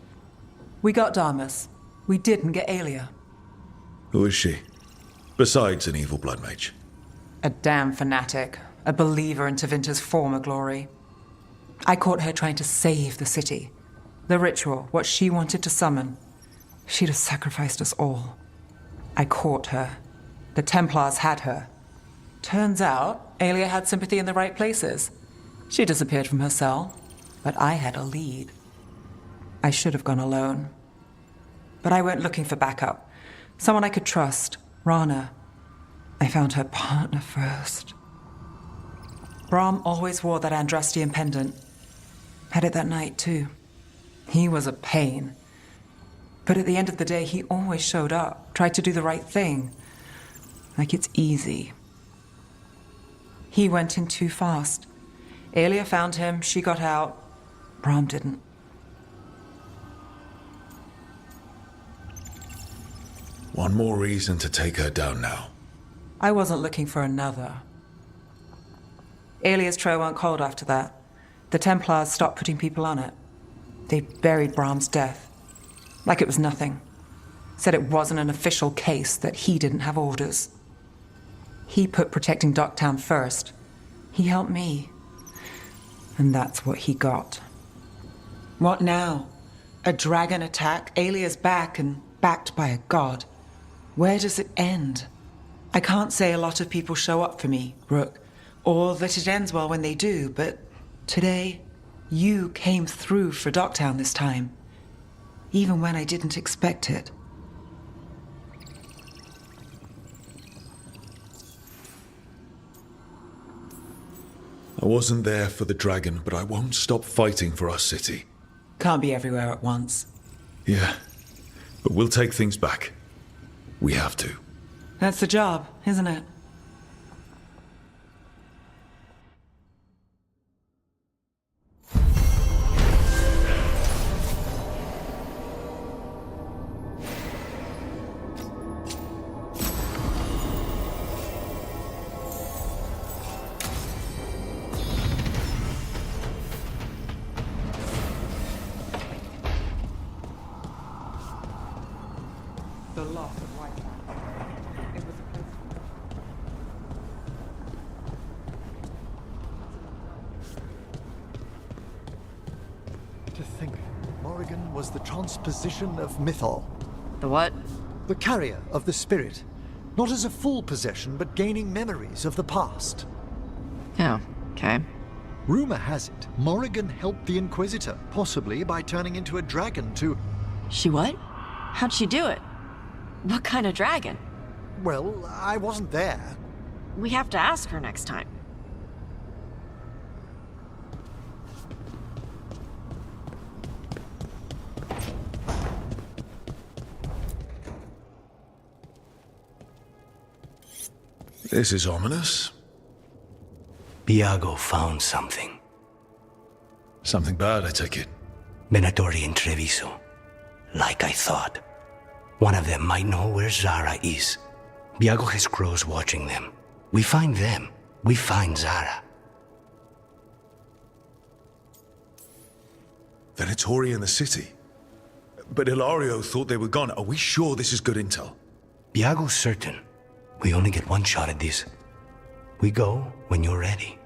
We got Damas. We didn't get Aelia. Who is she? Besides an evil blood mage. A damn fanatic. A believer in Tevinter's former glory. I caught her trying to save the city. The ritual, what she wanted to summon. She'd have sacrificed us all. I caught her. The Templars had her. Turns out, Aelia had sympathy in the right places. She disappeared from her cell, but I had a lead. I should have gone alone. But I went looking for backup. Someone I could trust, Rana. I found her partner first. Brahm always wore that Andrastian pendant. Had it that night, too. He was a pain. But at the end of the day, he always showed up, tried to do the right thing. Like it's easy. He went in too fast. Aelia found him, she got out. Brahm didn't. One more reason to take her down now. I wasn't looking for another. Aelia's trail went cold after that. The Templars stopped putting people on it. They buried Brahm's death. Like it was nothing. Said it wasn't an official case, that he didn't have orders. He put protecting Docktown first. He helped me. And that's what he got. What now? A dragon attack, Aelia's back, and backed by a god. Where does it end? I can't say a lot of people show up for me, Rook, or that it ends well when they do, but today, you came through for Docktown this time, even when I didn't expect it. I wasn't there for the dragon, but I won't stop fighting for our city. Can't be everywhere at once. Yeah, but we'll take things back. We have to. That's the job, isn't it? The loss of White. It was a To think, Morrigan was the transposition of Mythol. The what? The carrier of the spirit. Not as a full possession, but gaining memories of the past. Oh, okay. Rumor has it, Morrigan helped the Inquisitor, possibly by turning into a dragon to... She what? How'd she do it? What kind of dragon? Well, I wasn't there. We have to ask her next time. This is ominous. Biago found something. Something bad, I take it. Venatori and Treviso. Like I thought. One of them might know where Zara is. Biago has crows watching them. We find them. We find Zara. Venatori in the city. But Ilario thought they were gone. Are we sure this is good intel? Biago's certain. We only get one shot at this. We go when you're ready.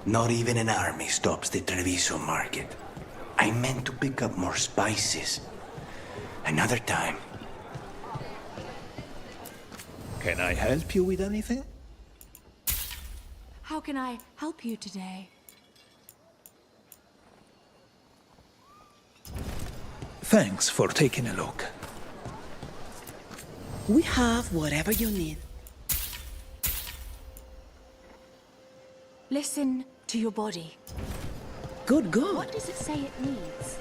Not even an army stops the Treviso market. I meant to pick up more spices. Another time. Can I help you with anything? How can I help you today? Thanks for taking a look. We have whatever you need. Listen to your body. Good God. What does it say it needs?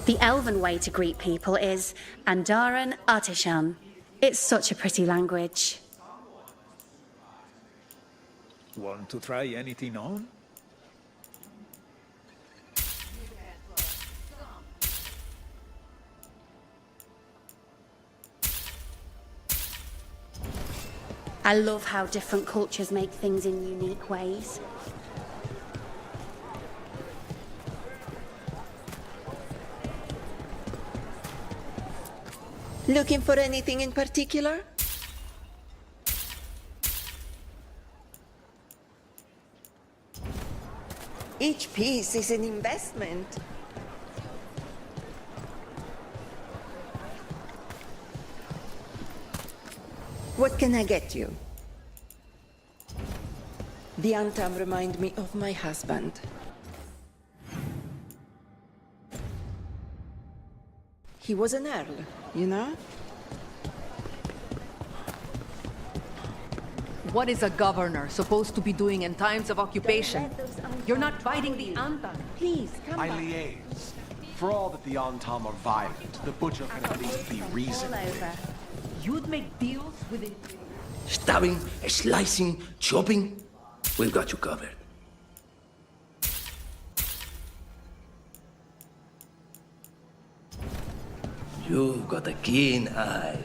The Elven way to greet people is Andaran Artishan. It's such a pretty language. Want to try anything on? I love how different cultures make things in unique ways. Looking for anything in particular? Each piece is an investment. What can I get you? The Antam remind me of my husband. He was an earl, you know? What is a governor supposed to be doing in times of occupation? You're not fighting the Antam. Please, come I back. liaise. For all that the Antam are violent, the butcher can at least be reasoned. You'd make deals with it. Stabbing, slicing, chopping. We've got you covered. You've got a keen eye.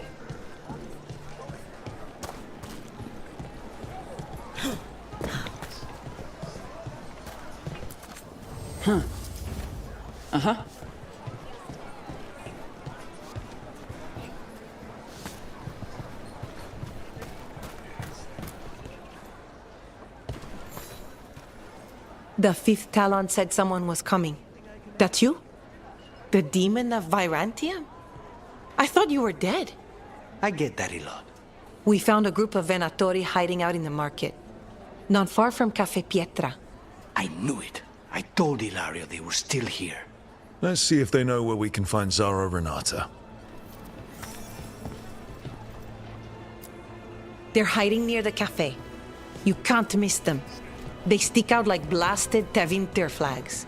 Huh. Uh-huh. The fifth Talon said someone was coming. That's you? The demon of Virantium? I thought you were dead. I get that a lot. We found a group of Venatori hiding out in the market. Not far from Cafe Pietra. I knew it. I told Ilario they were still here. Let's see if they know where we can find Zara Renata. They're hiding near the cafe. You can't miss them. They stick out like blasted Tevinter flags.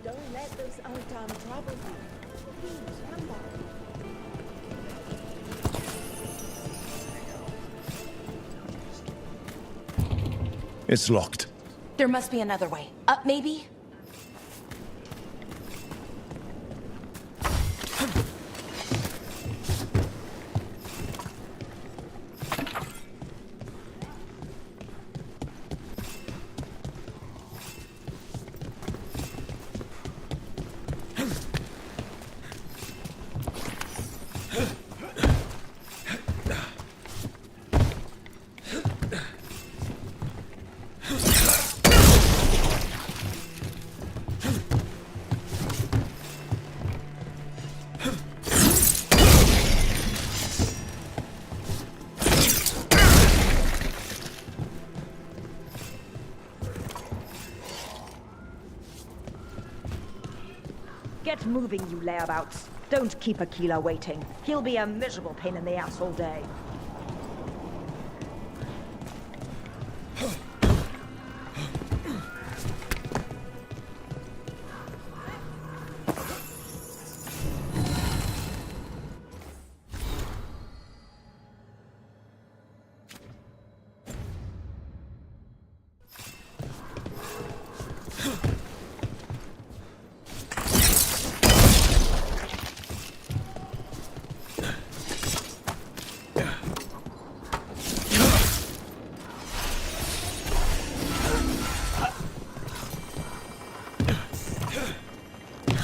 Don't let those Antam trouble you. Please, come back. It's locked. There must be another way. Up, maybe? Get moving, you layabouts. Don't keep Aquila waiting. He'll be a miserable pain in the ass all day.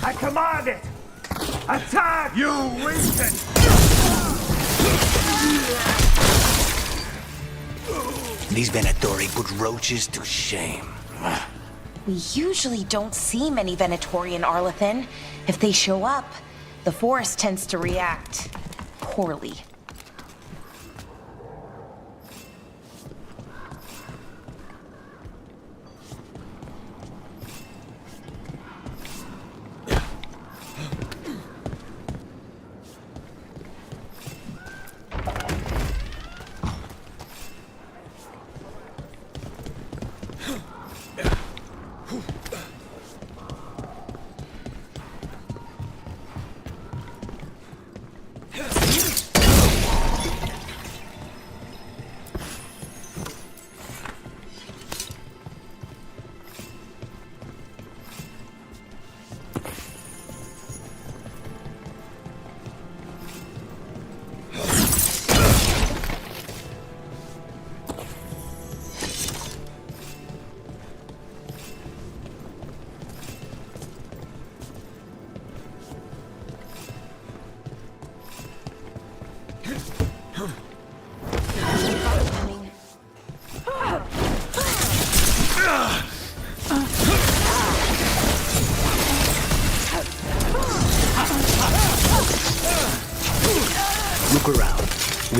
I command it! Attack! You weaken! These Venatori put roaches to shame. We usually don't see many Venatori in Arlethan. If they show up, the forest tends to react poorly.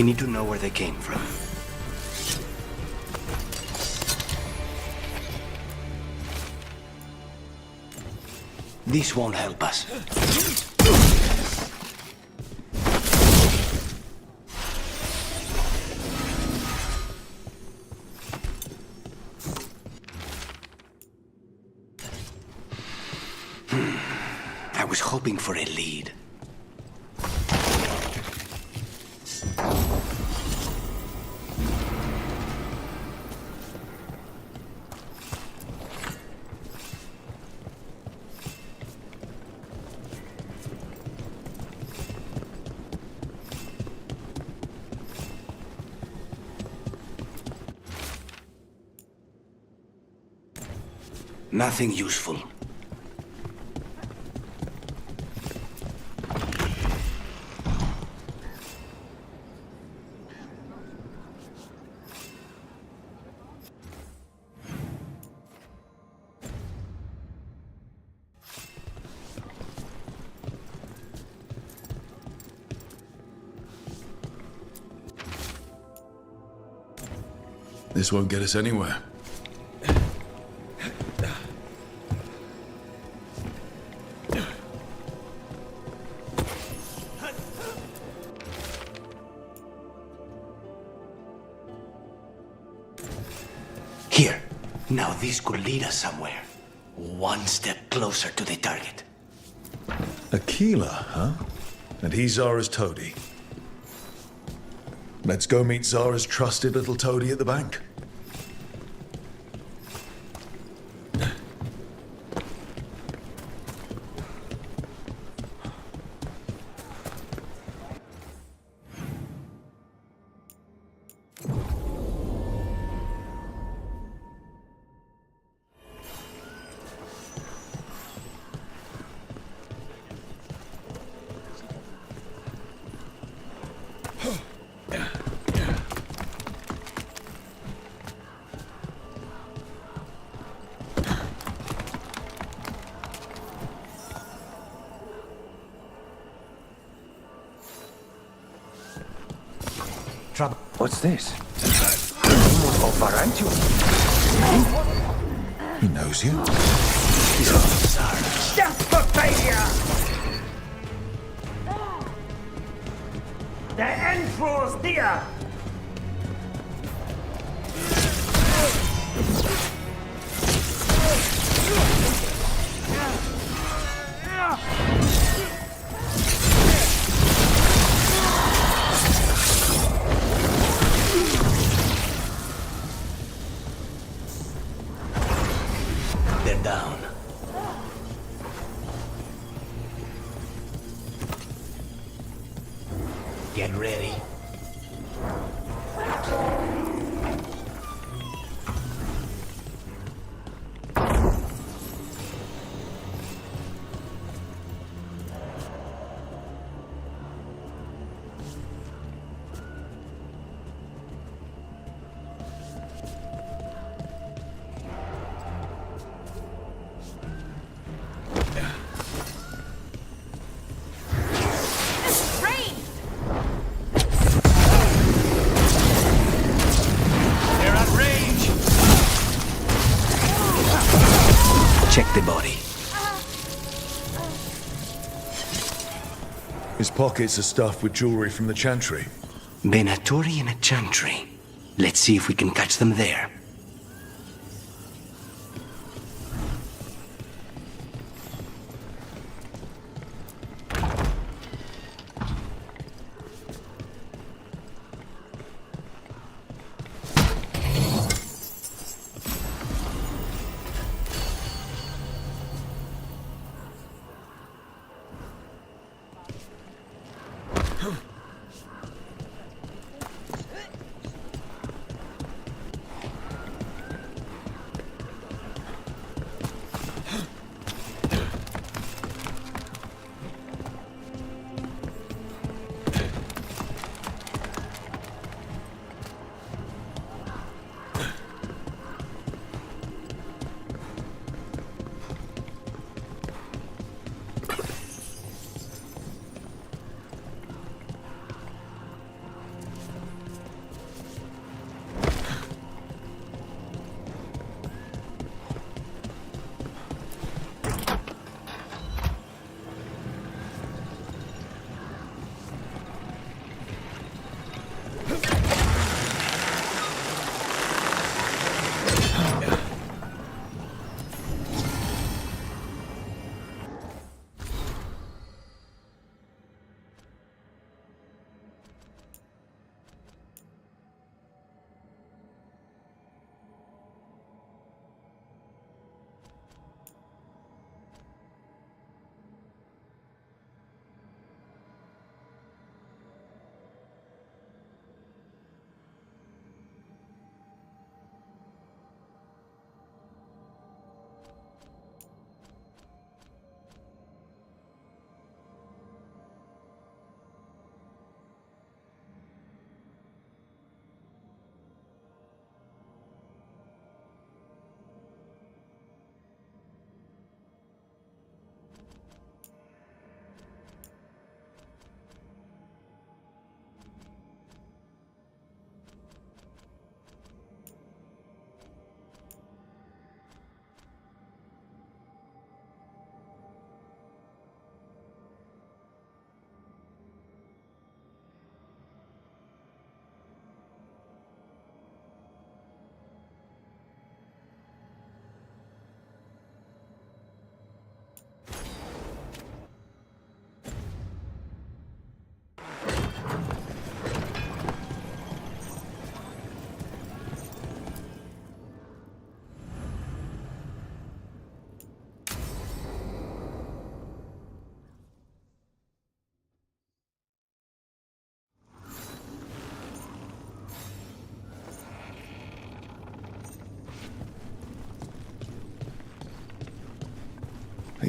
We need to know where they came from. This won't help us. I was hoping for a lead. Nothing useful. This won't get us anywhere. Here. Now this could lead us somewhere. One step closer to the target. Aquila, huh? And he's Zara's toady. Let's go meet Zara's trusted little toady at the bank. What's this? He knows you. Death for failure! The end draws near! They're down. Get ready. Check the body. His pockets are stuffed with jewelry from the Chantry. Venatori and a Chantry. Let's see if we can catch them there.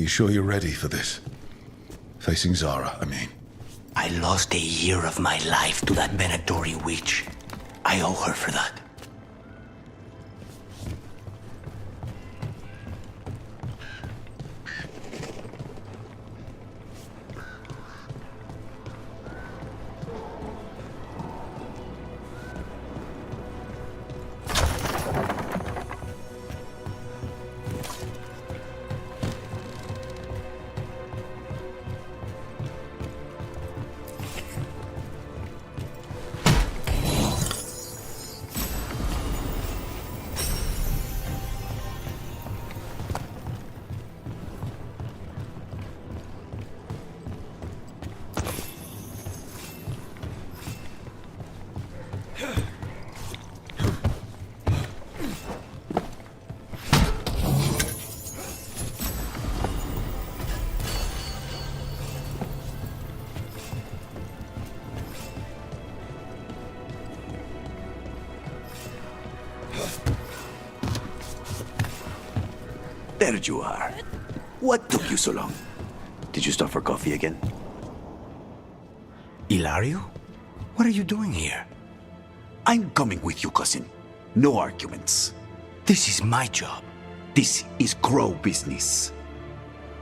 you sure you're ready for this? Facing Zara, I mean. I lost a year of my life to that Venatori witch. I owe her for that. There you are. What took you so long? Did you stop for coffee again? Ilario? What are you doing here? I'm coming with you, cousin. No arguments. This is my job. This is Crow business.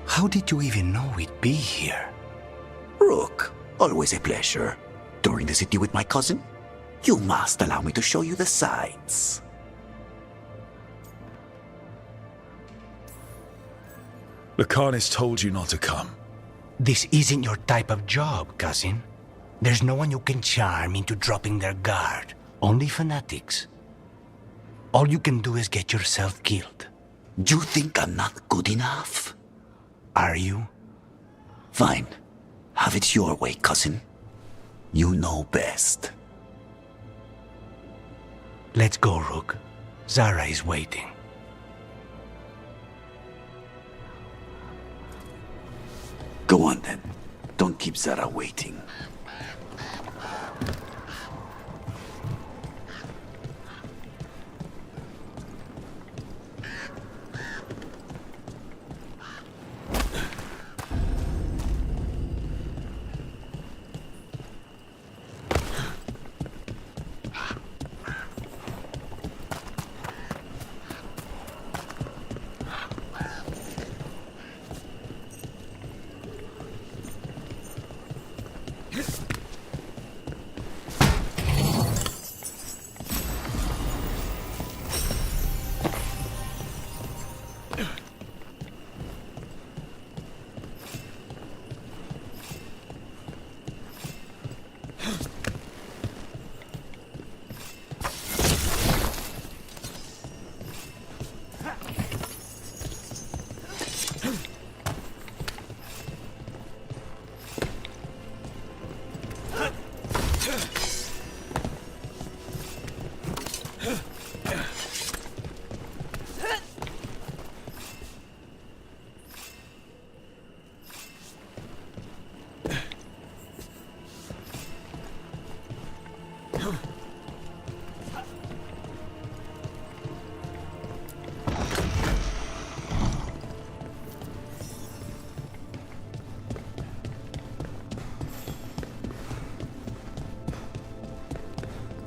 How did you even know we'd be here? Rook, always a pleasure. Touring the city with my cousin? You must allow me to show you the sights. Lucanus told you not to come. This isn't your type of job, cousin. There's no one you can charm into dropping their guard. Only fanatics. All you can do is get yourself killed. You think I'm not good enough? Are you? Fine. Have it your way, cousin. You know best. Let's go, Rook. Zara is waiting. Go on then. Don't keep Zara waiting.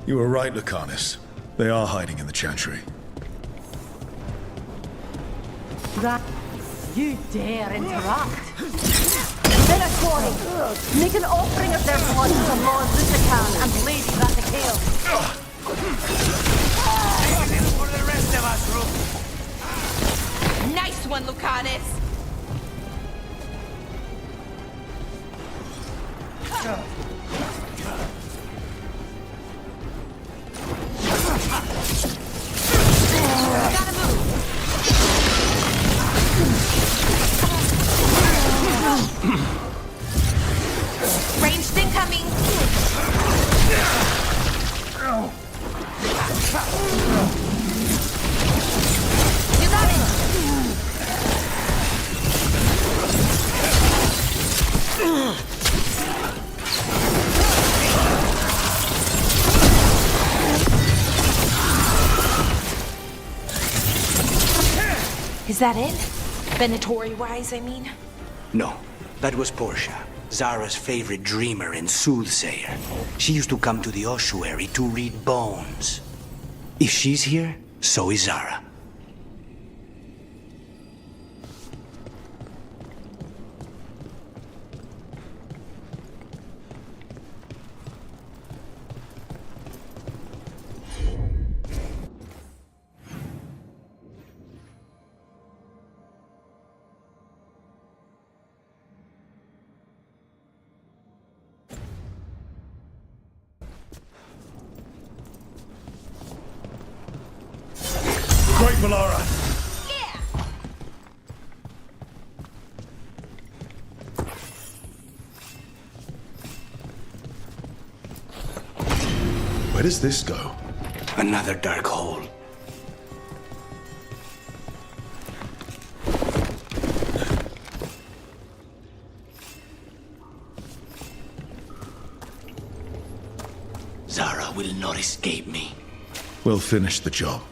You were right, Lucanus. They are hiding in the Chantry. That you dare interrupt? Venatori, make an offering of their blood to the Lord Lucican and Lady Rathacale. For the rest of us, Rook. Nice one, Lucanus. Ranged incoming. You got it. Is that it? Venatori-wise, I mean. No, that was Portia, Zara's favorite dreamer and soothsayer. She used to come to the ossuary to read bones. If she's here, so is Zara. Great Melara! Where does this go? Another dark hole. Zara will not escape me. We'll finish the job.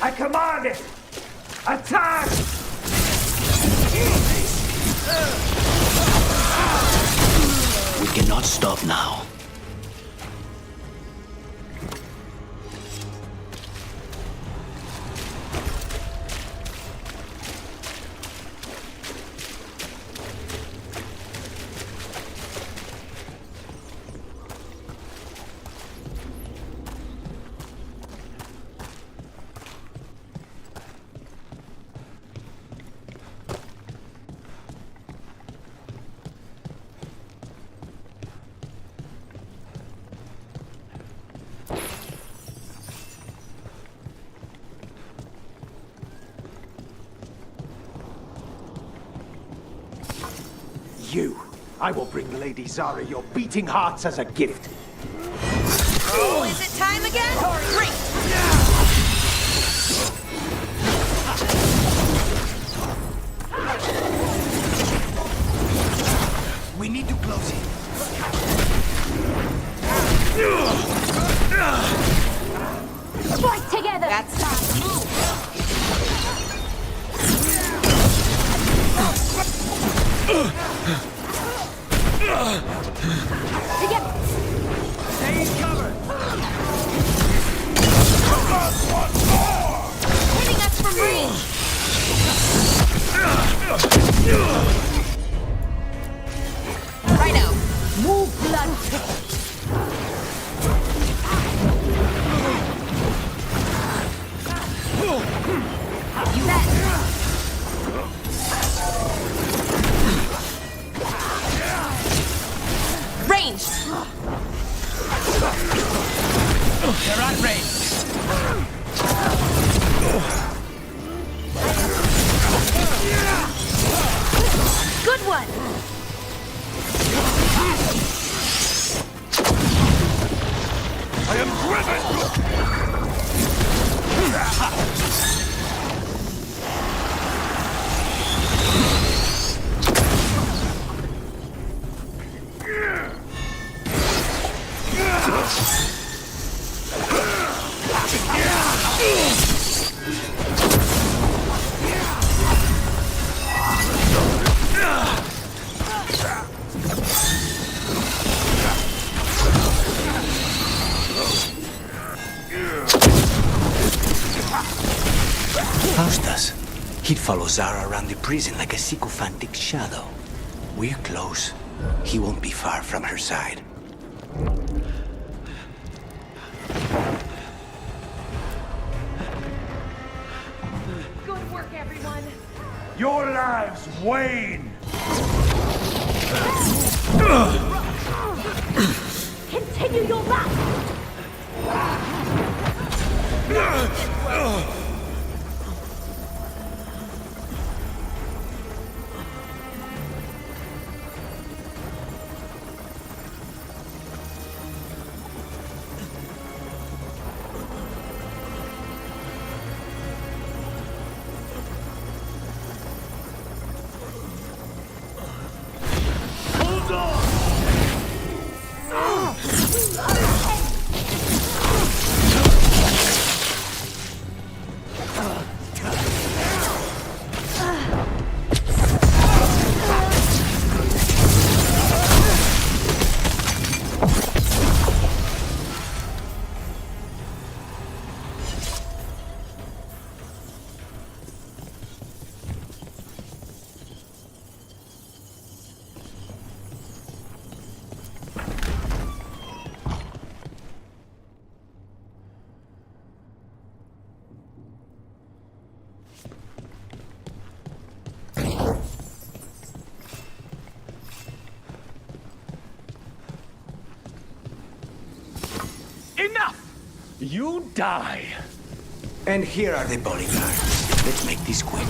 I command it! Attack! We cannot stop now. You. I will bring Lady Zara your beating hearts as a gift. Oh, is it time again? Great! We need to close it. Fight together! That's not move. Together! Stay in cover! Hitting us from range! Righto. Move, blood! You bet. Range. They're at range. Good one. I am driven! Faustus. He'd follow Zara around the prison like a sycophantic shadow. We're close. He won't be far from her side. Good work, everyone. Your lives wane! Continue your run! Enough! You die! And here are the bodyguards. Let's make this quick.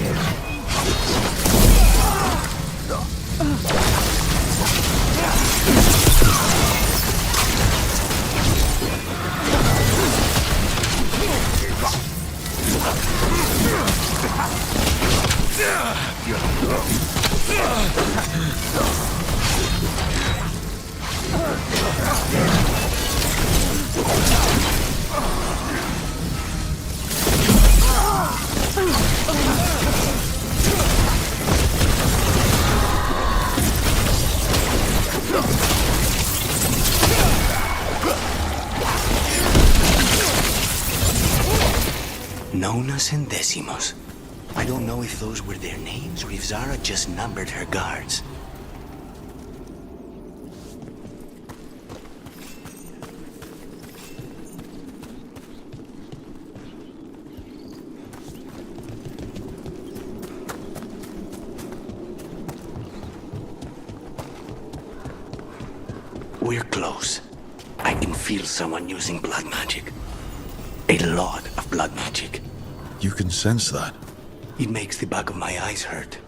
Nonas and Decimos. I don't know if those were their names or if Zara just numbered her guards. We're close. I can feel someone using blood magic. A lot of blood magic. You can sense that? It makes the back of my eyes hurt.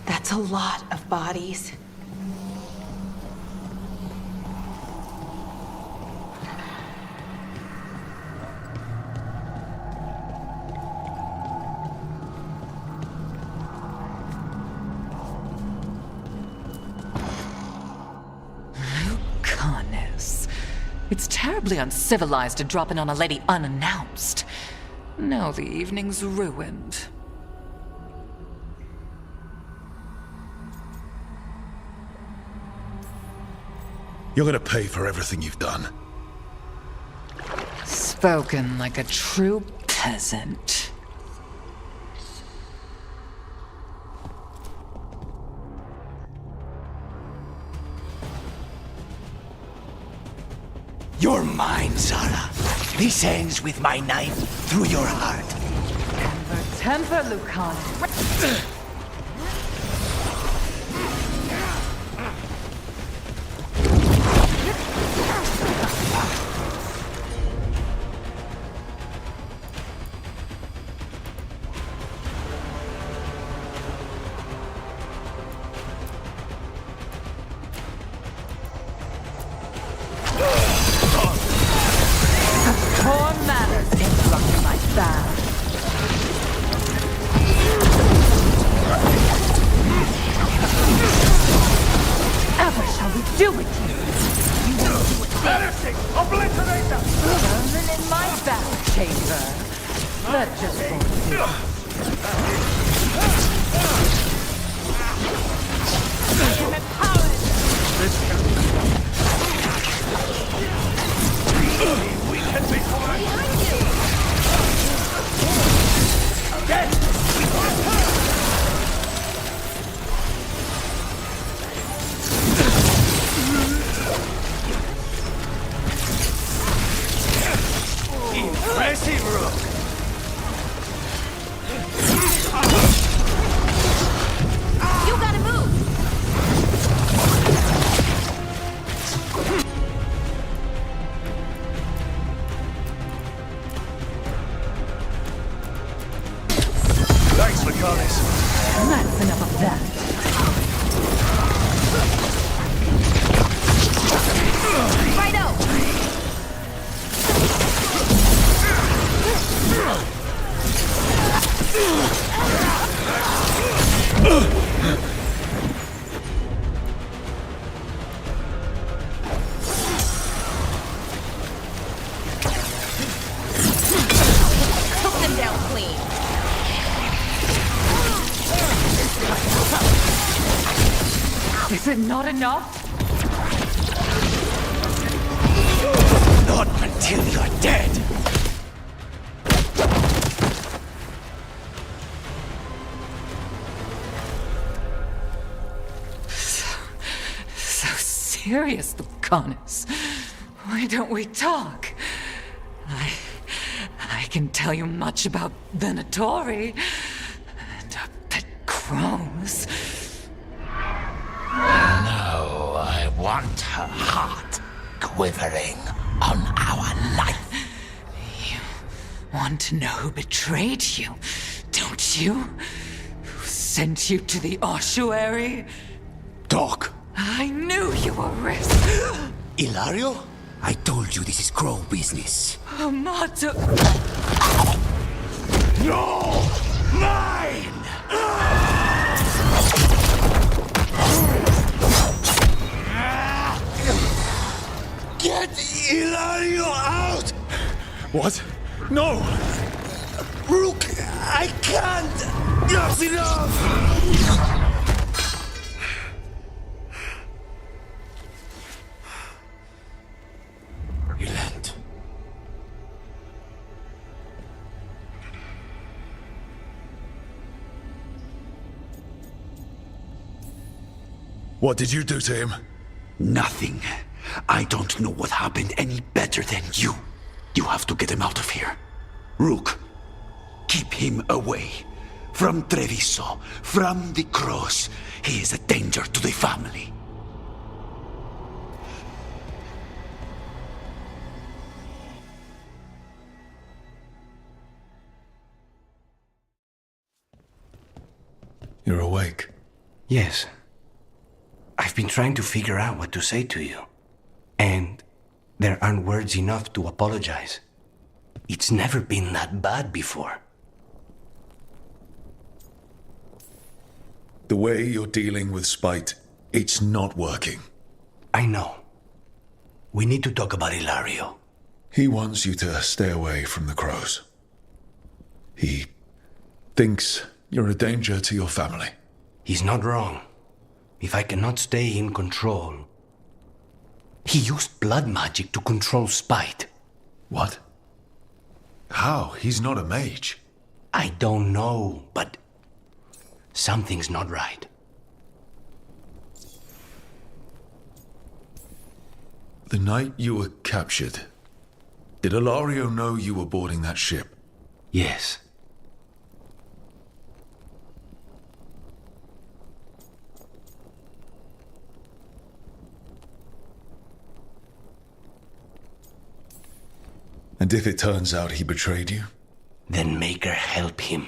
That's a lot of bodies. It's terribly uncivilized to drop in on a lady unannounced. Now the evening's ruined. You're gonna pay for everything you've done. Spoken like a true peasant. You're mine, Zara. This ends with my knife through your heart. Temper, Lucan. Poor manners interrupting my bath. Ever shall we do it to you? You won't do it. Vanishing! Obliterate them! Vermin in my battle chamber. That just won't do. I am empowered. that. Righto! Took them down clean. Is it not enough? Not until you're dead. So serious, Lucanus. Why don't we talk? I can tell you much about Venatori and our pet crows. No, I want her heart quivering on our life. You want to know who betrayed you, don't you? Who sent you to the ossuary? Doc. I knew you were risk. Ilario? I told you this is crow business. Amato. No! Mine! Get Ilario out! What? No! Rook, I can't! That's enough! Relent. What did you do to him? Nothing. I don't know what happened any better than you. You have to get him out of here. Rook, keep him away. From Treviso, from the cross. He is a danger to the family. You're awake. Yes. I've been trying to figure out what to say to you. And there aren't words enough to apologize. It's never been that bad before. The way you're dealing with spite, it's not working. I know. We need to talk about Ilario. He wants you to stay away from the crows. He thinks you're a danger to your family. He's not wrong. If I cannot stay in control... He used blood magic to control spite. What? How? He's not a mage. I don't know, but... something's not right. The night you were captured, did Ilario know you were boarding that ship? Yes. And if it turns out he betrayed you? Then make her help him.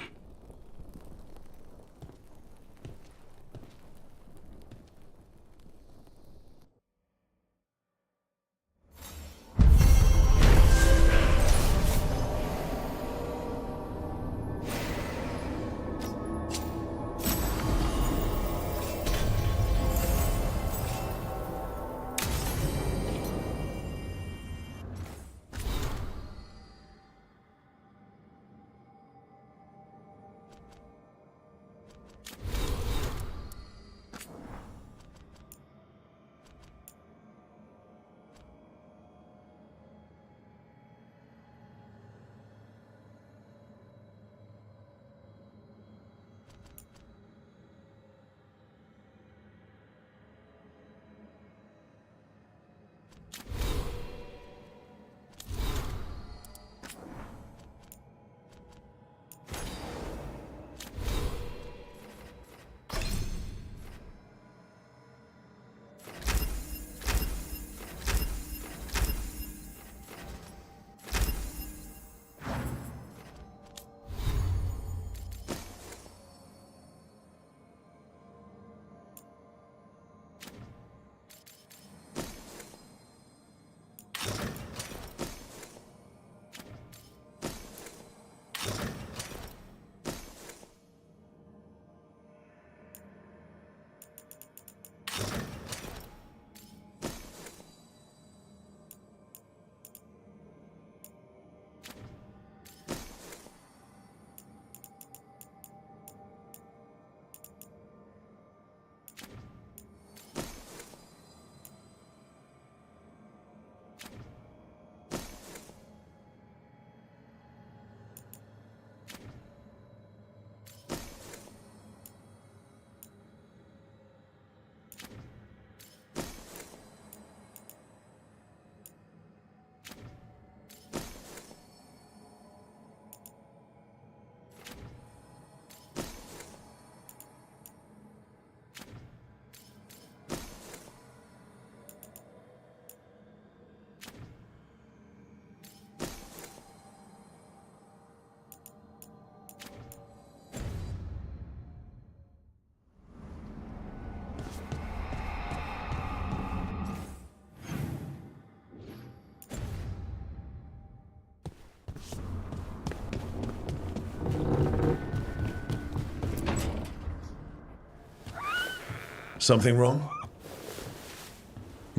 Something wrong?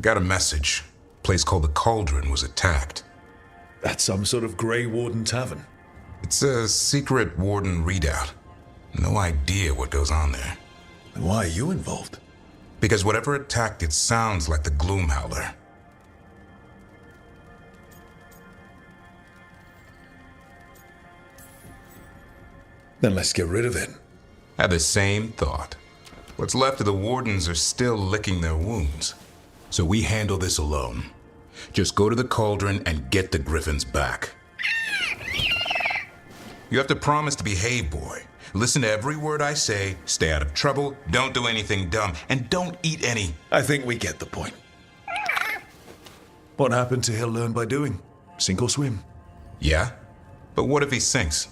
Got a message. Place called the Cauldron was attacked. That's some sort of Grey Warden tavern. It's a secret Warden readout. No idea what goes on there. Then why are you involved? Because whatever attacked it sounds like the Gloom Howler. Then let's get rid of it. Had the same thought. What's left of the Wardens are still licking their wounds. So we handle this alone. Just go to the Cauldron and get the Griffins back. You have to promise to behave, boy. Listen to every word I say, stay out of trouble, don't do anything dumb, and don't eat any. I think we get the point. What happened to he'll learn by doing? Sink or swim? Yeah? But what if he sinks?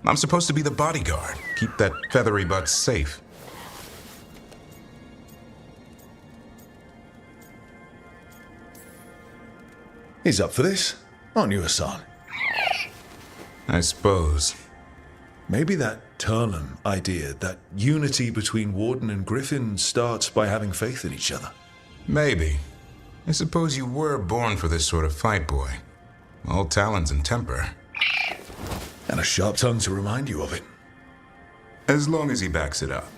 I'm supposed to be the bodyguard. Keep that feathery butt safe. He's up for this, aren't you, Hassan? I suppose. Maybe that Turnham idea, that unity between Warden and Griffin, starts by having faith in each other. Maybe. I suppose you were born for this sort of fight, boy. All talons and temper. And a sharp tongue to remind you of it. As long as he backs it up.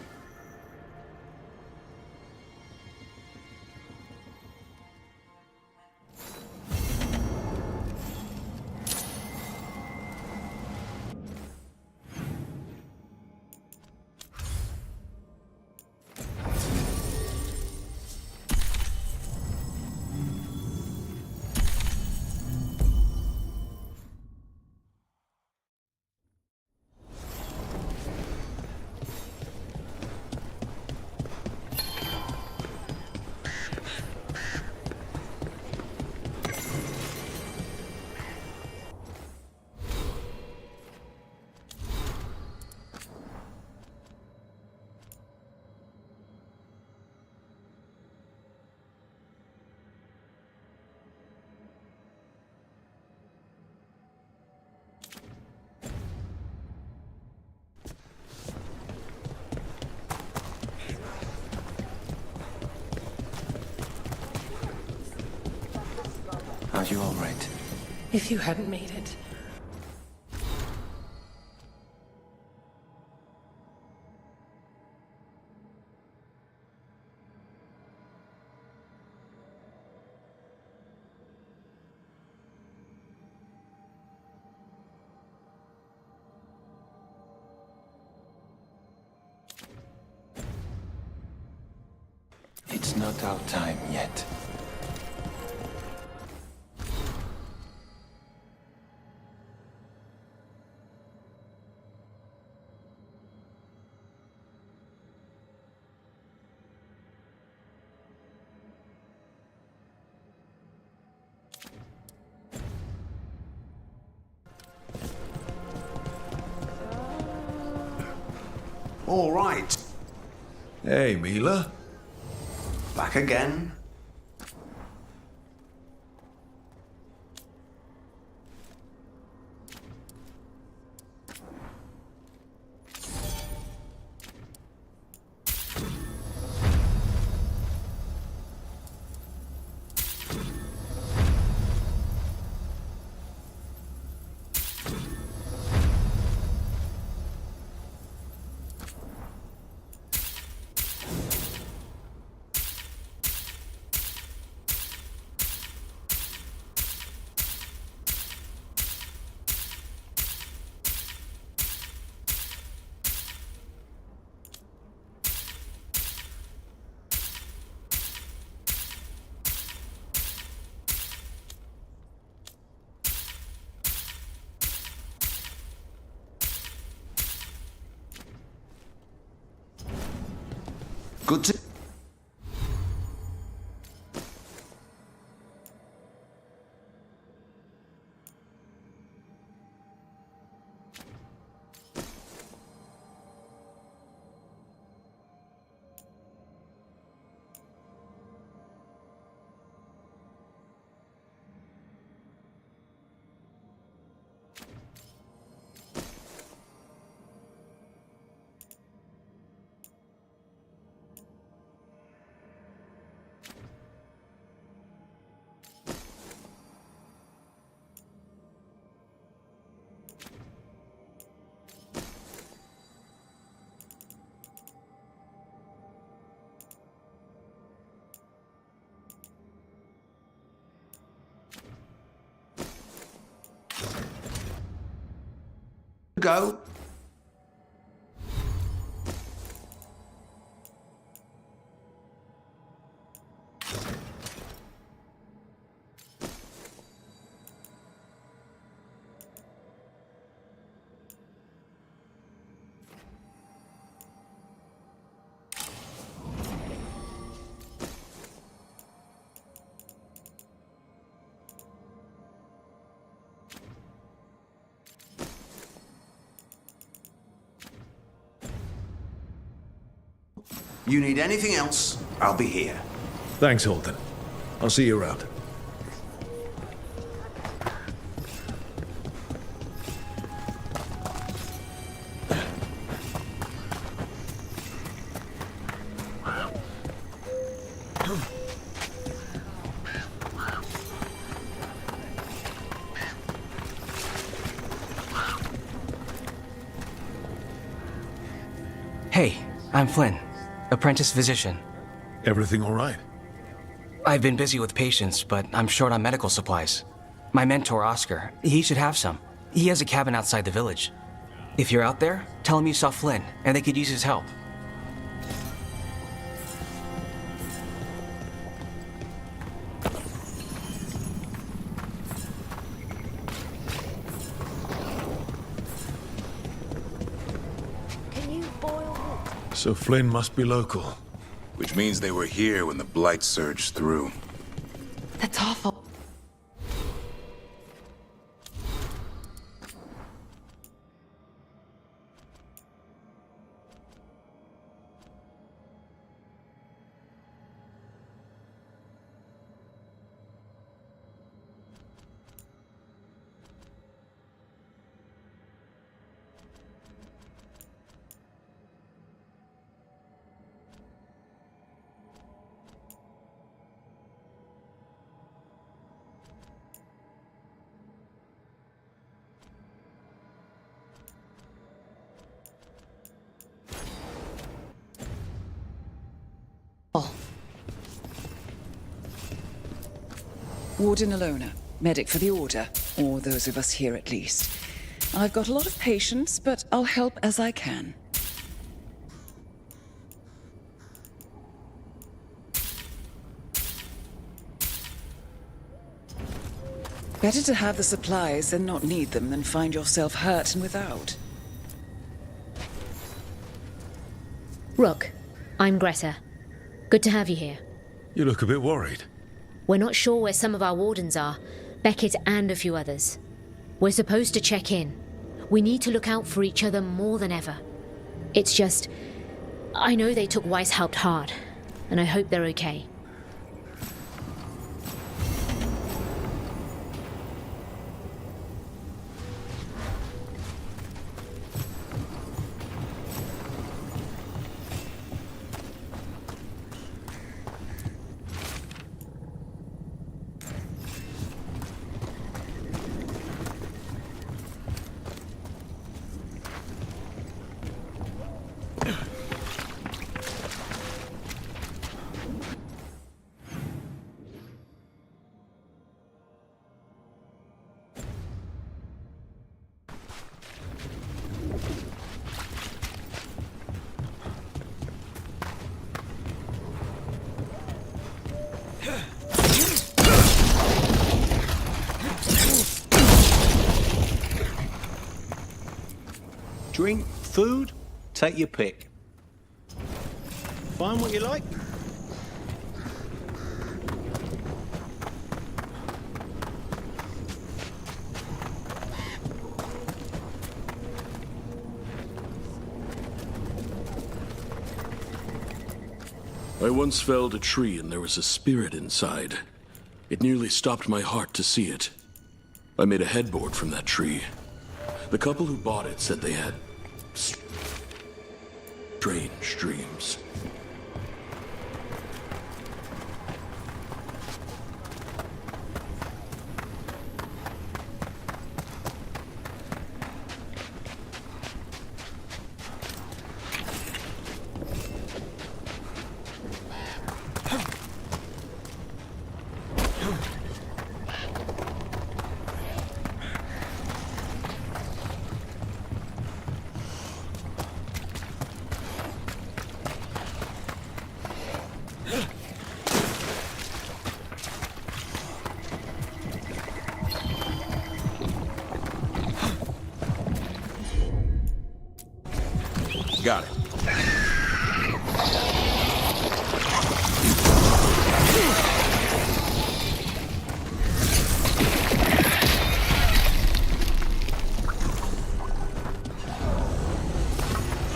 Are you all right? If you hadn't made it. It's not our time yet. All right. Hey, Mila. Back again? Good to... go. You need anything else, I'll be here. Thanks, Holden. I'll see you around. Hey, I'm Flynn, apprentice physician. Everything all right? I've been busy with patients, but I'm short on medical supplies. My mentor, Oscar, he should have some. He has a cabin outside the village. If you're out there, tell him you saw Flynn, and they could use his help. So Flynn must be local. Which means they were here when the Blight surged through. That's awful. Warden Alona, medic for the Order, or those of us here at least. I've got a lot of patience, but I'll help as I can. Better to have the supplies and not need them than find yourself hurt and without. Rook, I'm Greta. Good to have you here. You look a bit worried. We're not sure where some of our wardens are, Beckett and a few others. We're supposed to check in. We need to look out for each other more than ever. It's just, I know they took Weishaupt hard, and I hope they're okay. Drink, food, take your pick. Find what you like. I once felled a tree and there was a spirit inside. It nearly stopped my heart to see it. I made a headboard from that tree. The couple who bought it said they had strange dreams. Got it.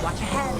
Watch ahead.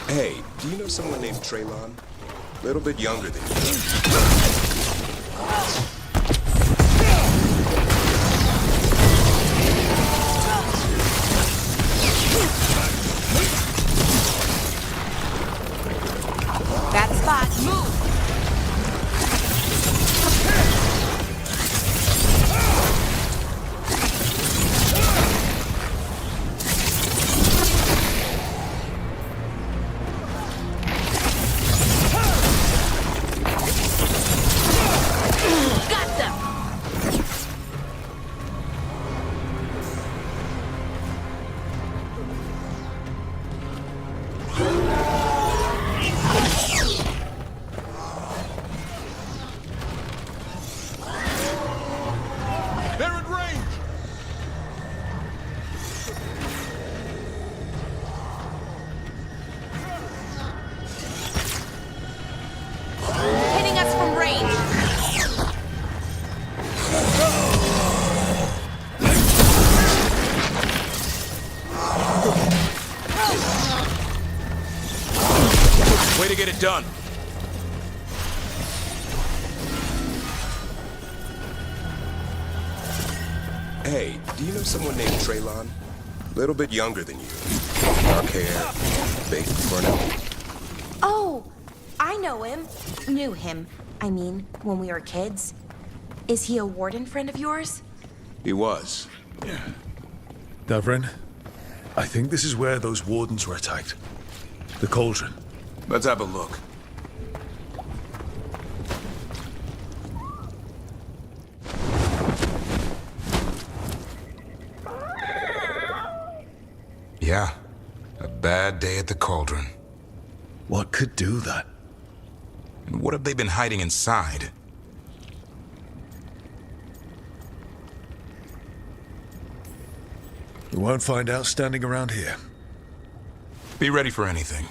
Hey, do you know someone named Traylon? A little bit younger than you. That spot, move! Way to get it done. Hey, do you know someone named Traylon? A little bit younger than you. Dark hair, big cornel. Oh, I know him. Knew him. I mean, when we were kids. Is he a warden friend of yours? He was. Davrin, I think this is where those wardens were attacked. The cauldron. Let's have a look. Yeah, a bad day at the cauldron. What could do that? And what have they been hiding inside? We won't find out standing around here. Be ready for anything.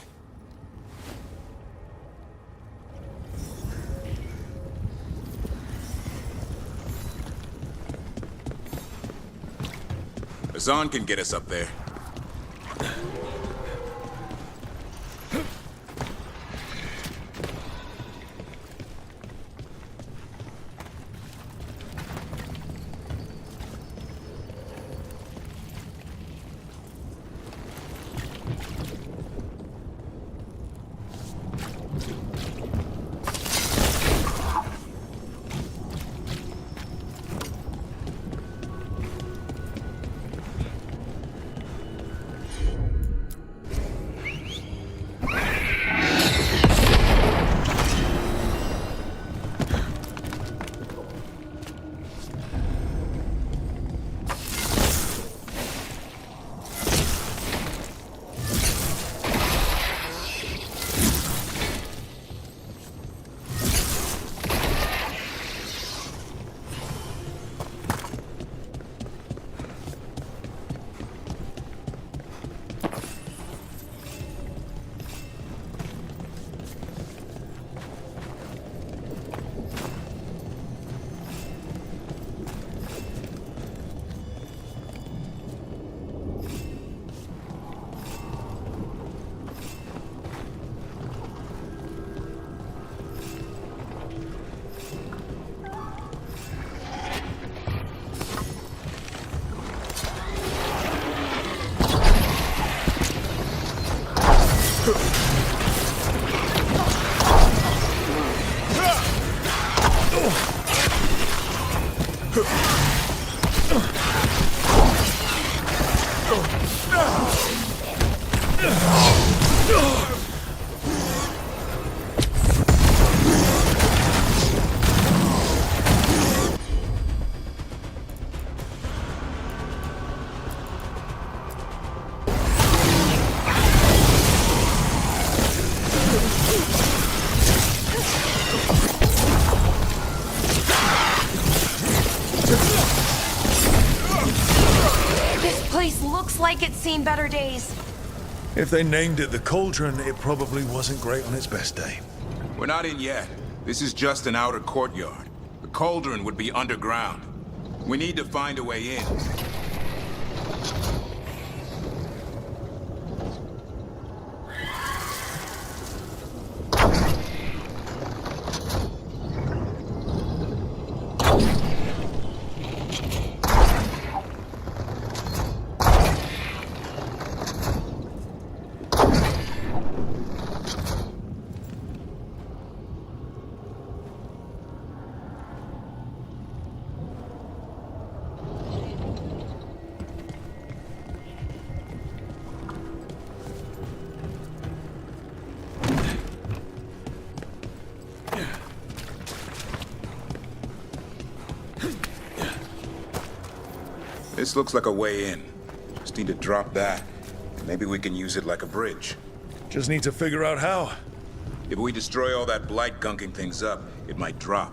Azan can get us up there. Like it's seen better days. If they named it the Cauldron, it probably wasn't great on its best day. We're not in yet. This is just an outer courtyard. The Cauldron would be underground. We need to find a way in. This looks like a way in. Just need to drop that. Maybe we can use it like a bridge. Just need to figure out how. If we destroy all that blight gunking things up, it might drop.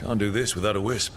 Can't do this without a wisp.